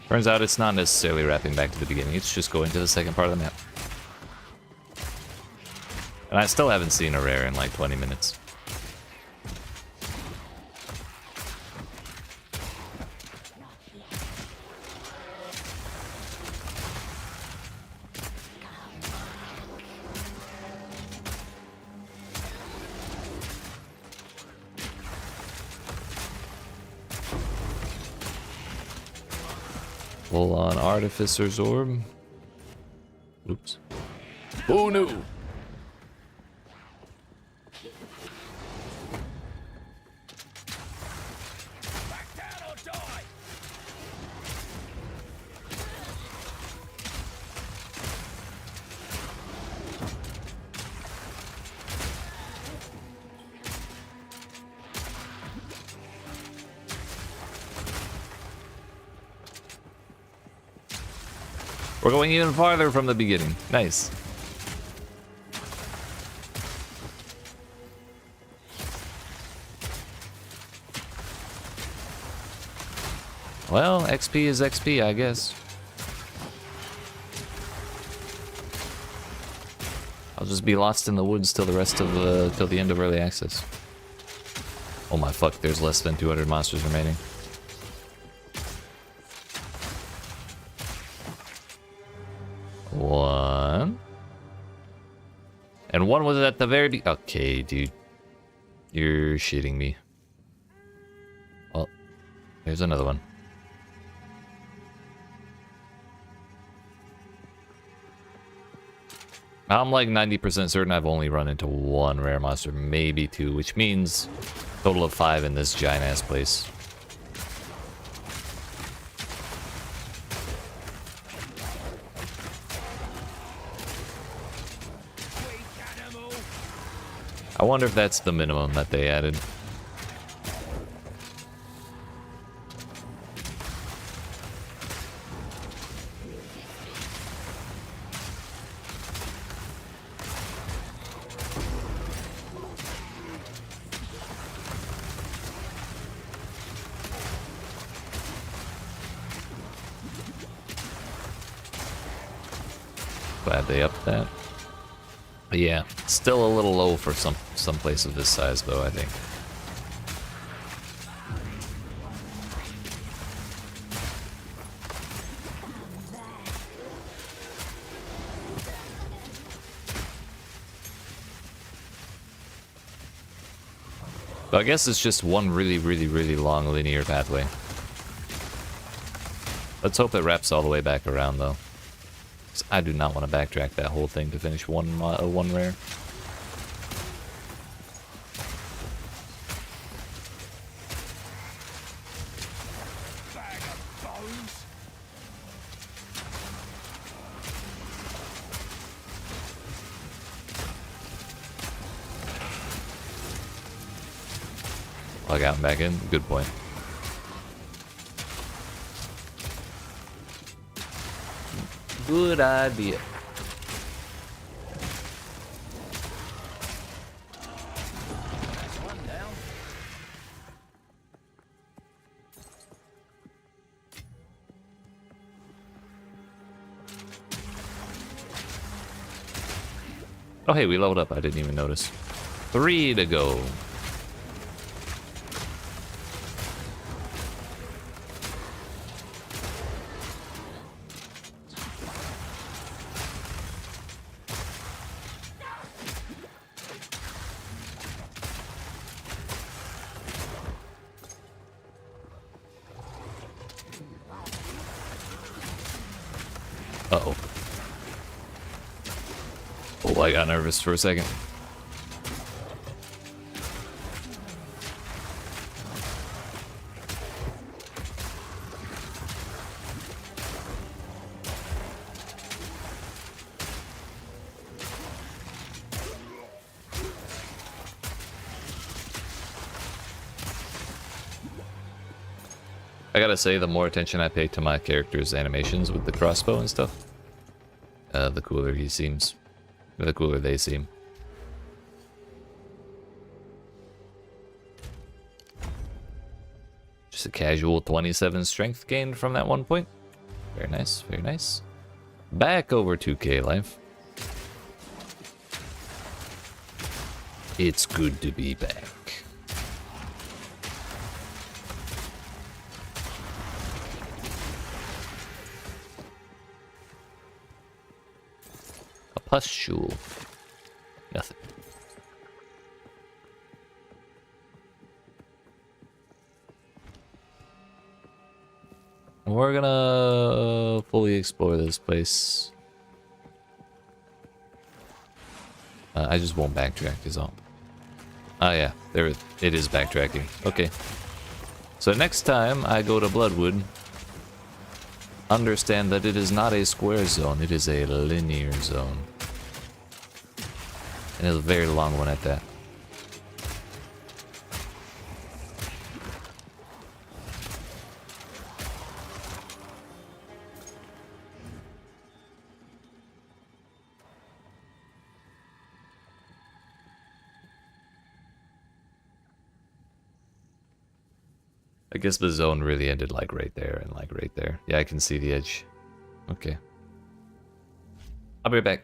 Turns out it's not necessarily wrapping back to the beginning, it's just going to the second part of the map. And I still haven't seen a rare in like 20 minutes. Full on Artificer's Orb. Oops. Oh no! Back down or die. We're going even farther from the beginning. Nice. Well, XP is XP, I guess. I'll just be lost in the woods till the rest of till the end of early access. Oh my fuck, there's less than 200 monsters remaining. One. And one was at the very okay, dude. You're shitting me. Well, there's another one. I'm like 90% certain I've only run into one rare monster, maybe two, which means total of 5 in this giant ass place. I wonder if that's the minimum that they added. Glad they upped that. But yeah, still a little low for some place of this size though, I think. But I guess it's just one really long linear pathway. Let's hope it wraps all the way back around, though. 'Cause I do not want to backtrack that whole thing to finish one rare. Bag of bones. I got him back in. Good point. Good idea. That's one down. Oh, hey, we leveled up. I didn't even notice. 3 to go. Uh-oh. Oh, I got nervous for a second. I gotta say, the more attention I pay to my character's animations with the crossbow and stuff, the cooler he seems. Or the cooler they seem. Just a casual 27 strength gained from that one point. Very nice, very nice. Back over to K life. It's good to be back. A pustule. Nothing. We're gonna fully explore this place. I just won't backtrack is all. Ah yeah, there it is backtracking. Okay. So next time I go to Bloodwood, understand that it is not a square zone, it is a linear zone. And it's a very long one at that. I guess the zone really ended like right there and like right there. Yeah, I can see the edge. Okay. I'll be right back.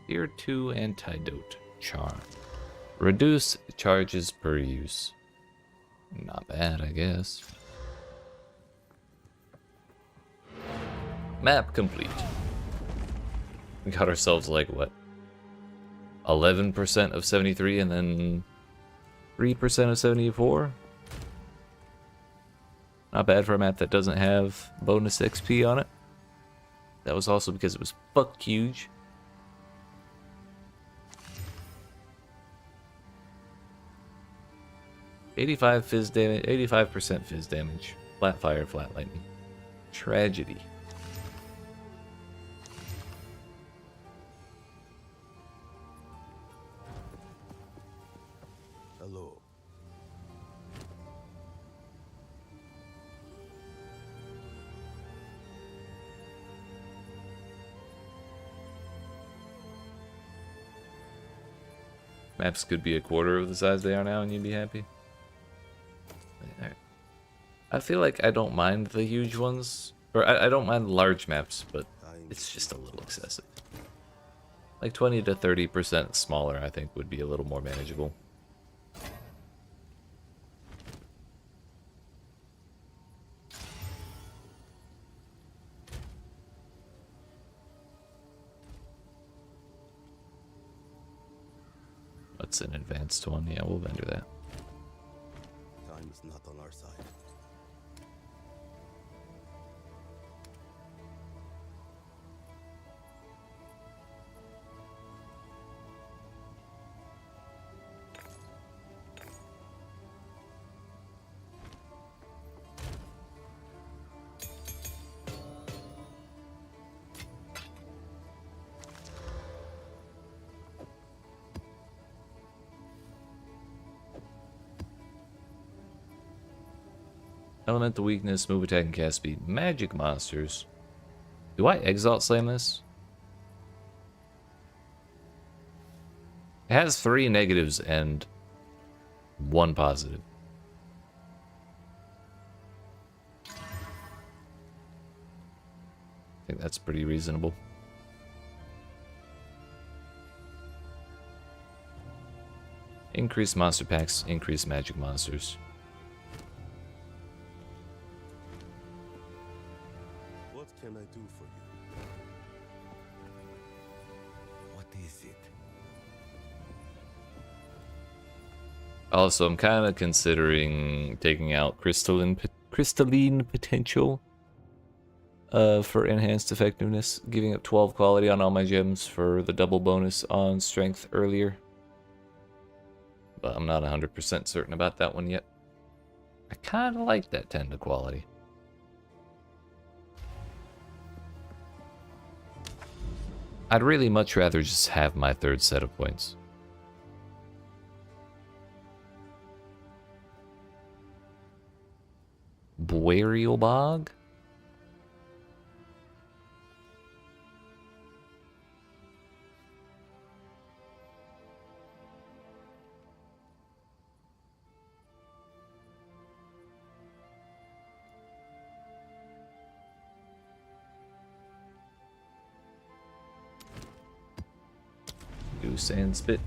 Tier 2 antidote charm. Reduce charges per use. Not bad, I guess. Map complete. We got ourselves like what? 11% of 73 and then 3% of 74? Not bad for a map that doesn't have bonus XP on it. That was also because it was fuck huge. 85% fizz damage, flat fire, flat lightning. Tragedy. Hello. Maps could be a quarter of the size they are now and you'd be happy. I feel like I don't mind the huge ones. Or I don't mind large maps, but it's just a little excessive. Like 20 to 30% smaller, I think, would be a little more manageable. What's an advanced one? Yeah, we'll vendor that. Time is not on our side. Elemental weakness, move, attack, and cast speed. Magic monsters. Do I Exalt Slam this? It has 3 negatives and 1 positive. I think that's pretty reasonable. Increase monster packs, increase magic monsters. What can I do for you? What is it? Also, I'm kind of considering taking out crystalline potential for enhanced effectiveness, giving up 12 quality on all my gems for the double bonus on strength earlier. But I'm not 100% certain about that one yet. I kind of like that 10 to quality. I'd really much rather just have my 3rd set of points. Burial Bog? Do sand spit.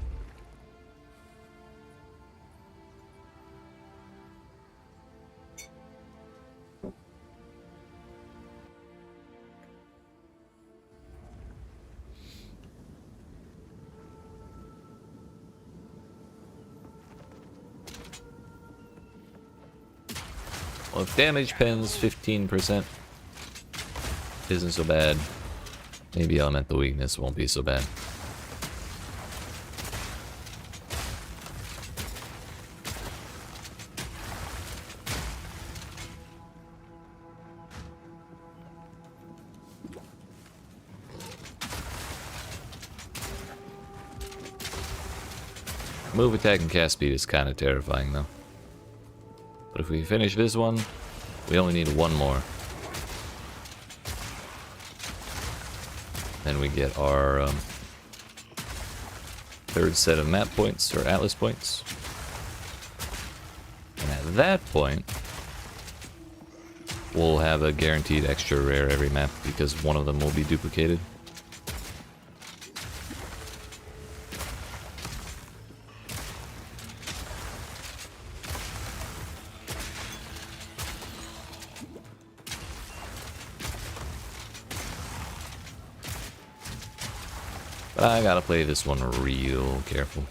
Well, if damage pens 15% isn't so bad, maybe elemental weakness won't be so bad. Move, attack, and cast speed is kind of terrifying, though. But if we finish this one, we only need 1 more. Then we get our 3rd set of map points, or atlas points. And at that point, we'll have a guaranteed extra rare every map, because one of them will be duplicated. But I gotta play this one real careful.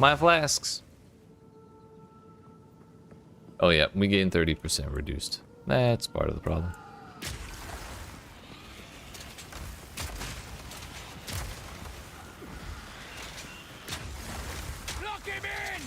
My flasks. Oh yeah, we gain 30% reduced. That's part of the problem. Lock him in!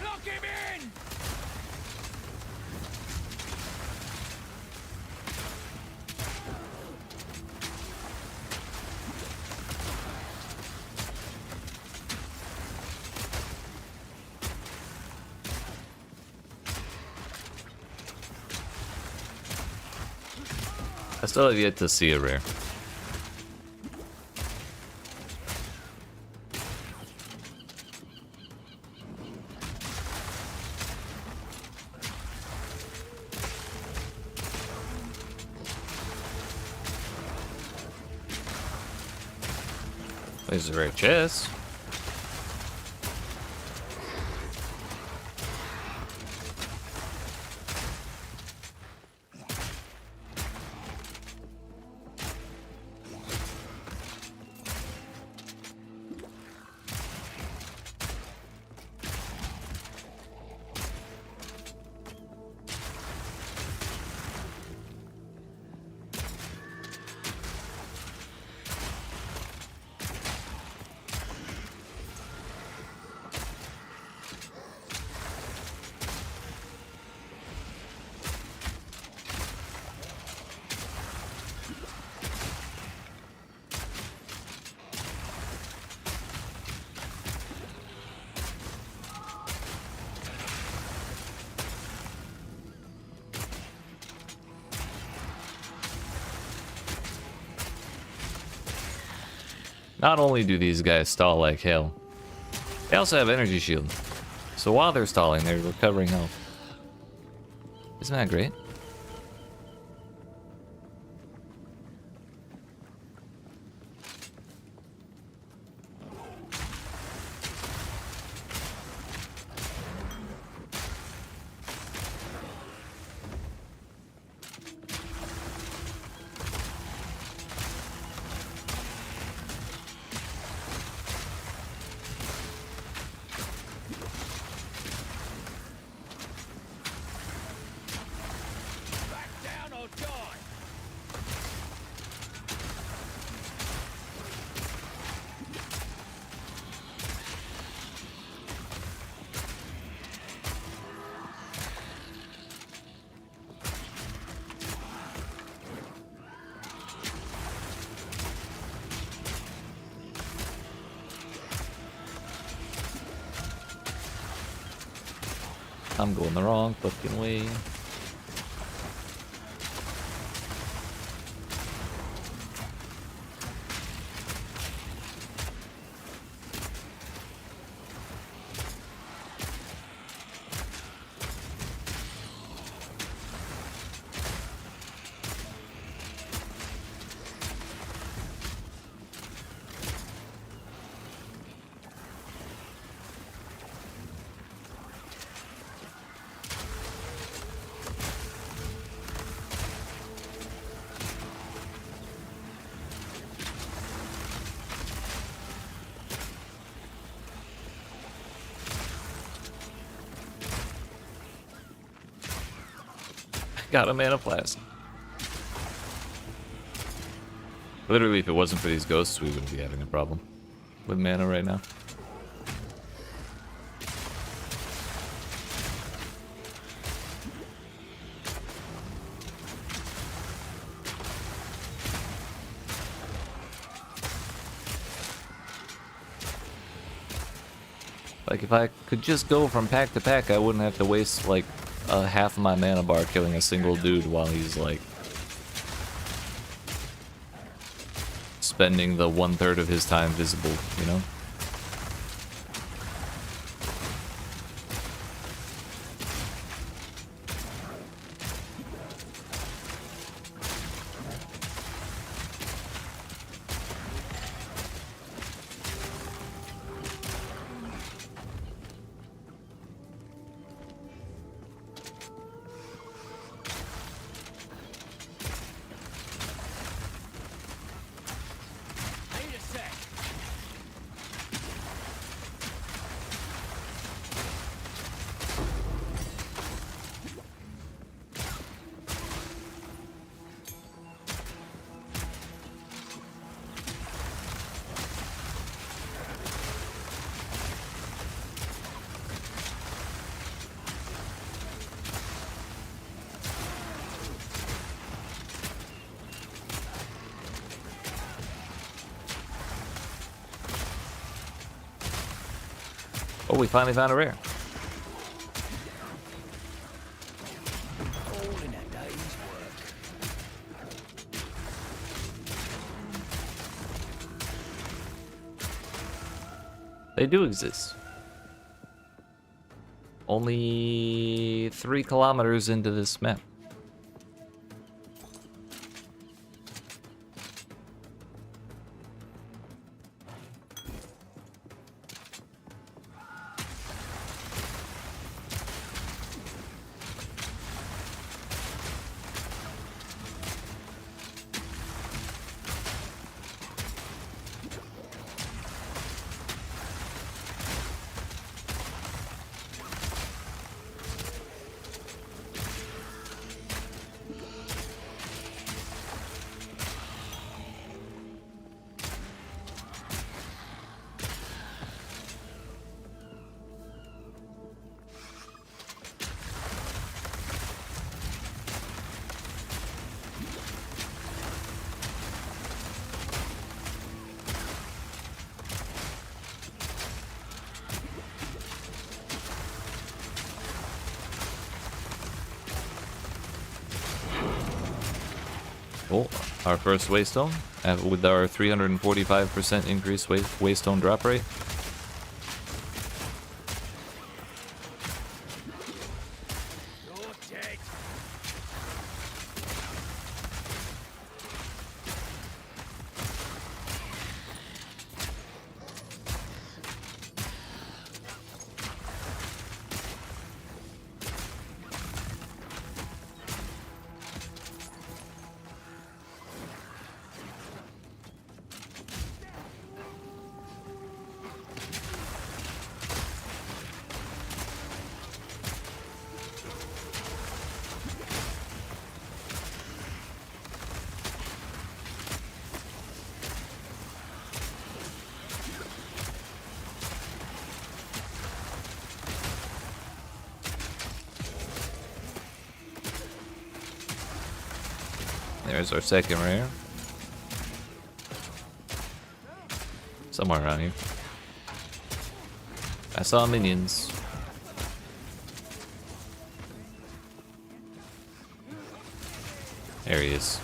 Lock him in! I still have yet to see a rare. There's a rare chest. Not only do these guys stall like hell, they also have energy shield. So while they're stalling, they're recovering health. Isn't that great? Back down or die! I'm going the wrong fucking way. Got a mana blast. Literally, if it wasn't for these ghosts, we wouldn't be having a problem with mana right now. Like, if I could just go from pack to pack, I wouldn't have to waste, like, half of my mana bar killing a single dude while he's, like, spending the 1/3 of his time visible, you know? Need a sec. Oh, we finally found a rare. All in a day's work. They do exist. Only 3 kilometers into this map. Oh, our first waystone with our 345% increased waystone drop rate. You're dead. There's our second rare. Somewhere around here. I saw minions. There he is.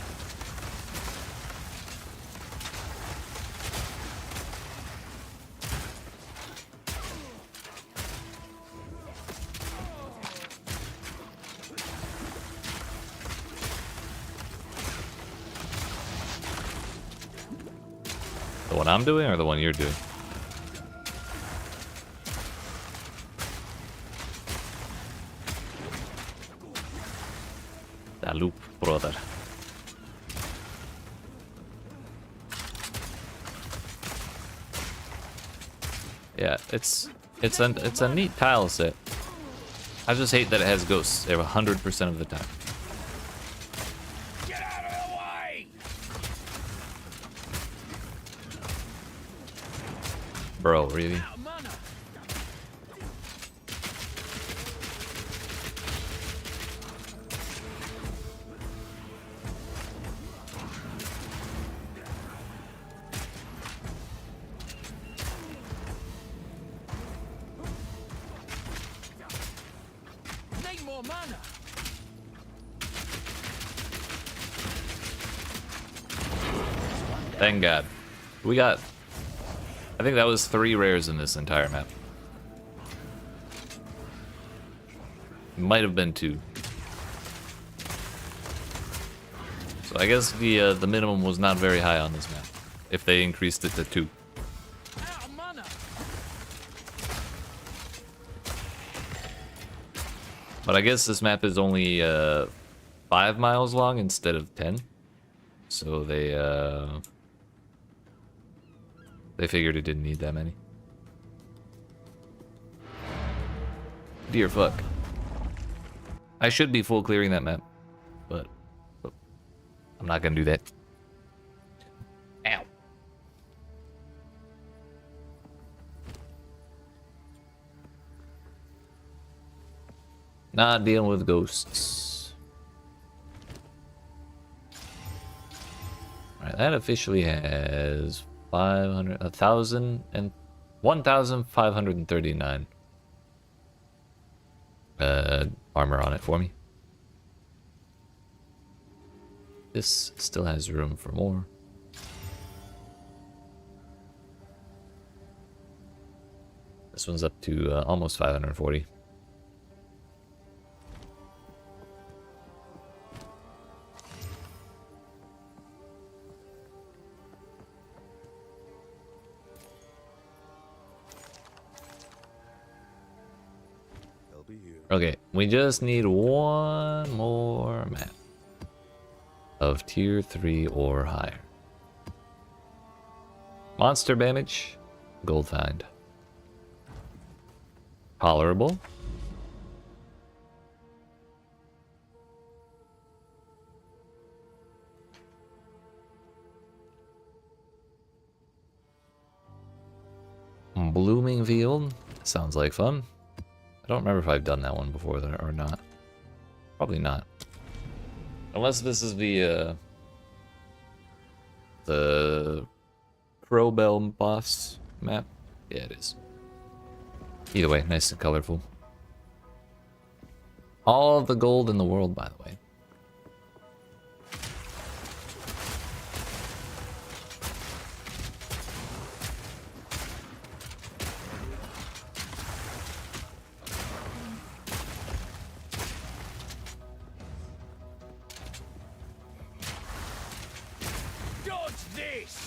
The one I'm doing or the one you're doing? That loop, brother. Yeah, it's a neat tile set. I just hate that it has ghosts 100% of the time. Bro, really? Out of mana. Need more mana. Thank God. We got... I think that was 3 rares in this entire map. Might have been 2. So I guess the minimum was not very high on this map. If they increased it to 2. Out of mana. But I guess this map is only 5 miles long instead of 10. So they figured it didn't need that many. Dear fuck. I should be full clearing that map, but I'm not gonna do that. Ow. Not dealing with ghosts. Alright, that officially has 1,539 armor on it for me. This still has room for more. This one's up to almost 540. They'll be here. Okay, we just need one more map of tier 3 or higher. Monster damage, gold find. Tolerable. Blooming Field, sounds like fun. I don't remember if I've done that one before or not. Probably not. Unless this is the Crossbow boss map. Yeah, it is. Either way, nice and colorful. All the gold in the world, by the way. Dodge this.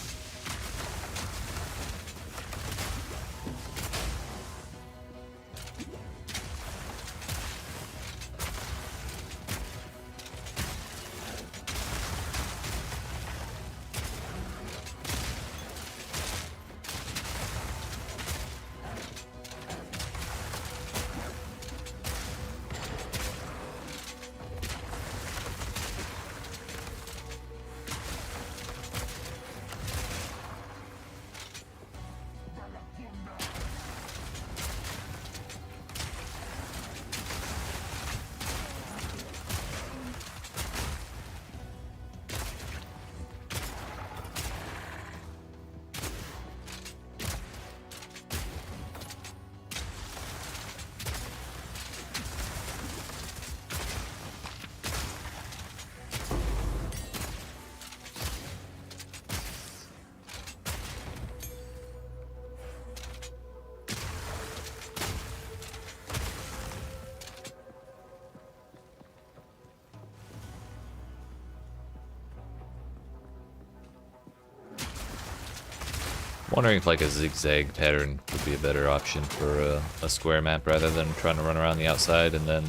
Wondering if like a zigzag pattern would be a better option for a square map rather than trying to run around the outside and then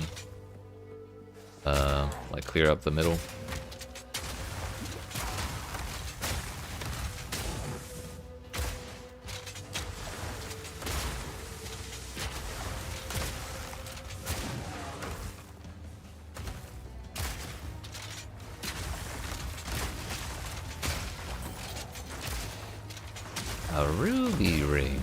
like clear up the middle. A ruby ring.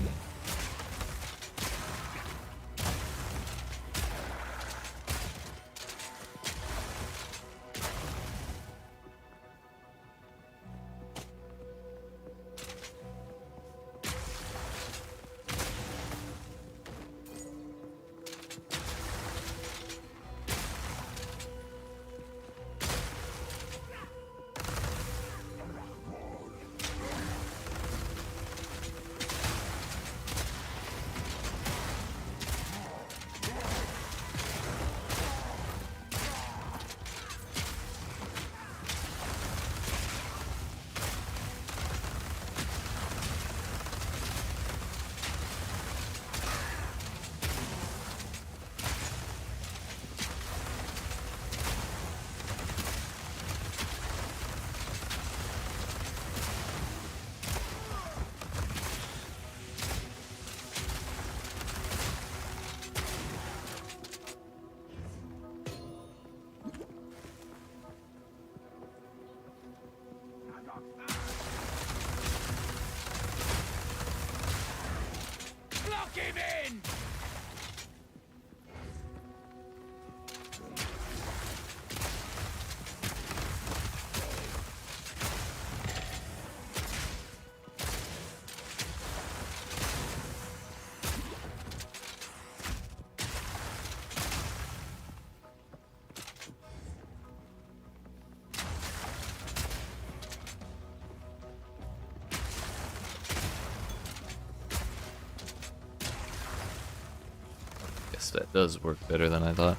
that does work better than I thought.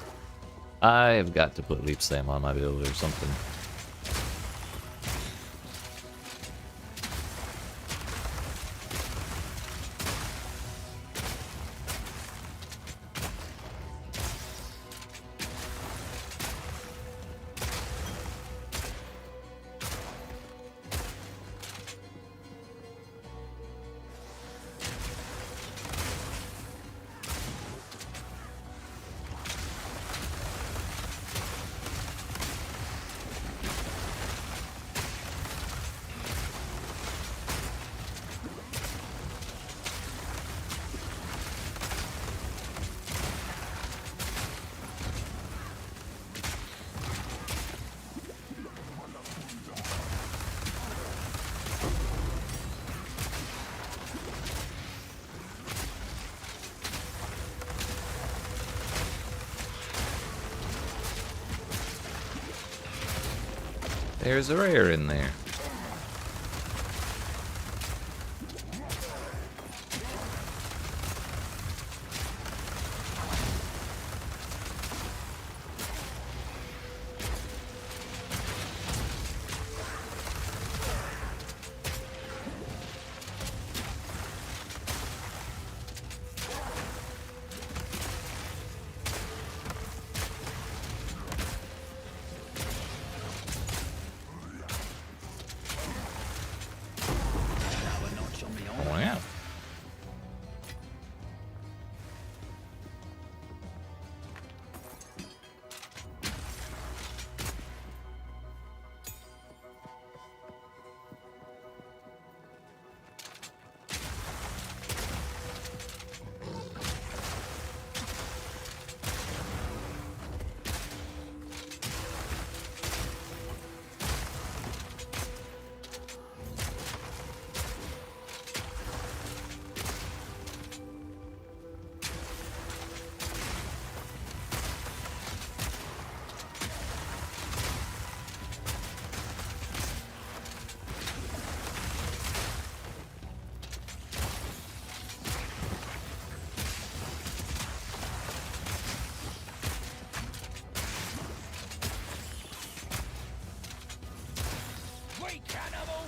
I have got to put Leap Slam on my build or something. There's a rare in there. Oh yeah. Wait, cannibal!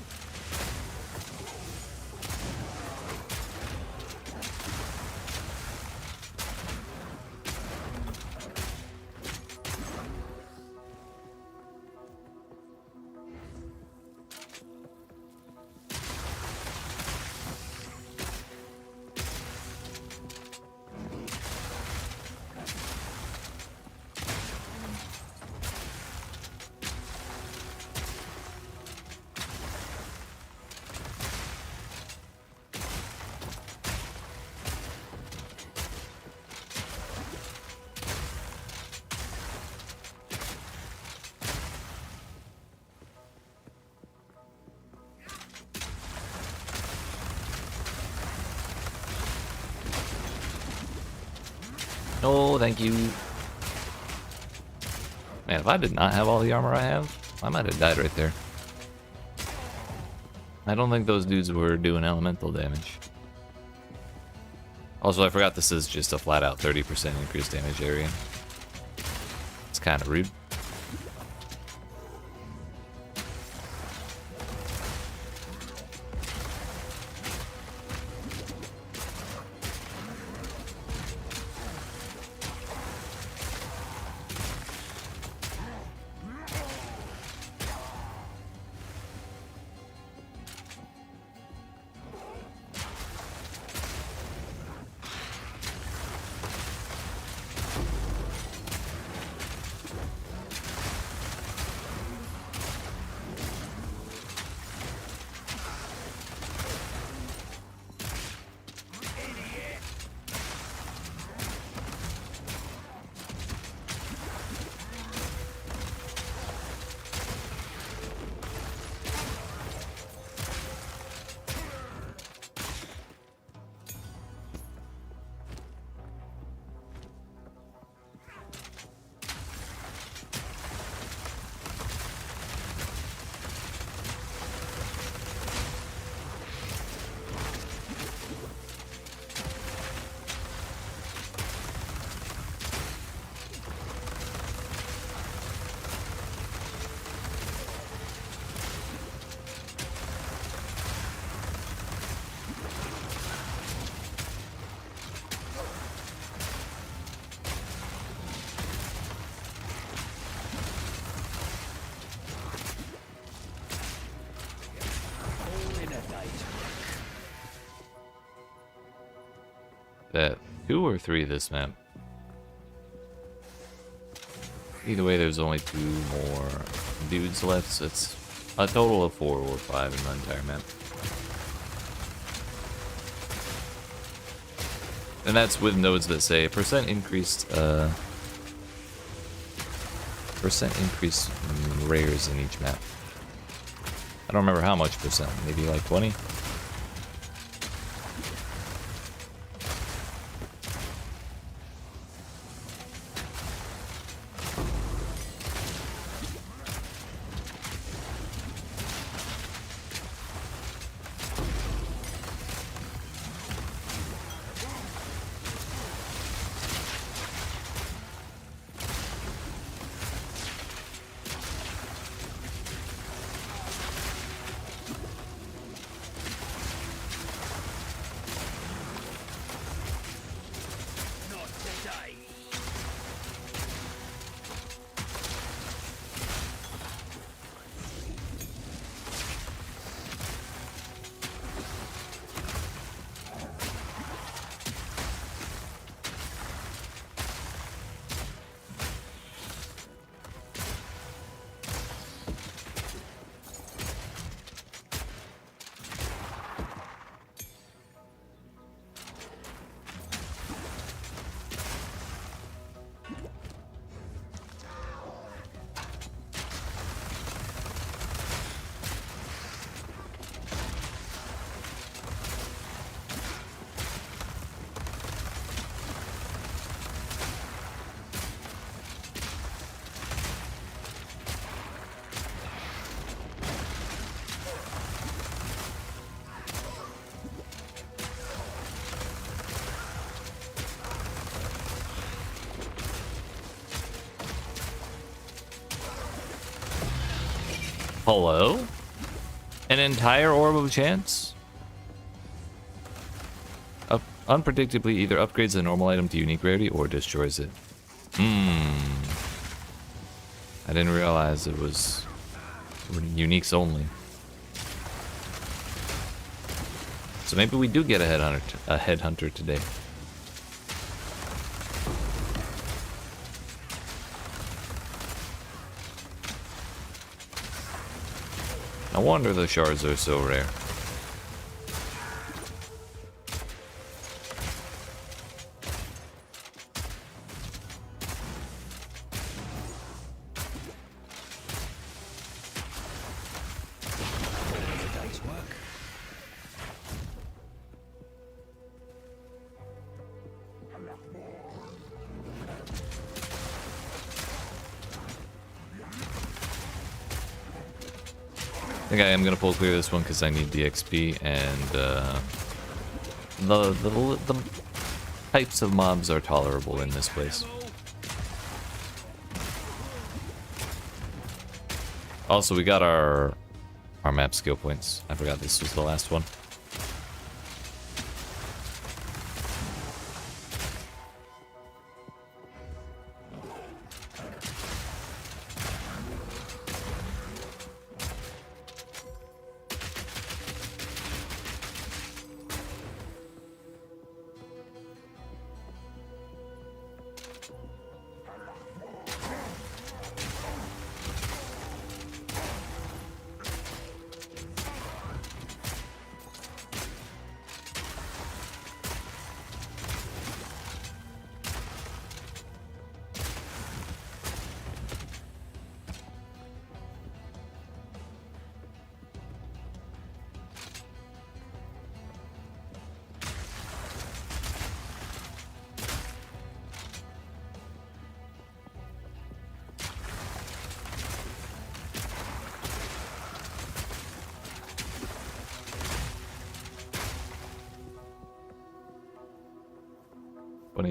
No, thank you. Man, if I did not have all the armor I have, I might have died right there. I don't think those dudes were doing elemental damage. Also, I forgot this is just a flat out 30% increased damage area. It's kind of rude. that 2 or 3 this map. Either way, there's only 2 more dudes left, so it's a total of 4 or 5 in the entire map. And that's with nodes that say percent increased rares in each map. I don't remember how much percent, maybe like 20? Not today. Hello? An entire orb of chance? Unpredictably either upgrades a normal item to unique rarity or destroys it. I didn't realize it was uniques only. So maybe we do get a headhunter today. No wonder the shards are so rare. Day's work. I think I am gonna pull clear this one because I need the XP and the types of mobs are tolerable in this place. Also, we got our map skill points. I forgot this was the last one.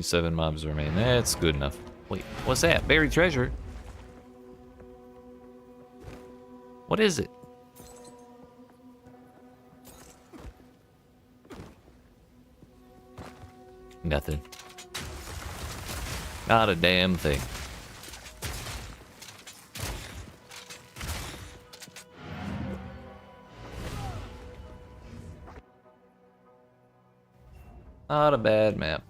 Seven mobs remain. That's good enough. Wait, what's that? Buried treasure? What is it? Nothing. Not a damn thing. Not a bad map.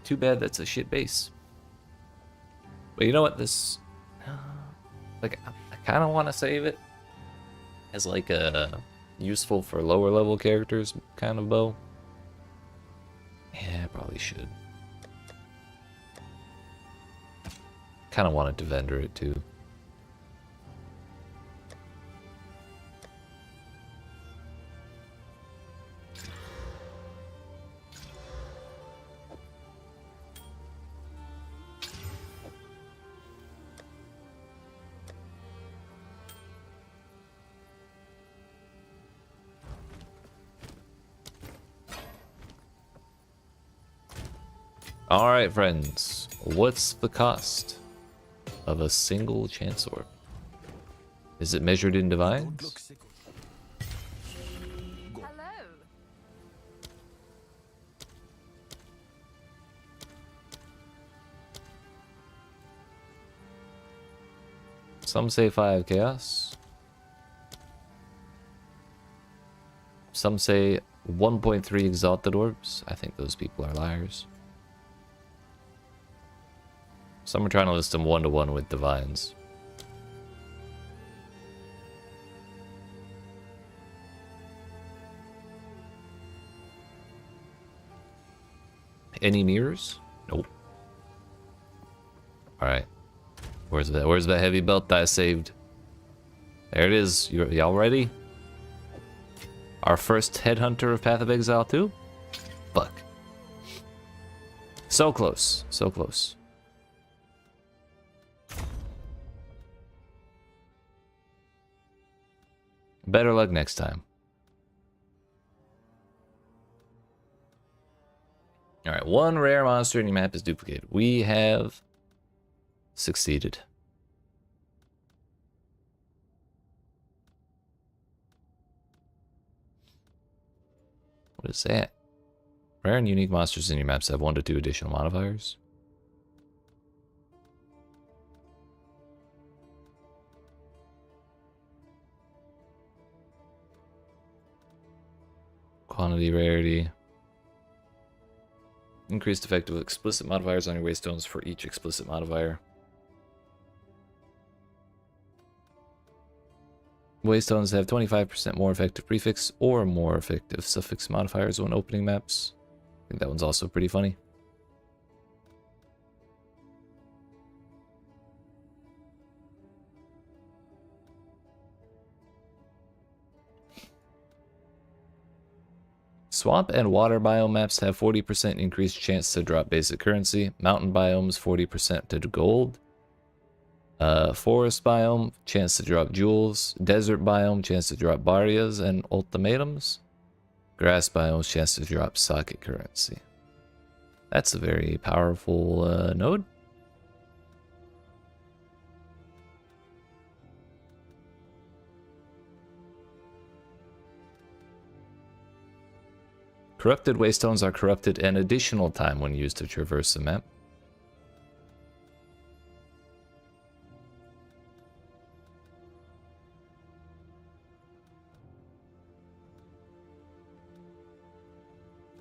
Too bad that's a shit base. But you know what? This, like, I kind of want to save it as like a useful for lower level characters kind of bow. Yeah, I probably should. Kind of wanted to vendor it too. Alright, friends. What's the cost of a single chance orb? Is it measured in divines? Hello. Some say 5 chaos. Some say 1.3 exalted orbs. I think those people are liars. Some are trying to list them 1-to-1 with divines. Any mirrors? Nope. Alright. Where's that heavy belt that I saved? There it is. Y'all ready? Our first headhunter of Path of Exile 2? Fuck. So close. So close. Better luck next time. Alright, one rare monster in your map is duplicated. We have succeeded. What is that? Rare and unique monsters in your maps have 1 to 2 additional modifiers. Quantity, rarity. Increased effect of explicit modifiers on your waystones for each explicit modifier. Waystones have 25% more effective prefix or more effective suffix modifiers when opening maps. I think that one's also pretty funny. Swamp and water biome maps have 40% increased chance to drop basic currency. Mountain biomes 40% to gold. Forest biome chance to drop jewels. Desert biome chance to drop barrias and ultimatums. Grass biome chance to drop socket currency. That's a very powerful node. Corrupted waystones are corrupted an additional time when used to traverse the map.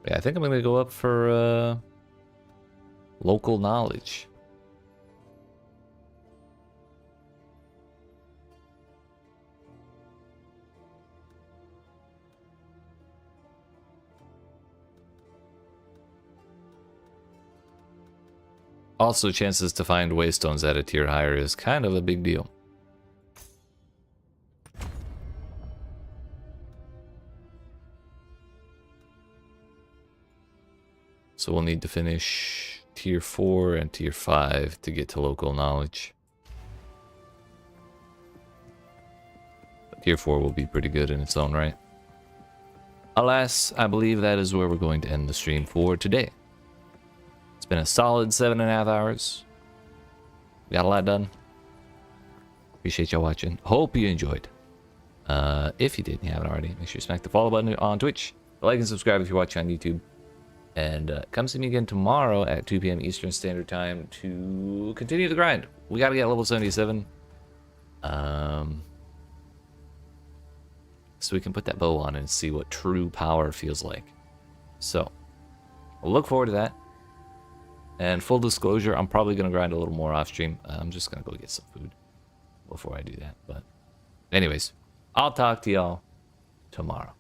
Yeah, I think I'm going to go up for local knowledge. Also, chances to find waystones at a tier higher is kind of a big deal. So we'll need to finish tier 4 and tier 5 to get to local knowledge. But tier 4 will be pretty good in its own right. Alas, I believe that is where we're going to end the stream for today. It's been a solid 7.5 hours. We got a lot done. Appreciate y'all watching. Hope you enjoyed. If you did and you haven't already, make sure you smack the follow button on Twitch. Like and subscribe if you're watching on YouTube. And come see me again tomorrow at 2 p.m. Eastern Standard Time to continue the grind. We got to get level 77. So we can put that bow on and see what true power feels like. So, we'll look forward to that. And full disclosure, I'm probably going to grind a little more off stream. I'm just going to go get some food before I do that. But anyways, I'll talk to y'all tomorrow.